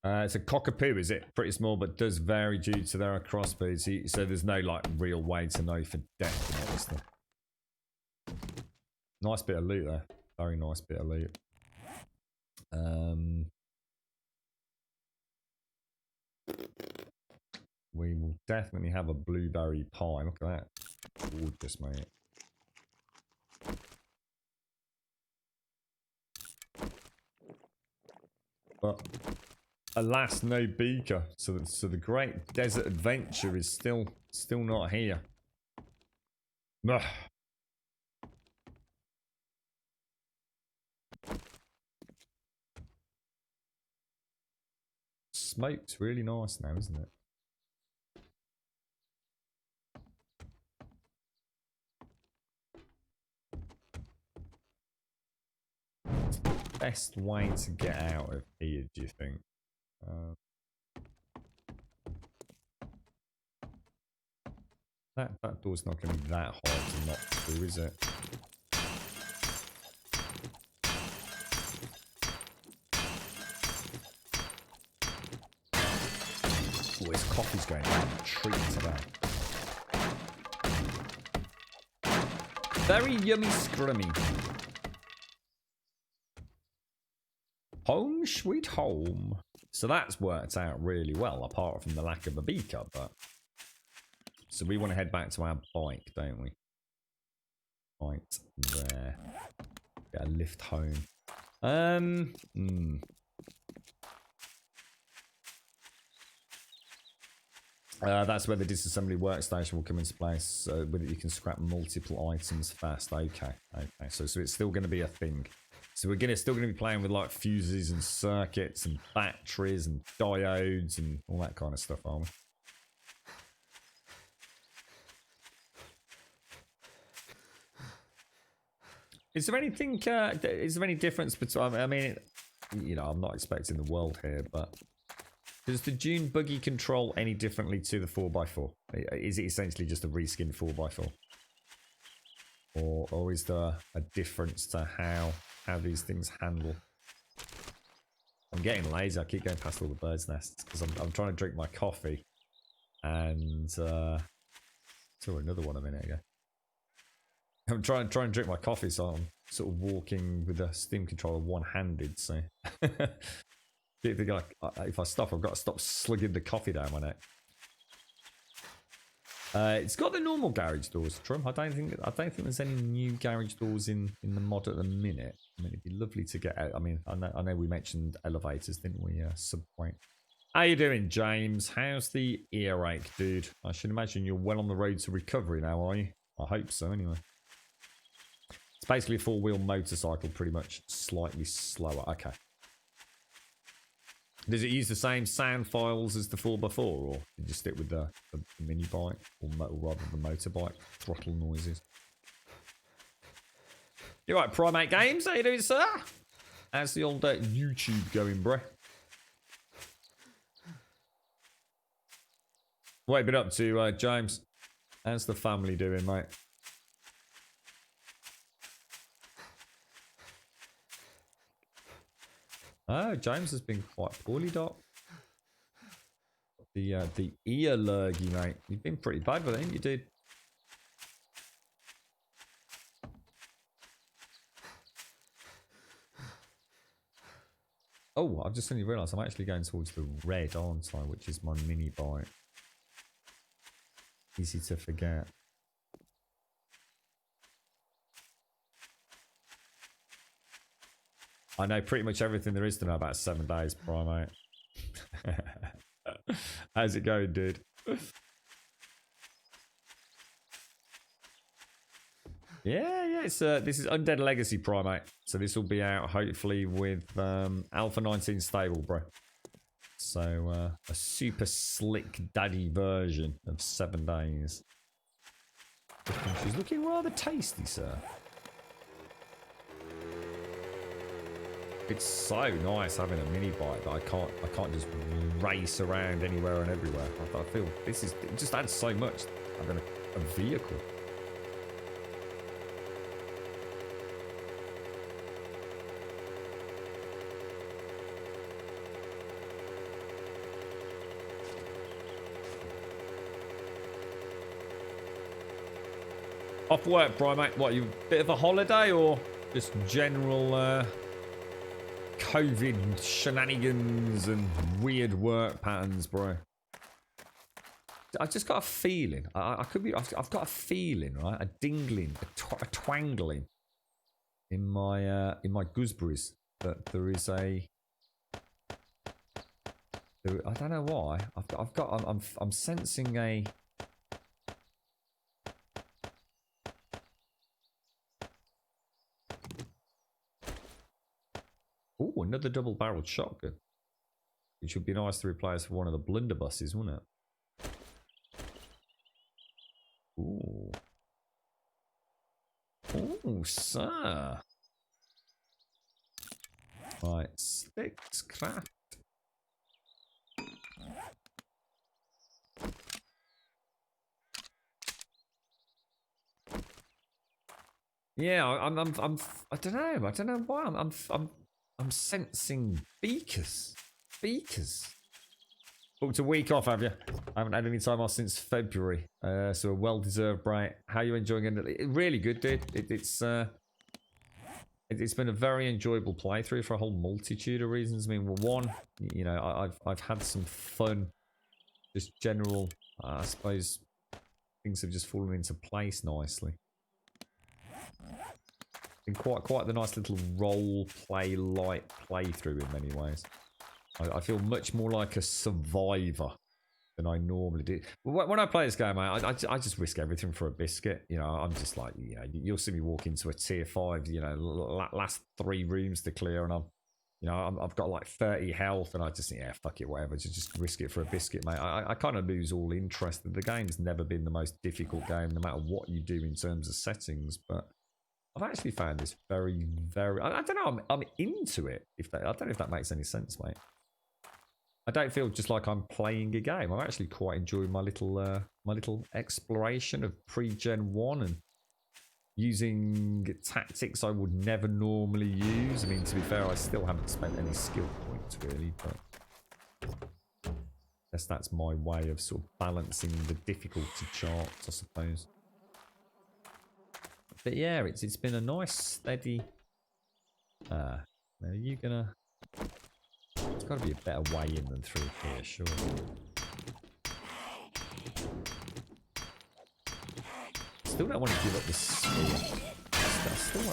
B: It's a cockapoo, is it? Pretty small, but does vary due to their crossbeams. So there's no like real way to know for definite, is there? Nice bit of loot there. Very nice bit of loot. We will definitely have a blueberry pie. Look at that. Gorgeous, mate. But alas, no beaker. So the great desert adventure is still not here. Ugh. Smoke's really nice now, isn't it? Best way to get out of here, do you think? That door's not going to be that hard to knock through, is it? Oh, it's coffee's going down a treat today. Very yummy scrummy. Home sweet home. So that's worked out really well, apart from the lack of a beaker, but... So we want to head back to our bike, don't we? Right there. Get a lift home. That's where the disassembly workstation will come into place. With it you can scrap multiple items fast. Okay. So it's still going to be a thing. So we're still going to be playing with like fuses and circuits and batteries and diodes and all that kind of stuff, aren't we? Is there anything? Is there any difference between? I mean, you know, I'm not expecting the world here, but does the Dune buggy control any differently to the 4x4? Is it essentially just a reskinned 4x4, or is there a difference to how these things handle? I'm getting lazy. I keep going past all the birds' nests because I'm trying to drink my coffee, and saw another one a minute ago. I'm trying to drink my coffee, so I'm sort of walking with the Steam controller one-handed. So if I stop, I've got to stop slugging the coffee down my neck. It's got the normal garage doors, Trump. I don't think there's any new garage doors in the mod at the minute. I mean, it'd be lovely to get out. I mean, I know we mentioned elevators, didn't we? Subway. How you doing, James? How's the earache, dude? I should imagine you're well on the road to recovery now, are you? I hope so, anyway. It's basically a four-wheel motorcycle, pretty much slightly slower. Okay. Does it use the same sound files as the 4x4, or did you stick with the mini bike, or rather the motorbike throttle noises? You right, Primate Games? How you doing, sir? How's the old YouTube going, bruh? What have you been up to, James? How's the family doing, mate? Oh, James has been quite poorly, Doc. The ear lurgy, mate. You've been pretty bad with it, haven't you, dude? Oh, I've just suddenly realised I'm actually going towards the red, aren't I? Which is my mini bike. Easy to forget. I know pretty much everything there is to know about 7 days, Primate. How's it going, dude? Yeah, it's this is Undead Legacy, Primate. So this will be out hopefully with Alpha 19 stable, bro. So a super slick daddy version of 7 days. She's looking rather tasty, sir. It's so nice having a mini bike that I can't just race around anywhere and everywhere. I feel it just adds so much having a vehicle. Off work, Primate. What, you a bit of a holiday or just general COVID shenanigans and weird work patterns, bro? I've just got a feeling. I could be. I've got a feeling, right? A dingling, a twangling in my gooseberries that there is a. I don't know why. I'm sensing a. Oh, another double-barreled shotgun. Which would be nice to replace for one of the blunderbusses, wouldn't it? Ooh. Ooh, sir. Right, sticks craft. Yeah, I don't know. I don't know why. I'm sensing beakers. Beakers. Booked a week off, have you? I haven't had any time off since February. So a well-deserved break. How are you enjoying it? Really good, dude. It's been a very enjoyable playthrough for a whole multitude of reasons. I mean, well, one, you know, I've had some fun. Just general, I suppose, things have just fallen into place nicely. Been quite the nice little role play light playthrough in many ways. I feel much more like a survivor than I normally do. When I play this game, I just risk everything for a biscuit. You know, I'm just like, you know, you'll see me walk into a tier 5, you know, last 3 rooms to clear, and I've got like 30 health, and I just think, yeah, fuck it, whatever, just risk it for a biscuit, mate. I kind of lose all interest. The game's never been the most difficult game, no matter what you do in terms of settings, but I've actually found this very, very... I don't know, I'm into it. I don't know if that makes any sense, mate. I don't feel just like I'm playing a game. I'm actually quite enjoying my little exploration of pre-Gen 1 and using tactics I would never normally use. I mean, to be fair, I still haven't spent any skill points, really, but I guess that's my way of sort of balancing the difficulty charts, I suppose. But yeah, it's been a nice, steady... are you gonna... There's got to be a better way in than through here, sure. Still don't want to give up the spear.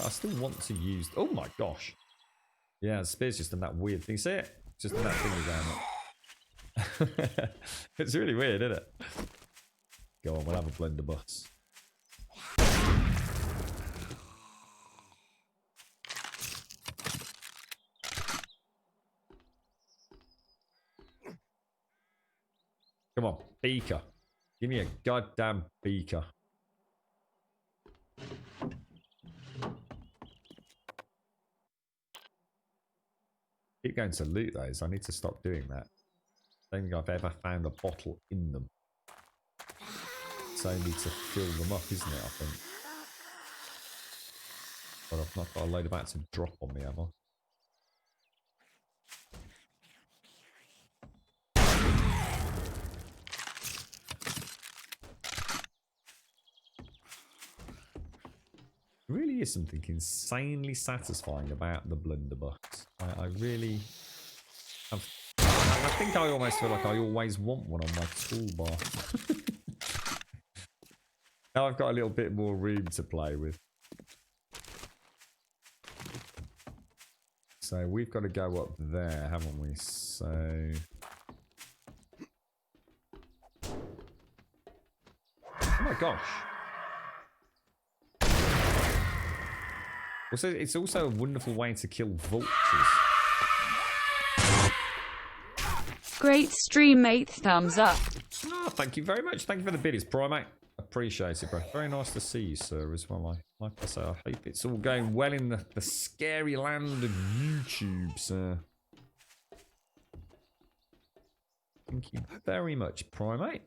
B: I still want to use... Oh my gosh. Yeah, the spear's just in that weird thing. See it? Just in that thing down it. It's really weird, isn't it? Go on, we'll have a blunderbuss. Come on, beaker. Give me a goddamn beaker. Keep going to loot those. I need to stop doing that. I don't think I've ever found a bottle in them. So I need to fill them up, isn't it, I think? But I've not got a load about to drop on me, have I? Really is something insanely satisfying about the blunderbuss. I really have... I think I almost feel like I always want one on my toolbar. Now I've got a little bit more room to play with. So we've got to go up there, haven't we? So... Oh my gosh. Also, it's also a wonderful way to kill vultures.
E: Great stream, 8 thumbs up.
B: Oh, thank you very much. Thank you for the biddies, Primate. Appreciate it, bro. Very nice to see you, sir, as well. Like I say, I hope it's all going well in the scary land of YouTube, sir. Thank you very much, Primate.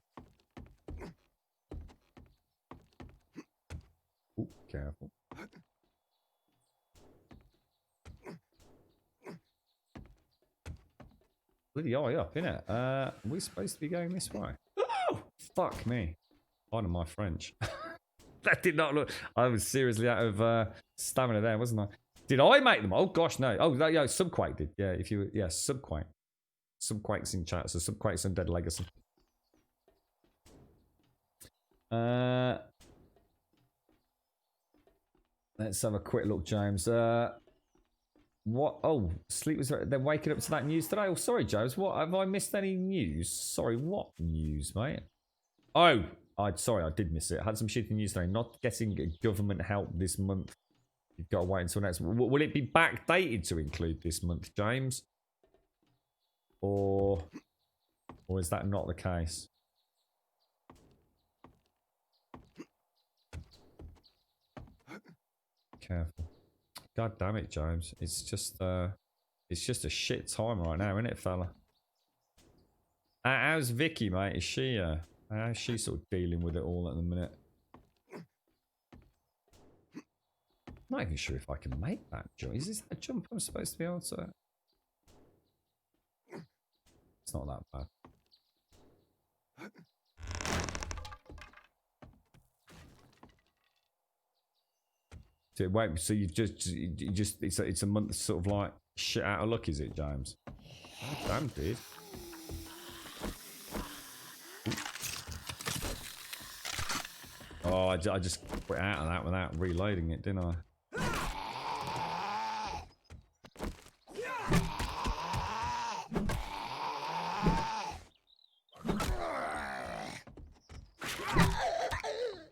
B: Oh, careful. Bloody eye up, innit? Are we supposed to be going this way? Oh, fuck me. Pardon my French. That did not look... I was seriously out of stamina there, wasn't I? Did I make them? Oh, gosh, no. Oh, yeah, Subquake did. Yeah, if you... Yeah, Subquake. Subquake's in chat, so Subquake's Undead Legacy. Let's have a quick look, James. What? Oh, sleep was... They're waking up to that news today? Oh, sorry, James. What? Have I missed any news? Sorry, what news, mate? Oh, sorry, I did miss it. I had some shitty news today. Not getting government help this month. You've got to wait until next month. Will it be backdated to include this month, James? Or is that not the case? Careful. God damn it, James. It's just a shit time right now, isn't it, fella? How's Vicky, mate? Is she how's she sort of dealing with it all at the minute? I'm not even sure if I can make that jump. Is this a jump I'm supposed to be able to? It's not that bad. So wait, so you just it's a month sort of like shit out of luck, is it, James? Damn, dude. Oh, I just quit out of that without reloading it, didn't I?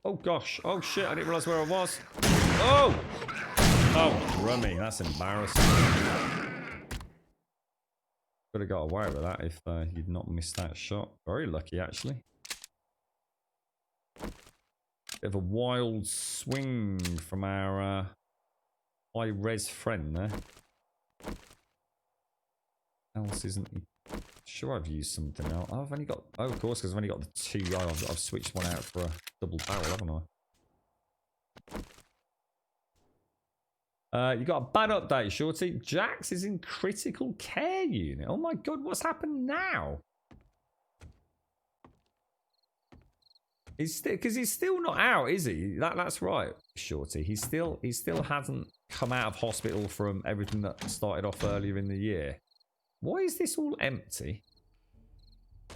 B: Oh gosh, oh shit, I didn't realise where I was. Oh! Oh, rummy, that's embarrassing. Could have got away with that if you'd not missed that shot. Very lucky, actually. Bit of a wild swing from our high-res friend there. Else isn't he? Sure, I've used something else. Oh, I've only got... Oh, of course, because I've only got the two. Oh, I've switched one out for a double barrel, haven't I? You got a bad update, Shorty. Jax is in critical care unit. Oh my god, what's happened now? Because he's still not out, is he? That's right, Shorty. He still hasn't come out of hospital from everything that started off earlier in the year. Why is this all empty?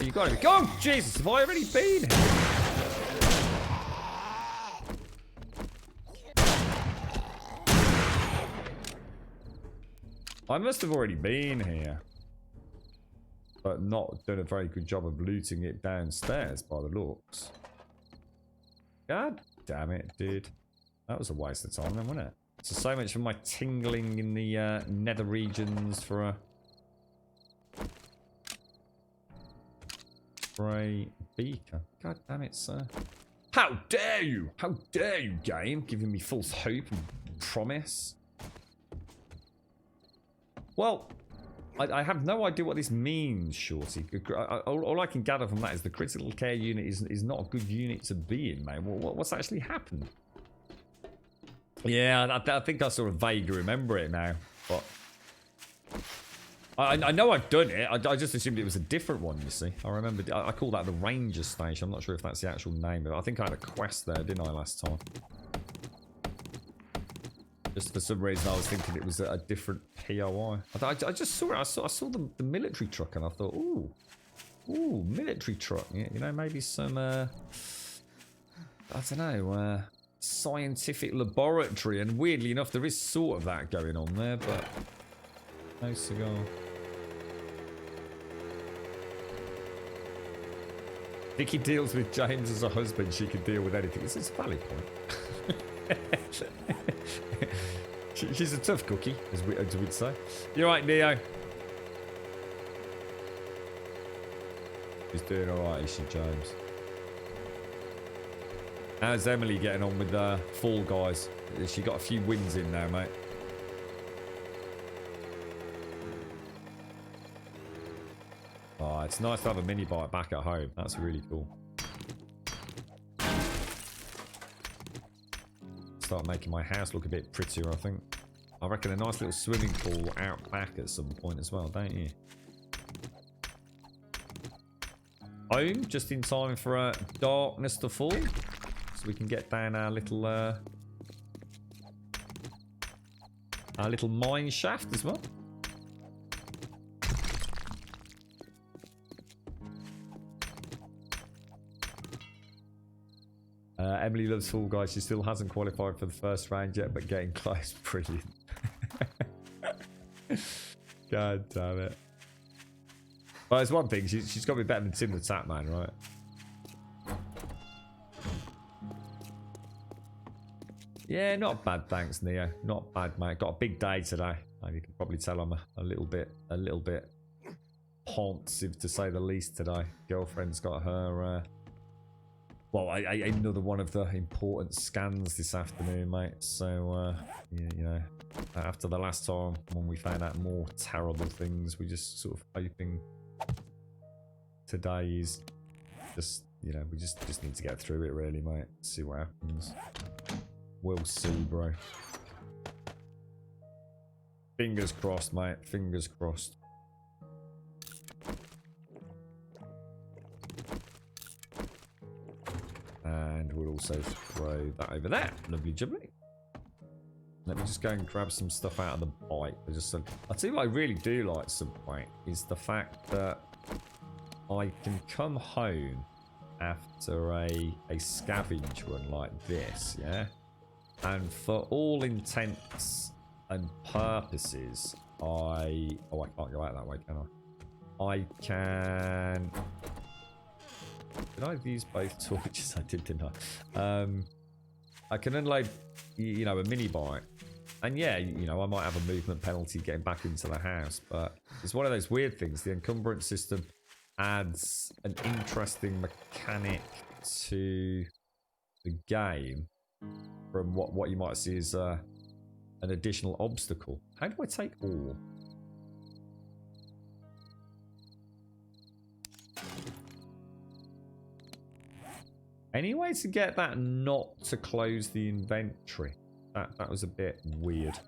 B: You got to be. Oh Jesus! Have I already been here? I must have already been here, but not done a very good job of looting it downstairs by the looks. God damn it, dude. That was a waste of time then, wasn't it? So much for my tingling in the nether regions for a spray beaker. God damn it, sir. How dare you! How dare you, game? Giving me false hope and promise. Well, I have no idea what this means, Shorty. All I can gather from that is the critical care unit is not a good unit to be in, mate. What's actually happened? Yeah, I think I sort of vaguely remember it now, but I know I've done it. I just assumed it was a different one, you see. I remember, I call that the Ranger Station. I'm not sure if that's the actual name, but I think I had a quest there, didn't I, last time? Just for some reason, I was thinking it was a different POI. I just saw it. I saw the military truck, and I thought, ooh, military truck. Yeah, you know, maybe some, I don't know, scientific laboratory. And weirdly enough, there is sort of that going on there, but no cigar. Vicky deals with James as a husband. She can deal with anything. This is a valid point. She's a tough cookie, as we'd say. You're right, Neo. She's doing alright, is she, James? How's Emily getting on with Fall Guys? She got a few wins in now, mate. Oh, it's nice to have a mini bike back at home. That's really cool. Start making my house look a bit prettier, I think. I reckon a nice little swimming pool out back at some point as well, don't you? Home, just in time for darkness to fall. So we can get down our little mine shaft as well. Emily loves Fall Guys. She still hasn't qualified for the first round yet, but getting close. Brilliant. God damn it. Well, there's one thing. She's got to be better than Tim the Tap Man, right? Yeah, not bad, thanks, Neo. Not bad, mate. Got a big day today. You can probably tell I'm a little bit pensive, to say the least, today. Girlfriend's got her... well, another one of the important scans this afternoon, mate. So, yeah, you know, after the last time when we found out more terrible things, we just sort of hoping today is just, you know, we just need to get through it, really, mate. See what happens. We'll see, bro. Fingers crossed, mate. Fingers crossed. And we'll also throw that over there. Lovely jubbly. Let me just go and grab some stuff out of the bike. I'll tell you what I really do like Subway is the fact that I can come home after a scavenge run like this, yeah? And for all intents and purposes, I can't go out that way, can I? I can... Did I use both torches? I did, didn't I? I can unload, you know, a mini bike. And yeah, you know, I might have a movement penalty getting back into the house, but it's one of those weird things. The encumbrance system adds an interesting mechanic to the game from what you might see as an additional obstacle. How do I take all? Any way to get that not to close the inventory? That was a bit weird.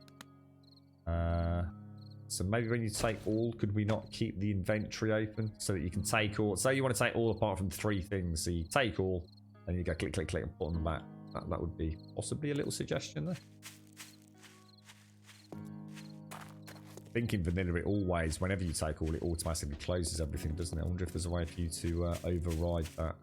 B: So maybe when you take all, could we not keep the inventory open so that you can take all? Say you want to take all apart from 3 things. So you take all, and you go click, click, click, and put them back. That would be possibly a little suggestion there. I think in vanilla it always, whenever you take all, it automatically closes everything, doesn't it? I wonder if there's a way for you to override that.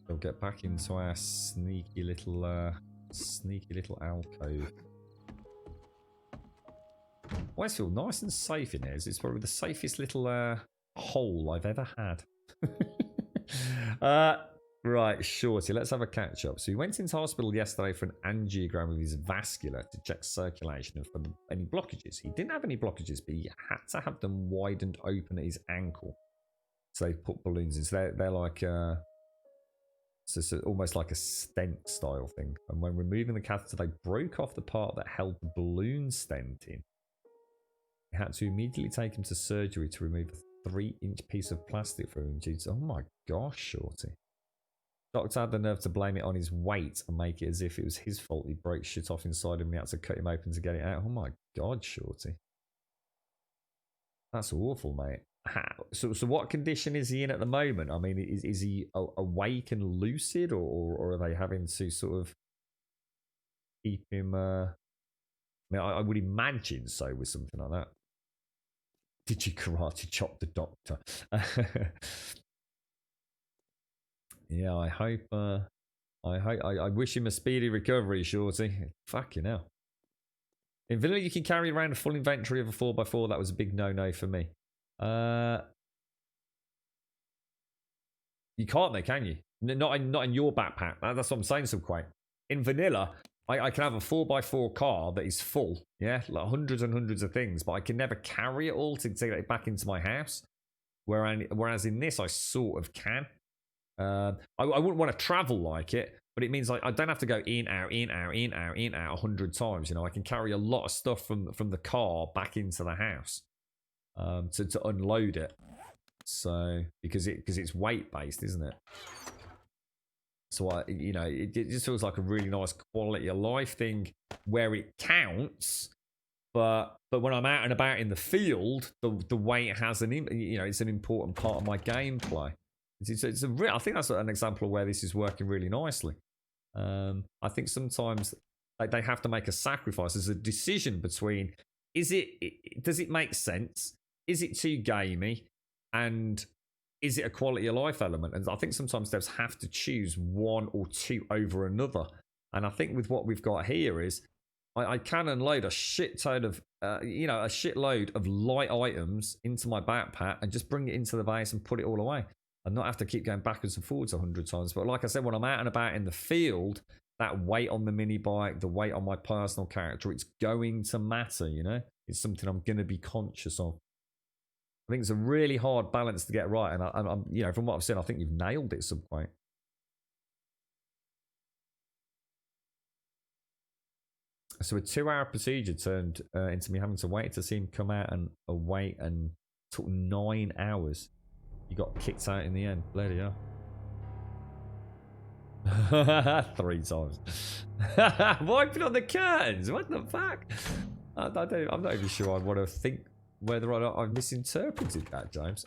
B: We'll get back into our sneaky little alcove. I always feel nice and safe in here. It's probably the safest little hole I've ever had. Right, Shorty, let's have a catch up. So he went into hospital yesterday for an angiogram of his vascular to check circulation and for any blockages. He didn't have any blockages, but he had to have them widened open at his ankle. So they put balloons in. So they're like so it's almost like a stent style thing. And when removing the catheter, they broke off the part that held the balloon stent in. They had to immediately take him to surgery to remove a 3-inch piece of plastic from him due to... Oh my gosh, Shorty. Doctor had the nerve to blame it on his weight and make it as if it was his fault he broke shit off inside him and he had to cut him open to get it out. Oh my god, Shorty. That's awful, mate. So what condition is he in at the moment? I mean, is he awake and lucid, or are they having to sort of keep him... I mean, I would imagine so with something like that. Did you karate chop the doctor? Yeah, I wish him a speedy recovery, Shorty. Fucking hell. In vanilla, you can carry around a full inventory of a 4x4. That was a big no-no for me. You can't though, can you? Not in your backpack. That's what I'm saying, Subquake. In vanilla, I can have a 4x4 car that is full, yeah, like hundreds and hundreds of things, but I can never carry it all to get it back into my house. Whereas in this, I sort of can. I wouldn't want to travel like it, but it means like I don't have to go in, out, in, out, in, out, in, out 100 times. You know, I can carry a lot of stuff from the car back into the house to unload it. So because it's weight based, isn't it? So it just feels like a really nice quality of life thing where it counts. But when I'm out and about in the field, the weight has it's an important part of my gameplay. I think that's an example of where this is working really nicely. I think sometimes they have to make a sacrifice. There's a decision between does it make sense? Is it too gamey? And is it a quality of life element? And I think sometimes devs have to choose one or two over another. And I think with what we've got here is I can unload a shitload of light items into my backpack and just bring it into the base and put it all away. And not have to keep going backwards and forwards 100 times. But like I said, when I'm out and about in the field, that weight on the mini bike, the weight on my personal character, it's going to matter, you know? It's something I'm going to be conscious of. I think it's a really hard balance to get right. And I'm from what I've seen, I think you've nailed it some point. So a 2-hour procedure turned into me having to wait to see him come out and wait, and took 9 hours. You got kicked out in the end. Bloody hell. 3 times. Wiping on the curtains. What the fuck? I'm not even sure I want to think whether or not I've misinterpreted that, James.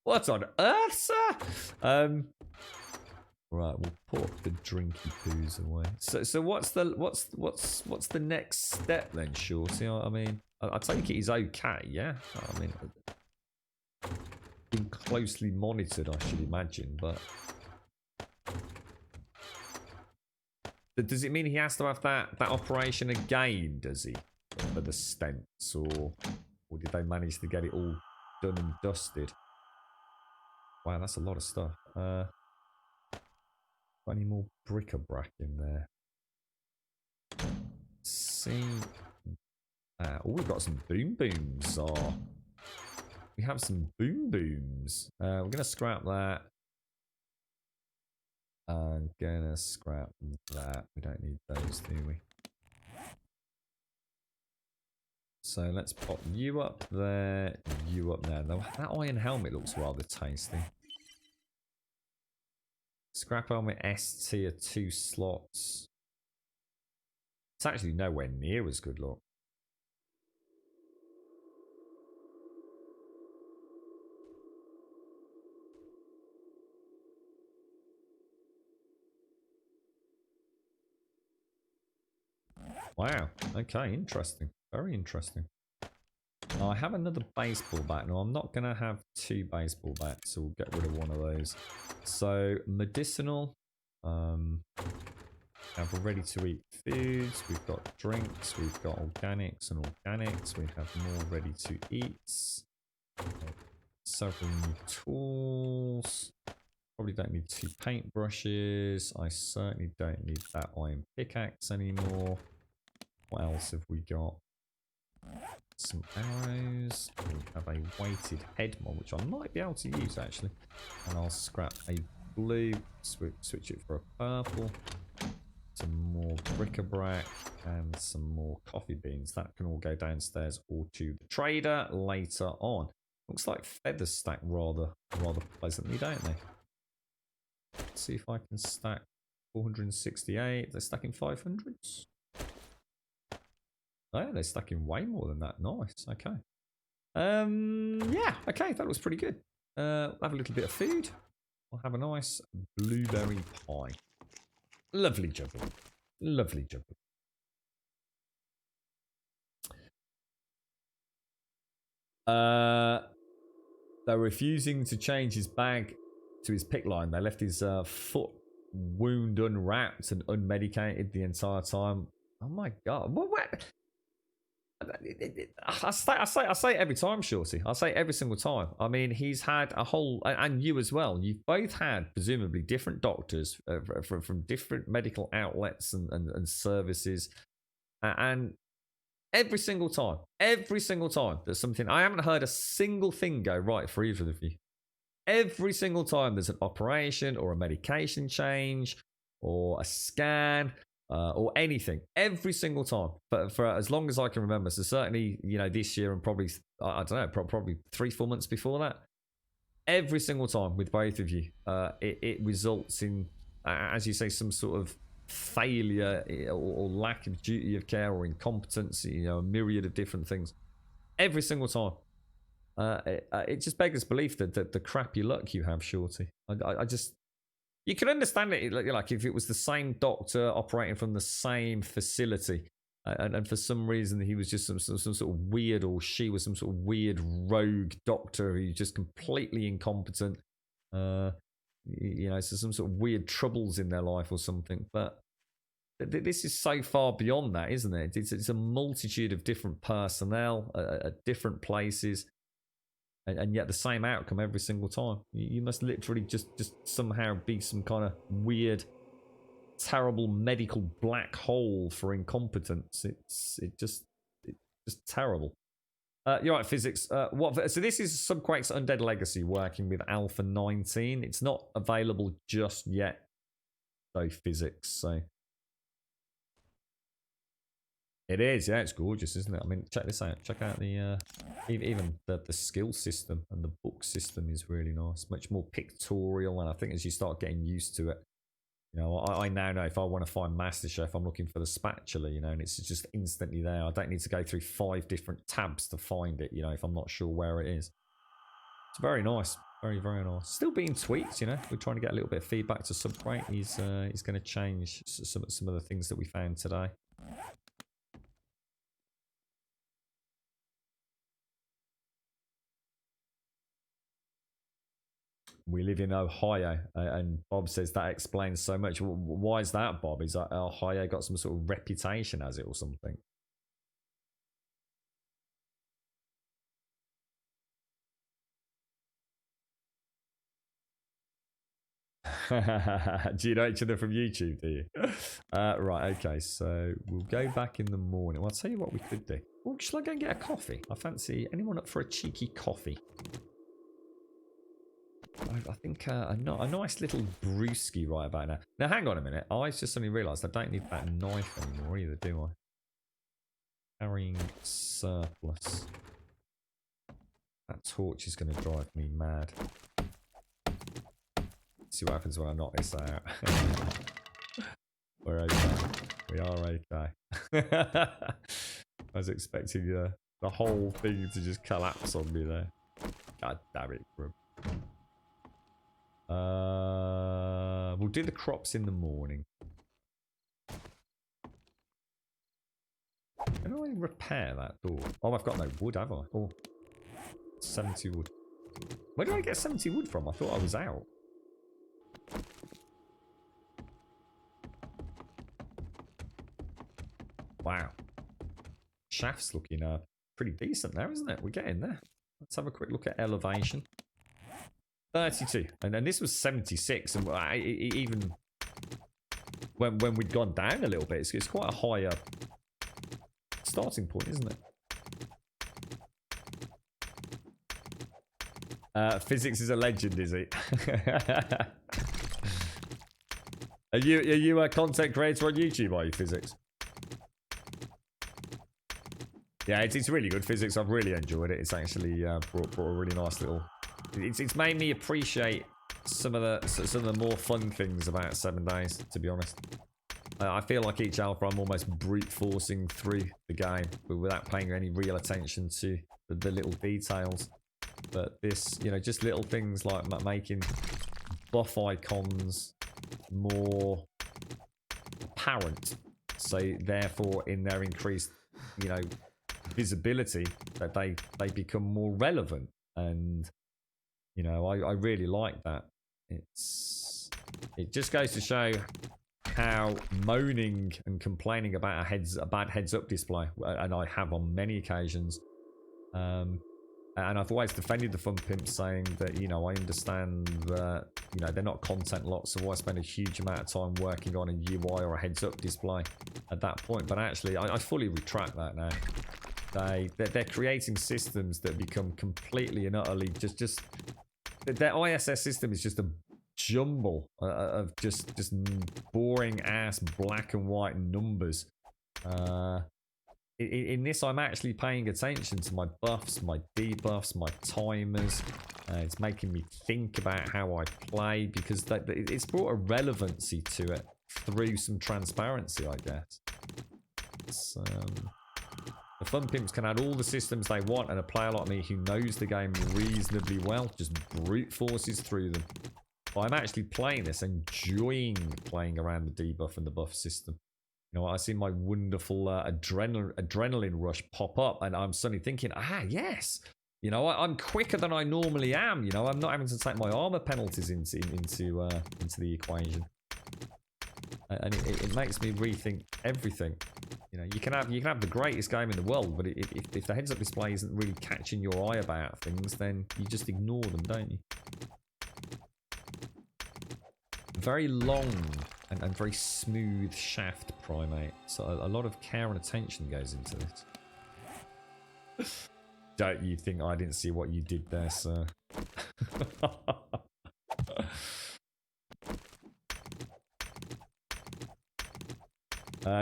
B: What on earth, sir? Right, we'll put the drinky poos away. So what's the next step then, Shorty? I mean, I take it he's okay, yeah. I mean, been closely monitored, I should imagine, but does it mean he has to have that operation again? Does he, for the stents, or did they manage to get it all done and dusted? Wow, that's a lot of stuff. Got any more bric-a-brac in there? See. Oh, we've got some boom booms. Oh, we have some boom booms. We're gonna scrap that. I'm gonna scrap that. We don't need those, do we? So let's pop you up there, you up there. Now, that iron helmet looks rather tasty. Scrap helmet S tier 2 slots. It's actually nowhere near as good, look. Wow. Okay, interesting. Very interesting. Now, I have another baseball bat. Now, I'm not going to have 2 baseball bats, so we'll get rid of one of those. So, medicinal. Have ready-to-eat foods. We've got drinks. We've got organics and organics. We have more ready-to-eats. Several new tools. Probably don't need 2 paintbrushes. I certainly don't need that iron pickaxe anymore. What else have we got? Some arrows. We have a weighted head mod, which I might be able to use actually. And I'll scrap a blue, switch it for a purple. Some more bric-a-brac and some more coffee beans. That can all go downstairs or to the trader later on. Looks like feathers stack rather pleasantly, don't they? Let's see if I can stack 468. They're stacking 500s. Oh, they're stacking way more than that. Nice. Okay. Yeah. Okay, that looks pretty good. We'll have a little bit of food. We'll have a nice blueberry pie. Lovely jubbly. Lovely jubbly. They're refusing to change his bag to his pick line. They left his foot wound unwrapped and unmedicated the entire time. Oh my god. What? I say it every time, Shorty. I say it every single time. I mean, he's had a whole, and you as well. You've both had presumably different doctors from different medical outlets and services, and every single time, there's something. I haven't heard a single thing go right for either of you. Every single time there's an operation or a medication change or a scan. Or anything, every single time, but for as long as I can remember. So certainly, you know, this year and probably, I don't know, probably 3-4 months before that. Every single time with both of you, it results in, as you say, some sort of failure or lack of duty of care or incompetence. You know, a myriad of different things. Every single time, it just beggars belief that the crappy luck you have, Shorty. I just. You can understand it, like if it was the same doctor operating from the same facility, and for some reason he was just some sort of weird, or she was some sort of weird rogue doctor who's just completely incompetent. You know, so some sort of weird troubles in their life or something. But this is so far beyond that, isn't it? It's a multitude of different personnel at different places. And yet the same outcome every single time. You must literally just somehow be some kind of weird, terrible medical black hole for incompetence. It's just terrible. You're right, physics. So this is Subquake's Undead Legacy working with Alpha 19. It's not available just yet, though, physics. So It is, yeah, it's gorgeous, isn't it? I mean, check this out. Check out the even the skill system and the book system is really nice. Much more pictorial, and I think as you start getting used to it, you know, I now know if I want to find MasterChef, I'm looking for the spatula, you know, and it's just instantly there. I don't need to go through 5 different tabs to find it, you know, if I'm not sure where it is. It's very nice. Very, very nice. Still being tweaked, you know. We're trying to get a little bit of feedback to Subcrate. He's going to change some of the things that we found today. We live in Ohio, and Bob says that explains so much. Why is that, Bob? Is that Ohio got some sort of reputation as it or something? Do you know each other from YouTube, do you? Right, okay, so we'll go back in the morning. Well, I'll tell you what we could do. Well, shall I go and get a coffee? I fancy anyone up for a cheeky coffee. I think a nice little brewski right about now. Now, hang on a minute. I just suddenly realised I don't need that knife anymore either, do I? Carrying surplus. That torch is going to drive me mad. See what happens when I knock this out. We're okay. We are okay. I was expecting the whole thing to just collapse on me there. God damn it, Grim. We'll do the crops in the morning. Can I repair that door? Oh, I've got no wood, have I? Oh, 70 wood. Where did I get 70 wood from? I thought I was out. Wow. Shaft's looking pretty decent there, isn't it? We're getting there. Let's have a quick look at elevation. 32. And this was 76. And even when we'd gone down a little bit, it's quite a higher starting point, isn't it? Physics is a legend, is it? Are you a content creator on YouTube, are you, Physics? Yeah, it's really good, Physics. I've really enjoyed it. It's actually brought a really nice little... It's made me appreciate some of the more fun things about 7 Days, to be honest. I feel like each alpha I'm almost brute forcing through the game without paying any real attention to the little details. But this, you know, just little things like making buff icons more apparent. So therefore, in their increased, you know, visibility, that they become more relevant. And you know, I really like that. It just goes to show how moaning and complaining about a bad heads-up display, and I have on many occasions, and I've always defended the Fun Pimps, saying that, you know, I understand that, you know, they're not content lots, so why spend a huge amount of time working on a UI or a heads-up display at that point? But actually, I fully retract that now. They're creating systems that become completely and utterly just their ISS system is just a jumble of just boring ass black and white numbers. In this, I'm actually paying attention to my buffs, my debuffs, my timers. It's making me think about how I play, because it's brought a relevancy to it through some transparency, I guess. The Fun Pimps can add all the systems they want, and a player like me who knows the game reasonably well just brute forces through them. But I'm actually playing this, enjoying playing around the debuff and the buff system. You know, I see my wonderful adrenaline rush pop up, and I'm suddenly thinking, yes, you know, I'm quicker than I normally am. You know, I'm not having to take my armor penalties into the equation, and it makes me rethink everything. You know, you can have the greatest game in the world, but if the heads-up display isn't really catching your eye about things, then you just ignore them, don't you? Very long and very smooth shaft, Primate. So a lot of care and attention goes into this. Don't you think I didn't see what you did there, sir?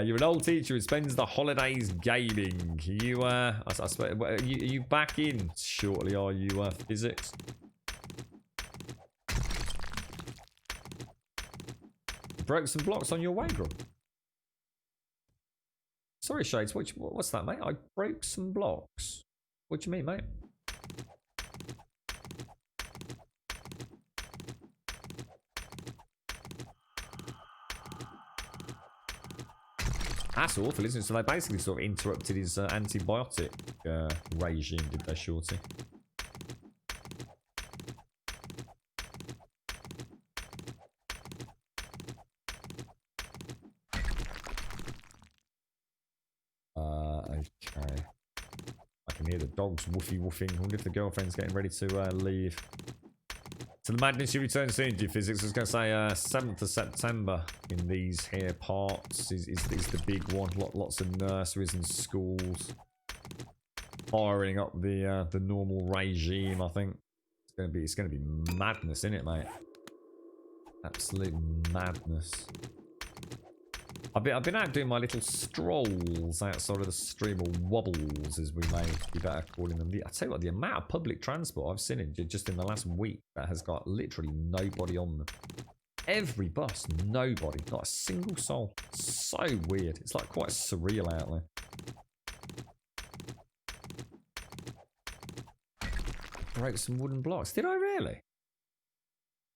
B: You're an old teacher who spends the holidays gaming. You, I suppose, are you back in shortly, are you, physics? Broke some blocks on your way, bro. Sorry, Shades, what's that, mate? I broke some blocks. What do you mean, mate? That's awful, isn't it? So they basically sort of interrupted his antibiotic regime, did they, Shorty? Okay. I can hear the dogs woofy woofing. I wonder if the girlfriend's getting ready to leave. To the madness, you return soon, do you, physics? I was going to say 7th of September in these here parts is the big one. Lots of nurseries and schools firing up the normal regime. I think it's gonna be madness, isn't it, mate? Absolute madness. I've been out doing my little strolls outside of the stream, or wobbles as we may be better calling them. I tell you what, the amount of public transport I've seen just in the last week that has got literally nobody on them. Every bus, nobody, not a single soul. So weird. It's like quite surreal out there. Broke some wooden blocks. Did I really?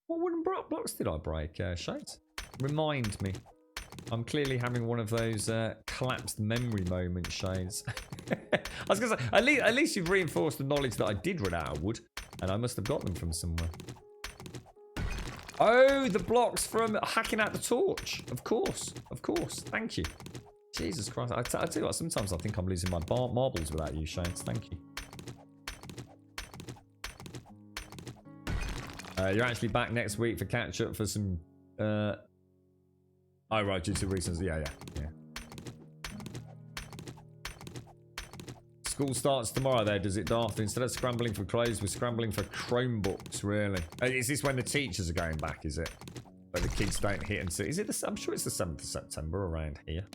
B: What wooden blocks did I break, Shades? Remind me. I'm clearly having one of those collapsed memory moments, Shades. I was going to say, at least you've reinforced the knowledge that I did run out of wood, and I must have got them from somewhere. Oh, the blocks from hacking out the torch. Of course. Of course. Thank you. Jesus Christ. I tell you what, sometimes I think I'm losing my marbles without you, Shades. Thank you. You're actually back next week for catch-up for some... Oh, right, due to reasons. Yeah. School starts tomorrow there, does it, Darth? Instead of scrambling for clothes, we're scrambling for Chromebooks, really. Is this when the teachers are going back, is it? But the kids don't hit until... Is it I'm sure it's the 7th of September around here.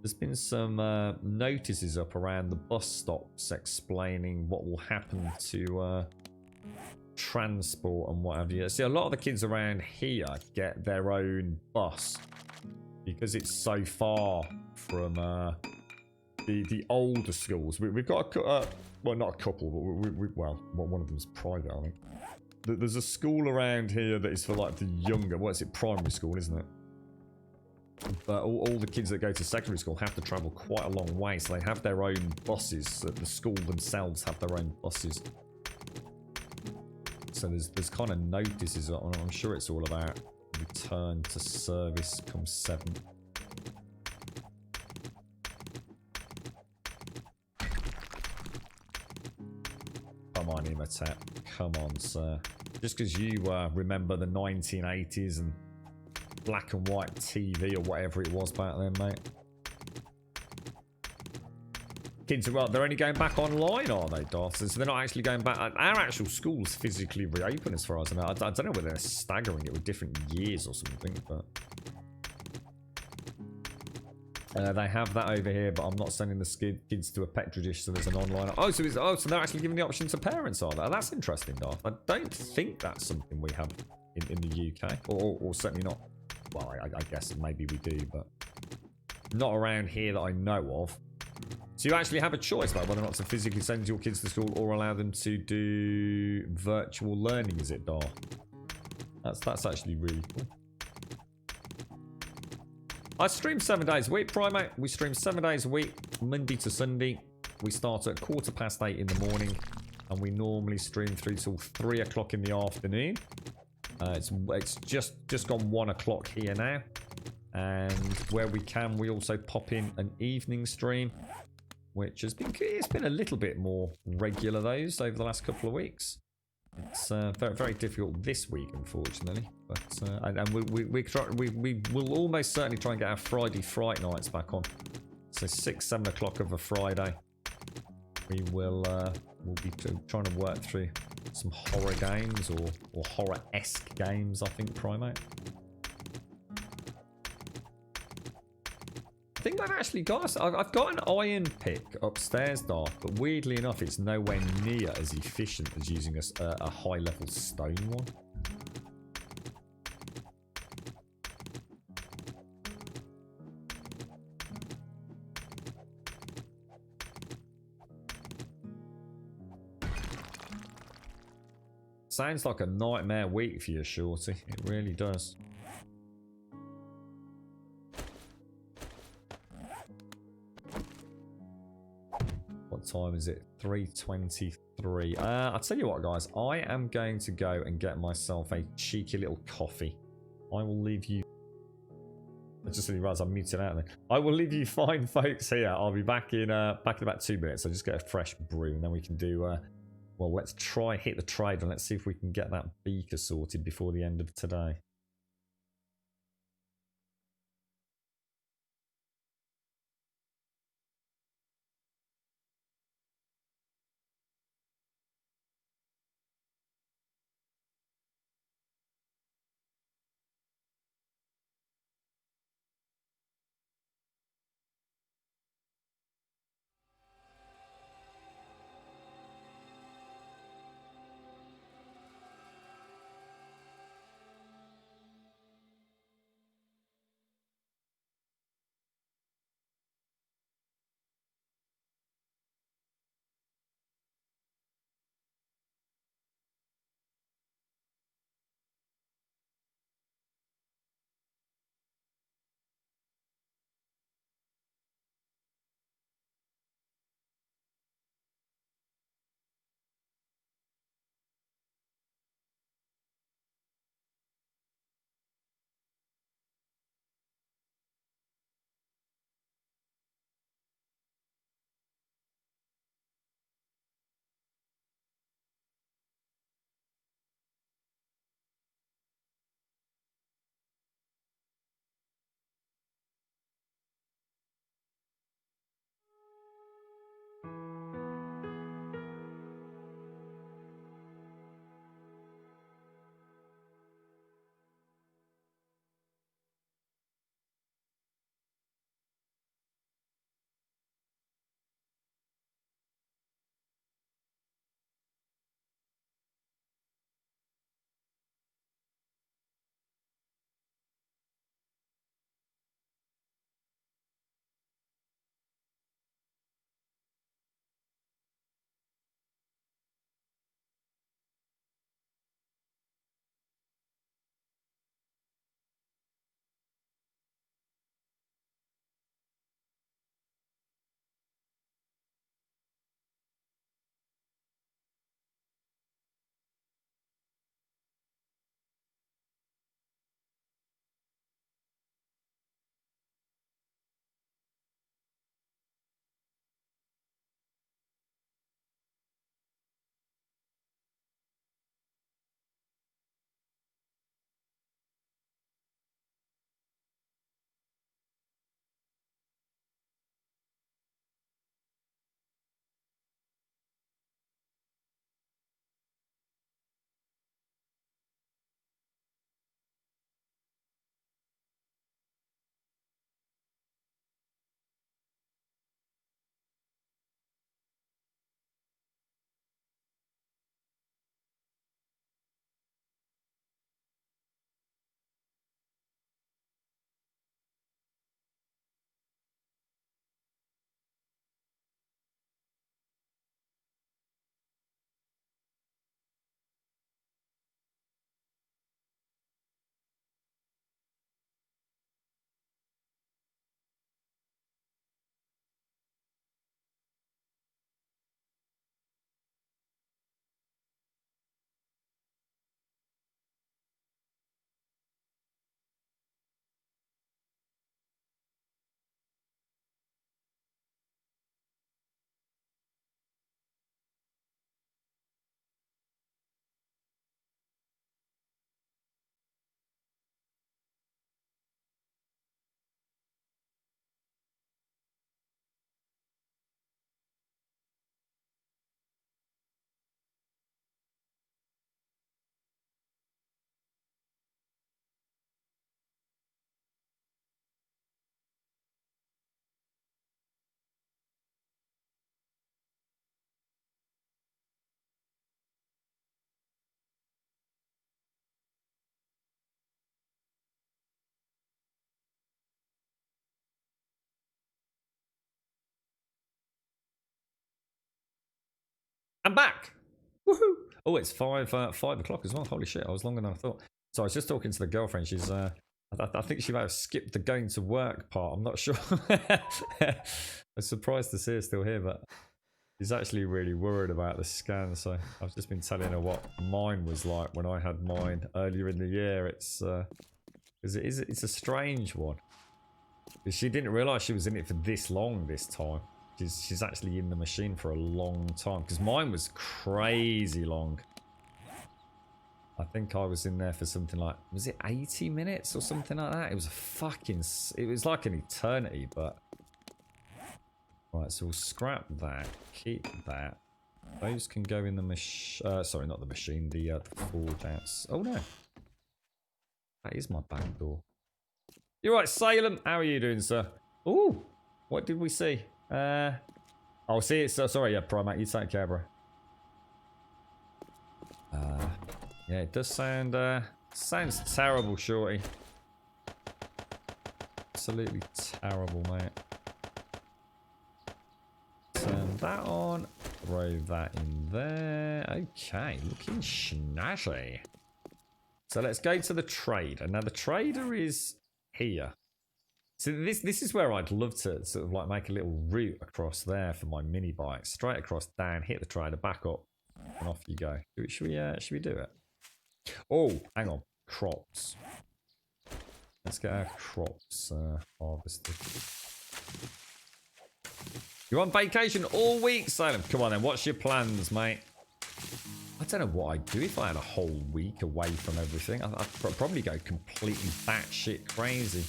B: There's been some notices up around the bus stops explaining what will happen to... transport and what have you. See, a lot of the kids around here get their own bus because it's so far from the older schools. We've got well, not a couple, but well, one of them's private, I think. There's a school around here that is for like the younger. What is it? Primary school, isn't it? But all the kids that go to secondary school have to travel quite a long way, so they have their own buses. So the school themselves have their own buses. So there's kind of notices on. I'm sure it's all about return to service come 7. Come on, Imhotep. Come on, sir. Just because you remember the 1980s and black and white TV or whatever it was back then, mate. Kids are, well, they're only going back online, are they, Darth? So they're not actually going back. Our actual schools physically reopen, as far as I know. I don't know whether they're staggering it with different years or something, but they have that over here. But I'm not sending the kids to a petri dish, so there's an online. Oh, so they're actually giving the option to parents, are they? That's interesting, Darth. I don't think that's something we have in the UK, or certainly not. Well, I guess maybe we do, but not around here that I know of. So you actually have a choice about whether or not to physically send your kids to school or allow them to do virtual learning, is it, Dar? That's actually really cool. I stream 7 days a week, Primate. We stream 7 days a week, Monday to Sunday. We start at 8:15 in the morning, and we normally stream through till 3 o'clock in the afternoon. It's just gone 1 o'clock here now, and where we can, we also pop in an evening stream, which has been, it's been a little bit more regular those over the last couple of weeks. It's very, very difficult this week, unfortunately, but and we will almost certainly try and get our Friday fright nights back on. So 6-7 o'clock of a Friday, we will we'll be trying to work through some horror games or horror-esque games, I think, Primate. I think I've actually got. I've got an iron pick upstairs, Dark, but weirdly enough, it's nowhere near as efficient as using a high-level stone one. Sounds like a nightmare week for you, Shorty. It really does. What time is it? 3:23. I'll tell you what, guys. I am going to go and get myself a cheeky little coffee. I will leave you... I just realised I'm muted out then. I will leave you fine folks here. I'll be back in about 2 minutes. I'll just get a fresh brew and then we can do... well, let's try hit the trade and let's see if we can get that beaker sorted before the end of today. I'm back. Woohoo! Oh, it's 5 o'clock as well. Holy shit, I was longer than I thought. So I was just talking to the girlfriend. She's I think she might have skipped the going to work part. I'm not sure. I was surprised to see her still here, but she's actually really worried about the scan. So I've just been telling her what mine was like when I had mine earlier in the year. It's it's a strange one. She didn't realise she was in it for this long this time. She's actually in the machine for a long time because mine was crazy long. I think I was in there for something like, was it 80 minutes or something like that? It was a fucking, it was like an eternity, but. Right, so we'll scrap that, keep that. Those can go in the machine, sorry, not the machine, the forge outs. Oh no. That is my back door. You're right, Salem. How are you doing, sir? Ooh, what did we see? Oh, see it. So sorry, yeah, Primac, you take care, bro. Yeah, it does sound sounds terrible, shorty. Absolutely terrible, mate. Turn that on. Throw that in there. Okay, looking snazzy. So let's go to the trader. Now the trader is here. So this is where I'd love to sort of like make a little route across there for my mini bike. Straight across, down, hit the trader, back up, and off you go. Should we do it? Oh, hang on. Crops. Let's get our crops harvested. You're on vacation all week, Salem. Come on then, what's your plans, mate? I don't know what I'd do if I had a whole week away from everything. I'd probably go completely batshit crazy.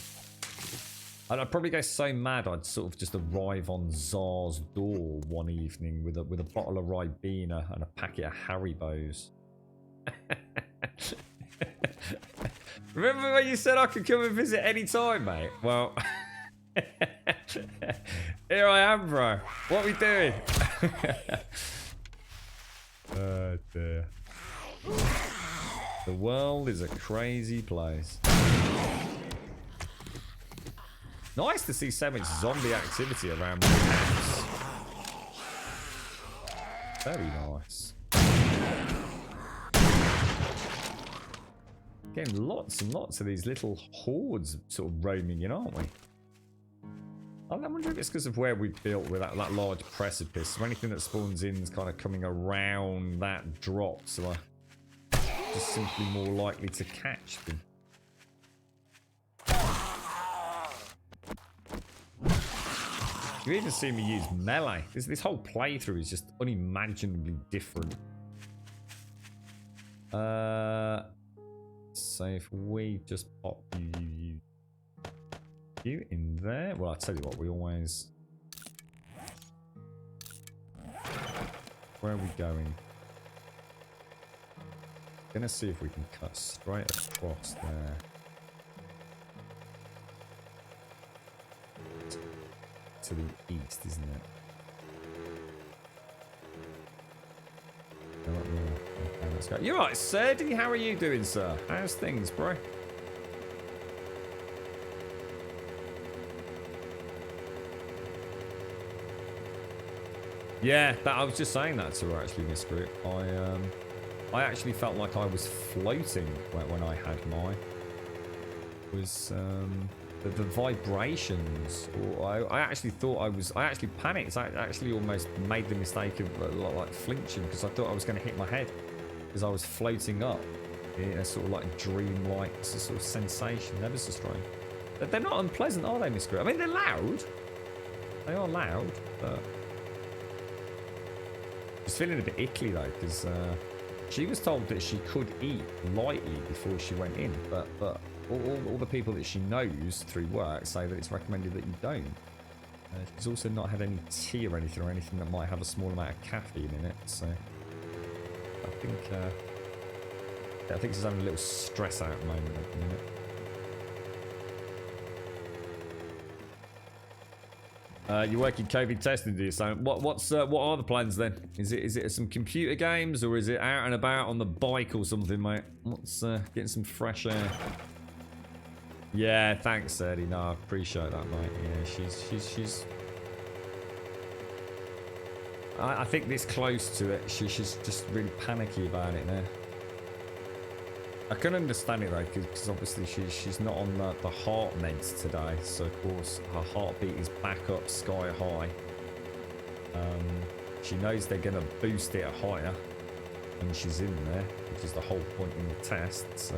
B: I'd probably go so mad I'd sort of just arrive on Tsar's door one evening with a bottle of Ribena and a packet of Haribos. Remember when you said I could come and visit any time, mate? Well, here I am, bro. What are we doing? Oh dear. The world is a crazy place. Nice to see so much zombie activity around my house. Very nice. Getting lots and lots of these little hordes sort of roaming in, aren't we? I wonder if it's because of where we built with that large precipice. So anything that spawns in is kind of coming around that drop, so I'm just simply more likely to catch them. You even see me use melee. This whole playthrough is just unimaginably different. So if we just pop you in there. Well, I'll tell you what, we always... Where are we going? Gonna see if we can cut straight across there. To the east, isn't it? Okay, let's go. You're right, Serdy. How are you doing, sir? How's things, bro? Yeah, I was just saying that to her actually, Miss Group. I actually felt like I was floating when I had mine. It was the vibrations. Or I actually thought I actually panicked. I actually almost made the mistake of like flinching because I thought I was going to hit my head because I was floating up in a sort of like dream-like sort of sensation. Ever so strange. They're not unpleasant, are they, Miss Group? I mean, they're loud. They are loud, but. She's feeling a bit icky though, because she was told that she could eat lightly before she went in, but all the people that she knows through work say that it's recommended that you don't. She's also not had any tea or anything that might have a small amount of caffeine in it, so I think she's having a little stress out moment at the minute. You're working COVID testing, do you? So what are the plans then? Is it some computer games or is it out and about on the bike or something, mate? What's getting some fresh air? Yeah, thanks, Eddie. No, I appreciate that, mate. Yeah, she's. I think this close to it, she's just really panicky about it now. I can understand it though, because obviously she's not on the heart meds today, so of course her heartbeat is back up sky high. She knows they're going to boost it higher when she's in there, which is the whole point in the test. So.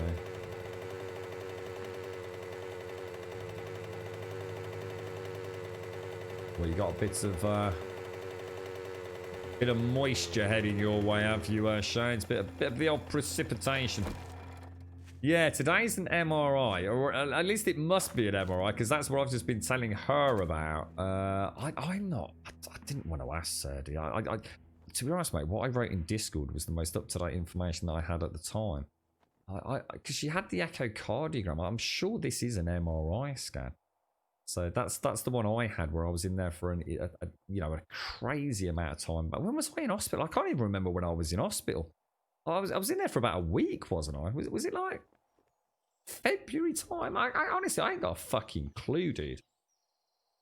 B: Well, you got bits of bit of moisture heading your way, have you, Shane? It's a bit of the old precipitation. Yeah, today's an MRI, or at least it must be an MRI, because that's what I've just been telling her about. I'm not. I didn't want to ask Serdi. To be honest, mate, what I wrote in Discord was the most up-to-date information that I had at the time. Because she had the echocardiogram. I'm sure this is an MRI scan. So that's the one I had, where I was in there for a crazy amount of time. But when was I in hospital? I can't even remember when I was in hospital. I was in there for about a week, wasn't I? Was it like February time? I honestly, I ain't got a fucking clue, dude.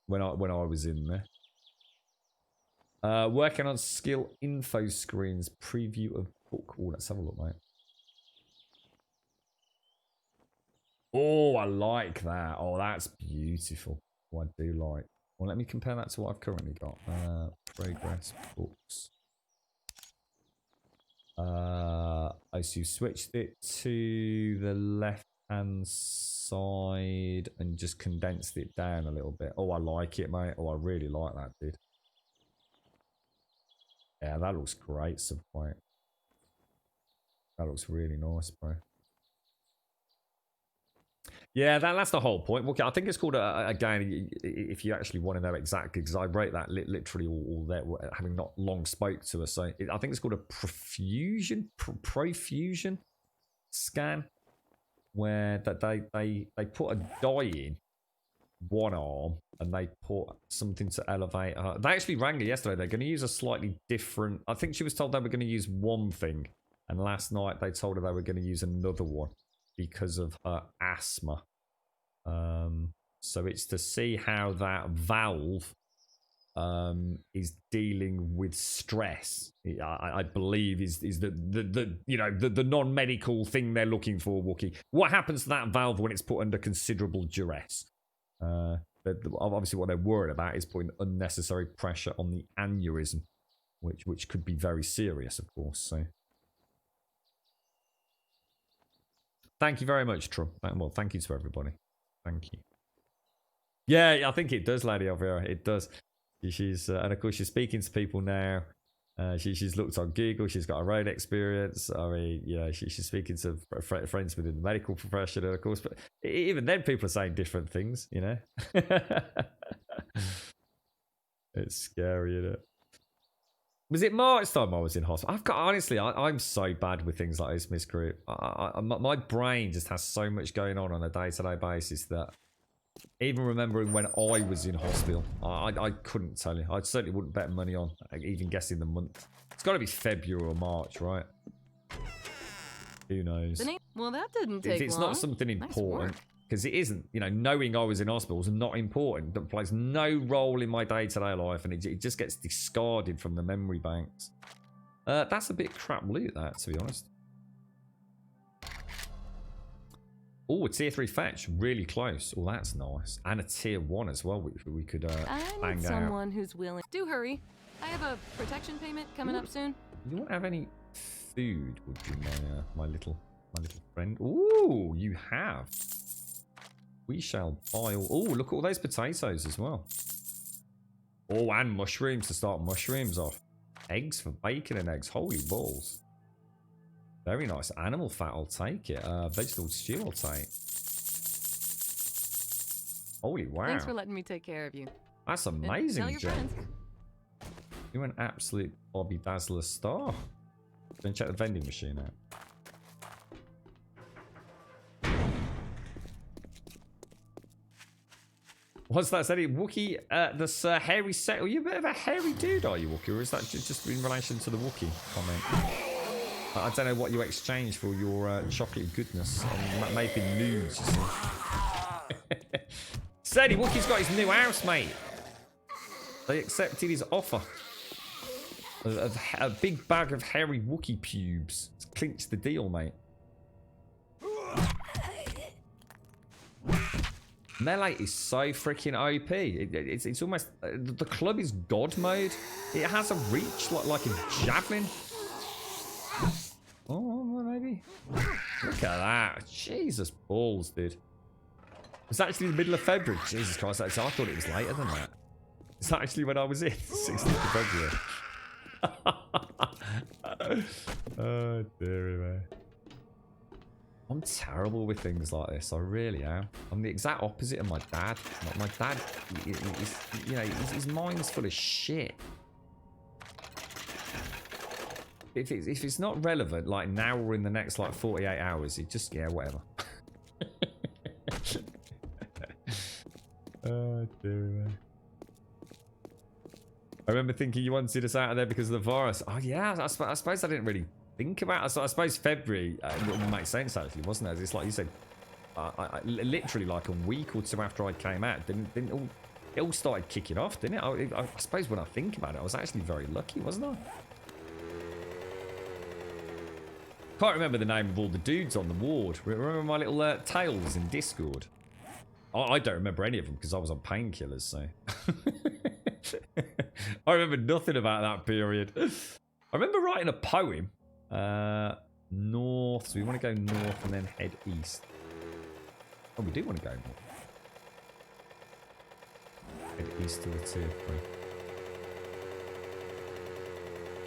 B: When I was in there. Working on skill info screens, preview of book. Oh, let's have a look, mate. Oh, I like that. Oh, that's beautiful. Oh, I do like. Well, let me compare that to what I've currently got. Progress books. So you switched it to the left-hand side and just condensed it down a little bit. Oh, I like it, mate. Oh, I really like that, dude. Yeah, that looks great, Subpoint. That looks really nice, bro. Yeah, that's the whole point. Okay, I think it's called, again, if you actually want to know exactly, because I wrote that literally all there, having not long spoke to her. So I think it's called a profusion scan, where that they put a dye in one arm and they put something to elevate her. They actually rang her yesterday. They're going to use a slightly different, I think she was told they were going to use one thing, and last night they told her they were going to use another one because of her asthma. So it's to see how that valve is dealing with stress. I believe is the non-medical thing they're looking for, Wookie. What happens to that valve when it's put under considerable duress? Obviously what they're worried about is putting unnecessary pressure on the aneurysm, which could be very serious, of course. So thank you very much, Trump. Well, thank you to everybody. Thank you. Yeah, I think it does, Lady Elvira. It does. She's and of course she's speaking to people now. She's looked on Google. She's got her own experience. I mean, she's speaking to friends within the medical profession, and of course, but even then, people are saying different things. You know, it's scary, isn't it? Was it March time I was in hospital? I'm so bad with things like this, Miss Crew. My brain just has so much going on a day-to-day basis that even remembering when I was in hospital, I couldn't tell you. I certainly wouldn't bet money on even guessing the month. It's got to be February or March, right? Who knows?
C: Well, that didn't take long.
B: If it's not something important, because it isn't, knowing I was in hospital is not important. It plays no role in my day-to-day life, and it just gets discarded from the memory banks. That's a bit crap loot, that, to be honest. Oh, a tier 3 fetch, really close. Oh, that's nice. And a tier 1 as well, which we could
C: I need someone who's willing. Do hurry. I have a protection payment coming up soon.
B: You don't have any food, would you, my little friend? Ooh, you have. We shall buy all... Oh, look at all those potatoes as well. Oh, and mushrooms to start mushrooms off. Eggs for bacon and eggs. Holy balls. Very nice. Animal fat, I'll take it. Vegetable stew, I'll take. Holy wow.
C: Thanks for letting me take care of you.
B: That's amazing,
C: tell your
B: Jen.
C: friends.
B: You're an absolute Bobby Dazzler star. Then check the vending machine out. What's that said? Wookie, this hairy set. Are you a bit of a hairy dude, are you, Wookie? Or is that just in relation to the Wookie comment? I don't know what you exchanged for your chocolate goodness. Maybe nudes, you see. Sadie, Wookie's got his new house, mate. They accepted his offer. A big bag of hairy Wookiee pubes. It's clinched the deal, mate. Melee is so freaking OP. It's almost... the club is God mode. It has a reach like a javelin. Oh, maybe. Look at that. Jesus balls, dude. It's actually the middle of February. Jesus Christ, I thought it was later than that. It's actually when I was in. 16th of February. Oh, dearie, man. I'm terrible with things like this. I really am. I'm the exact opposite of my dad. My dad, you know, his mind's full of shit. If it's not relevant, like now or in the next like 48 hours, he just, yeah, whatever. Oh, dear man. I remember thinking you wanted us out of there because of the virus. Oh, yeah, I suppose I didn't really think about it. I suppose February would make sense, actually, wasn't it? It's like you said, literally like a week or two after I came out, it all started kicking off, didn't it? I suppose when I think about it, I was actually very lucky, wasn't I? Can't remember the name of all the dudes on the ward. Remember my little tales in Discord? I don't remember any of them because I was on painkillers, so... I remember nothing about that period. I remember writing a poem. North, so we want to go north and then head east. Oh, we do want to go north. Head east to the tier 3.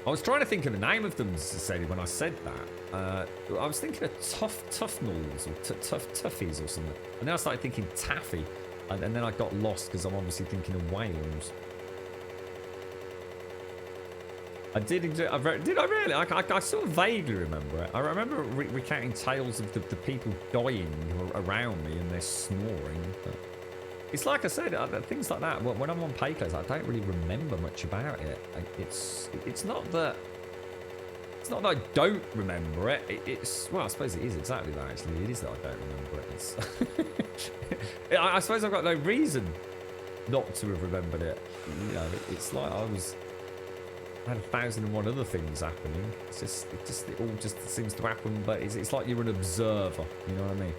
B: I was trying to think of the name of them, Sadie, when I said that. I was thinking of Tufnells or Tuffies or something. And then I started thinking Taffy. And then I got lost because I'm obviously thinking of Wales. Did I really? I sort of vaguely remember it. I remember recounting tales of the people dying around me and they're snoring. But it's like I said, things like that. When I'm on painkillers, I don't really remember much about it. It's not that I don't remember it. It's well, I suppose it is exactly that. Actually, it is that I don't remember it. I suppose I've got no reason not to have remembered it. You know, it's like I had 1,001 other things happening. It all just seems to happen. But it's like you're an observer. You know what I mean?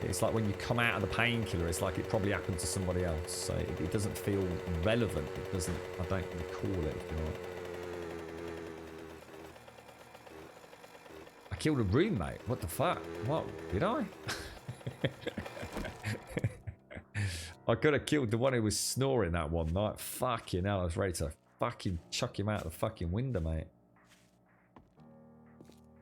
B: It's like when you come out of the painkiller, it's like it probably happened to somebody else. So it doesn't feel relevant. It doesn't. I don't recall it. You know. I killed a roommate. What the fuck? What did I? I could have killed the one who was snoring that one night. Fucking hell, I was ready to fucking chuck him out the fucking window, mate.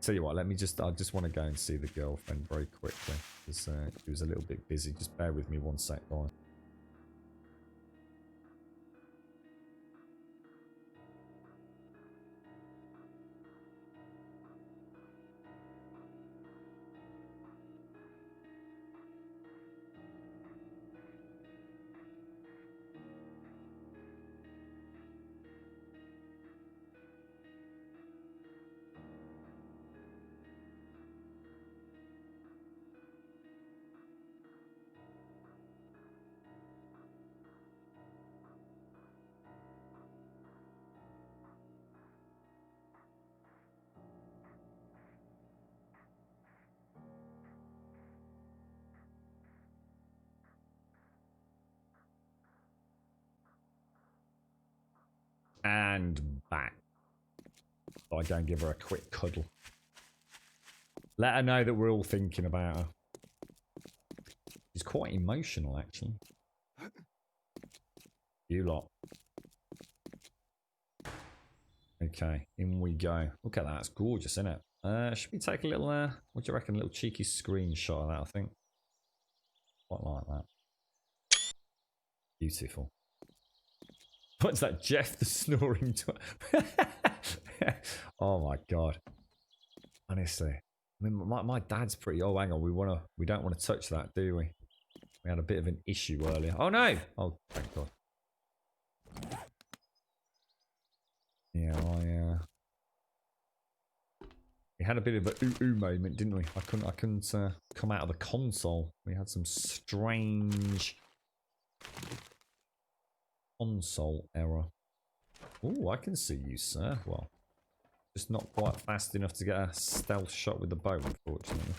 B: Tell you what, I just want to go and see the girlfriend very quickly. Because she was a little bit busy. Just bear with me one sec, guys. And back. So I go and give her a quick cuddle. Let her know that we're all thinking about her. She's quite emotional, actually. You lot. Okay, in we go. Look at that, it's gorgeous, isn't it? Should we take a little, what do you reckon, a little cheeky screenshot of that, I think? Quite like that. Beautiful. What's that, Jeff the snoring Oh my god. Honestly. I mean, my dad's pretty... Oh, hang on. We don't want to touch that, do we? We had a bit of an issue earlier. Oh, no! Oh, thank god. Yeah, we had a bit of a ooh-ooh moment, didn't we? I couldn't come out of the console. We had some strange... console error. Oh, I can see you, sir. Well, just not quite fast enough to get a stealth shot with the bow, unfortunately.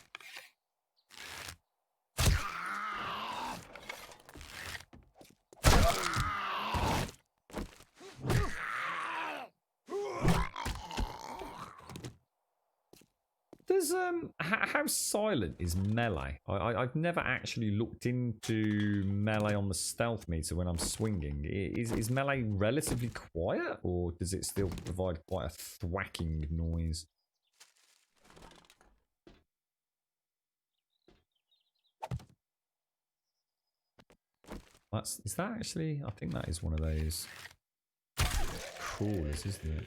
B: Does how silent is melee? I've never actually looked into melee on the stealth meter when I'm swinging. Is melee relatively quiet, or does it still provide quite a thwacking noise? Is that actually? I think that is one of those crawlers, isn't it?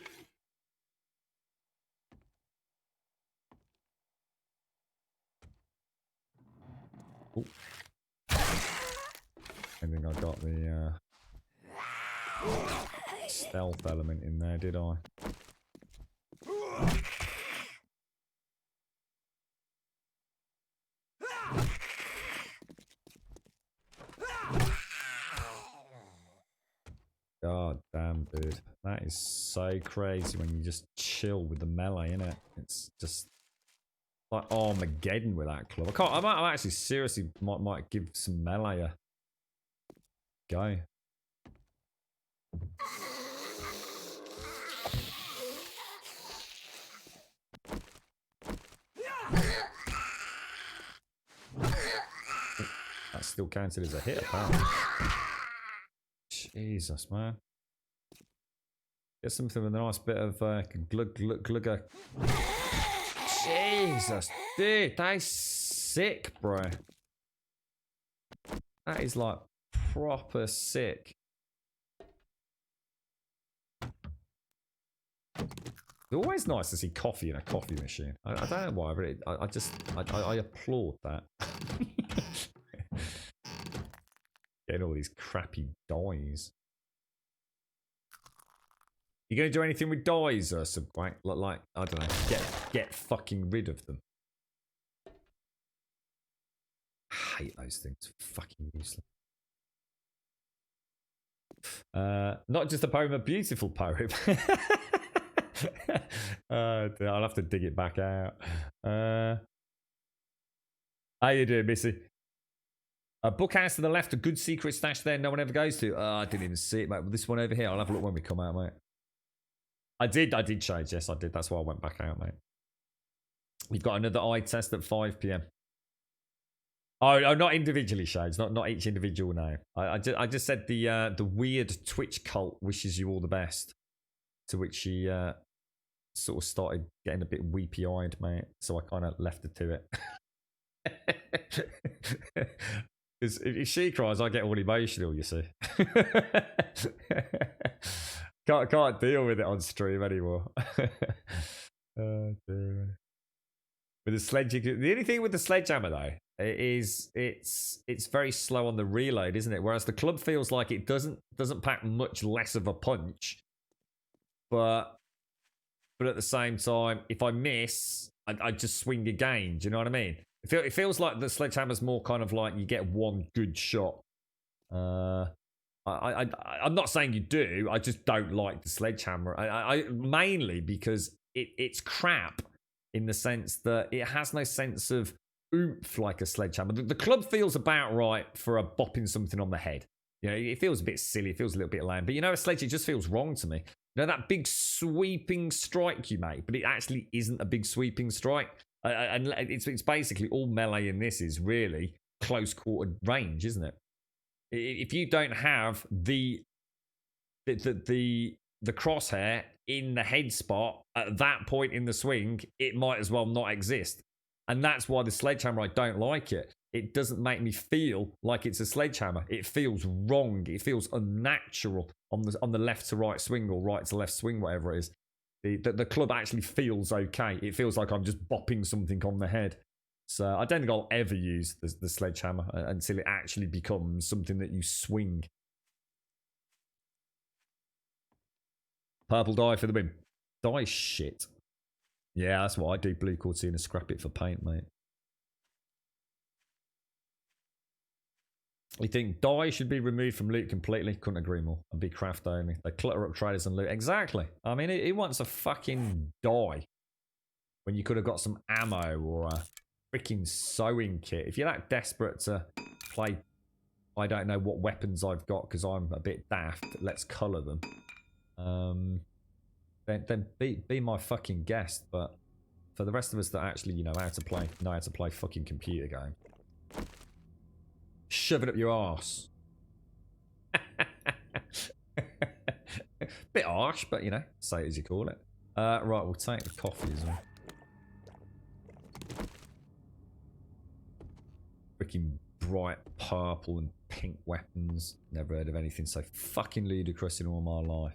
B: Ooh. I think I got the stealth element in there, did I? God damn, dude. That is so crazy when you just chill with the melee, innit? It's just like Armageddon with that club. I might actually seriously might give some melee a go. That's still counted as a hit, apparently. Jesus, man. Get something with a nice bit of glugger. Jesus, dude, that is sick, bro. That is like proper sick. It's always nice to see coffee in a coffee machine. I don't know why, but I applaud that. Getting all these crappy dyes. You gonna do anything with dyes or something? Like I don't know, get fucking rid of them. I hate those things. Fucking useless. Not just a poem, a beautiful poem. I'll have to dig it back out. How you doing, Missy? A bookhouse to the left, a good secret stash there no one ever goes to. I didn't even see it, mate. This one over here, I'll have a look when we come out, mate. I did change, yes, I did. That's why I went back out, mate. We've got another eye test at 5 PM. Oh, not individually, Shades. Not each individual now. I just said the weird Twitch cult wishes you all the best. To which she sort of started getting a bit weepy-eyed, mate. So I kind of left her to it. Because if she cries, I get all emotional, you see. Can't deal with it on stream anymore. Oh, dear. With the sledgehammer, the only thing with the sledgehammer though is it's very slow on the reload, isn't it? Whereas the club feels like it doesn't pack much less of a punch, but at the same time, if I miss, I just swing again. Do you know what I mean? It feels like the sledgehammer's more kind of like you get one good shot. I'm not saying you do. I just don't like the sledgehammer. I mainly because it's crap in the sense that it has no sense of oomph like a sledgehammer. The club feels about right for a bopping something on the head. You know, it feels a bit silly. It feels a little bit lame. But you know, a sledge, it just feels wrong to me. You know, that big sweeping strike you make, but it actually isn't a big sweeping strike. And it's basically all melee in this is really close quarter range, isn't it? If you don't have the crosshair in the head spot at that point in the swing, it might as well not exist. And that's why the sledgehammer, I don't like it. It doesn't make me feel like it's a sledgehammer. It feels wrong. It feels unnatural on the left to right swing or right to left swing, whatever it is. The club actually feels okay. It feels like I'm just bopping something on the head. So I don't think I'll ever use the sledgehammer until it actually becomes something that you swing. Purple dye for the win. Dye shit. Yeah, that's what I do. Blue Cortina, scrap it for paint, mate. You think dye should be removed from loot completely? Couldn't agree more. And be craft only. They clutter up traders and loot. Exactly. I mean, he wants a fucking dye when you could have got some ammo or a freaking sewing kit. If you're that desperate to play, I don't know what weapons I've got because I'm a bit daft. Let's colour them. Then be my fucking guest. But for the rest of us that actually know how to play fucking computer game, shove it up your arse. Bit harsh, but say it as you call it. Right, we'll take the coffee as well. Freaking bright purple and pink weapons. Never heard of anything so fucking ludicrous in all my life.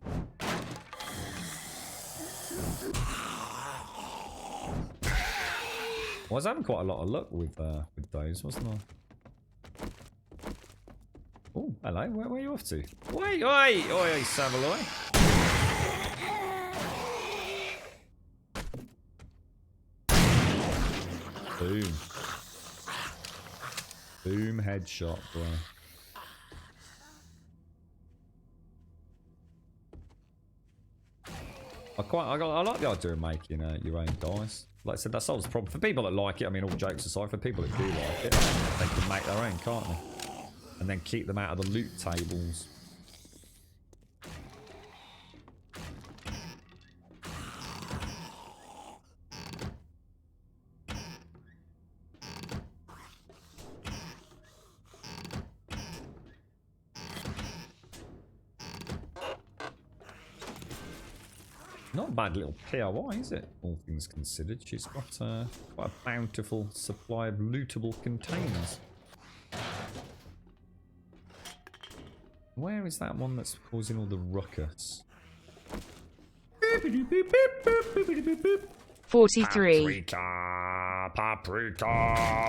B: I was having quite a lot of luck with those, wasn't I? Oh, hello. Where are you off to? Oi, oi, oi, Savaloy. Boom. Boom, headshot, bro. I like the idea of making your own dice. Like I said, that solves the problem. For people that like it, I mean, all jokes aside, for people that do like it, they can make their own, can't they? And then keep them out of the loot tables. Not a bad little POI, is it? All things considered. She's got quite a bountiful supply of lootable containers. Where is that one that's causing all the ruckus?
E: 43.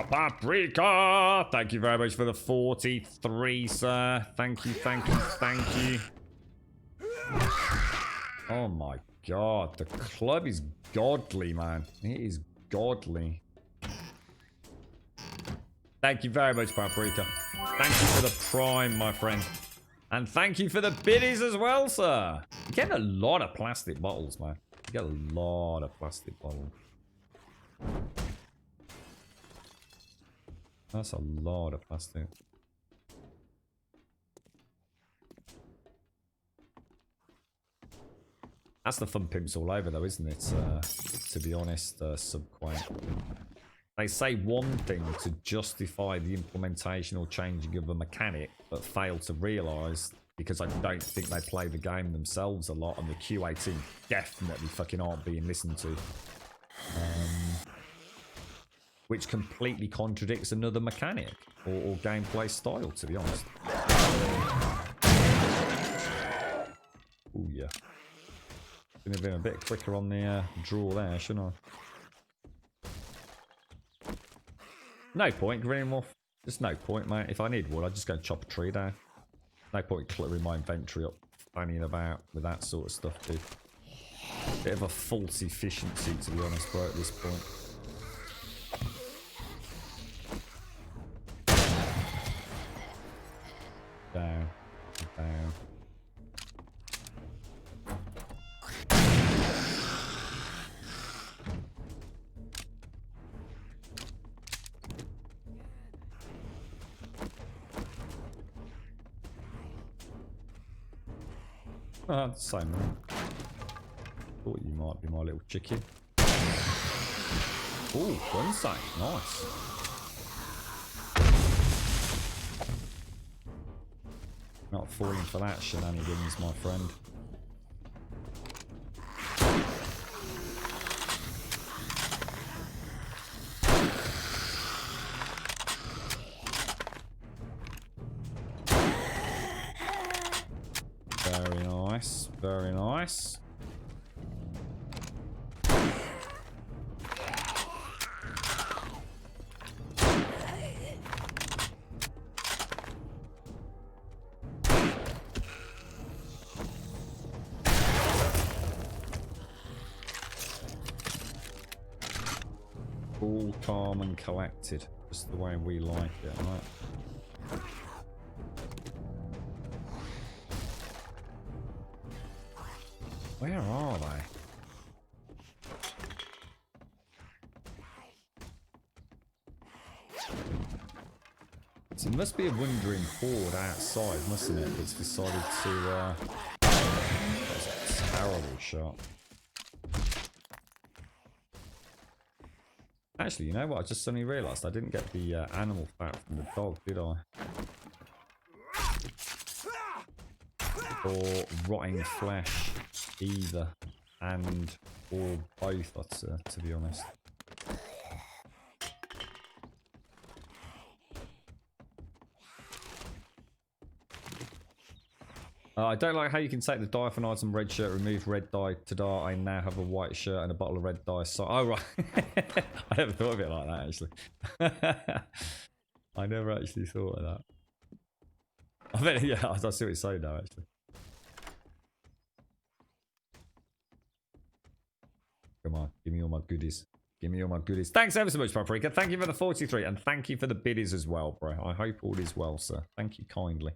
B: Paprika! Thank you very much for the 43, sir. Thank you, thank you, thank you. Oh my god, the club is godly, man. It is godly. Thank you very much, Paprika. Thank you for the prime, my friend. And thank you for the biddies as well, sir. You get a lot of plastic bottles, man. You get a lot of plastic bottles. That's a lot of plastic. That's the fun pimps all over, though, isn't it? To be honest, Subquake. They say one thing to justify the implementation or changing of a mechanic, but fail to realise, because I don't think they play the game themselves a lot, and the QA team definitely fucking aren't being listened to. Which completely contradicts another mechanic or gameplay style, to be honest. Oh yeah. Should have been a bit quicker on the draw there, shouldn't I? No point, Greenwolf. There's no point, mate. If I need wood, I just go and chop a tree down. No point cluttering my inventory up, fanning about with that sort of stuff, dude. Bit of a false efficiency, to be honest, bro, at this point. Down. Down. Oh, same man. Thought you might be my little chicken. Oh, gun sight. Nice. Not falling for that shenanigans, my friend. Very nice, very nice. All calm and collected, just the way we like it, right? Where are they? So it must be a wandering horde outside, mustn't it? That's decided to. That's a terrible shot. Actually, you know what? I just suddenly realised I didn't get the animal fat from the dog, did I? Or rotting flesh, either, and or both. To be honest. I don't like how you can take the dye from item red shirt, remove red dye to dye. I now have a white shirt and a bottle of red dye. So, oh right, I never thought of it like that actually. I never actually thought of that. I bet, yeah, I see what you're saying now actually. Come on, give me all my goodies. Give me all my goodies. Thanks ever so much, Paprika. Thank you for the 43 and thank you for the biddies as well, bro. I hope all is well, sir. Thank you kindly.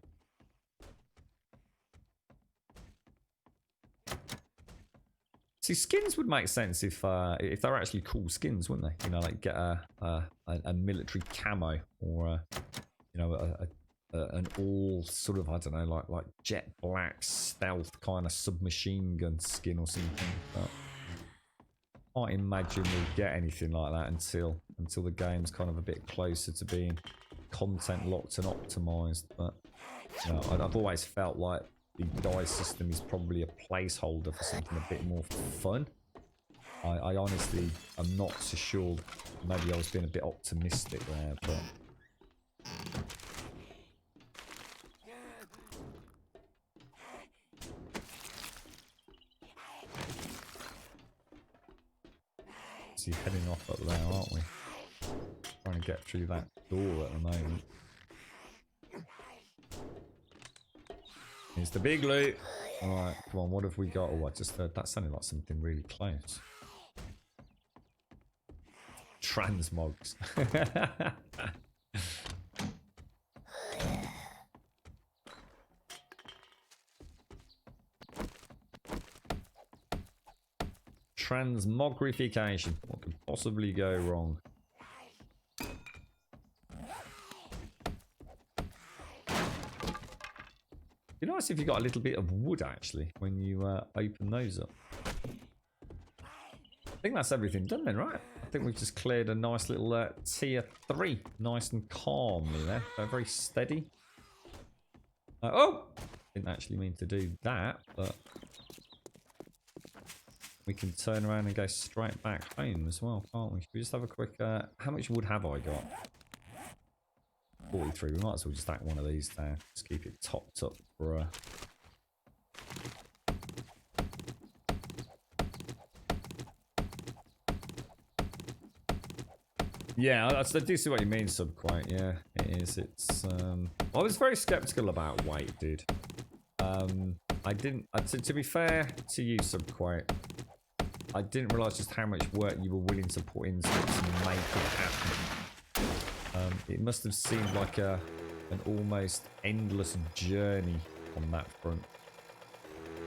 B: See, skins would make sense if they're actually cool skins, wouldn't they? You know, like get a military camo or you know an all sort of, I don't know, like jet black stealth kind of submachine gun skin or something. But I can't imagine we'll get anything like that until the game's kind of a bit closer to being content locked and optimized. But you know, I've always felt like the die system is probably a placeholder for something a bit more fun. I honestly am not so sure. Maybe I was being a bit optimistic there, but so heading off up there, aren't we? Trying to get through that door at the moment. Here's the big loot. Alright, come on, what have we got? Oh, I just heard that sounded like something really close. Transmogs. Transmogrification. What could possibly go wrong? It'd be nice if you got a little bit of wood actually when you open those up. I think that's everything done then, right? I think we've just cleared a nice little tier 3, nice and calmly there. So very steady. Oh! Didn't actually mean to do that, but we can turn around and go straight back home as well, can't we? Should we just have a quick... how much wood have I got? 43. We might as well just stack one of these down. Just keep it topped up for yeah, I do see what you mean, Subquite. Yeah, it is. It's I was very skeptical about weight, dude. I didn't to be fair to you, Subquite, I didn't realise just how much work you were willing to put into it to make it happen. It must have seemed like an almost endless journey on that front.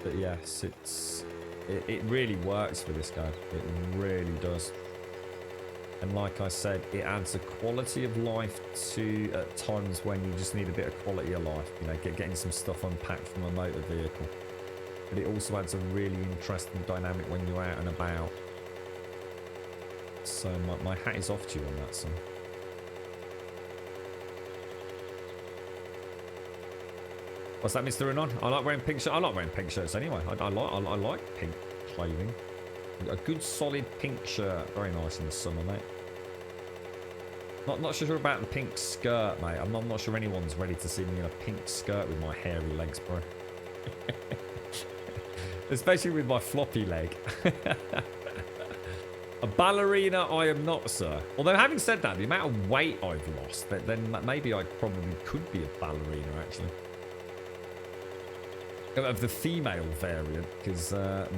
B: But yes, it really works for this guy. It really does. And like I said, it adds a quality of life to at times when you just need a bit of quality of life. You know, getting some stuff unpacked from a motor vehicle. But it also adds a really interesting dynamic when you're out and about. So my hat is off to you on that, son. What's that, Mr. Anon? I like wearing pink shirts. I like wearing pink shirts anyway. I like pink clothing. A good solid pink shirt. Very nice in the summer, mate. Not sure about the pink skirt, mate. I'm not sure anyone's ready to see me in a pink skirt with my hairy legs, bro. Especially with my floppy leg. A ballerina I am not, sir. Although having said that, the amount of weight I've lost, then maybe I probably could be a ballerina, actually. Of the female variant, because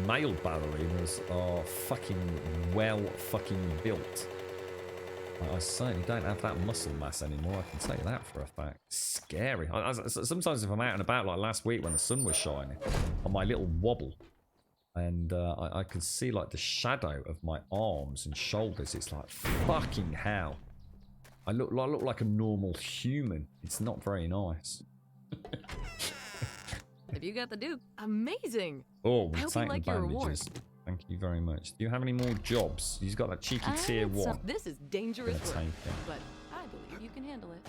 B: male ballerinas are fucking well fucking built. I certainly don't have that muscle mass anymore, I can tell you that for a fact. Scary. Sometimes if I'm out and about, like last week when the sun was shining, on my little wobble, And I can see like the shadow of my arms and shoulders. It's like fucking hell. I look like a normal human. It's not very nice.
C: If you got the Duke, amazing.
B: Oh,
C: I
B: we're
C: hope you
B: taking
C: like your reward.
B: bandages. Thank you very much. Do you have any more jobs? He's got that cheeky tier 1.
C: This is dangerous
B: Gonna
C: work,
B: take it.
C: but I believe you can handle it.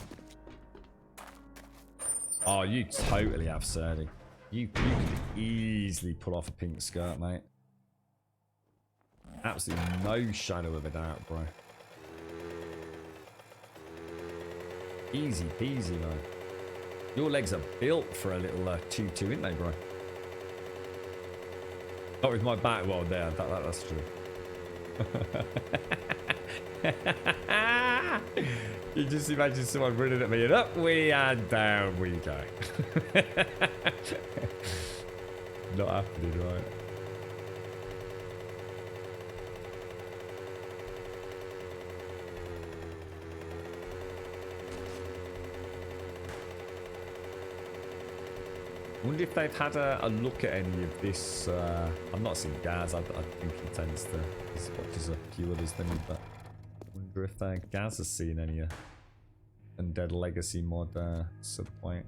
B: Oh, you totally have, Serdy. You could easily pull off a pink skirt, mate. Absolutely no shadow of a doubt, bro. Easy peasy, man. Your legs are built for a little tutu, ain't they, bro? Not with my back. Well, there, that's true. You just imagine someone running at me and up we and down we go. Not happening, right? I wonder if they've had a look at any of this. I've not seen Gaz. I think he tends to as much as a few others than me, but I wonder if Gaz has seen any Undead Legacy mod subpoint.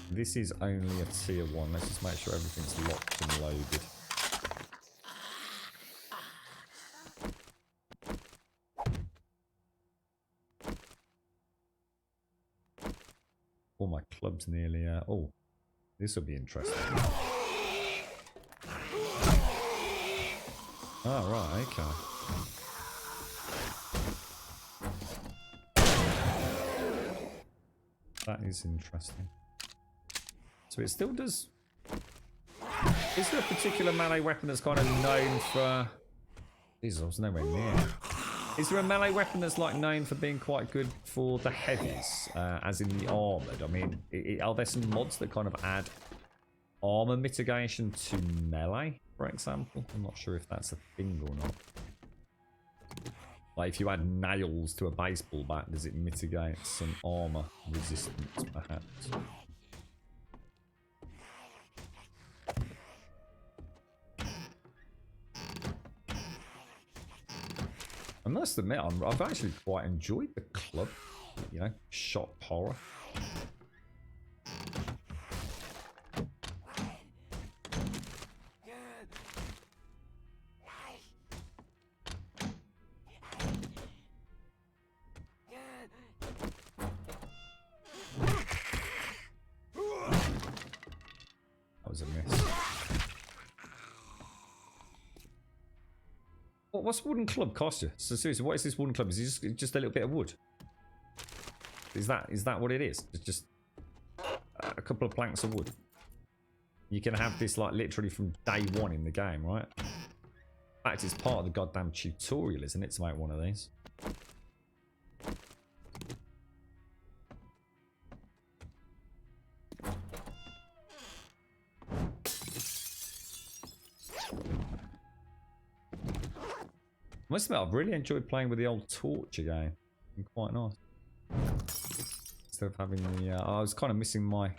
B: This is only a tier 1. Let's just make sure everything's locked and loaded. Oh, my club's nearly... oh, this will be interesting. Oh, right, okay. That is interesting. So it still does... Is there a particular melee weapon that's kind of known for... Jesus, I was nowhere near. Is there a melee weapon that's like known for being quite good for the heavies, as in the armored? I mean, are there some mods that kind of add armor mitigation to melee, for example? I'm not sure if that's a thing or not. Like if you add nails to a baseball bat, does it mitigate some armor resistance, perhaps? I must admit, I've actually quite enjoyed the club, you know, shot horror. That was a miss. What's wooden club cost you? So seriously, what is this wooden club? Is it just a little bit of wood? Is that what it is? It's just a couple of planks of wood. You can have this like literally from day 1 in the game, right? In fact, it's part of the goddamn tutorial, isn't it, to make one of these? I must admit, I've really enjoyed playing with the old torch again. It's been quite nice. Instead of having the... I was kind of missing my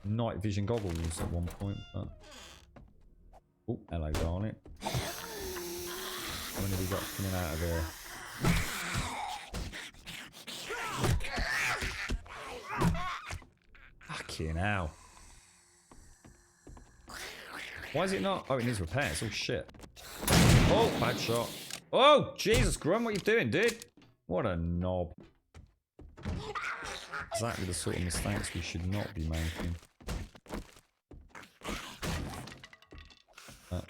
B: night vision goggles at one point, but... Oh, hello, darling. When have we got coming out of here? Fucking hell. Why is it not? Oh, it needs repairs. Oh, shit. Oh, bad shot. Oh, Jesus, Grum, what are you doing, dude? What a knob. Exactly the sort of mistakes we should not be making. I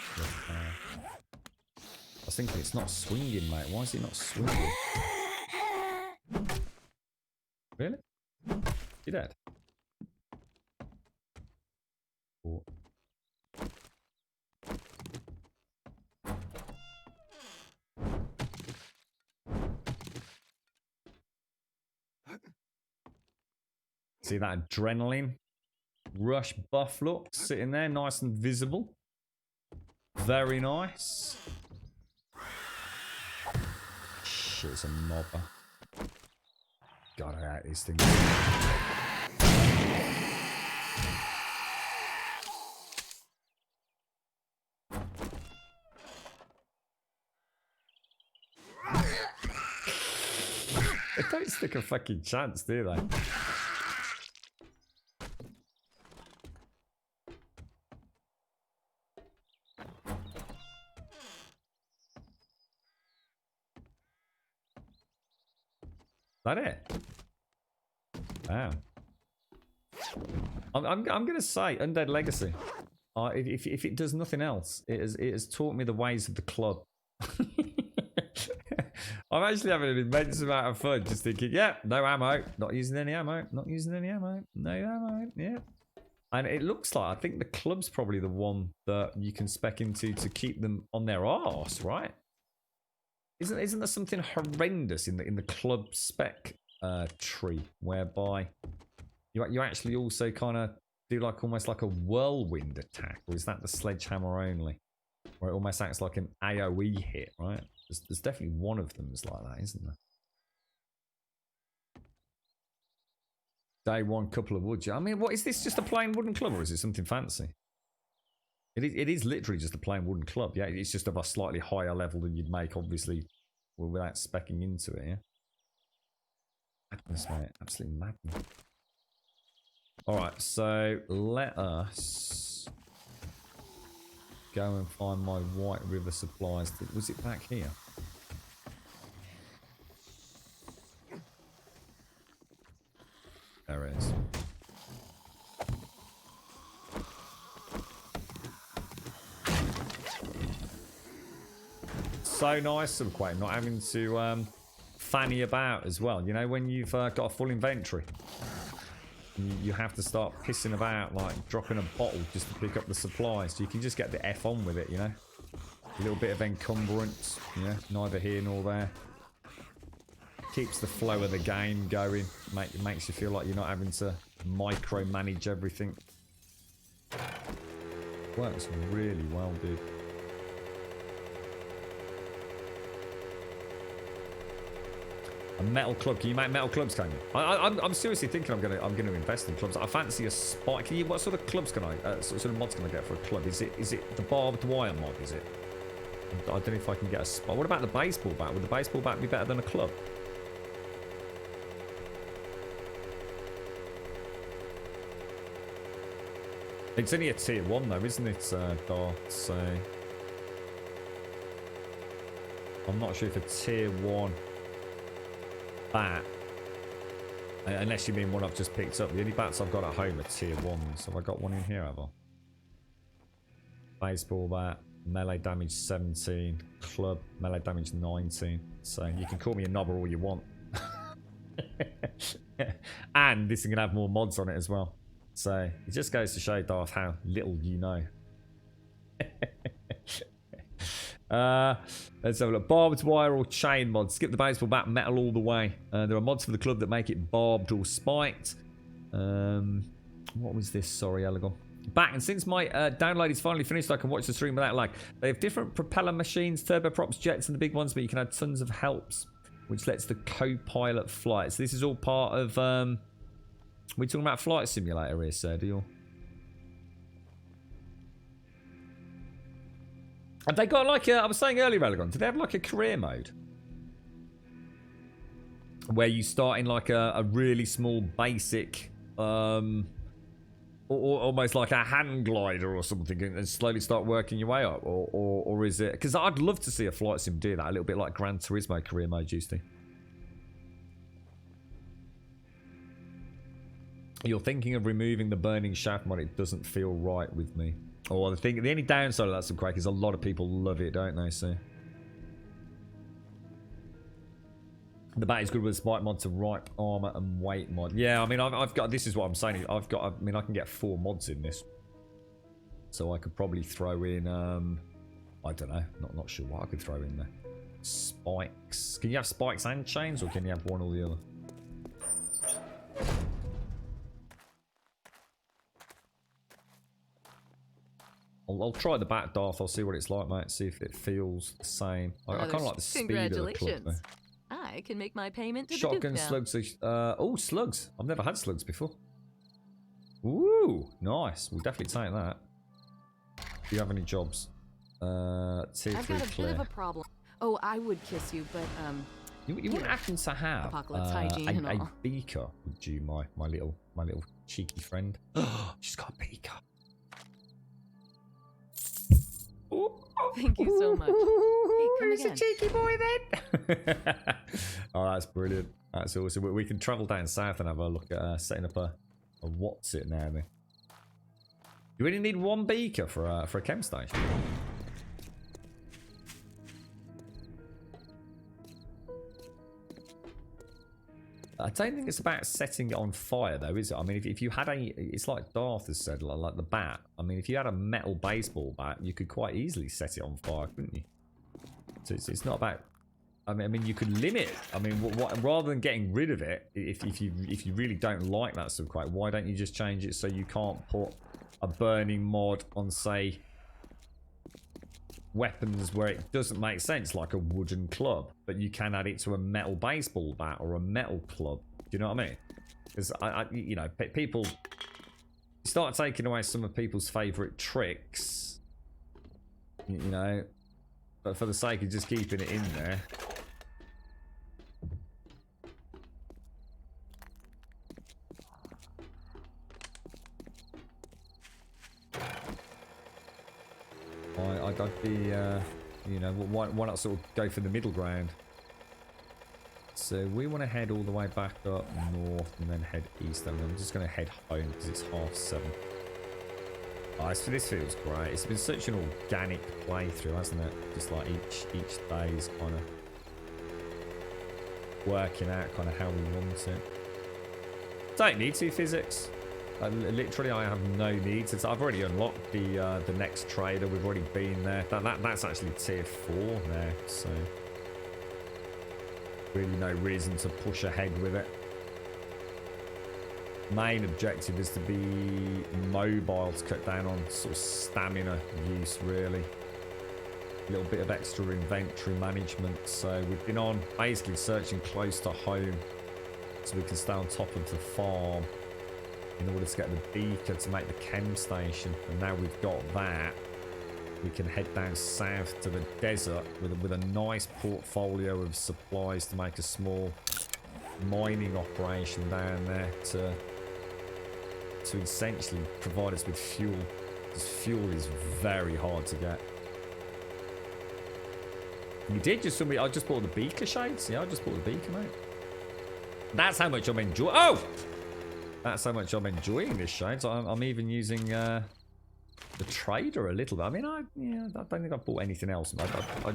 B: was thinking it's not swinging, mate. Why is it not swinging? Really? You're dead? Oh. See that adrenaline rush buff look sitting there, nice and visible. Very nice. Shit, it's a mobber. God, I hate these things. don't stick a fucking chance, do they? That it? Wow. I'm gonna say Undead Legacy. If it does nothing else, it has taught me the ways of the club. I'm actually having an immense amount of fun just thinking, yeah, no ammo, not using any ammo, not using any ammo, no ammo, yeah. And it looks like, I think the club's probably the one that you can spec into to keep them on their arse, right? Isn't there something horrendous in the club spec tree whereby you actually also kind of do like almost like a whirlwind attack, or is that the sledgehammer only, where it almost acts like an AOE hit, right? There's definitely one of them is like that, isn't there? Day one, couple of wood. I mean, what is this? Just a plain wooden club, or is it something fancy? It is literally just a plain wooden club. Yeah, it's just of a slightly higher level than you'd make, obviously, without speccing into it. Yeah. Madness, mate. Absolutely madness. All right, so let us go and find my White River supplies. Was it back here? There it is. So nice of Quake not having to fanny about as well. You know, when you've got a full inventory, you have to start pissing about, like dropping a bottle just to pick up the supplies. So you can just get the F on with it, you know. A little bit of encumbrance, yeah, neither here nor there. Keeps the flow of the game going. Makes you feel like you're not having to micromanage everything. Works really well, dude. A metal club. Can you make metal clubs? Can you? I'm seriously thinking I'm gonna invest in clubs. I fancy a spike. What sort of clubs can I? Sort of mods can I get for a club? Is it the barbed wire mod? Is it? I don't know if I can get a spike. What about the baseball bat? Would the baseball bat be better than a club? It's only a tier 1 though, isn't it, Darth? So I'm not sure if a tier 1 bat, unless you mean one I've just picked up. The only bats I've got at home are tier 1s. Have I got one in here, have I? Baseball bat, melee damage 17, club, melee damage 19. So you can call me a knobber all you want. And this is going to have more mods on it as well. So it just goes to show, Darth, how little you know. Let's have a look. Barbed wire or chain mods. Skip the baseball bat, metal all the way. There are mods for the club that make it barbed or spiked. What was this? Sorry, Elegon. Back, and since my download is finally finished, I can watch the stream without lag. They have different propeller machines, turboprops, jets, and the big ones, but you can add tons of helps, which lets the co-pilot fly. So this is all part of... we're talking about Flight Simulator here, sir, do you? Have they got like a... I was saying earlier, Elegon, do they have like a career mode? Where you start in like a really small basic... or almost like a hand glider or something, and slowly start working your way up? Or is it... Because I'd love to see a flight sim do that, a little bit like Gran Turismo career mode used to. You're thinking of removing the burning shaft mod. It doesn't feel right with me. Oh, the only downside of that, some crack, is a lot of people love it, don't they? So the bat is good with a spike mod to ripe armor and weight mod. Yeah, I mean, I've got. This is what I'm saying. I mean, I can get 4 mods in this, so I could probably throw in. I don't know. Not sure what I could throw in there. Spikes. Can you have spikes and chains, or can you have one or the other? I'll try the bat, Darth. I'll see what it's like, mate. See if it feels the same. I kind of like the speed of the club, though.
C: I can make my payment to
B: Shotgun
C: the Duke
B: slugs. Oh, slugs. I've never had slugs before. Ooh, nice. We'll definitely take that. Do you have any jobs? Tier 3
C: I've got a
B: clear.
C: bit of a problem. Oh, I would kiss you, but
B: You wouldn't happen to have
C: Apocalypse hygiene and
B: a
C: all.
B: beaker, would you, my little cheeky friend? She's got a beaker.
C: Thank you so much. Hey, come again.
B: A cheeky boy then. Oh, that's brilliant. That's awesome. We can travel down south and have a look at setting up a what's it now then. You only need one beaker for a chem station. I don't think it's about setting it on fire though, is it? I mean, if you had it's like Darth has said, like the bat. I mean, if you had a metal baseball bat, you could quite easily set it on fire, couldn't you? So it's not about. I mean, you could limit. I mean, rather than getting rid of it, if you really don't like that sort of quite, why don't you just change it so you can't put a burning mod on, say, weapons where it doesn't make sense, like a wooden club, but you can add it to a metal baseball bat or a metal club. Do you know what I mean? Because you know, people start taking away some of people's favourite tricks, you know, but for the sake of just keeping it in there. I'd be, you know, why not sort of go for the middle ground? So we want to head all the way back up north and then head east. And I'm just going to head home because it's 7:30. Oh, this feels great. It's been such an organic playthrough, hasn't it? Just like each day is kind of working out kind of how we want it. Don't need to physics. Literally, I have no needs. I've already unlocked the next trader. We've already been there. That's actually tier 4 now, so really no reason to push ahead with it. Main objective is to be mobile to cut down on sort of stamina use, really. A little bit of extra inventory management. So we've been on basically searching close to home so we can stay on top of the farm in order to get the beaker to make the chem station. And now we've got that, we can head down south to the desert with a nice portfolio of supplies to make a small mining operation down there to essentially provide us with fuel, because fuel is very hard to get. You did just somebody. I just bought the beaker shades. Yeah, I just bought the beaker, mate. That's how much I'm enjoying. Oh, that's how much I'm enjoying this shades. I'm even using the trader a little bit. I mean, I don't think I've bought anything else. I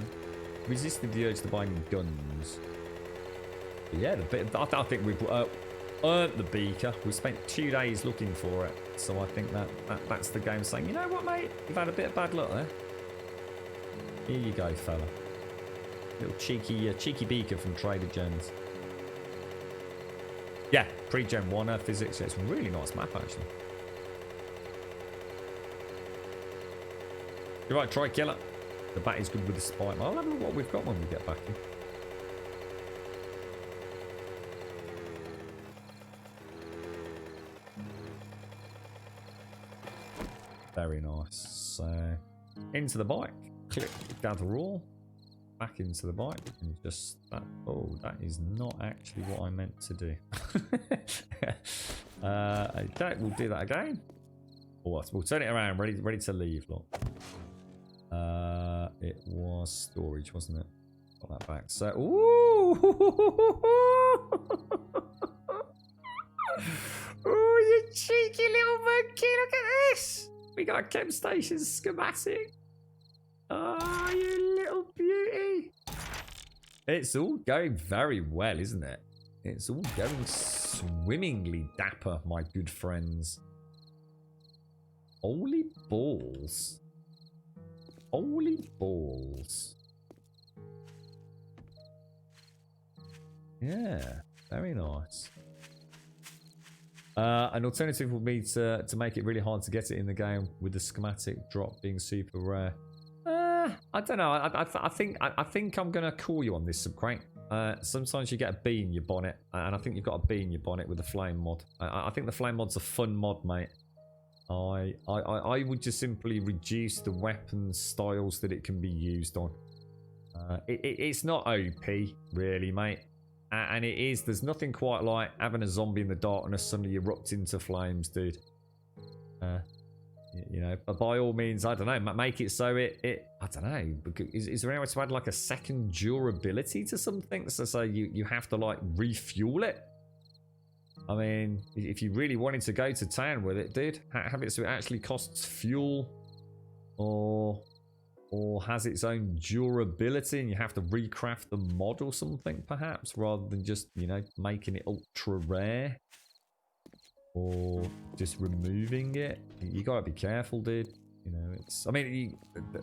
B: resisted the urge to buy any guns. But yeah, I think we've earned the beaker. We spent 2 days looking for it, so I think that's the game saying, you know what, mate, you've had a bit of bad luck there. Here you go, fella. Little cheeky beaker from Trader Joe's. Yeah, pre-Gen 1 physics. It's a really nice map, actually. You're right, try killer. The bat is good with the spike. I'll have a look what we've got when we get back in. Very nice. So, into the bike. Click, gather all. Back into the bike and just that. Oh, that is not actually what I meant to do. Okay, we'll do that again. Or we'll turn it around. Ready to leave. Look. It was storage, wasn't it? Got that back. So, ooh, oh, you cheeky little monkey! Look at this. We got a chem station schematic. Oh, you little beauty. It's all going very well, isn't it? It's all going swimmingly dapper, my good friends. Holy balls. Holy balls. Yeah, very nice. An alternative would be to make it really hard to get it in the game with the schematic drop being super rare. I don't know. I think I'm gonna call you on this, Subcrank. Sometimes you get a bee in your bonnet, and I think you've got a bee in your bonnet with the flame mod. I think the flame mod's a fun mod, mate. I would just simply reduce the weapon styles that it can be used on. It's not OP, really, mate. And there's nothing quite like having a zombie in the darkness suddenly erupt into flames, dude. You know, but by all means, I don't know, make it so I don't know, is there any way to add like a second durability to something? So you have to like refuel it? I mean, if you really wanted to go to town with it, dude, have it so it actually costs fuel or has its own durability and you have to recraft the mod or something perhaps, rather than just, you know, making it ultra rare. Or just removing it. You gotta be careful, dude. You know, it's. I mean,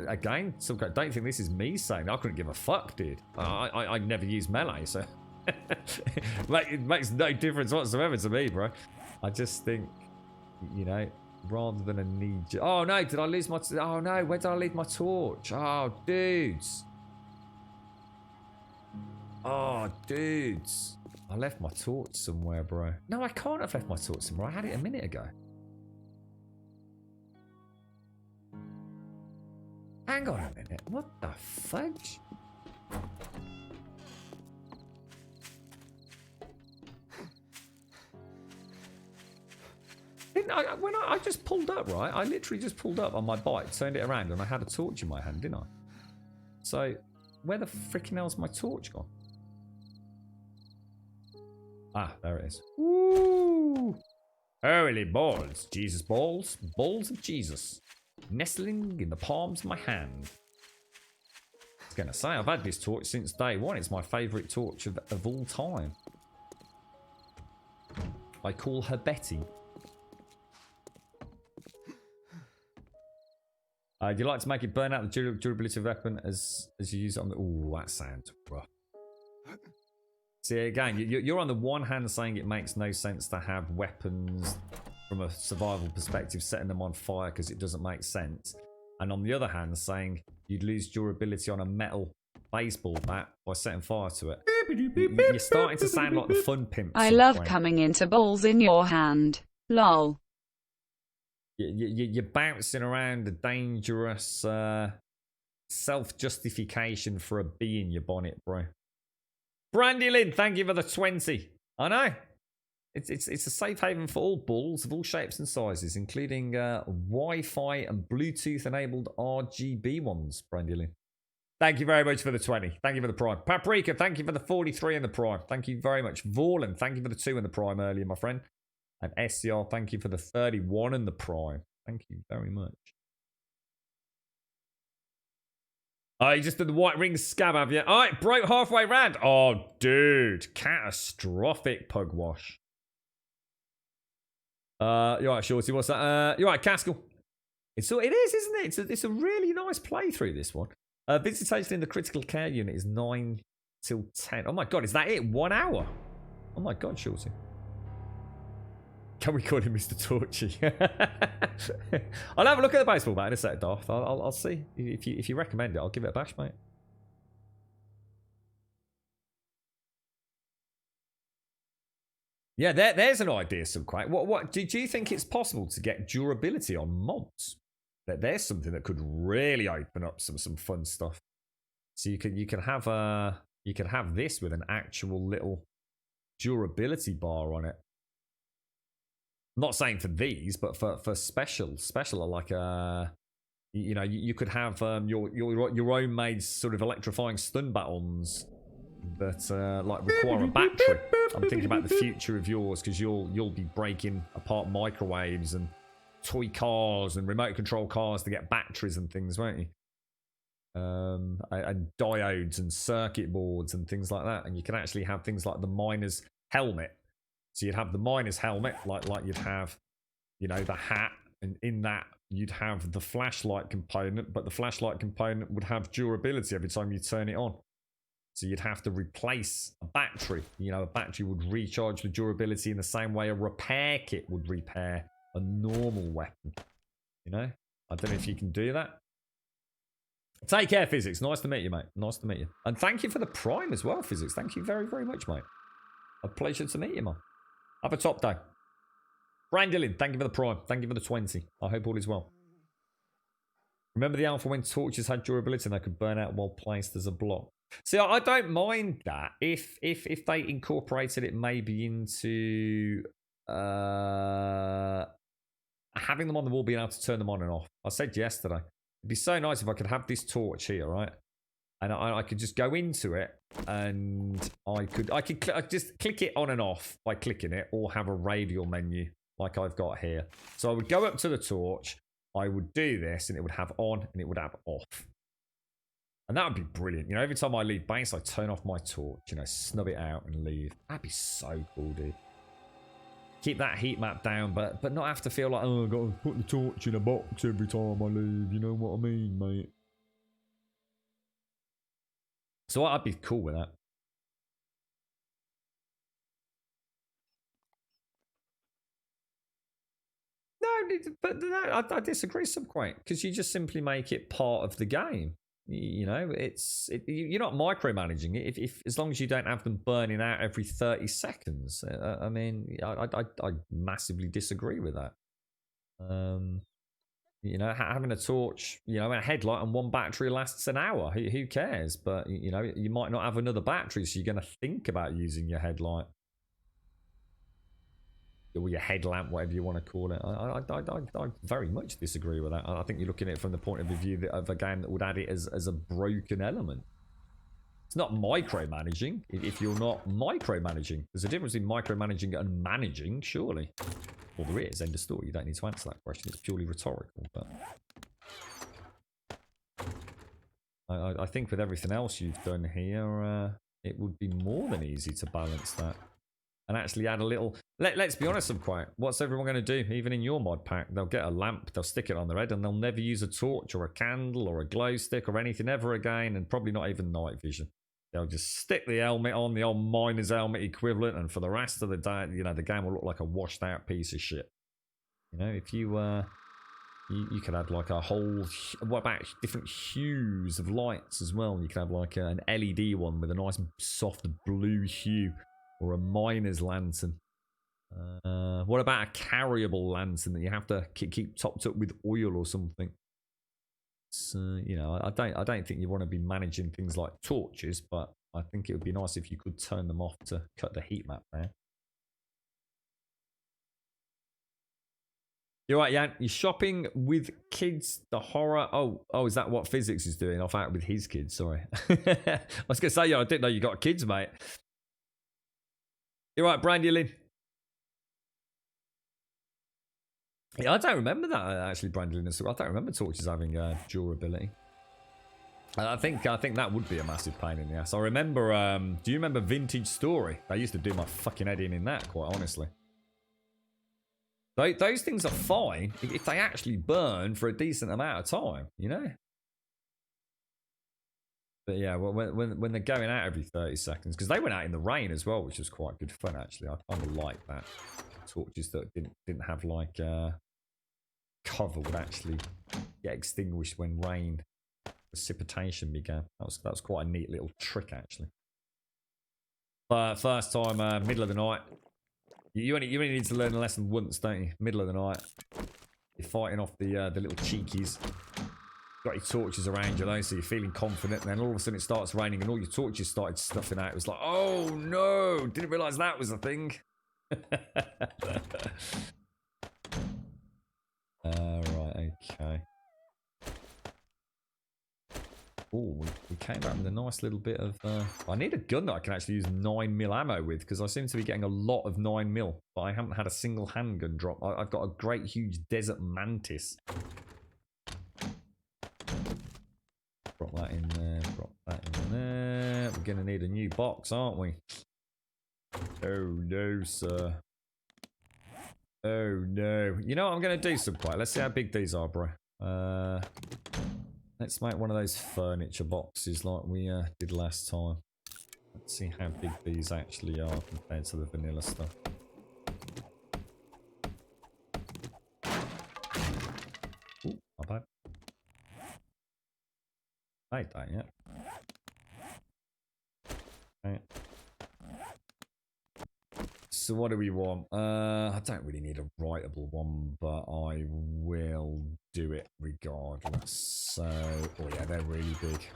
B: again, I don't think this is me saying I couldn't give a fuck, dude. I never use melee, so it makes no difference whatsoever to me, bro. I just think, you know, rather than a need. Oh no, did I lose my? Oh no, where did I leave my torch? Oh, dudes. Oh, dudes. I left my torch somewhere, bro. No, I can't have left my torch somewhere. I had it a minute ago. Hang on a minute. What the fudge? When I just pulled up, right? I literally just pulled up on my bike, turned it around, and I had a torch in my hand, didn't I? So, where the freaking hell's my torch gone? Ah, there it is. Woo! Holy balls. Jesus balls. Balls of Jesus. Nestling in the palms of my hand. I was going to say, I've had this torch since day one. It's my favourite torch of all time. I call her Betty. Do you like to make it burn out the durability of the weapon as you use it on the... Ooh, that sounds rough. See, again, you're on the one hand saying it makes no sense to have weapons from a survival perspective, setting them on fire because it doesn't make sense. And on the other hand, saying you'd lose durability on a metal baseball bat by setting fire to it. You're starting to sound like the fun pimp.
E: I love coming into balls in your hand. Lol.
B: You're bouncing around a dangerous self-justification for a bee in your bonnet, bro. Brandy Lynn, thank you for the 20. I know. It's a safe haven for all bulls of all shapes and sizes, including Wi-Fi and Bluetooth-enabled RGB ones, Brandy Lynn. Thank you very much for the 20. Thank you for the prime. Paprika, thank you for the 43 and the prime. Thank you very much. Vorlin, thank you for the 2 and the prime earlier, my friend. And SCR, thank you for the 31 and the prime. Thank you very much. Oh, you just did the white ring scab, have you? All right, broke halfway round. Oh, dude. Catastrophic pug wash. You're right, Shorty. What's that? You're right, Caskell. It is, isn't it? It's a really nice playthrough, this one. Visitation in the critical care unit is 9 till 10. Oh, my God. Is that it? 1 hour? Oh, my God, Shorty. Can we call him Mr. Torchy? I'll have a look at the baseball bat in a sec, Darth. I'll see. If you recommend it, I'll give it a bash, mate. Yeah, there's an idea, Subquake. What do you think it's possible to get durability on mods? There's something that could really open up some fun stuff. So you can have this with an actual little durability bar on it. I'm not saying for these, but for special like you know, you could have your own made sort of electrifying stun batons that like require a battery. I'm thinking about the future of yours because you'll be breaking apart microwaves and toy cars and remote control cars to get batteries and things, won't you? And diodes and circuit boards and things like that. And you can actually have things like the miner's helmet. So you'd have the miner's helmet, like you'd have, you know, the hat, and in that you'd have the flashlight component, but the flashlight component would have durability every time you turn it on. So you'd have to replace a battery. You know, a battery would recharge the durability in the same way a repair kit would repair a normal weapon. You know? I don't know if you can do that. Take care, Physics. Nice to meet you, mate. Nice to meet you. And thank you for the prime as well, Physics. Thank you very, very much, mate. A pleasure to meet you, man. Have a top day. Brandillion, thank you for the prime. Thank you for the 20. I hope all is well. Remember the alpha when torches had durability and they could burn out while placed as a block. See, I don't mind that if they incorporated it maybe into having them on the wall, being able to turn them on and off. I said yesterday, it'd be so nice if I could have this torch here, right? And I could just go into it and I could just click it on and off by clicking it, or have a radial menu like I've got here. So I would go up to the torch, I would do this, and it would have on and it would have off. And that would be brilliant. You know, every time I leave base, I turn off my torch, you know, snub it out and leave. That'd be so cool, dude. Keep that heat map down, but not have to feel like, oh, I've got to put the torch in a box every time I leave. You know what I mean, mate? So I'd be cool with that. No, but no, I disagree some quite, because you just simply make it part of the game. You know, you're not micromanaging it if as long as you don't have them burning out every 30 seconds. I mean, I massively disagree with that. You know, having a torch, you know, a headlight and one battery lasts an hour. Who cares? But, you know, you might not have another battery, so you're going to think about using your headlight. Or your headlamp, whatever you want to call it. I very much disagree with that. I think you're looking at it from the point of view of a game that would add it as a broken element. It's not micromanaging if you're not micromanaging. There's a difference between micromanaging and managing, surely. Well, there is, end of story. You don't need to answer that question. It's purely rhetorical. But I think with everything else you've done here, it would be more than easy to balance that. And actually add a little... Let's be honest, quite. What's everyone going to do? Even in your mod pack, they'll get a lamp, they'll stick it on their head, and they'll never use a torch or a candle or a glow stick or anything ever again, and probably not even night vision. They'll just stick the helmet on, the old miner's helmet equivalent, and for the rest of the day, you know, the game will look like a washed out piece of shit. You know, if you could add like a whole... What about different hues of lights as well? You could have like an LED one with a nice soft blue hue. Or a miner's lantern. What about a carryable lantern that you have to keep topped up with oil or something? So, you know, I don't think you want to be managing things like torches, but I think it would be nice if you could turn them off to cut the heat map there. You're right, Jan. You're shopping with kids. The horror. Oh, is that what Physics is doing? Off out with his kids. Sorry. I was gonna say, yeah, I didn't know you got kids, mate. You're right, Brandy Lynn. Yeah, I don't remember that actually, Brandy Lynn. I don't remember torches having durability. I think that would be a massive pain in the ass. I remember. Do you remember Vintage Story? I used to do my fucking head in that, quite honestly. Those things are fine if they actually burn for a decent amount of time, you know. But yeah, when they're going out every 30 seconds, because they went out in the rain as well, which was quite good fun actually. I kind of like that. Torches that didn't have like cover would actually get extinguished when rain precipitation began. That was quite a neat little trick actually. But first time, middle of the night. You only need to learn a lesson once, don't you? Middle of the night, you're fighting off the little cheekies. Got your torches around you though, so you're feeling confident, and then all of a sudden it starts raining and all your torches started stuffing out. It was like, oh no, didn't realise that was a thing. Right, okay. Oh, we came back with a nice little bit of... I need a gun that I can actually use 9mm ammo with, because I seem to be getting a lot of 9mm, but I haven't had a single handgun drop. I've got a great huge Desert Mantis. Drop that in there, drop that in there. We're going to need a new box, aren't we? Oh no, sir. Oh no. You know what I'm going to do, Subquite? Let's see how big these are, bro. Let's make one of those furniture boxes like we did last time. Let's see how big these actually are compared to the vanilla stuff. Ooh, not bad. Made that yet. Okay. So what do we want? I don't really need a writable one, but I will do it regardless. So, oh yeah, they're really big.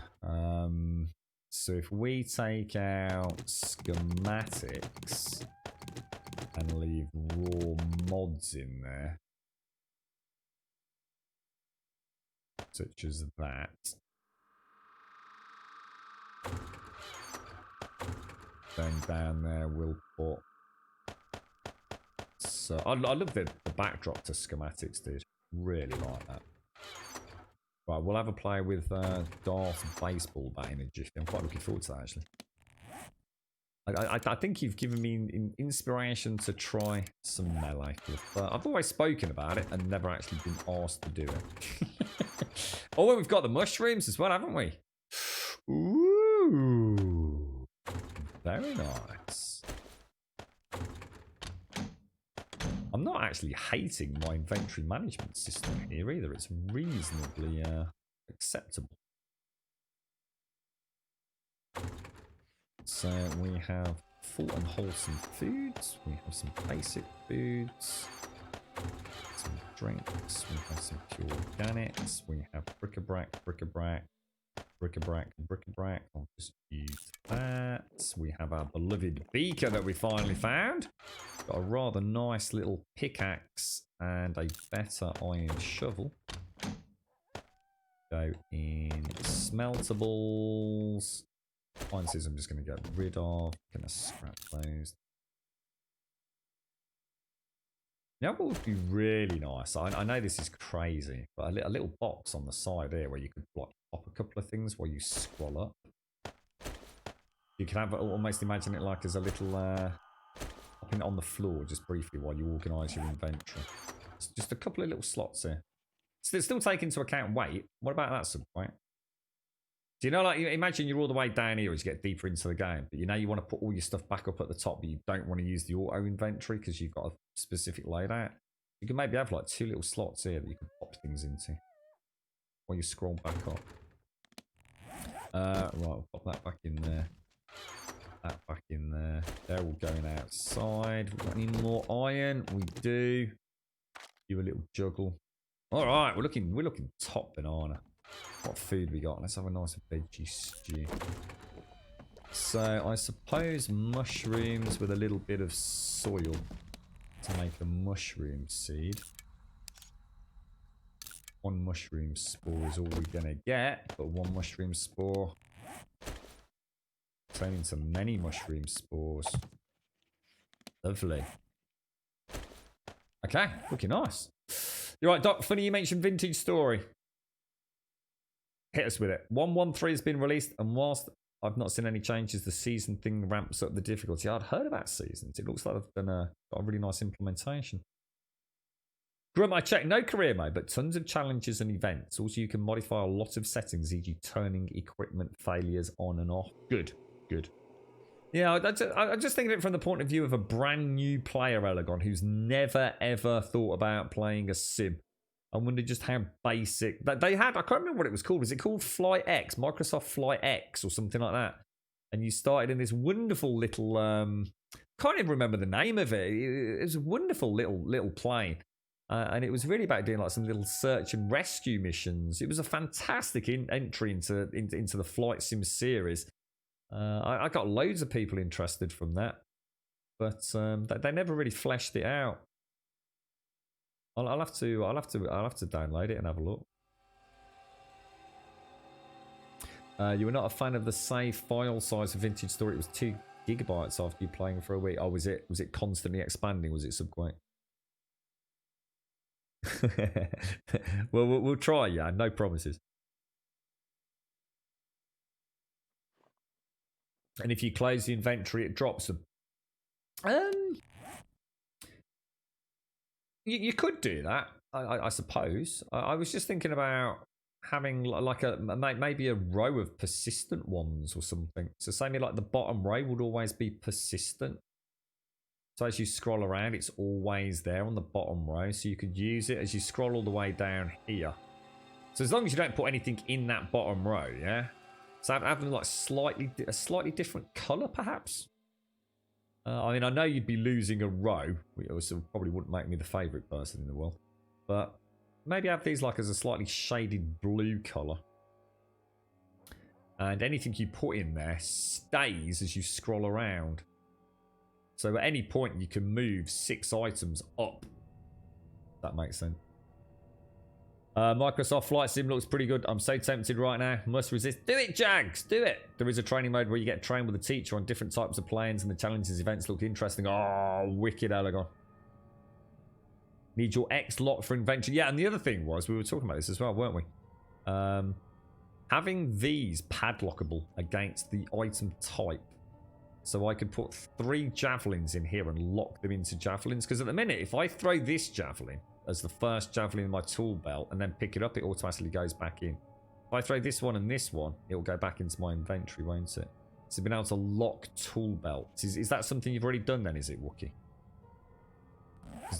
B: So if we take out schematics and leave raw mods in there, such as that. Then down there we'll put. So I love the backdrop to schematics, dude. Really like that. Right, we'll have a play with Darth baseball bat in a jiffy. I'm quite looking forward to that, actually. I think you've given me inspiration to try some melee. I've always spoken about it and never actually been asked to do it. Oh, we've got the mushrooms as well, haven't we? Ooh, very nice. I'm not actually hating my inventory management system here either. It's reasonably acceptable. So we have full and wholesome foods. We have some basic foods. Some drinks. We have some pure organics. We have bric-a-brac, bric-a-brac, bric-a-brac, bric-a-brac. I'll just use that. We have our beloved beaker that we finally found. Got a rather nice little pickaxe and a better iron shovel. Go in smeltables. Appliances I'm just going to get rid of. Going to scrap those. You know what would be really nice? I know this is crazy, but a little box on the side here where you could like pop a couple of things while you scroll up. You can have almost imagine it like as a little popping it on the floor just briefly while you organise your inventory. It's just a couple of little slots here. Still take into account weight. What about that subpoint? Do you know, like, imagine you're all the way down here as you get deeper into the game, but you know you want to put all your stuff back up at the top, but you don't want to use the auto inventory because you've got a specific loadout. You can maybe have like 2 little slots here that you can pop things into while you scroll back up. Right, we'll pop that back in there. That back in there. They're all going outside. We've got any more iron? We do. Do a little juggle. All right, we're looking top banana. What food we got? Let's have a nice veggie stew. So I suppose mushrooms with a little bit of soil to make a mushroom seed. 1 mushroom spore is all we're gonna get, but 1 mushroom spore turn into many mushroom spores. Lovely. Okay, looking nice. You're right, Doc. Funny you mentioned Vintage Story. Hit us with it. 1.13 has been released, and whilst I've not seen any changes, the season thing ramps up the difficulty. I'd heard about seasons. It looks like they've got a really nice implementation. Grum, I checked. No career mode, but tons of challenges and events. Also, you can modify a lot of settings, e.g. turning equipment failures on and off. Good, good. Yeah, I'm just thinking of it from the point of view of a brand new player, Elegon, who's never, ever thought about playing a sim. I wonder just how basic that they had. I can't remember what it was called. Was it called Flight X, Microsoft Flight X, or something like that? And you started in this wonderful little. Can't even remember the name of it. It was a wonderful little plane, and it was really about doing like some little search and rescue missions. It was a fantastic entry into the Flight Sim series. I got loads of people interested from that, but they never really fleshed it out. I'll have to download it and have a look. You were not a fan of the save file size for Vintage Story. It was 2 gigabytes after you playing for a week. Oh, was it constantly expanding? Was it subquite? Well, we'll try. Yeah, no promises. And if you close the inventory, it drops them. You could do that, I suppose. I was just thinking about having like maybe a row of persistent ones or something. So say me like the bottom row would always be persistent. So as you scroll around, it's always there on the bottom row. So you could use it as you scroll all the way down here. So as long as you don't put anything in that bottom row, yeah. So have them like a slightly different color, perhaps. I mean, I know you'd be losing a row, which also probably wouldn't make me the favourite person in the world. But maybe have these like as a slightly shaded blue colour. And anything you put in there stays as you scroll around. So at any point you can move 6 items up. If that makes sense. Microsoft Flight Sim looks pretty good. I'm so tempted right now. Must resist. Do it, Jags! Do it! There is a training mode where you get trained with a teacher on different types of planes and the challenges events look interesting. Oh, wicked, Elegon. Need your X lot for invention. Yeah, and the other thing was, we were talking about this as well, weren't we? Having these padlockable against the item type. So I could put 3 javelins in here and lock them into javelins. Because at the minute, if I throw this javelin as the first javelin in my tool belt and then pick it up, it automatically goes back in. If I throw this one and this one, it'll go back into my inventory, won't it? So being able to lock tool belts. Is that something you've already done then, is it, Wookie?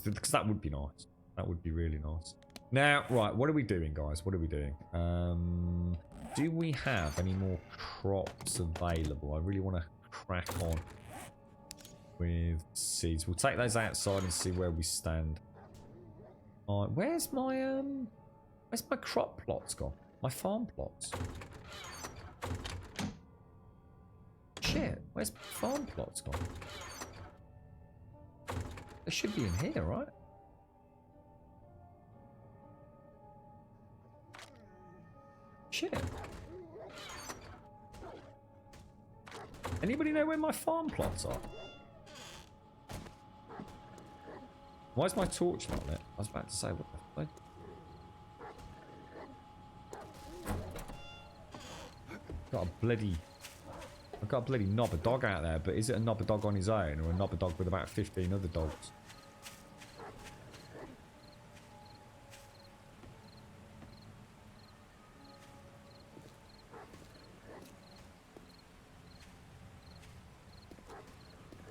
B: Because that would be nice. That would be really nice. Now, right, what are we doing, guys? What are we doing? Do we have any more crops available? I really want to crack on with seeds. We'll take those outside and see where we stand. Where's my crop plots gone? My farm plots. Shit, where's my farm plots gone? They should be in here, right? Shit. Anybody know where my farm plots are? Why is my torch not lit? I was about to say, what the fuck? I've got a bloody knobber dog out there, but is it a knobber dog on his own or a knobber dog with about 15 other dogs?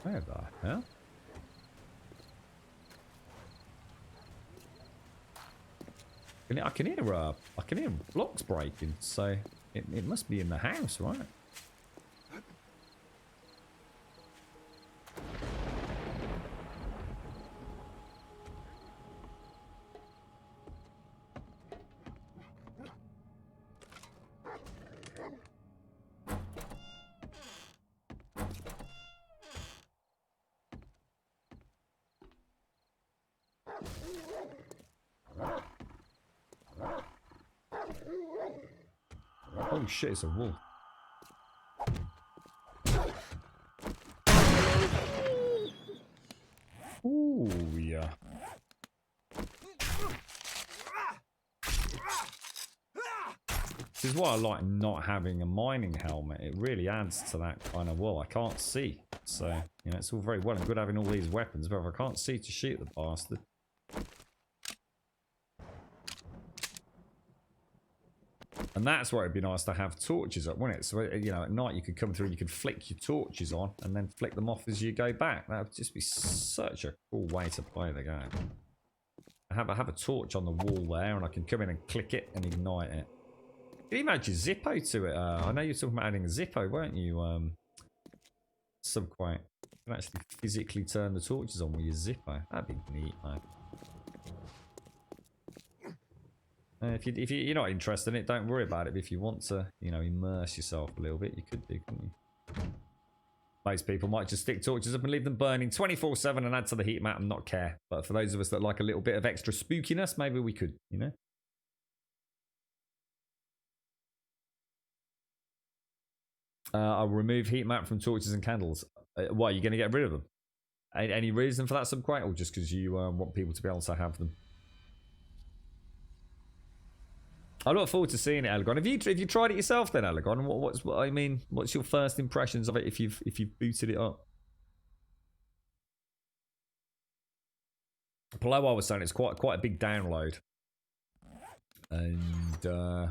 B: Where the hell? I can hear blocks breaking, so it must be in the house, right? Oh shit, it's a wolf. Ooh, yeah. This is why I like not having a mining helmet. It really adds to that kind of, well, I can't see. So, you know, it's all very well and good having all these weapons, but if I can't see to shoot the bastard. And that's why it'd be nice to have torches up, wouldn't it? So, you know, at night you could come through, you could flick your torches on and then flick them off as you go back. That would just be such a cool way to play the game. I have a torch on the wall there and I can come in and click it and ignite it. Can you imagine Zippo to it? I know you were talking about adding a Zippo, weren't you? Subquake. You can actually physically turn the torches on with your Zippo. That'd be neat, mate. If you're not interested in it, don't worry about it. But if you want to, you know, immerse yourself a little bit, you could do, couldn't you? Most people might just stick torches up and leave them burning 24/7 and add to the heat map and not care. But for those of us that like a little bit of extra spookiness, maybe we could, you know? I'll remove heat map from torches and candles. Why, are you going to get rid of them? Any reason for that, Subquake? Or just because you want people to be able to have them? I look forward to seeing it, Elegon. Have you tried it yourself then, Elegon? What's your first impressions of it if you've booted it up? Paloa was saying it's quite a big download, and I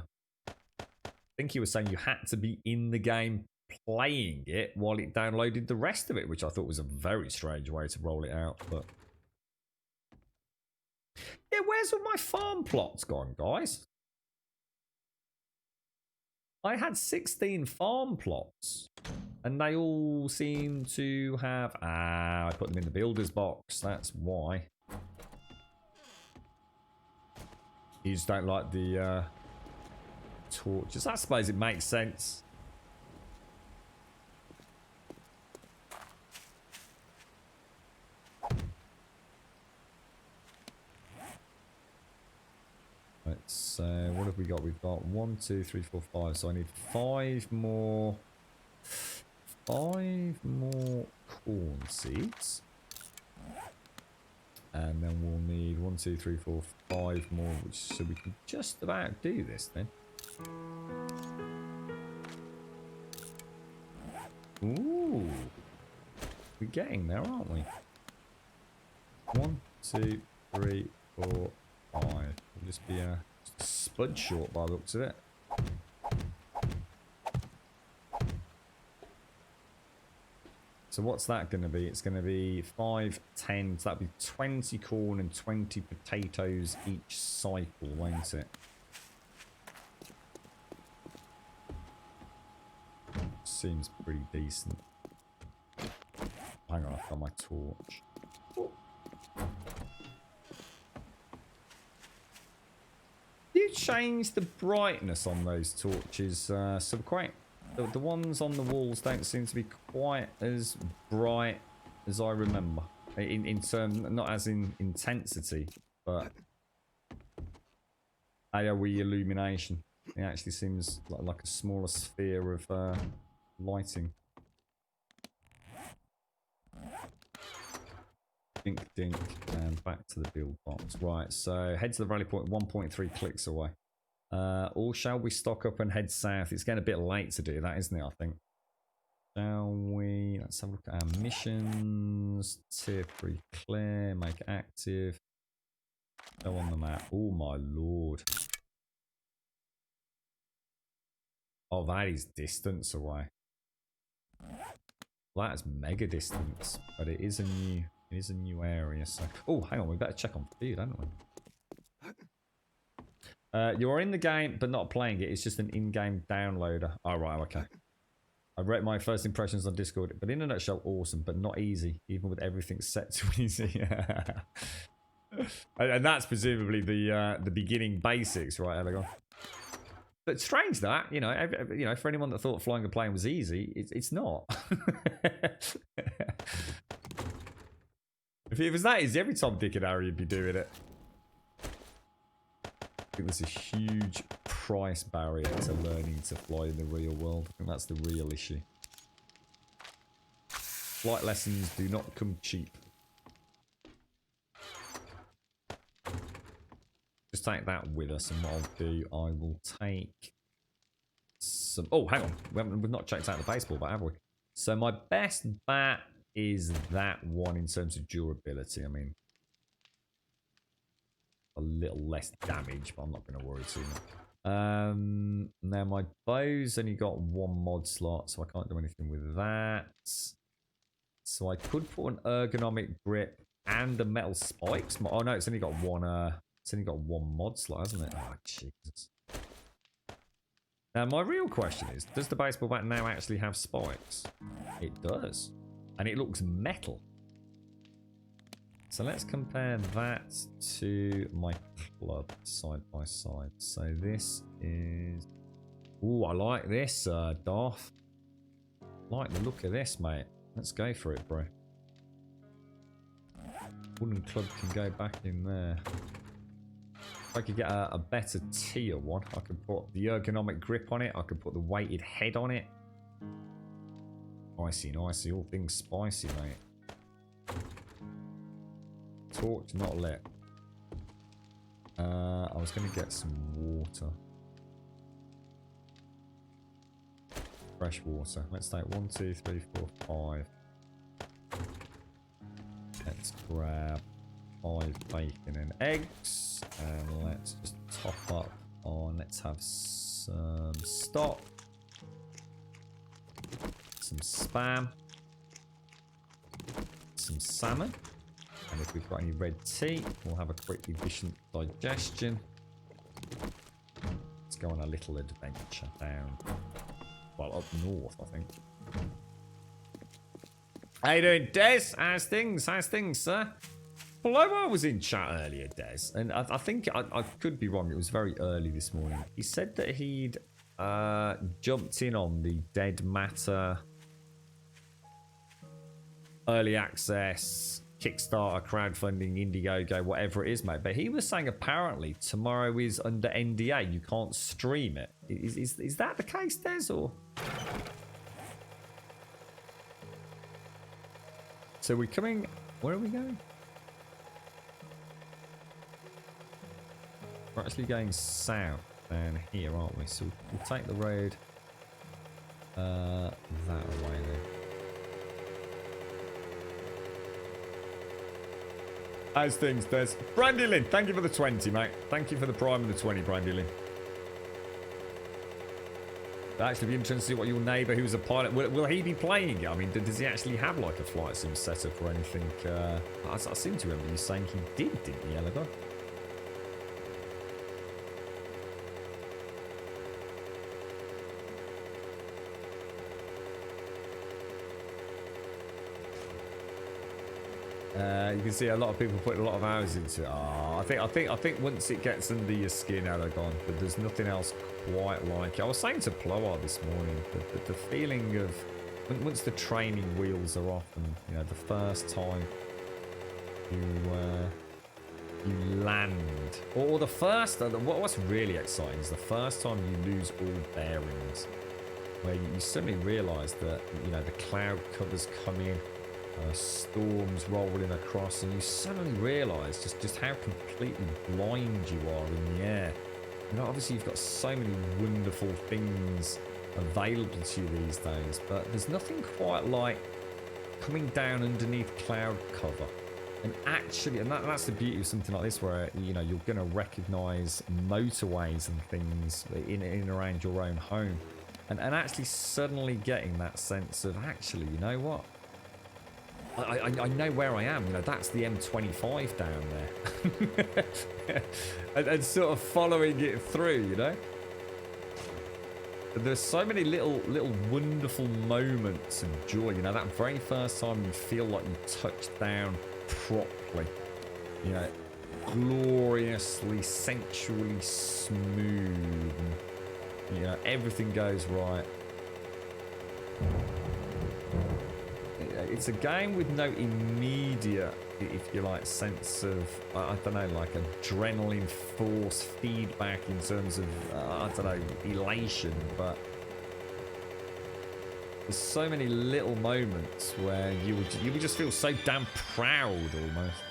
B: think he was saying you had to be in the game playing it while it downloaded the rest of it, which I thought was a very strange way to roll it out. But yeah, where's all my farm plots gone, guys? I had 16 farm plots And they all seem to have... I put them in the builder's box. That's why. You just don't like the torches. I suppose it makes sense. Right, so what have we got? We've got 1, 2, 3, 4, 5. So I need 5 more. 5 more corn seeds. And then we'll need 1, 2, 3, 4, 5 more, so we can just about do this then. Ooh, we're getting there, aren't we? 1, 2, 3, 4, 5. We'll just be a spud short by the looks of it. So what's that going to be? It's going to be 5, 10. So that'll be 20 corn and 20 potatoes each cycle, won't it? Seems pretty decent. Hang on, I've got my torch. You changed the brightness on those torches, so quite... The ones on the walls don't seem to be quite as bright as I remember. In terms, not as in intensity, but AoE illumination. It actually seems like a smaller sphere of lighting. Dink, dink, and back to the build box. Right, so head to the rally point, 1.3 clicks away. Or shall we stock up and head south? It's getting a bit late to do that, isn't it, I think? Shall we? Let's have a look at our missions. Tier 3 clear, make active. Go on the map. Oh my lord. Oh, that is distance away. Well, that is mega distance, but it is a new area. So, oh, hang on, we better check on food, haven't we? You're in the game, but not playing it. It's just an in-game downloader. Oh, right, okay. I read my first impressions on Discord, but in a nutshell, awesome, but not easy, even with everything set to easy. And that's presumably the beginning basics, right, Elegon? But strange that, you know, for anyone that thought flying a plane was easy, it's not. If it was that easy, every Tom, Dick and Harry would be doing it. I think there's a huge price barrier to learning to fly in the real world. I think that's the real issue. Flight lessons do not come cheap. Just take that with us, and what I'll do, I will take some... Oh, hang on. We've not checked out the baseball bat, have we? So my best bat is that one in terms of durability. I mean, a little less damage, but I'm not going to worry too much. Now my bow's only got 1 mod slot, so I can't do anything with that. So I could put an ergonomic grip and the metal spikes. Oh no, it's only got one. It's only got 1 mod slot, hasn't it? Oh Jesus! Now my real question is: does the baseball bat now actually have spikes? It does, and it looks metal. So let's compare that to my club side by side. So this is... Ooh, I like this, Darth. Like the look of this, mate. Let's go for it, bro. Wooden club can go back in there. If I could get a better tier one, I could put the ergonomic grip on it. I could put the weighted head on it. Nicey, nicey. All things spicy, mate. Torch not lit. I was going to get some water. Fresh water. Let's take 1, 2, 3, 4, 5. Let's grab 5 bacon and eggs. And let's just top up on, let's have some stock. Some spam. Some salmon. And if we've got any red tea, we'll have a quick efficient digestion. Let's go on a little adventure down, well, up north, I think. How you doing, Des? How's things? How's things, sir? Paloma was in chat earlier, Des, and I think I could be wrong. It was very early this morning. He said that he'd jumped in on the Dead Matter early access, Kickstarter, crowdfunding, Indiegogo, whatever it is, mate. But he was saying apparently tomorrow is under NDA. You can't stream it. Is that the case, Des, or? So we're coming. Where are we going? We're actually going south down here, aren't we? So we'll take the road that way then. How's things, Des? Brandy Lynn, thank you for the 20, mate. Thank you for the prime and the 20, Brandy Lynn. It'll actually be interesting to see what your neighbour, who's a pilot, will he be playing it? I mean, does he actually have like a flight sim setup or anything? I seem to remember you saying he didn't he, Elagor? You can see a lot of people putting a lot of hours into it. Oh, I think once it gets under your skin, Aragon, but there's nothing else quite like it. I was saying to Ploar this morning that the feeling of once the training wheels are off, and you know the first time you land, or the first, what's really exciting is the first time you lose all bearings, where you suddenly realise that you know the cloud covers come in. Storms rolling across, and you suddenly realise just how completely blind you are in the air. You know, obviously you've got so many wonderful things available to you these days, but there's nothing quite like coming down underneath cloud cover. And actually, and that's the beauty of something like this, where you know you're going to recognise motorways and things in and around your own home, and actually suddenly getting that sense of actually, you know what? I know where I am, you know, that's the M25 down there. and sort of following it through, you know. There's so many little wonderful moments of joy, you know, that very first time you feel like you touched down properly, you know, gloriously, sensually smooth, and, you know, everything goes right. It's a game with no immediate, if you like, sense of, I don't know, like adrenaline force feedback in terms of, I don't know, elation, but there's so many little moments where you would just feel so damn proud almost.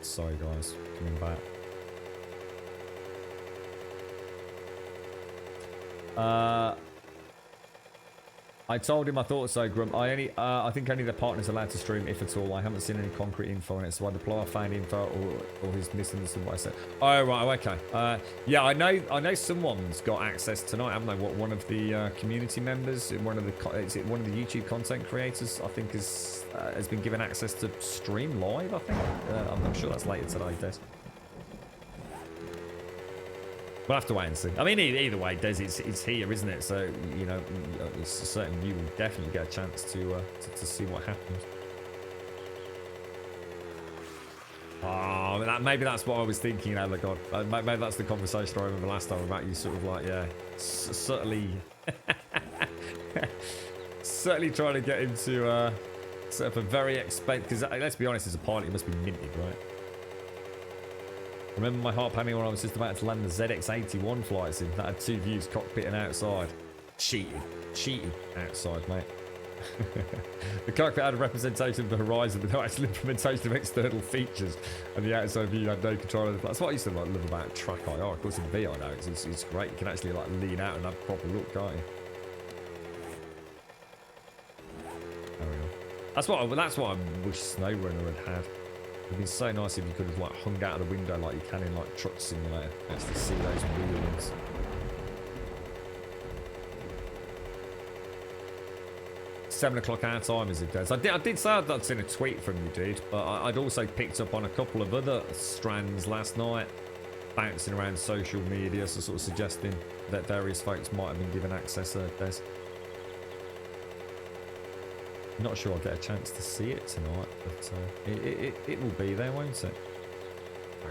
B: Sorry guys, coming back. I told him I thought so, Grump. I think only the partner's allowed to stream, if at all. I haven't seen any concrete info on it, so either Ploar found info or he's misunderstood what I said. Oh right, okay. Yeah, I know someone's got access tonight, haven't they? What, one of the community members, one of the YouTube content creators, I think has been given access to stream live. I think I'm sure that's later today, Des. We'll have to wait and see. I mean, either way, Des, it's here, isn't it? So, you know, it's certain you will definitely get a chance to see what happens. Oh, maybe that's what I was thinking. Oh my God, maybe that's the conversation I remember last time about you sort of like, yeah, certainly trying to get him to set up a very expensive. Because let's be honest, as a pilot, it must be minted, right? Remember my heart pounding when I was just about to land the ZX81 flight sim that had 2 views, cockpit and outside. Cheating outside, mate. The cockpit had a representation of the horizon with no actual implementation of external features, and the outside view had no control of the flight. That's what I used to like love about track IR. Of course, in VR now, it's great. You can actually like lean out and have a proper look, can't you? There we go. That's what I wish SnowRunner had had. It'd be so nice if you could have like hung out of the window like you can in like Truck Simulator. Actually see those wheels. 7 o'clock our time as it does. I did say I'd seen a tweet from you, dude, but I'd also picked up on a couple of other strands last night, bouncing around social media, so sort of suggesting that various folks might have been given access to this. Not sure I'll get a chance to see it tonight, but it will be there, won't it?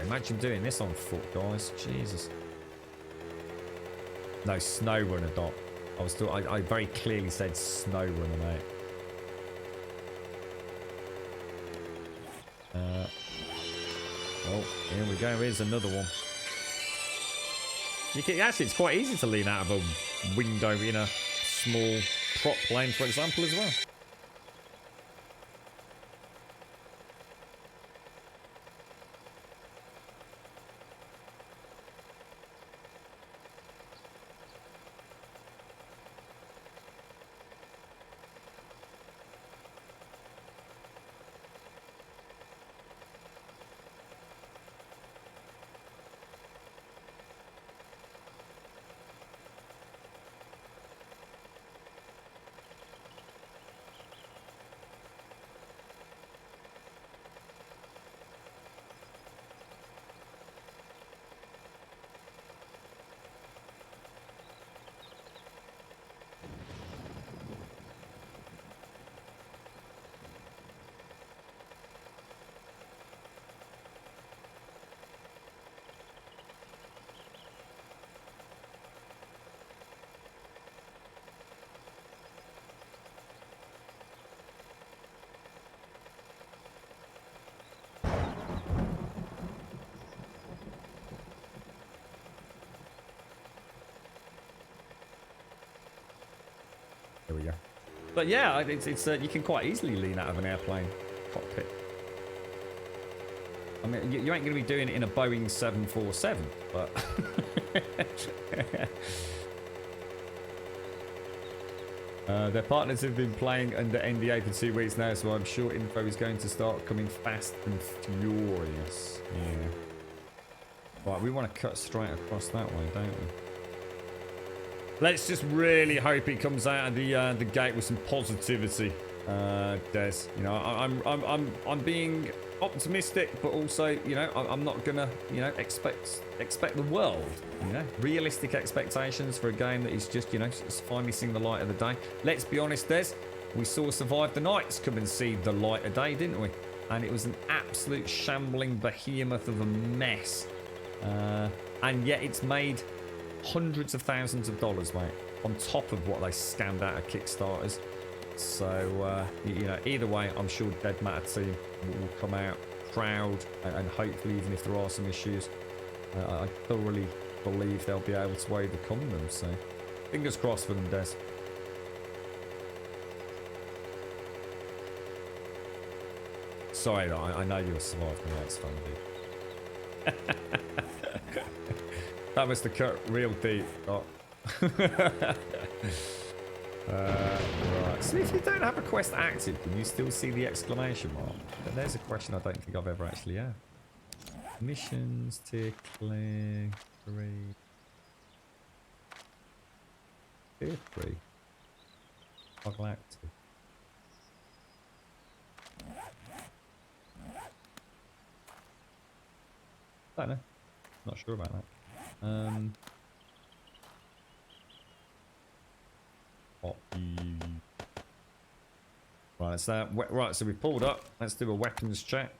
B: Imagine doing this on foot, guys. Jesus. No, snow runner, Doc. I very clearly said snow runner, mate. Oh, here we go. Here's another one. Actually, it's quite easy to lean out of a window in a small prop plane, for example, as well. There we go. But yeah, it's you can quite easily lean out of an airplane cockpit. I mean, you ain't going to be doing it in a Boeing 747, but... their partners have been playing under NDA for 2 weeks now, so I'm sure info is going to start coming fast and furious. Yeah. Right, we want to cut straight across that way, don't we? Let's just really hope he comes out of the gate with some positivity, Des. You know, I'm being optimistic, but also, you know, I'm not gonna, you know, expect the world. You know, realistic expectations for a game that is just, you know, finally seeing the light of the day. Let's be honest, Des. We saw Survive the Nights come and see the light of day, didn't we? And it was an absolute shambling behemoth of a mess. And yet it's made hundreds of thousands of dollars, mate, on top of what they scammed out of Kickstarters. So, you know, either way, I'm sure Dead Matter team will come out proud, and hopefully, even if there are some issues, I thoroughly believe they'll be able to overcome them. So, fingers crossed for them, Des. Sorry, I know you'll survive the night's fun, dude. That must have cut real deep. Oh. Right. So if you don't have a quest active, can you still see the exclamation mark? But there's a question I don't think I've ever actually had. Missions, tier clear, 3. Tier 3. Toggle active. Don't know. Not sure about that. Right, so we pulled up. Let's do a weapons check.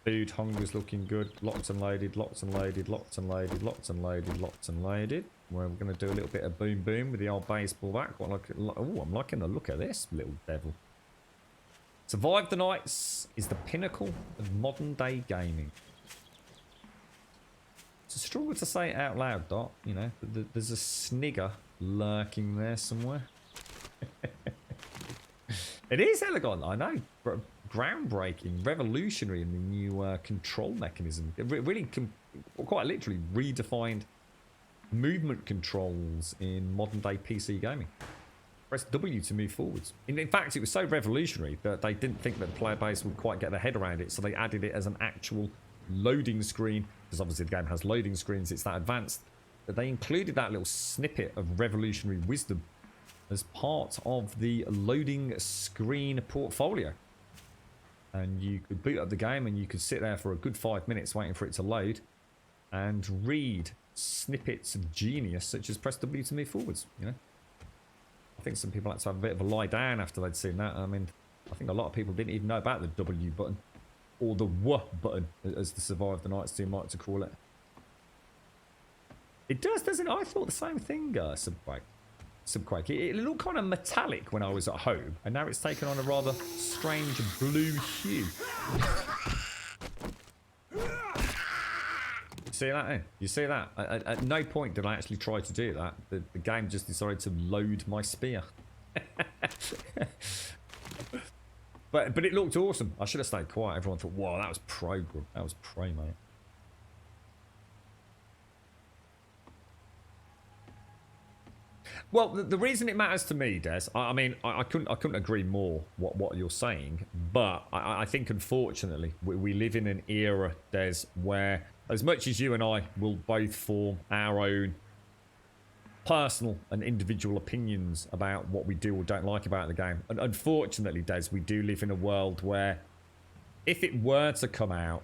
B: Food, hunger's looking good. Locked and loaded, locked and loaded, locked and loaded, locked and loaded, locked and loaded. We're going to do a little bit of boom boom with the old baseball bat. Oh, I'm liking the look of this little devil. Survive the Nights is the pinnacle of modern day gaming. It's a struggle to say it out loud, Dot. You know, there's a snigger lurking there somewhere. It is elegant, I know. Groundbreaking, revolutionary in the new control mechanism. It really, quite literally, redefined movement controls in modern day PC gaming. Press W to move forwards. In fact, it was so revolutionary that they didn't think that the player base would quite get their head around it, so they added it as an actual loading screen, because obviously the game has loading screens, it's that advanced, that they included that little snippet of revolutionary wisdom as part of the loading screen portfolio. And you could boot up the game and you could sit there for a good 5 minutes waiting for it to load and read snippets of genius such as press W to move forwards, you know. I think some people had to have a bit of a lie down after they'd seen that. I mean, I think a lot of people didn't even know about the W button. Or the W button, as the Survive the Nights team like to call it. It does, doesn't it? I thought the same thing, Subquake. It looked kind of metallic when I was at home, and now it's taken on a rather strange blue hue. You see that, eh? You see that? At no point did I actually try to do that. The game just decided to load my spear. But it looked awesome. I should have stayed quiet. Everyone thought, wow, that was pro, bro. That was pro, mate. Well, the reason it matters to me, Des, I mean, I couldn't agree more what you're saying, but I think, unfortunately, we live in an era, Des, where as much as you and I will both form our own personal and individual opinions about what we do or don't like about the game, and unfortunately, Des, we do live in a world where if it were to come out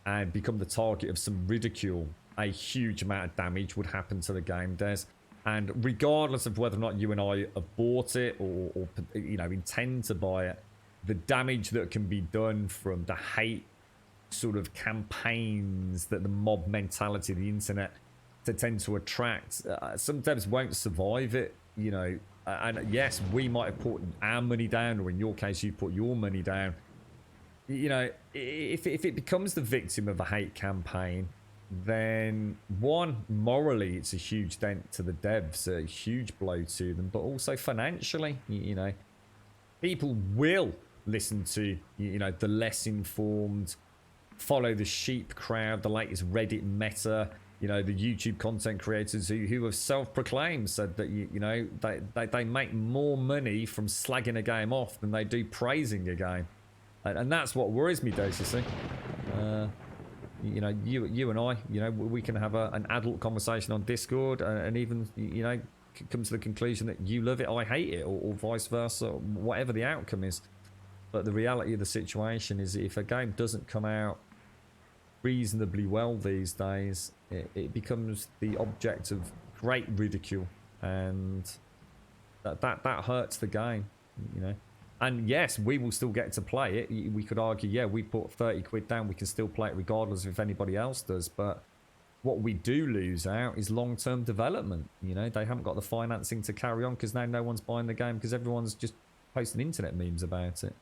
B: and become the target of some ridicule, a huge amount of damage would happen to the game, Des. And regardless of whether or not you and I have bought it or you know, intend to buy it, the damage that can be done from the hate sort of campaigns that the mob mentality of the internet to tend to attract, some devs won't survive it, you know. And yes, we might have put our money down, or in your case, you put your money down. You know, if it becomes the victim of a hate campaign, then one, morally, it's a huge dent to the devs, a huge blow to them, but also financially, you know, people will listen to, you know, the less informed, follow the sheep crowd, the latest Reddit meta, you know, the YouTube content creators who have self-proclaimed said that, you know, they make more money from slagging a game off than they do praising a game. And that's what worries me, Dave, you see. You know, you and I, you know, we can have an adult conversation on Discord and even, you know, come to the conclusion that you love it, I hate it, or vice versa, whatever the outcome is. But the reality of the situation is if a game doesn't come out reasonably well these days, it becomes the object of great ridicule, and that hurts the game, you know. And yes, we will still get to play it. We could argue, yeah, we put 30 quid down, we can still play it regardless if anybody else does. But what we do lose out is long-term development. You know, they haven't got the financing to carry on because now no one's buying the game because everyone's just posting internet memes about it.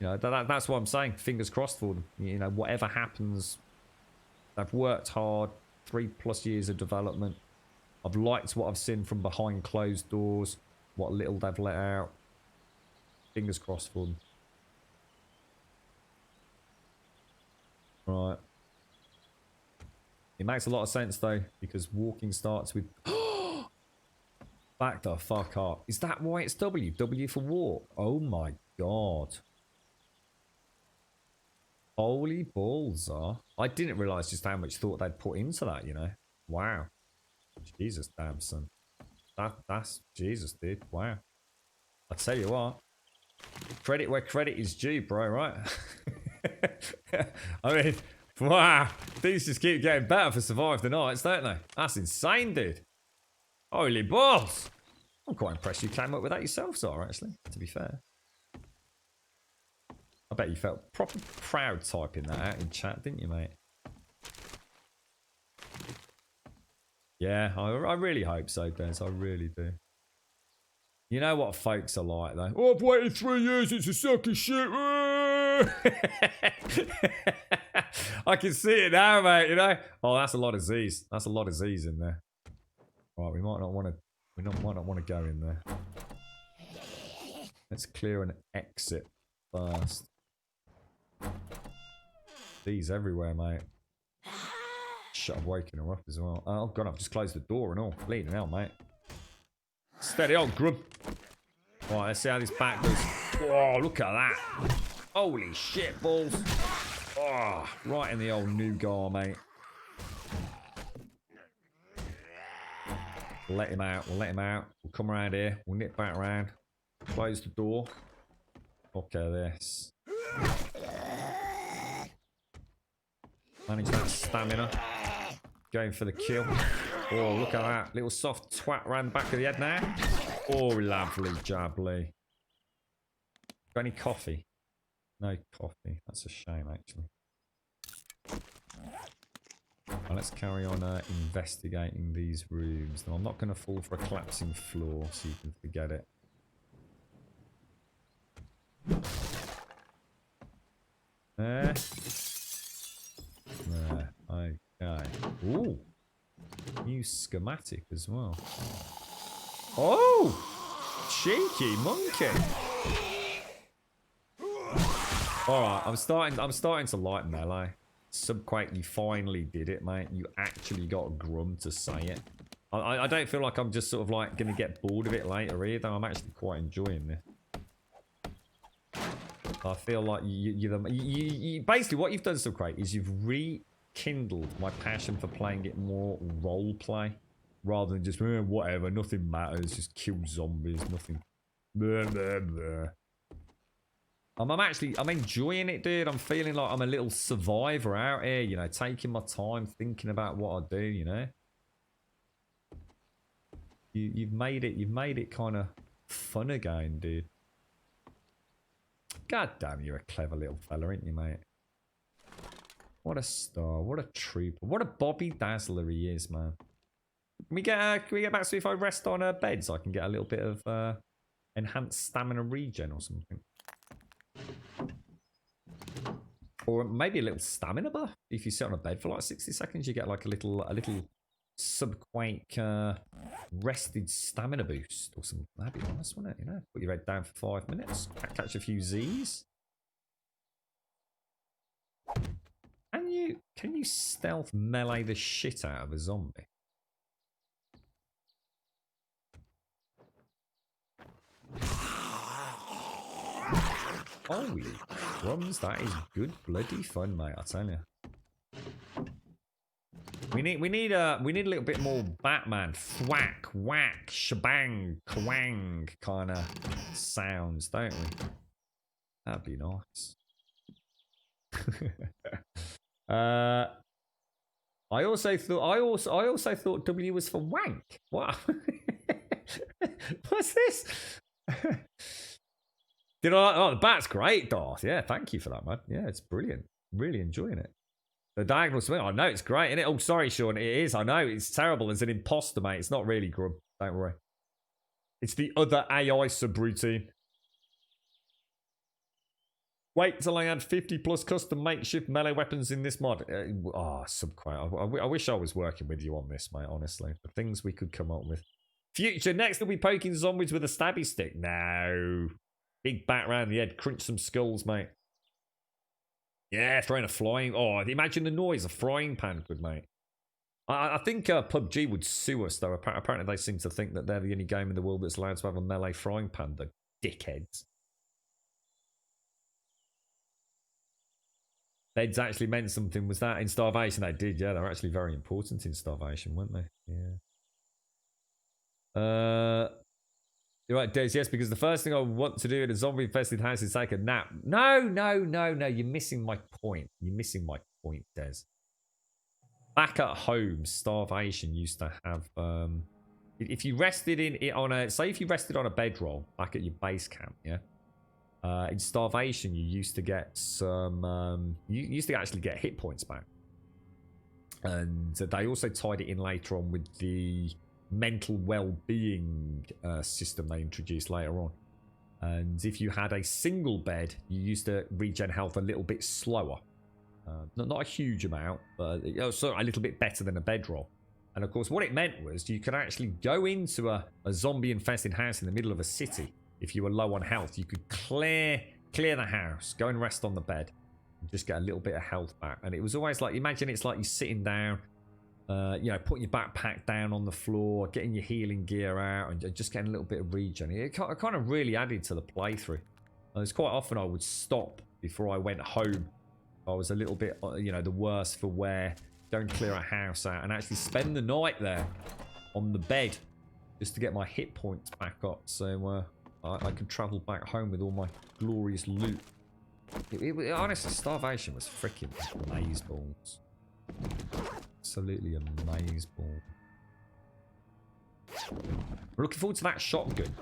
B: You know, that's what I'm saying. Fingers crossed for them. You know, whatever happens, they've worked hard, 3+ years of development. I've liked what I've seen from behind closed doors, what little they've let out. Fingers crossed for them. Right. It makes a lot of sense though, because walking starts with back the fuck up. Is that why it's W? W for walk? Oh my god. Holy balls, I didn't realise just how much thought they'd put into that, you know. Wow. Jesus damn son. That's Jesus, dude. Wow. I tell you what. Credit where credit is due, bro, right? I mean, wow. Things just keep getting better for Survive the Nights, don't they? That's insane, dude. Holy balls. I'm quite impressed you came up with that yourself, Zara, actually, to be fair. I bet you felt proper proud typing that out in chat, didn't you, mate? Yeah, I really hope so, Des. I really do. You know what folks are like, though? Oh, I've waited 3 years, it's a sucker shit. I can see it now, mate, you know? Oh, that's a lot of Z's. That's a lot of Z's in there. Right, we might not want to go in there. Let's clear an exit first. Z's everywhere, mate. Shit, I've woken her up as well. Oh, God, I've just closed the door and all. Bleeding hell, mate. Steady on, grub. Right, let's see how this back goes. Oh, look at that. Holy shit, balls. Oh, right in the old nougat, mate. let him out. We'll let him out. We'll come around here. We'll nip back around. Close the door. Okay, this. Manage that stamina. Going for the kill. Oh, look at that. Little soft twat around the back of the head now. Oh, lovely jubbly. Got any coffee? No coffee. That's a shame, actually. Well, let's carry on investigating these rooms. Now, I'm not going to fall for a collapsing floor, so you can forget it. There. There. Okay. Ooh. New schematic as well. Oh! Cheeky monkey. Alright, I'm starting to like melee. Subquake, you finally did it, mate. You actually got a grum to say it. I don't feel like I'm just sort of like going to get bored of it later either. I'm actually quite enjoying this. I feel like you basically what you've done, Subquake, is you've rekindled my passion for playing it more role play rather than just whatever, nothing matters, just kill zombies, nothing. Blah, blah, blah. I'm enjoying it, dude. I'm feeling like I'm a little survivor out here, you know, taking my time, thinking about what I do, you know. You've made it kind of fun again, dude. God damn, you're a clever little fella, aren't you, mate? What a star, what a trooper, what a Bobby Dazzler he is, man. Can we get back to if I rest on a bed so I can get a little bit of enhanced stamina regen or something? Or maybe a little stamina buff. If you sit on a bed for like 60 seconds, you get like a little Subquake rested stamina boost or something. That'd be nice, wouldn't it? You know, put your head down for 5 minutes, catch a few Z's. Can you stealth melee the shit out of a zombie? Holy crumbs, that is good bloody fun, mate, I tell you. We need a little bit more Batman thwack, whack, shebang, kwang kind of sounds, don't we? That'd be nice. I also thought W was for wank. What? What's this? Did I? Oh, the bat's great, Darth. Yeah, thank you for that, man. Yeah, it's brilliant. Really enjoying it. The diagonal swing. I know it's great, isn't it? Oh, sorry, Sean. It is. I know it's terrible as an imposter, mate. It's not really grub. Don't worry. It's the other AI subroutine. Wait till I add 50 plus custom makeshift melee weapons in this mod. Subquake. I wish I was working with you on this, mate, honestly. The things we could come up with. Future, next we'll be poking zombies with a stabby stick. No. Big bat round the head. Crunch some skulls, mate. Yeah, throwing a flying... Oh, imagine the noise a frying pan could make. I think PUBG would sue us, though. Apparently they seem to think that they're the only game in the world that's allowed to have a melee frying pan. The dickheads. Beds actually meant something. Was that in Starvation? They did, yeah. They're actually very important in Starvation, weren't they? Yeah. You're right, Des. Yes, because the first thing I want to do in a zombie-infested house is take a nap. No. You're missing my point. You're missing my point, Des. Back at home, Starvation used to have... if you rested on a... Say if you rested on a bedroll back at your base camp, yeah? In Starvation, you used to get some... you used to actually get hit points back. And they also tied it in later on with the... mental well-being system they introduced later on. And if you had a single bed, you used to regen health a little bit slower. Not a huge amount, but so a little bit better than a bedroll. And of course, what it meant was you could actually go into a zombie-infested house in the middle of a city. If you were low on health, you could clear the house, go and rest on the bed, and just get a little bit of health back. And it was always like, imagine it's like you're sitting down, you know, putting your backpack down on the floor, getting your healing gear out, and just getting a little bit of regen. It kind of really added to the playthrough. And it's quite often I would stop before I went home. I was a little bit, you know, the worse for wear. Go and clear a house out and actually spend the night there on the bed just to get my hit points back up, so I could travel back home with all my glorious loot. Honestly, starvation was freaking amazeballs. Absolutely amazeballs. We're looking forward to that shotgun.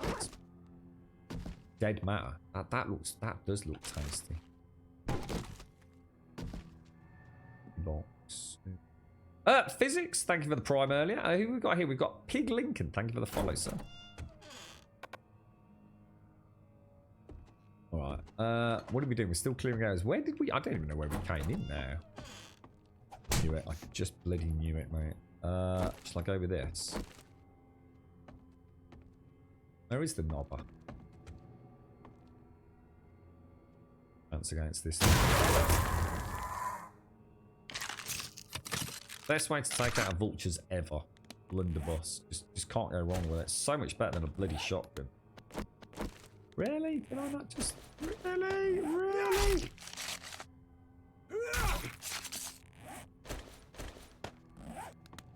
B: Dead matter. That does look tasty. Box. Physics, thank you for the prime earlier. Who we got here? We've got Pig Lincoln. Thank you for the follow, sir. Alright. What are we doing? We're still clearing areas. Where did we? I don't even know where we came in now. Knew it. I just bloody knew it, mate. Shall I go with this? Where is the knobber? Chance against this. Best way to take out a vultures ever. Blunderbuss. Just can't go wrong with it. So much better than a bloody shotgun. Really? Can I not just... Really? Really?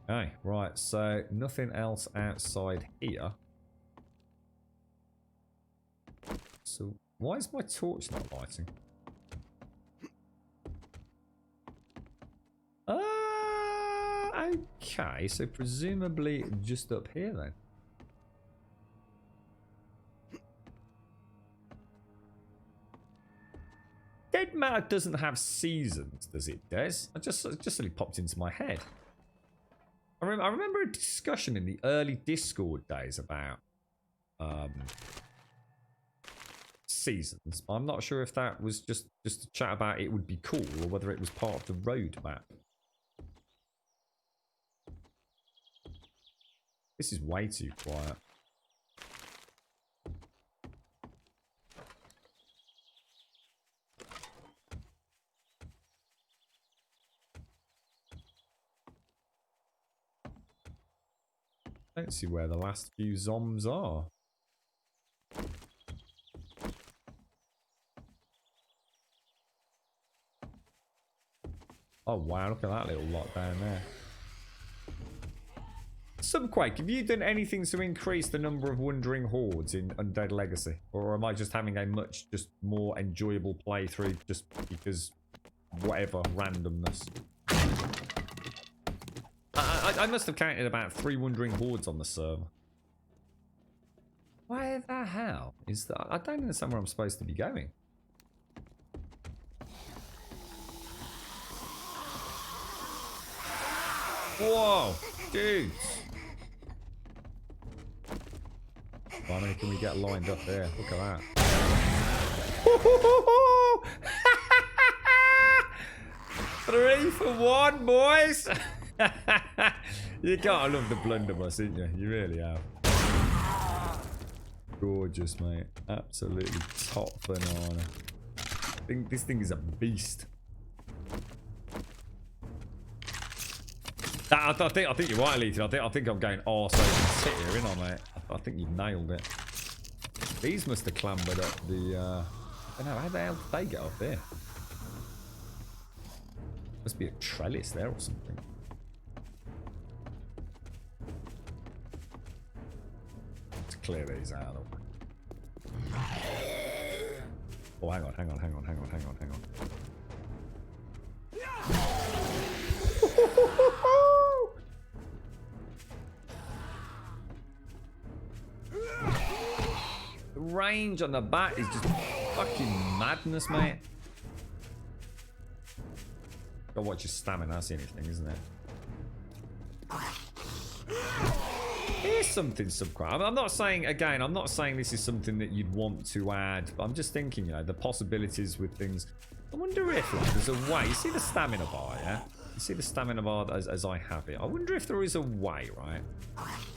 B: Okay, right. So, nothing else outside here. So, why is my torch not lighting? Okay, so presumably just up here then. Dead matter doesn't have seasons, does it, Des? It just suddenly popped into my head. I remember a discussion in the early Discord days about seasons. I'm not sure if that was just a chat about it would be cool or whether it was part of the roadmap. This is way too quiet. I don't see where the last few zombs are. Oh wow, look at that little lot down there. Subquake, have you done anything to increase the number of wandering hordes in Undead Legacy? Or am I just having a much more enjoyable playthrough just because whatever randomness? I must have counted about 3 wandering hordes on the server. Where the hell is that? I don't understand where I'm supposed to be going. Whoa, dudes. How many can we get lined up there? Look at that. 3 for 1, boys. You gotta love the blunderbuss, didn't you? You really have. Gorgeous, mate. Absolutely top banana. This thing is a beast. I think you're right, Lethan. I think I'm going arse over tit here, innit, mate? I think you've nailed it. These must have clambered up the... I don't know, how the hell did they get up there? Must be a trellis there or something. Let's clear these out of the way. Oh, hang on. The range on the bat is just fucking madness, mate. Gotta watch your stamina, that's anything, isn't it? Here's something subscribe. I'm not saying, again, I'm not saying this is something that you'd want to add, but I'm just thinking, you know, the possibilities with things. I wonder if like, there's a way. You see the stamina bar, yeah? You see the stamina bar as I have it. I wonder if there is a way, right,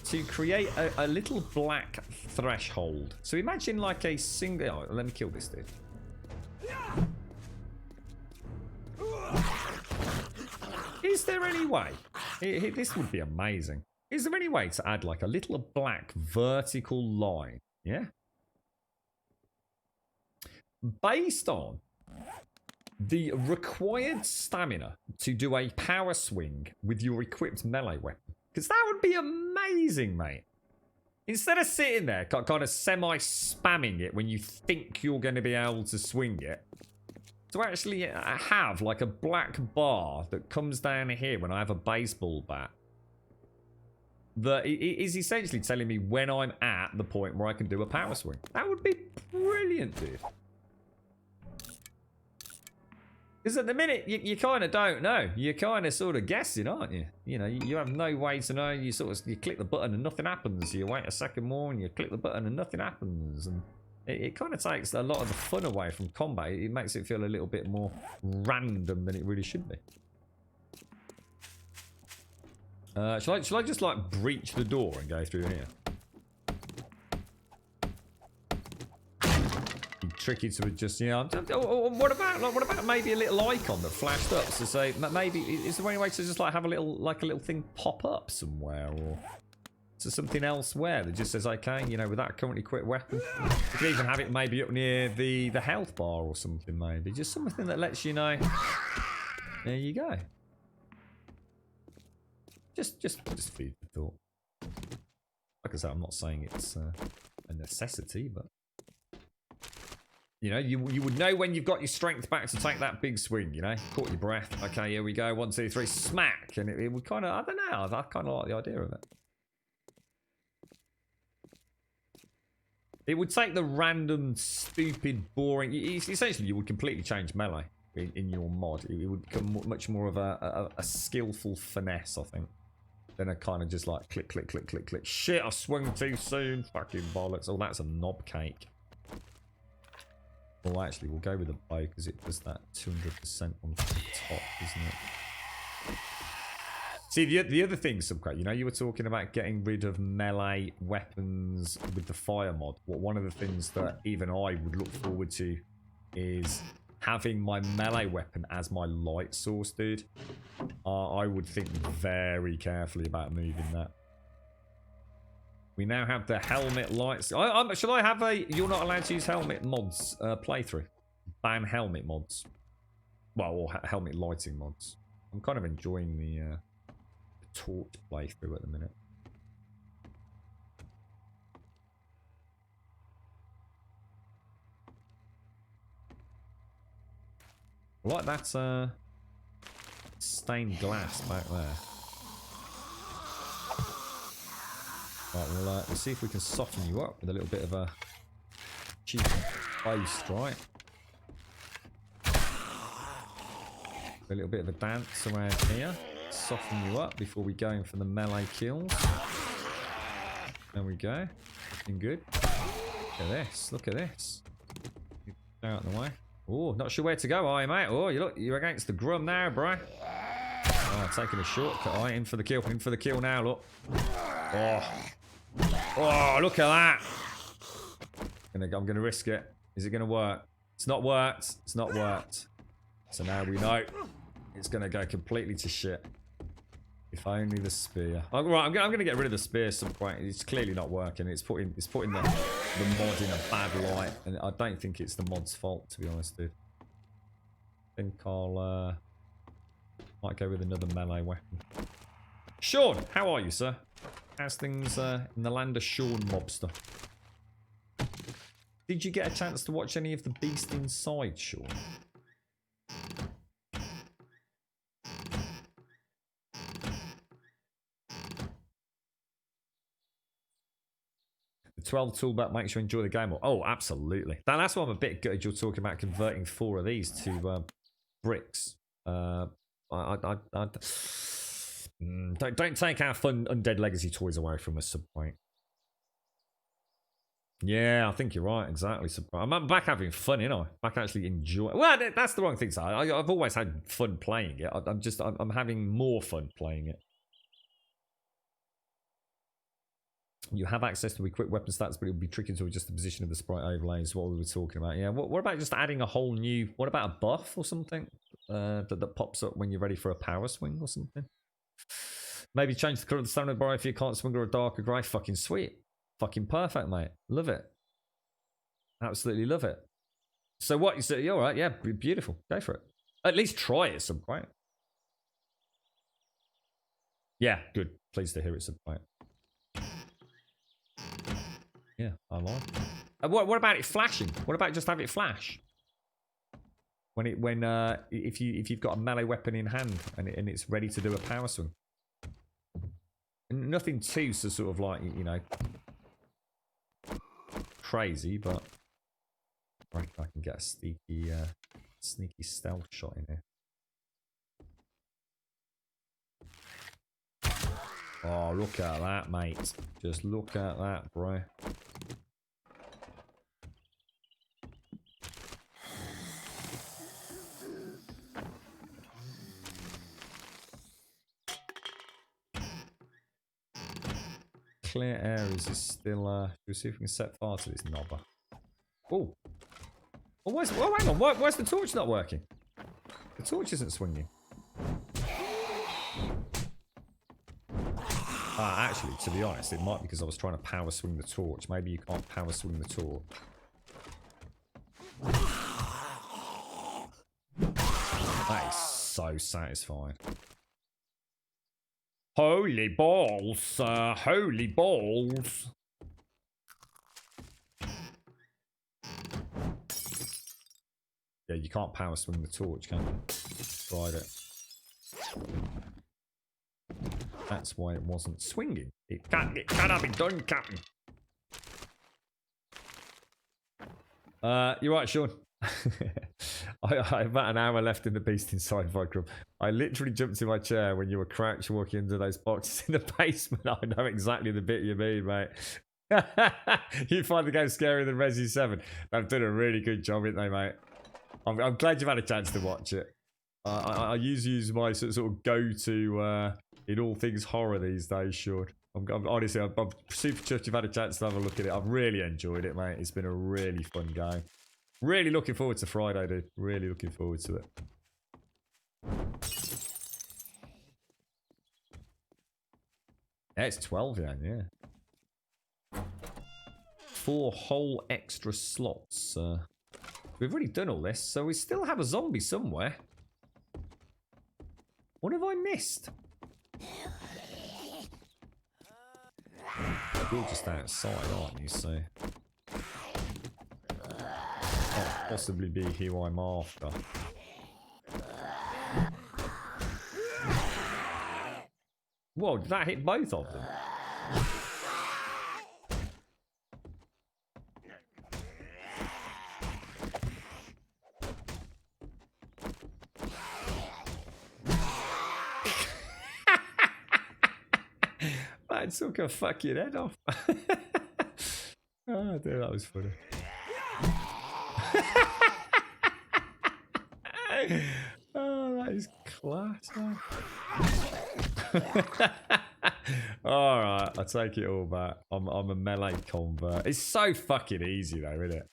B: to create a little black threshold. So imagine like a single... Oh, let me kill this dude. Is there any way? This would be amazing. Is there any way to add like a little black vertical line? Yeah. Based on the required stamina to do a power swing with your equipped melee weapon. Because that would be amazing, mate. Instead of sitting there, kind of semi-spamming it when you think you're going to be able to swing it, to actually have like a black bar that comes down here when I have a baseball bat, that is essentially telling me when I'm at the point where I can do a power swing. That would be brilliant, dude. Because at the minute, you kind of don't know. You're kind of sort of guessing, aren't you? You know, you have no way to know. You click the button and nothing happens. You wait a second more and you click the button and nothing happens. And it kind of takes a lot of the fun away from combat. It makes it feel a little bit more random than it really should be. Shall I just like breach the door and go through here? Tricky to just, you know, what about maybe a little icon that flashed up to say, maybe is there any way to just like have a little thing pop up somewhere, or to something elsewhere that just says, okay, you know, with that currently equipped weapon, you could even have it maybe up near the health bar or something, maybe just something that lets you know. There you go. Just feed the thought. Like I said, I'm not saying it's a necessity, but you know, you would know when you've got your strength back to take that big swing, you know? Caught your breath. Okay, here we go. 1, 2, 3, smack. And it would kind of, I don't know, I kind of like the idea of it. It would take the random, stupid, boring... Essentially, you would completely change melee in your mod. It would become much more of a skillful finesse, I think, than a kind of just like click, click, click, click, click. Shit, I swung too soon. Fucking bollocks. Oh, that's a knob cake. Well, actually, we'll go with the bow because it does that 200% on the top, isn't it? See, the other thing, Subcrate, you know, you were talking about getting rid of melee weapons with the fire mod. One of the things that even I would look forward to is having my melee weapon as my light source, dude. I would think very carefully about moving that. We now have the helmet lights. Should I have a you're not allowed to use helmet mods playthrough? Ban helmet mods. Well, or helmet lighting mods. I'm kind of enjoying the torch playthrough at the minute. I like that stained glass back there. Right, we'll see if we can soften you up with a little bit of a cheap bow strike. A little bit of a dance around here. Soften you up before we go in for the melee kills. There we go. Looking good. Look at this. Look at this. Out of the way. Oh, not sure where to go, are you, mate? Oh, you're against the grum now, bro. Oh, taking a shortcut. Oh, in for the kill. In for the kill now, look. Oh, look at that. I'm going to risk it. Is it going to work? It's not worked. It's not worked. So now we know it's going to go completely to shit. If only the spear. Oh, right, I'm going to get rid of the spear at some point. It's clearly not working. It's putting the mod in a bad light. And I don't think it's the mod's fault, to be honest, dude. I think I'll might go with another melee weapon. Sean, how are you, sir? How's things in the land of Sean Mobster? Did you get a chance to watch any of the Beast Inside, Sean? The 12 toolbar makes you enjoy the game more. Oh, absolutely. That's why I'm a bit gutted you're talking about converting 4 of these to bricks. Don't take our fun Undead Legacy toys away from us, Subpoint. Yeah, I think you're right. Exactly. I'm back having fun, you know. Back actually enjoying. Well, that's the wrong thing. So I've always had fun playing it. I'm having more fun playing it. You have access to equipped weapon stats, but it would be tricky to adjust the position of the sprite overlays. What we were talking about. Yeah. What about just adding a whole new? What about a buff or something that pops up when you're ready for a power swing or something? Maybe change the colour of the stamina bar if you can't swing or a darker grey. Fucking sweet. Fucking perfect, mate. Love it. Absolutely love it. So what? You say, all right, yeah, beautiful. Go for it. At least try it at some point. Yeah, good. Pleased to hear it some point. Yeah, I like it. What about it flashing? What about just have it flash? If you've got a melee weapon in hand and it's ready to do a power swing. And nothing too so sort of like, you know, crazy, but I reckon I can get a sneaky stealth shot in here. Oh, look at that, mate. Just look at that, bro. Clear areas is still, we'll see if we can set fire to this knobber. Oh. Oh, hang on. Why's the torch not working? The torch isn't swinging. Actually, to be honest, it might be because I was trying to power swing the torch. Maybe you can't power swing the torch. That is so satisfying. Holy balls, holy balls. Yeah, you can't power swing the torch, can you? Tried it. That's why it wasn't swinging. It cannot be done, Captain. You're right, Sean. I about an hour left in the Beast Inside Fight Club. I literally jumped in my chair when you were crouched walking into those boxes in the basement. I know exactly the bit you mean, mate. You find the game scarier than Resi 7. They've done a really good job, haven't they, mate? I'm glad you've had a chance to watch it. I use my sort of go-to in all things horror these days, Sean. Honestly, I'm super chuffed you've had a chance to have a look at it. I've really enjoyed it, mate. It's been a really fun game. Really looking forward to Friday, dude. Really looking forward to it. Yeah, it's 12 yen, yeah. 4 whole extra slots. We've already done all this, so we still have a zombie somewhere. What have I missed? You're just outside, aren't you? So can't possibly be who I'm after. Whoa, did that hit both of them? Man took a fucking head off. Oh dear, that was funny. Oh, that is class, man. Alright, I take it all back. I'm a melee convert. It's so fucking easy though, isn't it?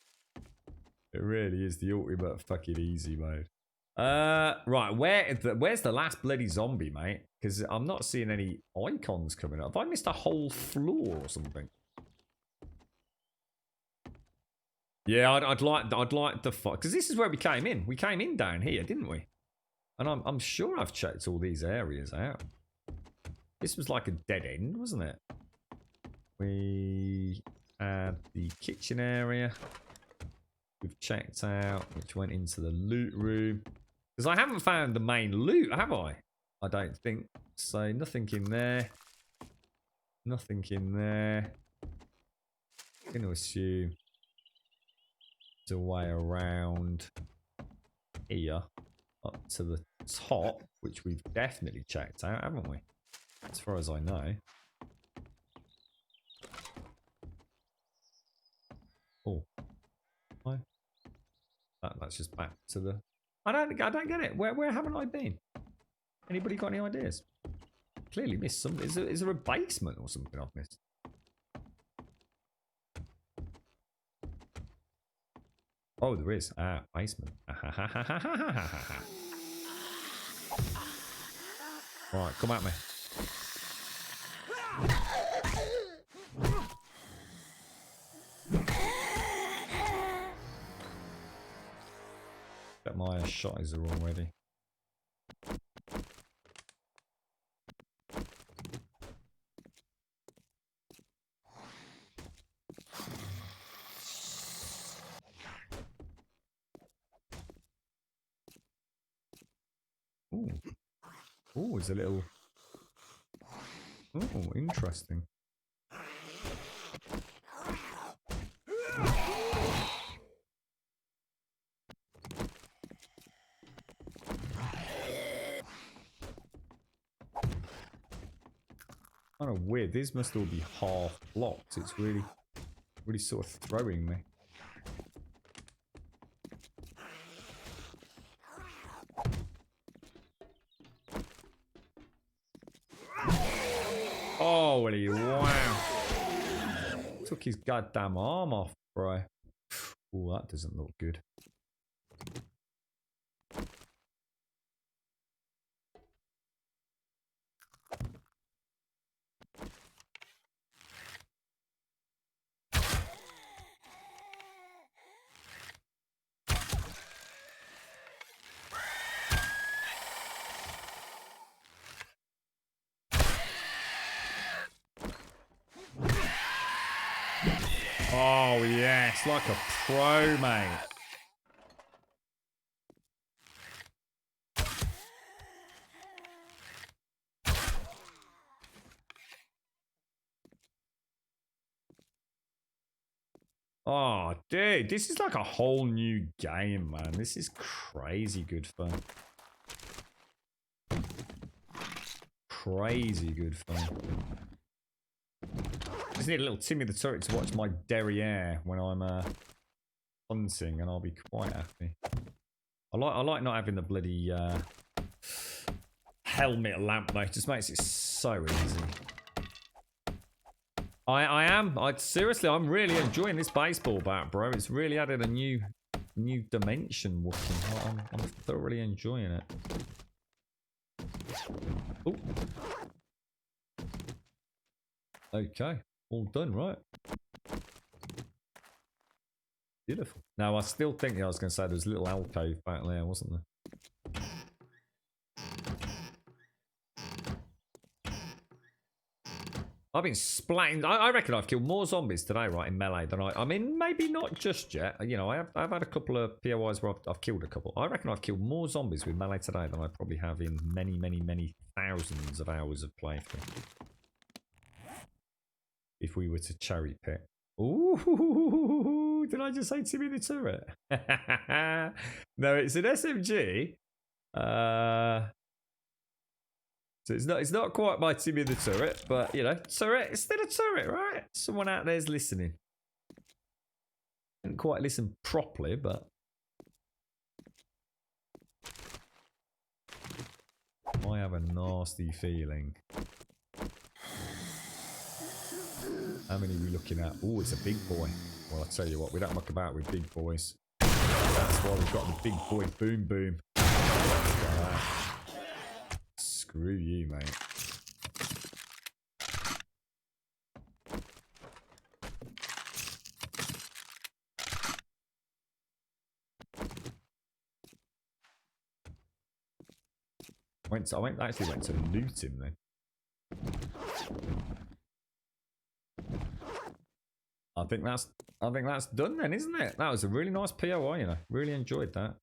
B: It really is the ultimate fucking easy mode. Right, where's the last bloody zombie, mate? Because I'm not seeing any icons coming up. Have I missed a whole floor or something? Yeah, I'd like the fuck, because this is where we came in. We came in down here, didn't we? And I'm sure I've checked all these areas out. This was like a dead end, wasn't it? We had the kitchen area. We've checked out, which went into the loot room. Because I haven't found the main loot, have I? I don't think so. Nothing in there. Nothing in there. I'm going to assume it's a way around here up to the top, which we've definitely checked out, haven't we? As far as I know. Oh. Hi. That's just back to the... I don't get it. Where haven't I been? Anybody got any ideas? Clearly missed something. Is there a basement or something I've missed? Oh, there is. Ah, basement. Right, come at me. Bet my shot is already. Oh. Oh, it's a little... Oh, interesting. Kind of weird. These must all be half blocked. It's really sort of throwing me. Holy wow. Took his goddamn arm off, bro. Oh, that doesn't look good. Oh, yes, like a pro, mate. Oh, dude, this is like a whole new game, man. This is crazy good fun. Crazy good fun. Just need a little Timmy the Turret to watch my derriere when I'm hunting, and I'll be quite happy. I like not having the bloody helmet lamp though. It just makes it so easy. Seriously, I'm really enjoying this baseball bat, bro. It's really added a new dimension looking. I'm thoroughly enjoying it. Oh. Okay, all done, right? Beautiful. Now, I still think I was going to say there's a little alcove back there, wasn't there? I've been splatting. I reckon I've killed more zombies today, right, in melee than I mean, maybe not just yet. You know, I've had a couple of POIs where I've killed a couple. I reckon I've killed more zombies with melee today than I probably have in many, many, many thousands of hours of playthrough. If we were to cherry pick. Ooh, did I just say Timmy the Turret? No, it's an SMG. So it's not quite my Timmy the Turret, but you know, turret, it's still a turret, right? Someone out there's listening. Didn't quite listen properly, but I have a nasty feeling. How many are we looking at? Oh, it's a big boy. Well, I'll tell you what, we don't muck about with big boys. That's why we've got the big boy boom boom. Screw you, mate. I actually went to loot him then. I think that's done then, isn't it? That was a really nice POI, you know. Really enjoyed that.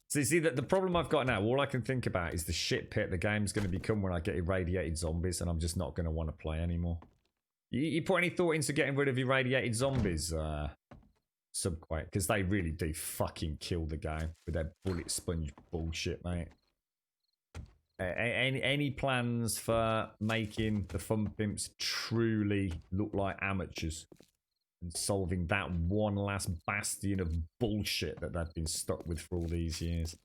B: So you see that the problem I've got now, all I can think about is the shit pit the game's going to become when I get irradiated zombies, and I'm just not going to want to play anymore. You put any thought into getting rid of irradiated zombies, Subquake? Because they really do fucking kill the game with their bullet sponge bullshit, mate. Any plans for making the Fun Pimps truly look like amateurs and solving that one last bastion of bullshit that they've been stuck with for all these years?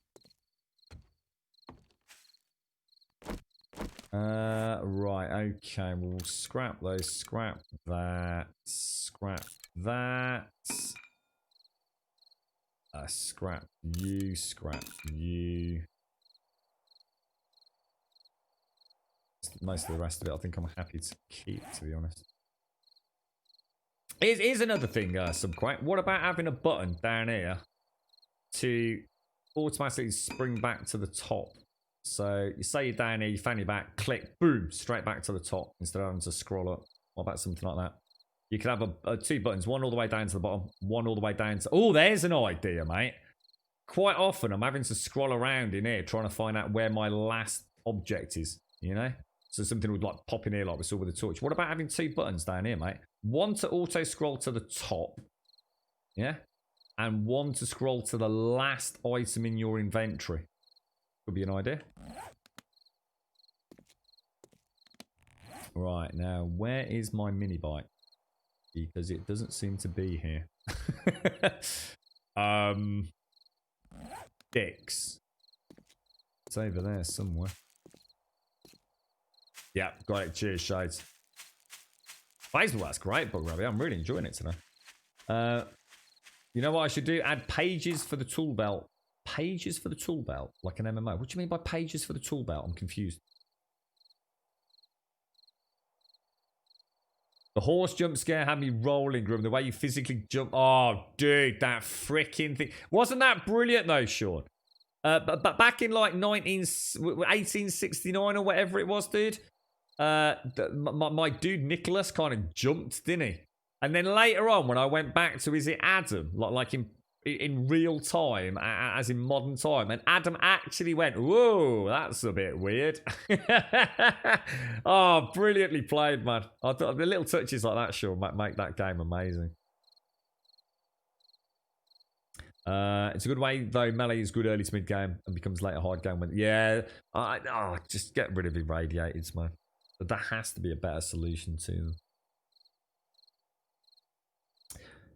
B: Right, okay, we'll scrap those, scrap that, scrap that. Scrap you, scrap you. Most of the rest of it, I think I'm happy to keep, to be honest. Here's another thing, Subquake. What about having a button down here to automatically spring back to the top? So you say you're down here, you fan your back, click, boom, straight back to the top instead of having to scroll up. What about something like that? You could have two buttons, one all the way down to the bottom, one all the way down to... Oh, there's an idea, mate. quite often I'm having to scroll around in here trying to find out where my last object is, you know? So something would like pop in here like we saw with the torch. What about having 2 buttons down here, mate? One to auto scroll to the top, yeah? And one to scroll to the last item in your inventory. Could be an idea. Right, now where is my mini bike? Because it doesn't seem to be here. Dicks. It's over there somewhere. Yeah, got it. Cheers, Shades. Facebook, that's great, Bug Rabbit. I'm really enjoying it today. You know what I should do? Add pages for the tool belt. Pages for the tool belt? Like an MMO. What do you mean by pages for the tool belt? I'm confused. The horse jump scare had me rolling, Grum. The way you physically jump. Oh, dude, that freaking thing. Wasn't that brilliant, though, Sean? But back in like 1869 or whatever it was, dude, my dude Nicholas kind of jumped, didn't he? And then later on, when I went back to, is it Adam? Like in real time, as in modern time, and Adam actually went, whoa, that's a bit weird. Oh, brilliantly played, man. I thought the little touches like that sure might make that game amazing. It's a good way, though. Melee is good early to mid game and becomes later hard game when, yeah. Just get rid of irradiateds, man. But that has to be a better solution to them.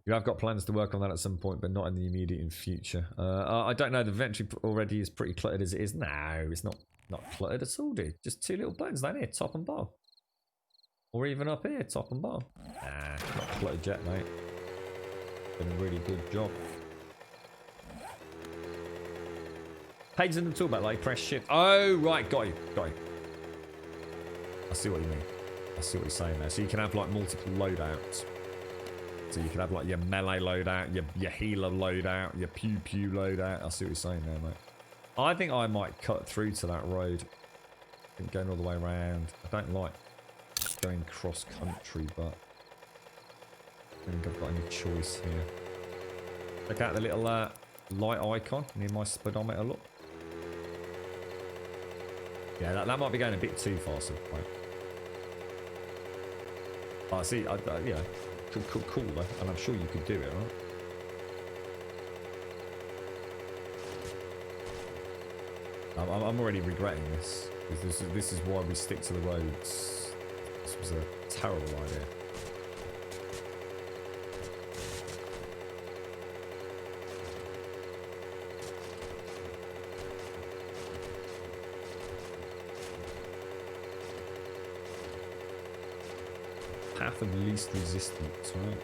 B: You have got plans to work on that at some point, but not in the immediate future. I don't know. The inventory already is pretty cluttered as it is. No, it's not cluttered at all, dude. Just 2 little buttons down here, top and bottom. Or even up here, top and bottom. Nah, not cluttered yet, mate. Done a really good job. Pages in the toolbar, like press shift. Oh, right, got you. I see what you mean. I see what you're saying there. So you can have like multiple loadouts. So you can have like your melee loadout, your healer loadout, your pew pew loadout. I see what you're saying there, mate. I think I might cut through to that road. I think going all the way around. I don't like going cross country, but I think I've got any choice here. Check out the little light icon near my speedometer, look. Yeah, that might be going a bit too fast. I see, yeah. Cool though, and I'm sure you could do it, right? I'm already regretting this. This is why we stick to the roads. This was a terrible idea. Path of least resistance, right?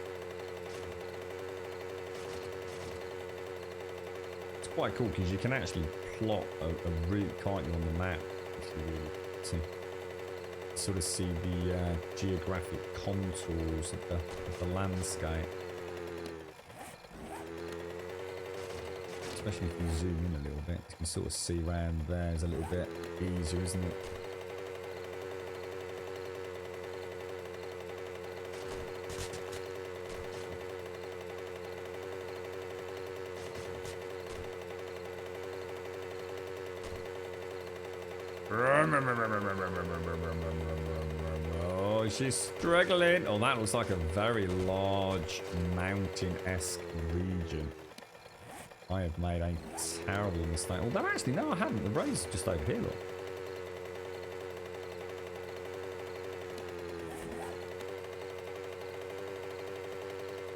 B: It's quite cool because you can actually plot a route, can't you, on the map if you really to sort of see the geographic contours of the landscape. Especially if you zoom in a little bit, you can sort of see around there. It's a little bit easier, isn't it? Oh, she's struggling. Oh, that looks like a very large mountain-esque region. I have made a terrible mistake. Although, actually, no, I haven't. The road's just over here, look.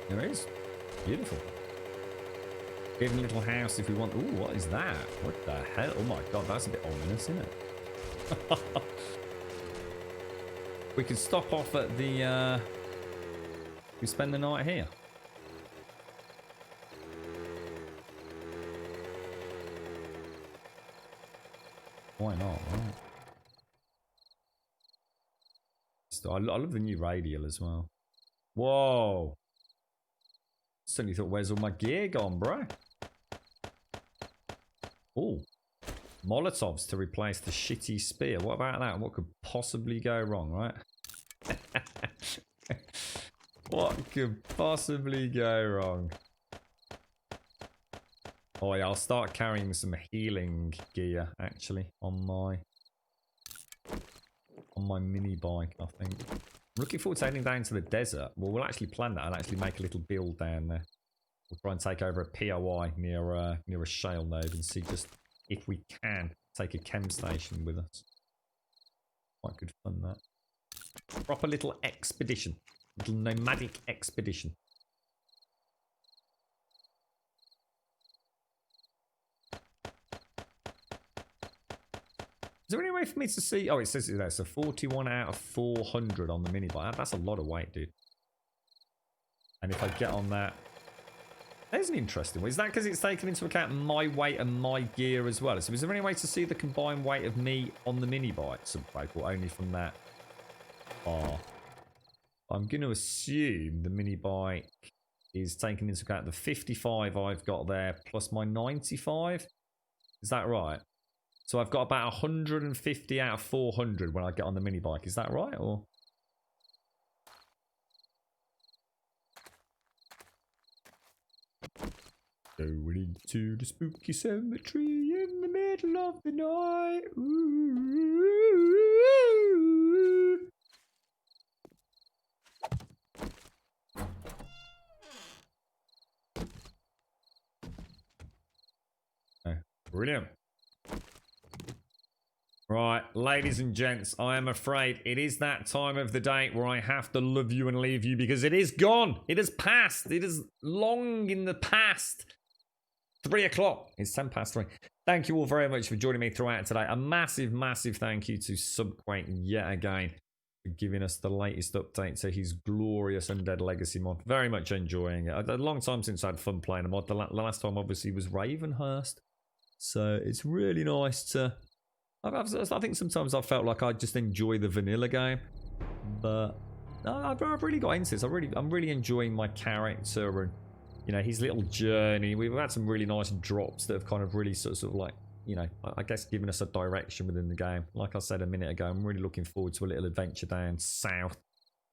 B: There it is. Beautiful. Even a little house if we want. Ooh, what is that? What the hell? Oh my god, that's a bit ominous, isn't it? We could stop off at the we spend the night here. Why not, right? So I love the new radial as well. Whoa. Suddenly thought, where's all my gear gone, bro? Oh. Molotovs to replace the shitty spear. What about that? What could possibly go wrong, right? What could possibly go wrong? Oh yeah, I'll start carrying some healing gear actually on my mini bike, I think. I'm looking forward to heading down to the desert. Well, we'll actually plan that and actually make a little build down there. We'll try and take over a POI near a shale node and see just if we can take a chem station with us. Quite good fun, that. Proper little expedition. Little nomadic expedition. Is there any way for me to see? Oh, it says it there. So 41 out of 400 on the mini bike. That's a lot of weight, dude. And if I get on that, there's an interesting one. Is that because it's taken into account my weight and my gear as well? So is there any way to see the combined weight of me on the mini bike, or only from that bar? I'm going to assume the mini bike is taking into account the 55 I've got there plus my 95. Is that right? So I've got about 150 out of 400 when I get on the mini bike. Is that right? Or going into the spooky cemetery in the middle of the night. Ooh. Oh, brilliant. Right, ladies and gents, I am afraid it is that time of the day where I have to love you and leave you because it is gone. It has passed. It is long in the past. 3 o'clock. It's 10 past 3. Thank you all very much for joining me throughout today. A massive, massive thank you to Subquake yet again for giving us the latest update to his glorious Undead Legacy mod. Very much enjoying it. A long time since I had fun playing a mod. The last time obviously was Ravenhurst. So it's really nice to... I think sometimes I felt like I just enjoy the vanilla game, but no, I've really got into this. I'm really enjoying my character and, you know, his little journey. We've had some really nice drops that have kind of really sort of like, you know, I guess given us a direction within the game. Like I said a minute ago, I'm really looking forward to a little adventure down south.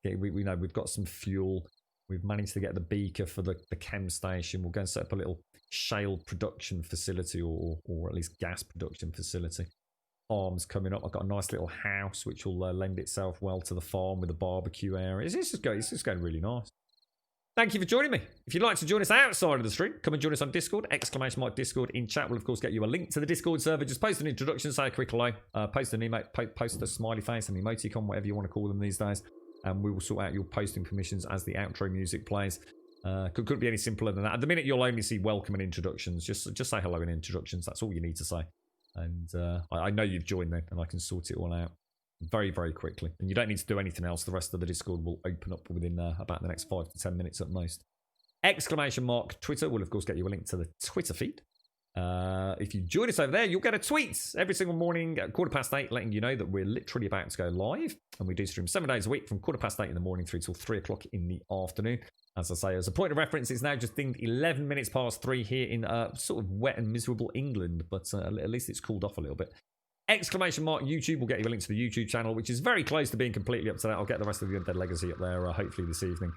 B: We know we've got some fuel. We've managed to get the beaker for the chem station. We'll go and set up a little shale production facility or at least gas production facility. Farms coming up. I've got a nice little house which will lend itself well to the farm with a barbecue area. It's just going really nice. Thank you for joining me. If you'd like to join us outside of the stream, come and join us on Discord. !Discord in chat will of course get you a link to the Discord server. Just post an introduction, say a quick hello, post an emote, post a smiley face, an emoticon, whatever you want to call them these days, and we will sort out your posting permissions as the outro music plays. Couldn't be any simpler than that. At the minute, you'll only see welcome and introductions. Just say hello in introductions. That's all you need to say. And I know you've joined then, and I can sort it all out very, very quickly. And you don't need to do anything else. The rest of the Discord will open up within about the next 5 to 10 minutes at most. Twitter will, of course, get you a link to the Twitter feed. If you join us over there, you'll get a tweet every single morning at 8:15, letting you know that we're literally about to go live. And we do stream 7 days a week from 8:15 in the morning through till 3 o'clock in the afternoon. As I say, as a point of reference, it's now just dinged 11 minutes past 3 here in sort of wet and miserable England, but at least it's cooled off a little bit. YouTube will get you a link to the YouTube channel, which is very close to being completely up to date. I'll get the rest of the Undead Legacy up there hopefully this evening.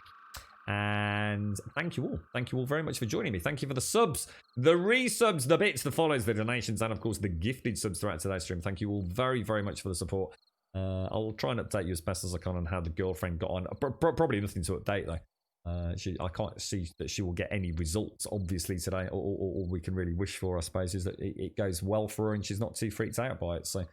B: And thank you all. Thank you all very much for joining me. Thank you for the subs, the resubs, the bits, the follows, the donations, and of course the gifted subs throughout today's stream. Thank you all very, very much for the support. I'll try and update you as best as I can on how the girlfriend got on. Probably nothing to update though. I can't see that she will get any results, obviously, today. All we can really wish for, I suppose, is that it goes well for her and she's not too freaked out by it. So,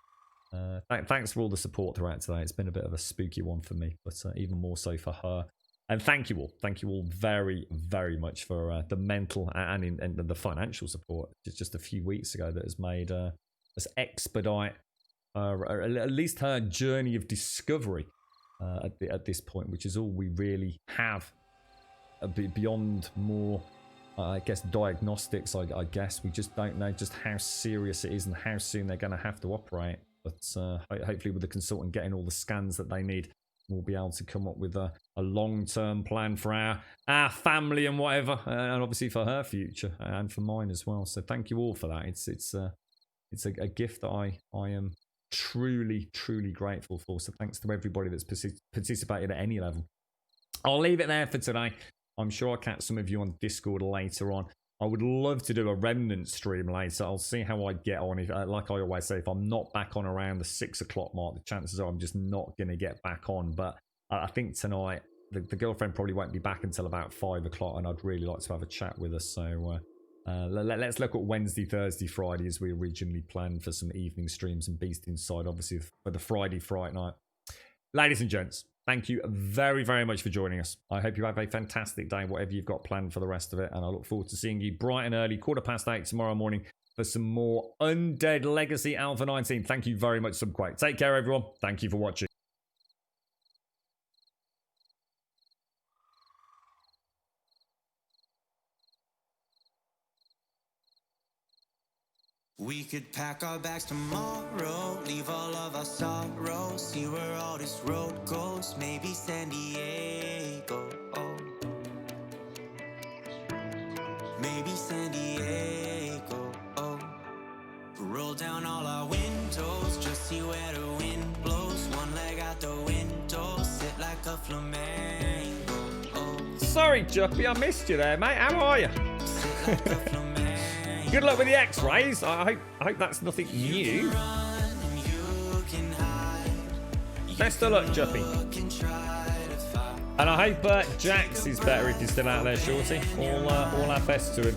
B: thanks for all the support throughout today. It's been a bit of a spooky one for me, but even more so for her. And thank you all very, very much for the mental and the financial support. Just a few weeks ago that has made us expedite at least her journey of discovery at this point, which is all we really have. Beyond more, I guess, diagnostics, I guess. We just don't know just how serious it is and how soon they're going to have to operate. But hopefully with the consultant getting all the scans that they need, we'll be able to come up with a long-term plan for our family and whatever, and obviously for her future and for mine as well. So thank you all for that. It's a gift that I am truly, truly grateful for. So thanks to everybody that's participated at any level. I'll leave it there for today. I'm sure I'll catch some of you on Discord later on. I would love to do a Remnant stream later. I'll see how I get on. If, like I always say, if I'm not back on around the 6 o'clock mark, the chances are I'm just not going to get back on. But I think tonight, the girlfriend probably won't be back until about 5 o'clock, and I'd really like to have a chat with her. So let's look at Wednesday, Thursday, Friday as we originally planned for some evening streams and Beast Inside, obviously, for the Friday Fright Night. Ladies and gents, thank you very, very much for joining us. I hope you have a fantastic day, whatever you've got planned for the rest of it. And I look forward to seeing you bright and early, 8:15 tomorrow morning for some more Undead Legacy Alpha 19. Thank you very much, Subquake. Take care, everyone. Thank you for watching.
F: We could pack our bags tomorrow, leave all of our sorrows, see where all this road goes, maybe San Diego. Oh. Maybe San Diego. Oh. Roll down all our windows, just see where the wind blows. One leg out the window, sit like a flamingo. Oh.
B: Sorry, Juppy, I missed you there, mate. How are you?
F: Sit like a flamingo.
B: Good luck with the X-rays. I hope that's nothing new. Best of luck, Juppy. And I hope Jax is better if he's still out there, Shorty. All our best to him.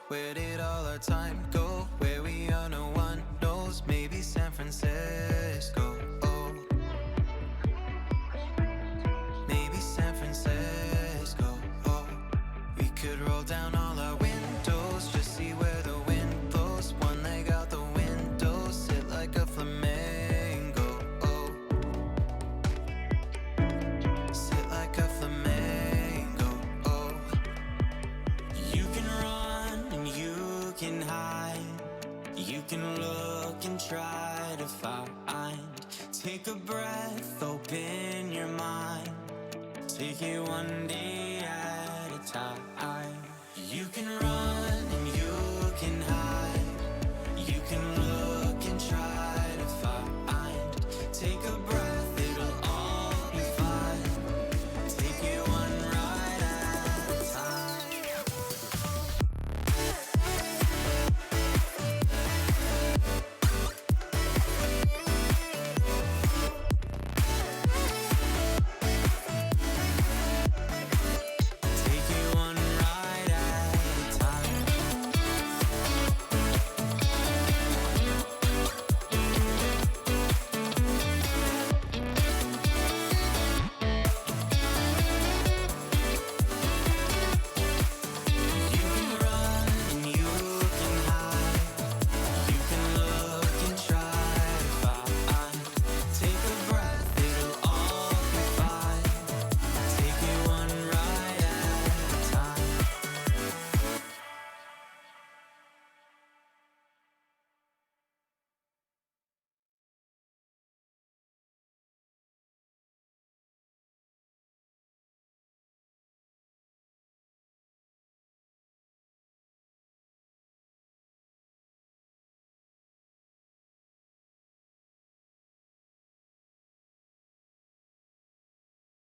F: Where did all our time go? Where we are, no one knows. Maybe San Francisco. Oh. Maybe San Francisco. Oh. We could roll down all our windows, just see where the wind blows. One leg out the window, sit like a flamingo. Oh. Sit like a flamingo. Oh. You can run and you can hide. You can look and try to find. Take a breath, open your mind. Take it one day at a time. You can run